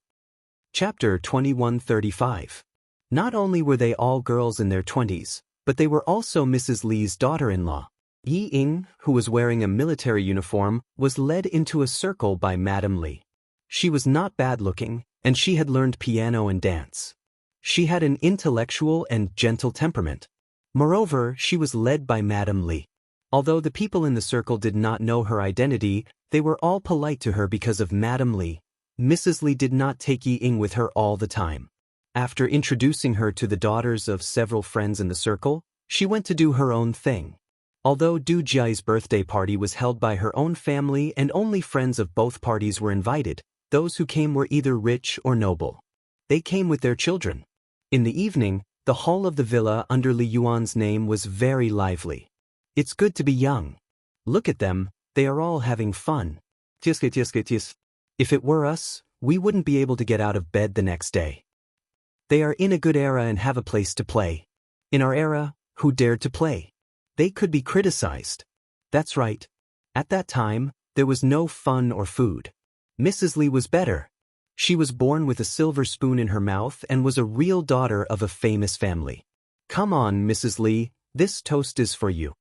Chapter 2135. Not only were they all girls in their 20s, but they were also Mrs. Li's daughter-in-law. Yi Ying, who was wearing a military uniform, was led into a circle by Madame Li. She was not bad-looking, and she had learned piano and dance. She had an intellectual and gentle temperament. Moreover, she was led by Madame Li. Although the people in the circle did not know her identity, they were all polite to her because of Madame Li. Mrs. Li did not take Yi Ying with her all the time. After introducing her to the daughters of several friends in the circle, she went to do her own thing. Although Du Jiayi's birthday party was held by her own family and only friends of both parties were invited, those who came were either rich or noble. They came with their children. In the evening, the hall of the villa under Li Yuan's name was very lively. It's good to be young. Look at them, they are all having fun. If it were us, we wouldn't be able to get out of bed the next day. They are in a good era and have a place to play. In our era, who dared to play? They could be criticized. That's right. At that time, there was no fun or food. Mrs. Li was better. She was born with a silver spoon in her mouth and was a real daughter of a famous family. Come on, Mrs. Li, this toast is for you.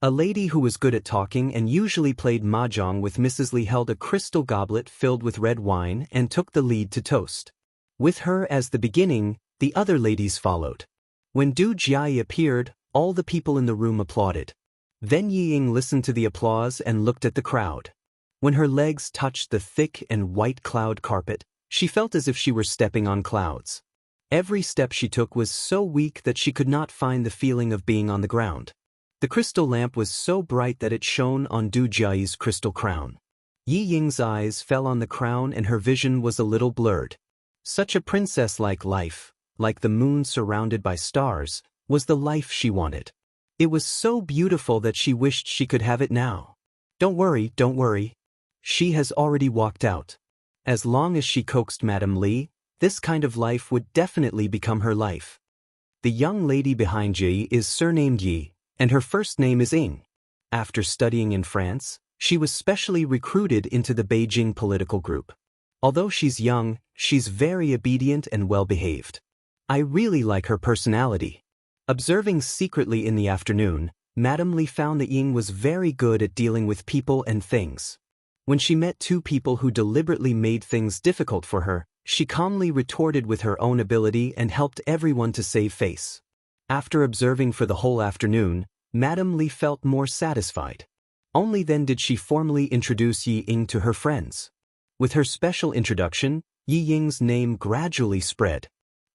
A lady who was good at talking and usually played mahjong with Mrs. Li held a crystal goblet filled with red wine and took the lead to toast. With her as the beginning, the other ladies followed. When Du Jiayi appeared, all the people in the room applauded. Then Yi Ying listened to the applause and looked at the crowd. When her legs touched the thick and white cloud carpet, she felt as if she were stepping on clouds. Every step she took was so weak that she could not find the feeling of being on the ground. The crystal lamp was so bright that it shone on Du Jiayi's crystal crown. Yi Ying's eyes fell on the crown and her vision was a little blurred. Such a princess-like life, like the moon surrounded by stars, was the life she wanted. It was so beautiful that she wished she could have it now. Don't worry. She has already walked out. As long as she coaxed Madame Li, this kind of life would definitely become her life. The young lady behind Yi is surnamed Yi, and her first name is Ying. After studying in France, she was specially recruited into the Beijing political group. Although she's young, she's very obedient and well-behaved. I really like her personality. Observing secretly in the afternoon, Madame Li found that Ying was very good at dealing with people and things. When she met two people who deliberately made things difficult for her, she calmly retorted with her own ability and helped everyone to save face. After observing for the whole afternoon, Madame Li felt more satisfied. Only then did she formally introduce Yi Ying to her friends. With her special introduction, Yi Ying's name gradually spread.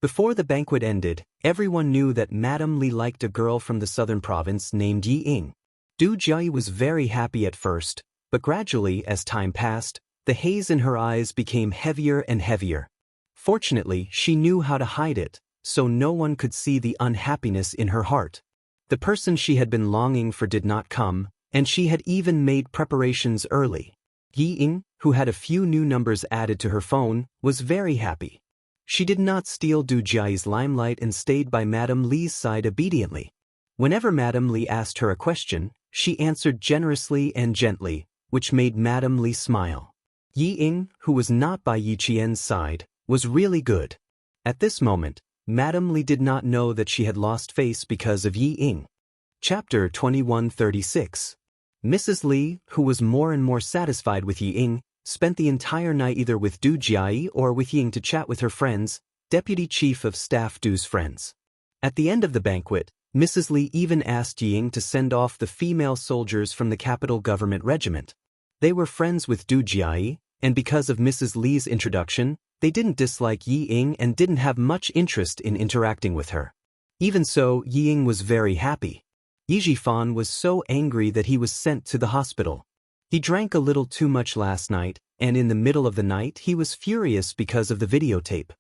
Before the banquet ended, everyone knew that Madame Li liked a girl from the southern province named Yi Ying. Du Jiayi was very happy at first, but gradually, as time passed, the haze in her eyes became heavier and heavier. Fortunately, she knew how to hide it, so no one could see the unhappiness in her heart. The person she had been longing for did not come, and she had even made preparations early. Yi Ying, who had a few new numbers added to her phone, was very happy. She did not steal Du Jiayi's limelight and stayed by Madame Li's side obediently. Whenever Madame Li asked her a question, she answered generously and gently, which made Madame Li smile. Yi Ying, who was not by Yi Qian's side, was really good. At this moment, Madame Li did not know that she had lost face because of Yi Ying. Chapter 2136. Mrs. Li, who was more and more satisfied with Yi Ying, spent the entire night either with Du Jiayi or with Ying to chat with her friends, Deputy Chief of Staff Du's friends. At the end of the banquet, Mrs. Li even asked Ying to send off the female soldiers from the capital government regiment. They were friends with Du Jiayi, and because of Mrs. Li's introduction, they didn't dislike Yi Ying and didn't have much interest in interacting with her. Even so, Yi Ying was very happy. Yi Jifan was so angry that he was sent to the hospital. He drank a little too much last night, and in the middle of the night he was furious because of the videotape.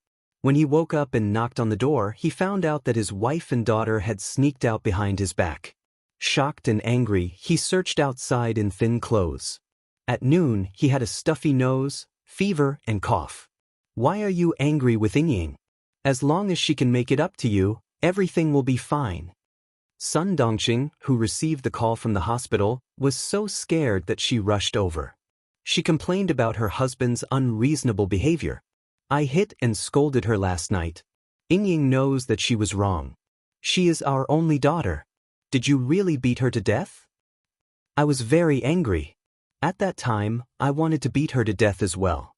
When he woke up and knocked on the door, he found out that his wife and daughter had sneaked out behind his back. Shocked and angry, he searched outside in thin clothes. At noon, he had a stuffy nose, fever, and cough. Why are you angry with Ying? As long as she can make it up to you, everything will be fine. Sun Dongqing, who received the call from the hospital, was so scared that she rushed over. She complained about her husband's unreasonable behavior. I hit and scolded her last night. Ying knows that she was wrong. She is our only daughter. Did you really beat her to death? I was very angry. At that time, I wanted to beat her to death as well.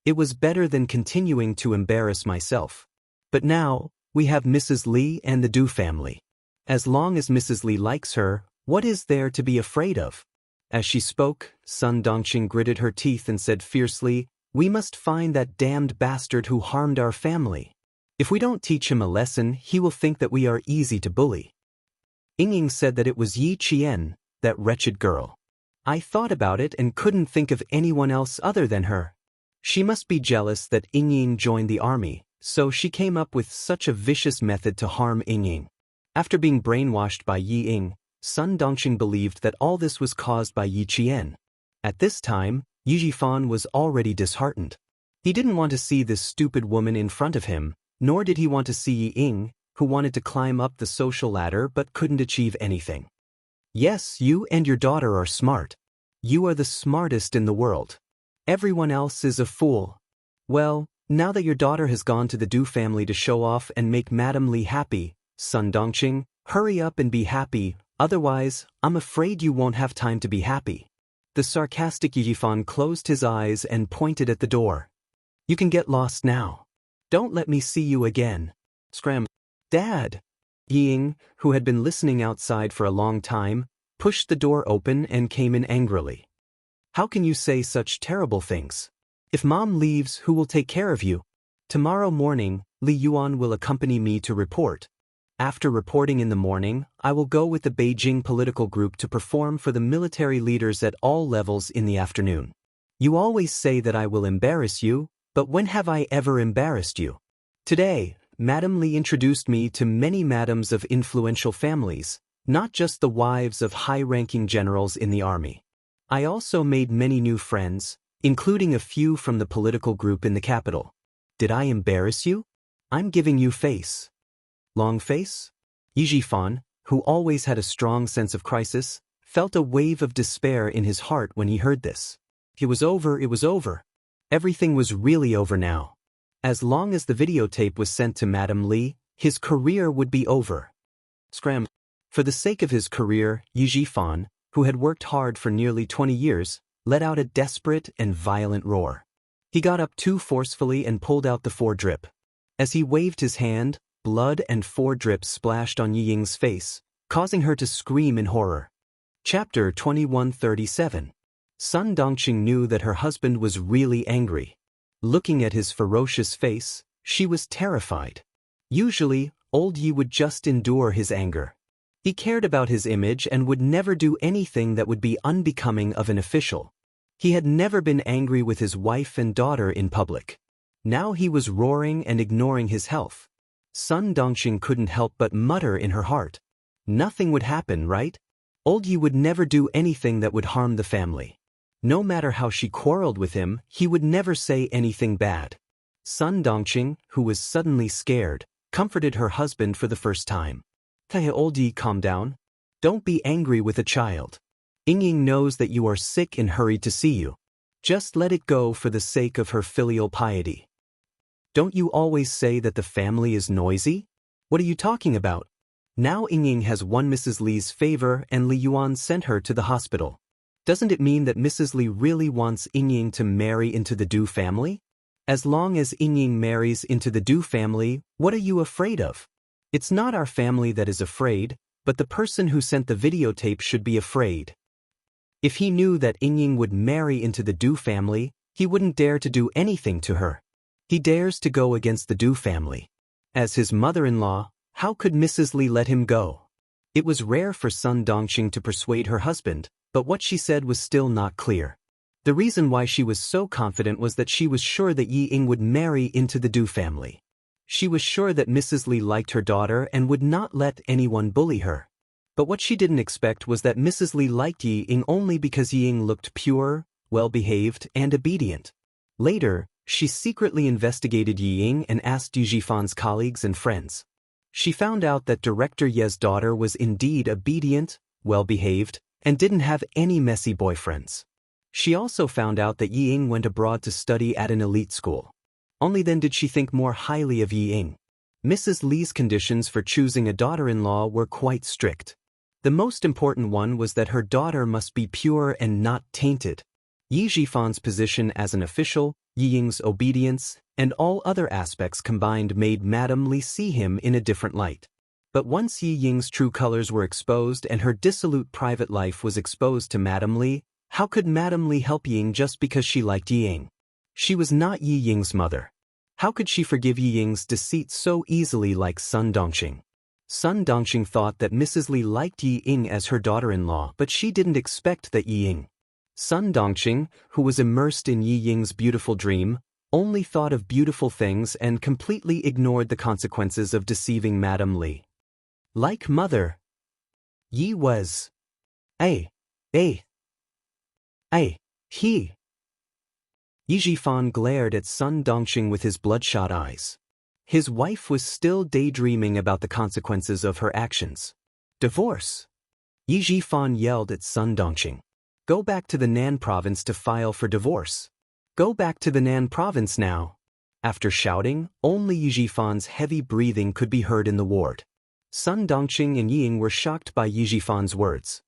It was better than continuing to embarrass myself. But now, we have Mrs. Li and the Du family. As long as Mrs. Li likes her, what is there to be afraid of? As she spoke, Sun Dongqing gritted her teeth and said fiercely, "We must find that damned bastard who harmed our family. If we don't teach him a lesson, he will think that we are easy to bully." Ying said that it was Yi Qian, that wretched girl. I thought about it and couldn't think of anyone else other than her. She must be jealous that Ying joined the army, so she came up with such a vicious method to harm Ying. After being brainwashed by Yi Ying, Sun Dongqing believed that all this was caused by Yi Qian. At this time, Yi Jifan was already disheartened. He didn't want to see this stupid woman in front of him, nor did he want to see Yi Ying, who wanted to climb up the social ladder but couldn't achieve anything. Yes, you and your daughter are smart. You are the smartest in the world. Everyone else is a fool. Well, now that your daughter has gone to the Du family to show off and make Madame Li happy, Sun Dongqing, hurry up and be happy, otherwise, I'm afraid you won't have time to be happy. The sarcastic Yi Jifan closed his eyes and pointed at the door. You can get lost now. Don't let me see you again. Scram. Dad! Yi Ying, who had been listening outside for a long time, pushed the door open and came in angrily. How can you say such terrible things? If Mom leaves, who will take care of you? Tomorrow morning, Li Yuan will accompany me to report. After reporting in the morning, I will go with the Beijing political group to perform for the military leaders at all levels in the afternoon. You always say that I will embarrass you, but when have I ever embarrassed you? Today, Madame Li introduced me to many madams of influential families, not just the wives of high-ranking generals in the army. I also made many new friends, including a few from the political group in the capital. Did I embarrass you? I'm giving you face. Long face? Yi Jifan, who always had a strong sense of crisis, felt a wave of despair in his heart when he heard this. It was over, it was over. Everything was really over now. As long as the videotape was sent to Madame Li, his career would be over. Scram. For the sake of his career, Yi Jifan, who had worked hard for nearly 20 years, let out a desperate and violent roar. He got up too forcefully and pulled out the 4-drip. As he waved his hand, blood and 4 drips splashed on Yi Ying's face, causing her to scream in horror. Chapter 2137. Sun Dongqing knew that her husband was really angry. Looking at his ferocious face, she was terrified. Usually, old Yi would just endure his anger. He cared about his image and would never do anything that would be unbecoming of an official. He had never been angry with his wife and daughter in public. Now he was roaring and ignoring his health. Sun Dongqing couldn't help but mutter in her heart. Nothing would happen, right? Old Yi would never do anything that would harm the family. No matter how she quarreled with him, he would never say anything bad. Sun Dongqing, who was suddenly scared, comforted her husband for the first time. Old Yi, calm down. Don't be angry with a child. Ying knows that you are sick and hurried to see you. Just let it go for the sake of her filial piety. Don't you always say that the family is noisy? What are you talking about? Now Ying has won Mrs. Li's favor and Li Yuan sent her to the hospital. Doesn't it mean that Mrs. Li really wants Ying to marry into the Du family? As long as Ying marries into the Du family, what are you afraid of? It's not our family that is afraid, but the person who sent the videotape should be afraid. If he knew that Ying would marry into the Du family, he wouldn't dare to do anything to her. He dares to go against the Du family. As his mother-in-law, how could Mrs. Li let him go? It was rare for Sun Dongqing to persuade her husband, but what she said was still not clear. The reason why she was so confident was that she was sure that Ying would marry into the Du family. She was sure that Mrs. Li liked her daughter and would not let anyone bully her. But what she didn't expect was that Mrs. Li liked Ying only because Ying looked pure, well-behaved, and obedient. Later, she secretly investigated Ying and asked Yu Jifan's colleagues and friends. She found out that Director Ye's daughter was indeed obedient, well-behaved, and didn't have any messy boyfriends. She also found out that Ying went abroad to study at an elite school. Only then did she think more highly of Ying. Mrs. Li's conditions for choosing a daughter-in-law were quite strict. The most important one was that her daughter must be pure and not tainted. Yi Jifan's position as an official, Ying's obedience, and all other aspects combined made Madame Li see him in a different light. But once Ying's true colors were exposed and her dissolute private life was exposed to Madame Li, how could Madame Li help Ying just because she liked Ying? She was not Ying's mother. How could she forgive Ying's deceit so easily like Sun Dongqing? Sun Dongqing thought that Mrs. Li liked Ying as her daughter-in-law, but she didn't expect that Ying. Sun Dongqing, who was immersed in Ying's beautiful dream, only thought of beautiful things and completely ignored the consequences of deceiving Madame Li. Like mother, Yi was. He. Yi Jifan glared at Sun Dongqing with his bloodshot eyes. His wife was still daydreaming about the consequences of her actions. Divorce. Yi Jifan yelled at Sun Dongqing. Go back to the Nan province to file for divorce. Go back to the Nan province now. After shouting, only Yi Jifan's heavy breathing could be heard in the ward. Sun Dongqing and Ying were shocked by Yi Jifan's words.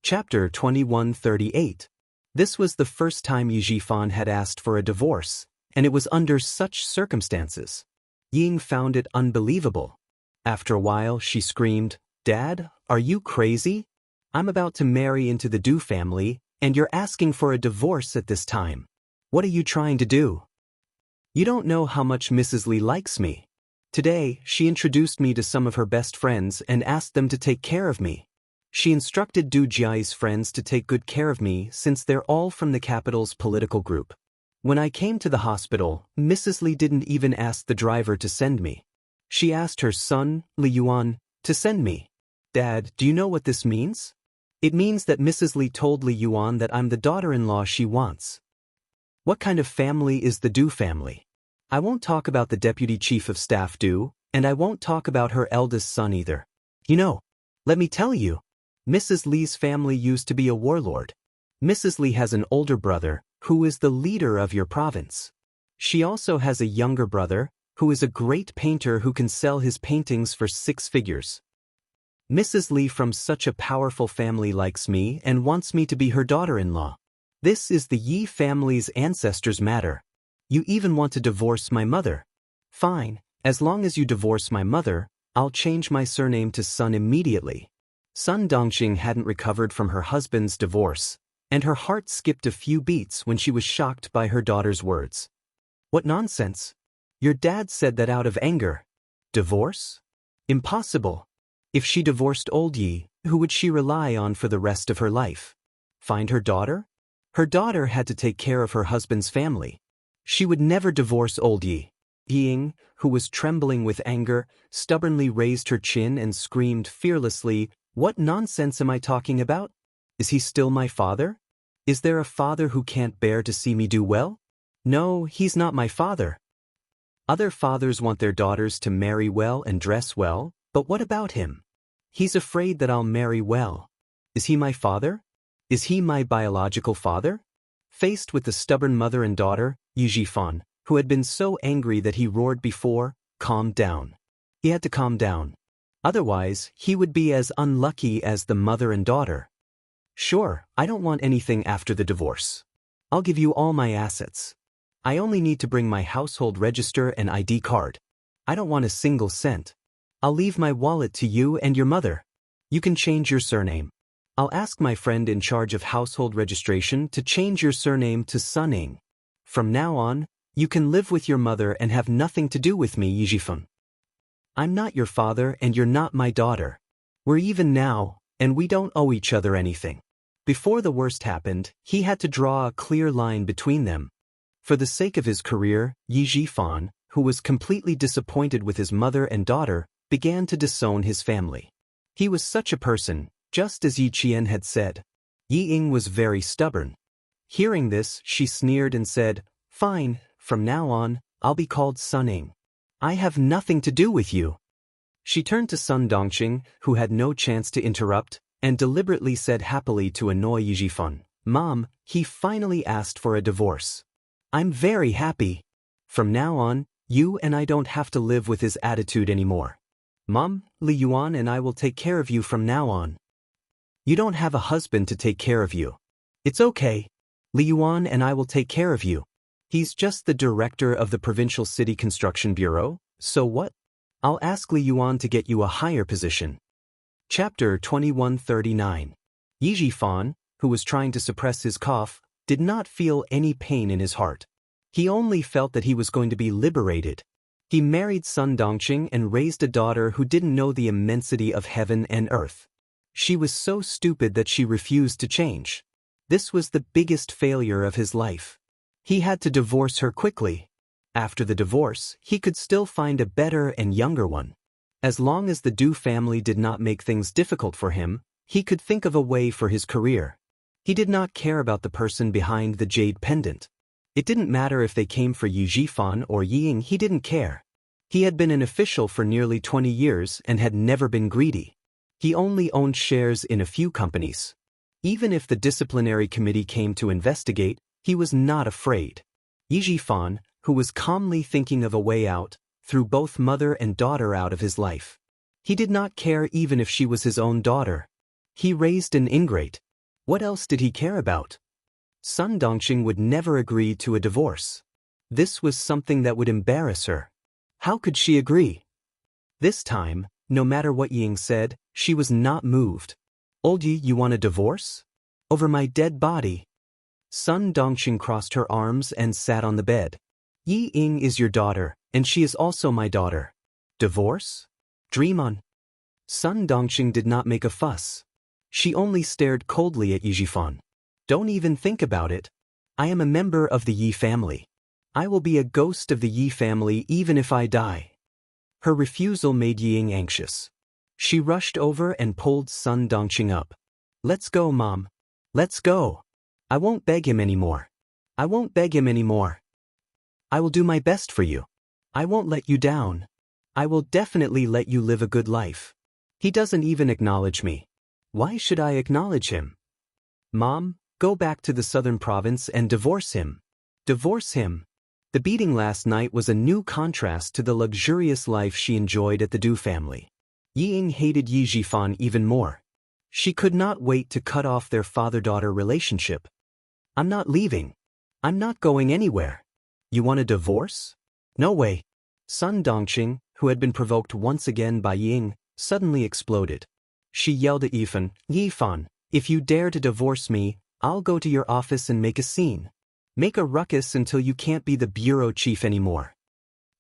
Chapter 2138. This was the first time Yi Jifan had asked for a divorce, and it was under such circumstances. Ying found it unbelievable. After a while, she screamed, "Dad, are you crazy? I'm about to marry into the Du family, and you're asking for a divorce at this time. What are you trying to do? You don't know how much Mrs. Li likes me. Today, she introduced me to some of her best friends and asked them to take care of me. She instructed Du Jiai's friends to take good care of me since they're all from the capital's political group. When I came to the hospital, Mrs. Li didn't even ask the driver to send me. She asked her son, Li Yuan, to send me. Dad, do you know what this means? It means that Mrs. Li told Li Yuan that I'm the daughter-in-law she wants. What kind of family is the Du family? I won't talk about the deputy chief of staff Du, and I won't talk about her eldest son either. You know, let me tell you, Mrs. Li's family used to be a warlord. Mrs. Li has an older brother, who is the leader of your province. She also has a younger brother, who is a great painter who can sell his paintings for 6 figures. Mrs. Li from such a powerful family likes me and wants me to be her daughter-in-law. This is the Yi family's ancestors' matter. You even want to divorce my mother. Fine, as long as you divorce my mother, I'll change my surname to Sun immediately. Sun Dongqing hadn't recovered from her husband's divorce, and her heart skipped a few beats when she was shocked by her daughter's words. What nonsense! Your dad said that out of anger. Divorce? Impossible. If she divorced old Yi, who would she rely on for the rest of her life? Find her daughter? Her daughter had to take care of her husband's family. She would never divorce old Yi. Ying, who was trembling with anger, stubbornly raised her chin and screamed fearlessly, "What nonsense am I talking about? Is he still my father? Is there a father who can't bear to see me do well? No, he's not my father. Other fathers want their daughters to marry well and dress well, but what about him? He's afraid that I'll marry well. Is he my father? Is he my biological father? Faced with the stubborn mother and daughter, Yi Jifan, who had been so angry that he roared before, calmed down. He had to calm down. Otherwise, he would be as unlucky as the mother and daughter. Sure, I don't want anything after the divorce. I'll give you all my assets. I only need to bring my household register and ID card. I don't want a single cent. I'll leave my wallet to you and your mother. You can change your surname. I'll ask my friend in charge of household registration to change your surname to Suning. From now on, you can live with your mother and have nothing to do with me, Yi Jifan. I'm not your father and you're not my daughter. We're even now, and we don't owe each other anything. Before the worst happened, he had to draw a clear line between them. For the sake of his career, Yi Jifan, who was completely disappointed with his mother and daughter, began to disown his family. He was such a person, just as Yi Qian had said. Yi Ying was very stubborn. Hearing this, she sneered and said, "Fine, from now on, I'll be called Suning. I have nothing to do with you." She turned to Sun Dongqing, who had no chance to interrupt, and deliberately said happily to annoy Yi Jifan, "Mom, he finally asked for a divorce. I'm very happy. From now on, you and I don't have to live with his attitude anymore. Mom, Li Yuan and I will take care of you from now on. You don't have a husband to take care of you. It's okay. Li Yuan and I will take care of you. He's just the director of the Provincial City Construction Bureau, so what? I'll ask Li Yuan to get you a higher position." Chapter 2139. Yi Jifan, who was trying to suppress his cough, did not feel any pain in his heart. He only felt that he was going to be liberated. He married Sun Dongqing and raised a daughter who didn't know the immensity of heaven and earth. She was so stupid that she refused to change. This was the biggest failure of his life. He had to divorce her quickly. After the divorce, he could still find a better and younger one. As long as the Du family did not make things difficult for him, he could think of a way for his career. He did not care about the person behind the jade pendant. It didn't matter if they came for Yi Jifan or Yi Ying, he didn't care. He had been an official for nearly 20 years and had never been greedy. He only owned shares in a few companies. Even if the disciplinary committee came to investigate, he was not afraid. Yi Jifan, who was calmly thinking of a way out, threw both mother and daughter out of his life. He did not care even if she was his own daughter. He raised an ingrate. What else did he care about? Sun Dongqing would never agree to a divorce. This was something that would embarrass her. How could she agree? This time, no matter what Ying said, she was not moved. "Old Yi, you want a divorce? Over my dead body?" Sun Dongqing crossed her arms and sat on the bed. "Yi Ying is your daughter, and she is also my daughter. Divorce? Dream on." Sun Dongqing did not make a fuss. She only stared coldly at Yi Jifan. "Don't even think about it. I am a member of the Yi family. I will be a ghost of the Yi family even if I die." Her refusal made Yi Ying anxious. She rushed over and pulled Sun Dongqing up. "Let's go, Mom. Let's go. I won't beg him anymore. I won't beg him anymore. I will do my best for you. I won't let you down. I will definitely let you live a good life. He doesn't even acknowledge me. Why should I acknowledge him? Mom, go back to the southern province and divorce him. Divorce him." The beating last night was a new contrast to the luxurious life she enjoyed at the Du family. Yi Ying hated Yi Jifan even more. She could not wait to cut off their father-daughter relationship. "I'm not leaving. I'm not going anywhere. You want a divorce? No way." Sun Dongqing, who had been provoked once again by Yi Ying, suddenly exploded. She yelled at Yifan, "If you dare to divorce me, I'll go to your office and make a scene. Make a ruckus until you can't be the bureau chief anymore.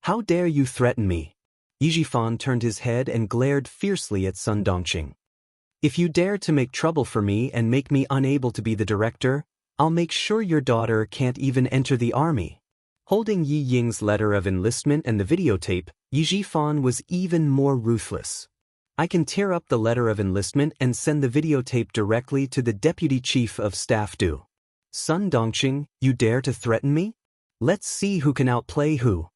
How dare you threaten me?" Yi Jifan turned his head and glared fiercely at Sun Dongqing. "If you dare to make trouble for me and make me unable to be the director, I'll make sure your daughter can't even enter the army." Holding Yi Ying's letter of enlistment and the videotape, Yi Jifan was even more ruthless. "I can tear up the letter of enlistment and send the videotape directly to the Deputy Chief of Staff Du. Sun Dongqing, you dare to threaten me? Let's see who can outplay who."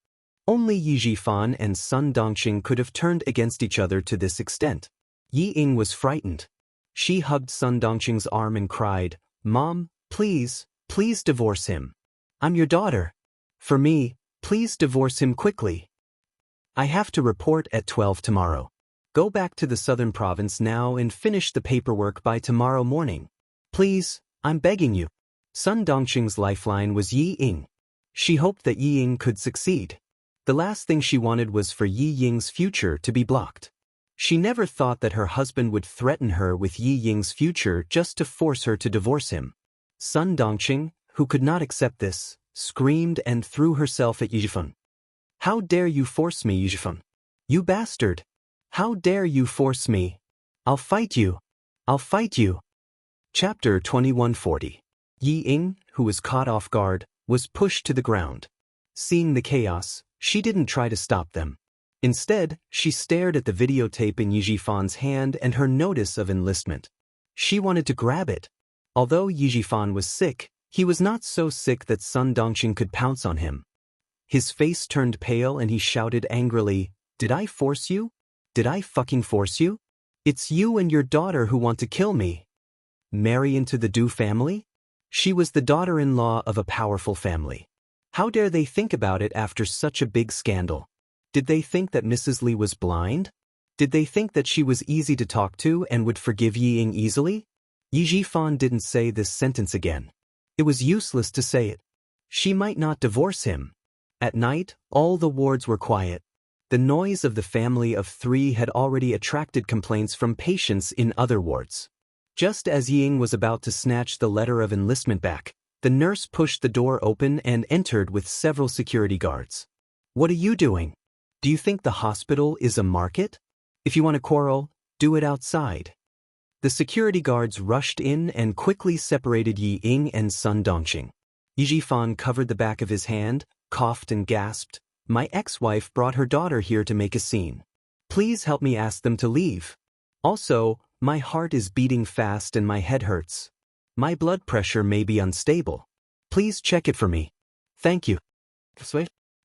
Only Yi Jifan and Sun Dongqing could have turned against each other to this extent. Yi Ying was frightened. She hugged Sun Dongqing's arm and cried, "Mom, please, please divorce him. I'm your daughter. For me, please divorce him quickly. I have to report at 12 tomorrow. Go back to the southern province now and finish the paperwork by tomorrow morning. Please, I'm begging you." Sun Dongqing's lifeline was Yi Ying. She hoped that Yi Ying could succeed. The last thing she wanted was for Yi Ying's future to be blocked. She never thought that her husband would threaten her with Yi Ying's future just to force her to divorce him. Sun Dongqing, who could not accept this, screamed and threw herself at Yizhifan. "How dare you force me, Yizhifan? You bastard! How dare you force me? I'll fight you! I'll fight you!" Chapter 2140. Yi Ying, who was caught off guard, was pushed to the ground. Seeing the chaos, she didn't try to stop them. Instead, she stared at the videotape in Yijifan's hand and her notice of enlistment. She wanted to grab it. Although Yijifan was sick, he was not so sick that Sun Dongqing could pounce on him. His face turned pale and he shouted angrily, "Did I force you? Did I fucking force you? It's you and your daughter who want to kill me. Marry into the Du family?" She was the daughter-in-law of a powerful family. How dare they think about it after such a big scandal? Did they think that Mrs. Li was blind? Did they think that she was easy to talk to and would forgive Yi Ying easily? Yi Jifan didn't say this sentence again. It was useless to say it. She might not divorce him. At night, all the wards were quiet. The noise of the family of three had already attracted complaints from patients in other wards. Just as Yi Ying was about to snatch the letter of enlistment back, the nurse pushed the door open and entered with several security guards. "What are you doing? Do you think the hospital is a market? If you want to quarrel, do it outside." The security guards rushed in and quickly separated Yi Ying and Sun Dongqing. Yijifan covered the back of his hand, coughed and gasped, "My ex-wife brought her daughter here to make a scene. Please help me ask them to leave. Also, my heart is beating fast and my head hurts. My blood pressure may be unstable. Please check it for me. Thank you."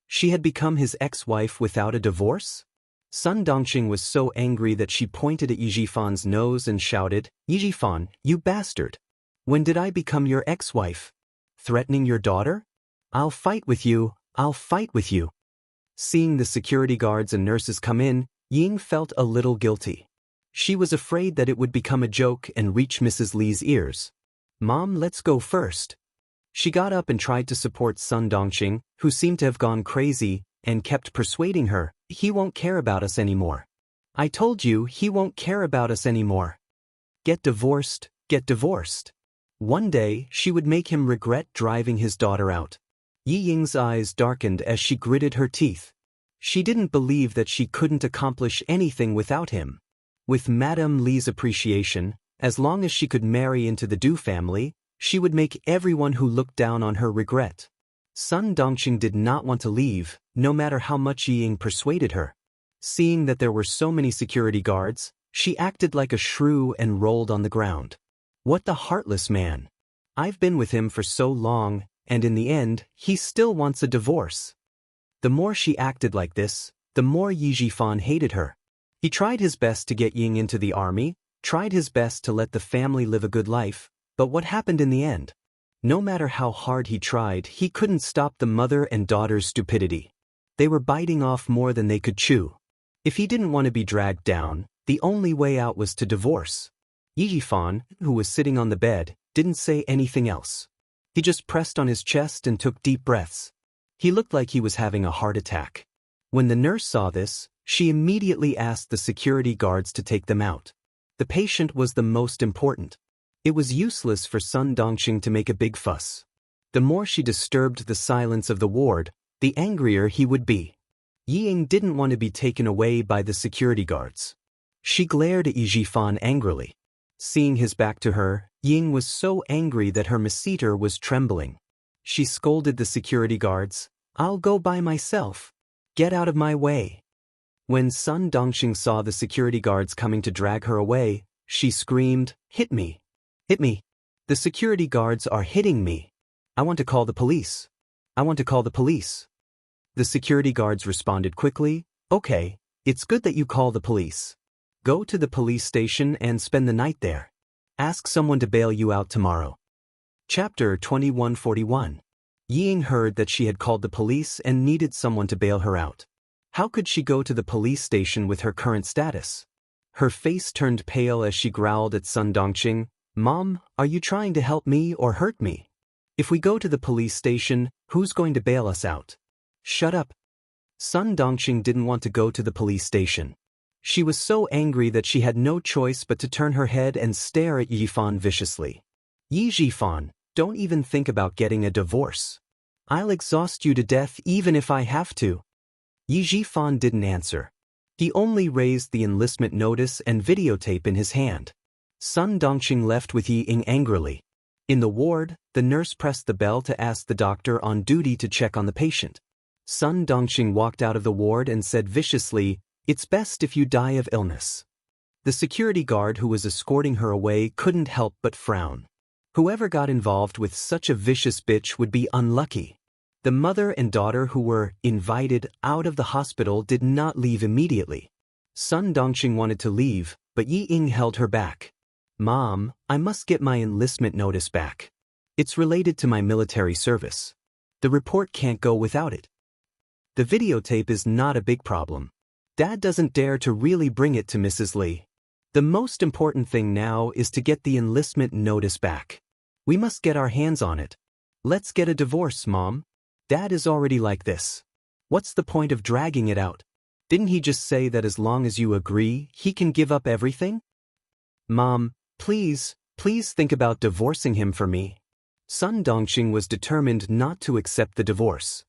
She had become his ex-wife without a divorce? Sun Dongqing was so angry that she pointed at Yijifan's nose and shouted, "Yijifan, you bastard! When did I become your ex-wife? Threatening your daughter? I'll fight with you, I'll fight with you." Seeing the security guards and nurses come in, Ying felt a little guilty. She was afraid that it would become a joke and reach Mrs. Li's ears. "Mom, let's go first." She got up and tried to support Sun Dongqing, who seemed to have gone crazy, and kept persuading her, "He won't care about us anymore. I told you he won't care about us anymore. Get divorced, get divorced." One day, she would make him regret driving his daughter out. Yi Ying's eyes darkened as she gritted her teeth. She didn't believe that she couldn't accomplish anything without him. With Madame Li's appreciation, as long as she could marry into the Du family, she would make everyone who looked down on her regret. Sun Dongqing did not want to leave, no matter how much Yi Ying persuaded her. Seeing that there were so many security guards, she acted like a shrew and rolled on the ground. What the heartless man! I've been with him for so long, and in the end, he still wants a divorce. The more she acted like this, the more Yi Jifan hated her. He tried his best to get Ying into the army, tried his best to let the family live a good life, but what happened in the end? No matter how hard he tried, he couldn't stop the mother and daughter's stupidity. They were biting off more than they could chew. If he didn't want to be dragged down, the only way out was to divorce. Yijifan, who was sitting on the bed, didn't say anything else. He just pressed on his chest and took deep breaths. He looked like he was having a heart attack. When the nurse saw this, she immediately asked the security guards to take them out. The patient was the most important. It was useless for Sun Dongqing to make a big fuss. The more she disturbed the silence of the ward, the angrier he would be. Yi Ying didn't want to be taken away by the security guards. She glared at Yijifan angrily. Seeing his back to her, Ying was so angry that her masseter was trembling. She scolded the security guards, "I'll go by myself. Get out of my way." When Sun Dongqing saw the security guards coming to drag her away, she screamed, "Hit me! Hit me! The security guards are hitting me! I want to call the police! I want to call the police!" The security guards responded quickly, "Okay, it's good that you call the police. Go to the police station and spend the night there. Ask someone to bail you out tomorrow. Chapter 2141. Ying heard that she had called the police and needed someone to bail her out. How could she go to the police station with her current status? Her face turned pale as she growled at Sun Dongqing, "Mom, are you trying to help me or hurt me? If we go to the police station, who's going to bail us out?" "Shut up." Sun Dongqing didn't want to go to the police station. She was so angry that she had no choice but to turn her head and stare at Yi Fan viciously. "Yi Jifan, don't even think about getting a divorce. I'll exhaust you to death even if I have to." Yi Jifan didn't answer. He only raised the enlistment notice and videotape in his hand. Sun Dongqing left with Yi Ying angrily. In the ward, the nurse pressed the bell to ask the doctor on duty to check on the patient. Sun Dongqing walked out of the ward and said viciously, "It's best if you die of illness." The security guard who was escorting her away couldn't help but frown. Whoever got involved with such a vicious bitch would be unlucky. The mother and daughter who were invited out of the hospital did not leave immediately. Sun Dongqing wanted to leave, but Yi Ying held her back. "Mom, I must get my enlistment notice back. It's related to my military service. The report can't go without it. The videotape is not a big problem. Dad doesn't dare to really bring it to Mrs. Li. The most important thing now is to get the enlistment notice back. We must get our hands on it. Let's get a divorce, Mom. Dad is already like this. What's the point of dragging it out? Didn't he just say that as long as you agree, he can give up everything?" "Mom, please think about divorcing him for me." Sun Dongqing was determined not to accept the divorce.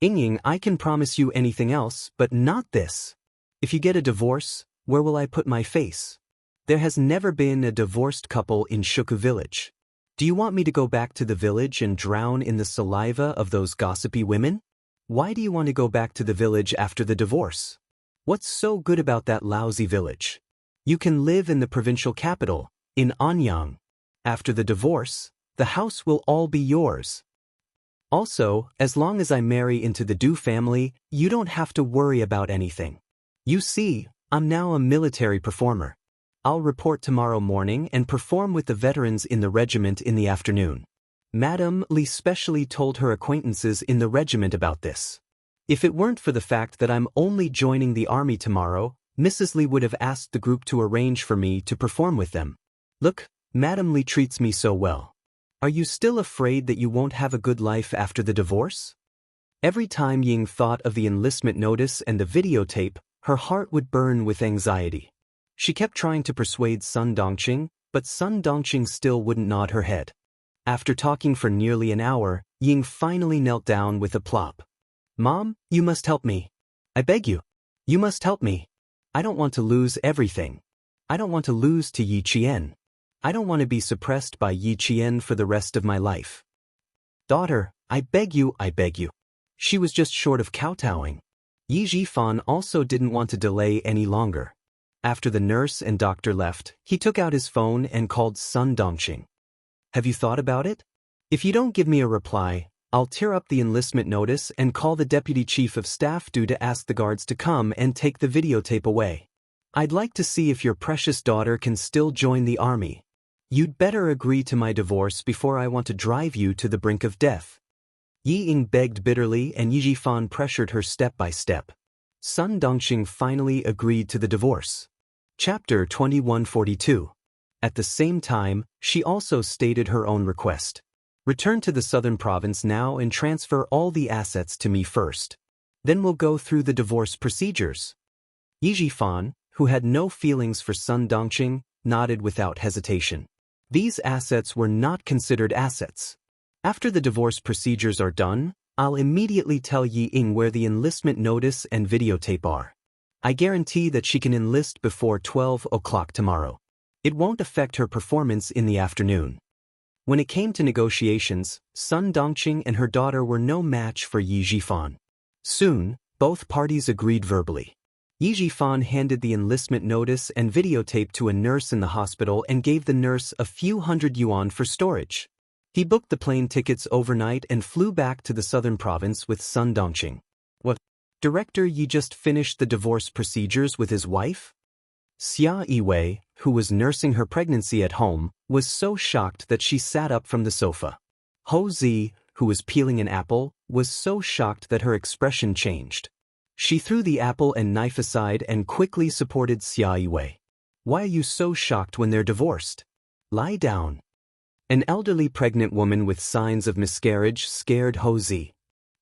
"Ying, I can promise you anything else, but not this. If you get a divorce, where will I put my face? There has never been a divorced couple in Shuku village. Do you want me to go back to the village and drown in the saliva of those gossipy women? Why do you want to go back to the village after the divorce? What's so good about that lousy village? You can live in the provincial capital, in Anyang. After the divorce, the house will all be yours. Also, as long as I marry into the Du family, you don't have to worry about anything. You see, I'm now a military performer. I'll report tomorrow morning and perform with the veterans in the regiment in the afternoon." Madame Li specially told her acquaintances in the regiment about this. If it weren't for the fact that I'm only joining the army tomorrow, Mrs. Li would have asked the group to arrange for me to perform with them. "Look, Madame Li treats me so well. Are you still afraid that you won't have a good life after the divorce?" Every time Ying thought of the enlistment notice and the videotape, her heart would burn with anxiety. She kept trying to persuade Sun Dongqing, but Sun Dongqing still wouldn't nod her head. After talking for nearly an hour, Ying finally knelt down with a plop. "Mom, you must help me. I beg you. You must help me. I don't want to lose everything. I don't want to lose to Yi Qian. I don't want to be suppressed by Yi Qian for the rest of my life. Daughter, I beg you, I beg you." She was just short of kowtowing. Yi Jifan also didn't want to delay any longer. After the nurse and doctor left, he took out his phone and called Sun Dongqing. "Have you thought about it? If you don't give me a reply, I'll tear up the enlistment notice and call the deputy chief of staff due to ask the guards to come and take the videotape away. I'd like to see if your precious daughter can still join the army. You'd better agree to my divorce before I want to drive you to the brink of death." Yi Ying begged bitterly and Yi Jifan pressured her step by step. Sun Dongqing finally agreed to the divorce. Chapter 2142. At the same time, she also stated her own request. "Return to the southern province now and transfer all the assets to me first. Then we'll go through the divorce procedures." Yi Jifan, who had no feelings for Sun Dongqing, nodded without hesitation. These assets were not considered assets. "After the divorce procedures are done, I'll immediately tell Yi Ying where the enlistment notice and videotape are. I guarantee that she can enlist before 12 o'clock tomorrow. It won't affect her performance in the afternoon." When it came to negotiations, Sun Dongqing and her daughter were no match for Yi Jifan. Soon, both parties agreed verbally. Yi Jifan handed the enlistment notice and videotape to a nurse in the hospital and gave the nurse a few hundred yuan for storage. He booked the plane tickets overnight and flew back to the southern province with Sun Dongqing. "What? Director Yi just finished the divorce procedures with his wife?" Xia Yiwei, who was nursing her pregnancy at home, was so shocked that she sat up from the sofa. Ho Zi, who was peeling an apple, was so shocked that her expression changed. She threw the apple and knife aside and quickly supported Xia Yiwei. Why are you so shocked when they're divorced? Lie down. An elderly pregnant woman with signs of miscarriage scared Ho Zi.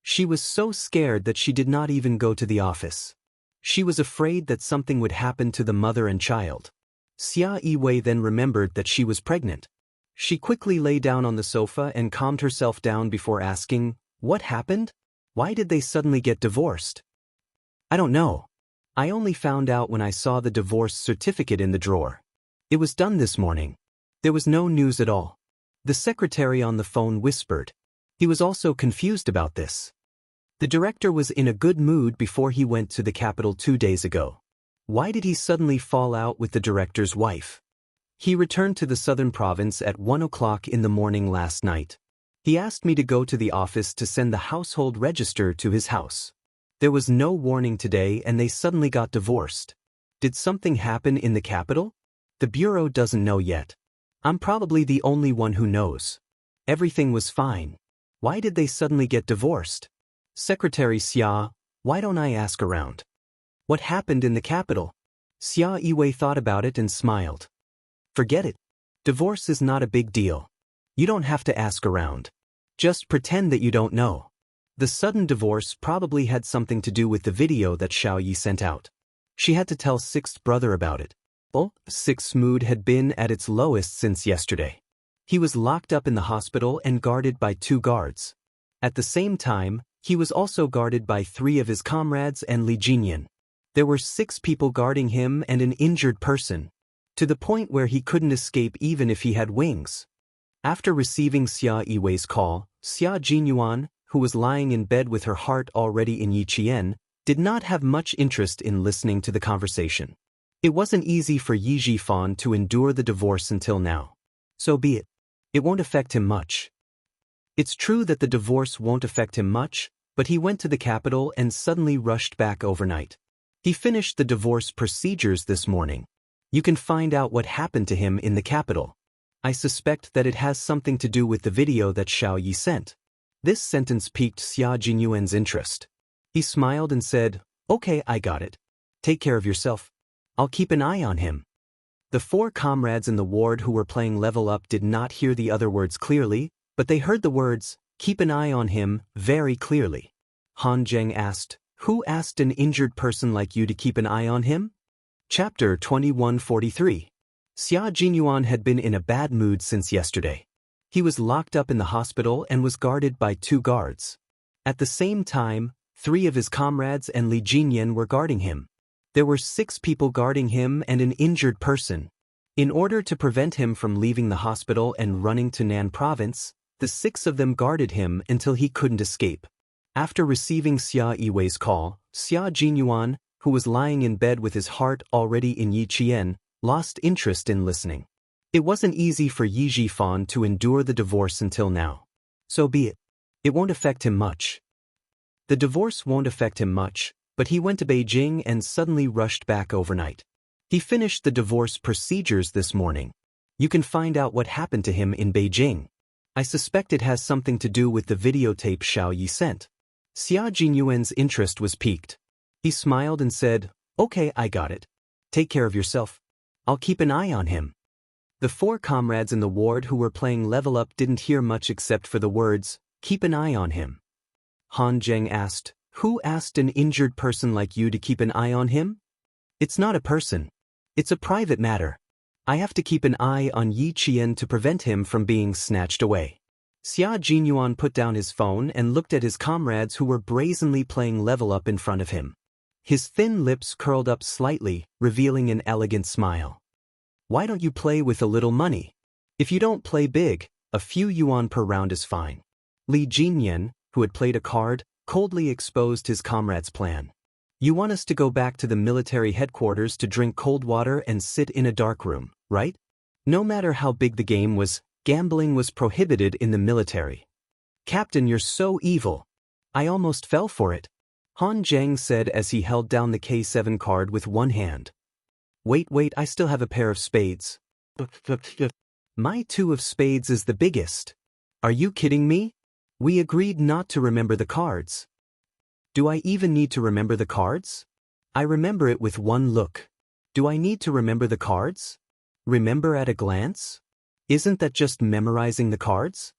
She was so scared that she did not even go to the office. She was afraid that something would happen to the mother and child. Xia Yiwei then remembered that she was pregnant. She quickly lay down on the sofa and calmed herself down before asking, "What happened? Why did they suddenly get divorced?" "I don't know. I only found out when I saw the divorce certificate in the drawer. It was done this morning. There was no news at all." The secretary on the phone whispered. He was also confused about this. The director was in a good mood before he went to the capital 2 days ago. Why did he suddenly fall out with the director's wife? He returned to the southern province at 1 o'clock in the morning last night. He asked me to go to the office to send the household register to his house. There was no warning today and they suddenly got divorced. Did something happen in the capital? The bureau doesn't know yet. I'm probably the only one who knows. Everything was fine. Why did they suddenly get divorced? Secretary Xia, why don't I ask around? What happened in the capital? Xia Yiwei thought about it and smiled. Forget it. Divorce is not a big deal. You don't have to ask around. Just pretend that you don't know. The sudden divorce probably had something to do with the video that Xiao Yi sent out. She had to tell Sixth brother about it. Sixth's mood had been at its lowest since yesterday. He was locked up in the hospital and guarded by 2 guards. At the same time, he was also guarded by 3 of his comrades and Li Jinyan. There were 6 people guarding him and an injured person, to the point where he couldn't escape even if he had wings. After receiving Xia Yiwei's call, Xia Jinyuan, who was lying in bed with her heart already in Yiqian, did not have much interest in listening to the conversation. It wasn't easy for Yi Jifan to endure the divorce until now. So be it. It won't affect him much. It's true that the divorce won't affect him much, but he went to the capital and suddenly rushed back overnight. He finished the divorce procedures this morning. You can find out what happened to him in the capital. I suspect that it has something to do with the video that Xiao Yi sent. This sentence piqued Xia Jinyuan's interest. He smiled and said, "Okay, I got it. Take care of yourself. I'll keep an eye on him." The 4 comrades in the ward who were playing Level Up did not hear the other words clearly, but they heard the words, "keep an eye on him," very clearly. Han Zheng asked, "Who asked an injured person like you to keep an eye on him?" Chapter 2143. Xia Jinyuan had been in a bad mood since yesterday. He was locked up in the hospital and was guarded by 2 guards. At the same time, 3 of his comrades and Li Jinyan were guarding him. There were 6 people guarding him and an injured person. In order to prevent him from leaving the hospital and running to Nan province, the 6 of them guarded him until he couldn't escape. After receiving Xia Yiwei's call, Xia Jinyuan, who was lying in bed with his heart already in Yiqian, lost interest in listening. It wasn't easy for Yi Jifan to endure the divorce until now. So be it. It won't affect him much. The divorce won't affect him much, but he went to Beijing and suddenly rushed back overnight. He finished the divorce procedures this morning. You can find out what happened to him in Beijing. I suspect it has something to do with the videotape Xiao Yi sent. Xia Jinyuan's interest was piqued. He smiled and said, "Okay, I got it. Take care of yourself. I'll keep an eye on him." The 4 comrades in the ward who were playing Level Up didn't hear much except for the words, "keep an eye on him." Han Zheng asked, "Who asked an injured person like you to keep an eye on him?" "It's not a person. It's a private matter. I have to keep an eye on Yi Qian to prevent him from being snatched away." Xia Jinyuan put down his phone and looked at his comrades who were brazenly playing Level Up in front of him. His thin lips curled up slightly, revealing an elegant smile. "Why don't you play with a little money? If you don't play big, a few yuan per round is fine." Li Jinyan, who had played a card, coldly exposed his comrade's plan. "You want us to go back to the military headquarters to drink cold water and sit in a dark room, right? No matter how big the game was, gambling was prohibited in the military." "Captain, you're so evil. I almost fell for it," Han Zheng said as he held down the K7 card with one hand. Wait, I still have a pair of spades. My two of spades is the biggest. Are you kidding me? We agreed not to remember the cards. Do I even need to remember the cards? I remember it with one look. Do I need to remember the cards? Remember at a glance? Isn't that just memorizing the cards?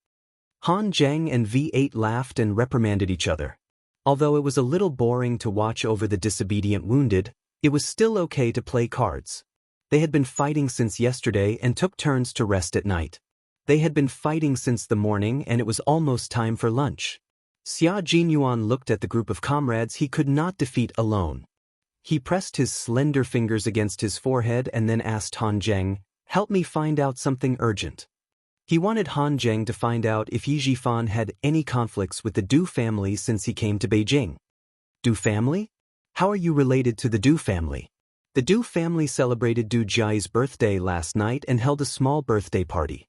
Han Zheng and V8 laughed and reprimanded each other. Although it was a little boring to watch over the disobedient wounded, it was still okay to play cards. They had been fighting since yesterday and took turns to rest at night. They had been fighting since the morning and it was almost time for lunch. Xia Jinyuan looked at the group of comrades he could not defeat alone. He pressed his slender fingers against his forehead and then asked Han Zheng, "Help me find out something urgent." He wanted Han Zheng to find out if Yi Jifan had any conflicts with the Du family since he came to Beijing. Du family? How are you related to the Du family? The Du family celebrated Du Jiai's birthday last night and held a small birthday party.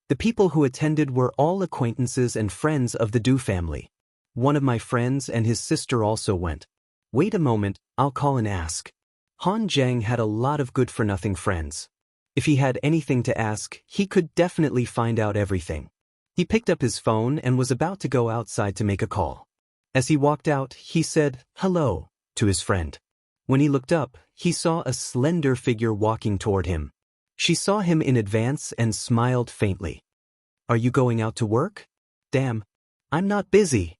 The people who attended were all acquaintances and friends of the Du family. One of my friends and his sister also went. Wait a moment, I'll call and ask. Han Zheng had a lot of good-for-nothing friends. If he had anything to ask, he could definitely find out everything. He picked up his phone and was about to go outside to make a call. As he walked out, he said, "Hello," to his friend. When he looked up, he saw a slender figure walking toward him. She saw him in advance and smiled faintly. "Are you going out to work?" "Damn. I'm not busy.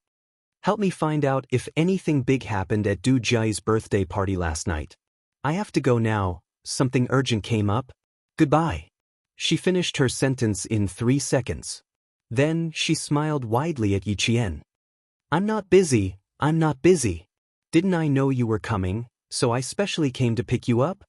Help me find out if anything big happened at Du Jiai's birthday party last night. I have to go now, something urgent came up. Goodbye." She finished her sentence in 3 seconds. Then she smiled widely at Yi Qian. I'm not busy. Didn't I know you were coming, so I specially came to pick you up?"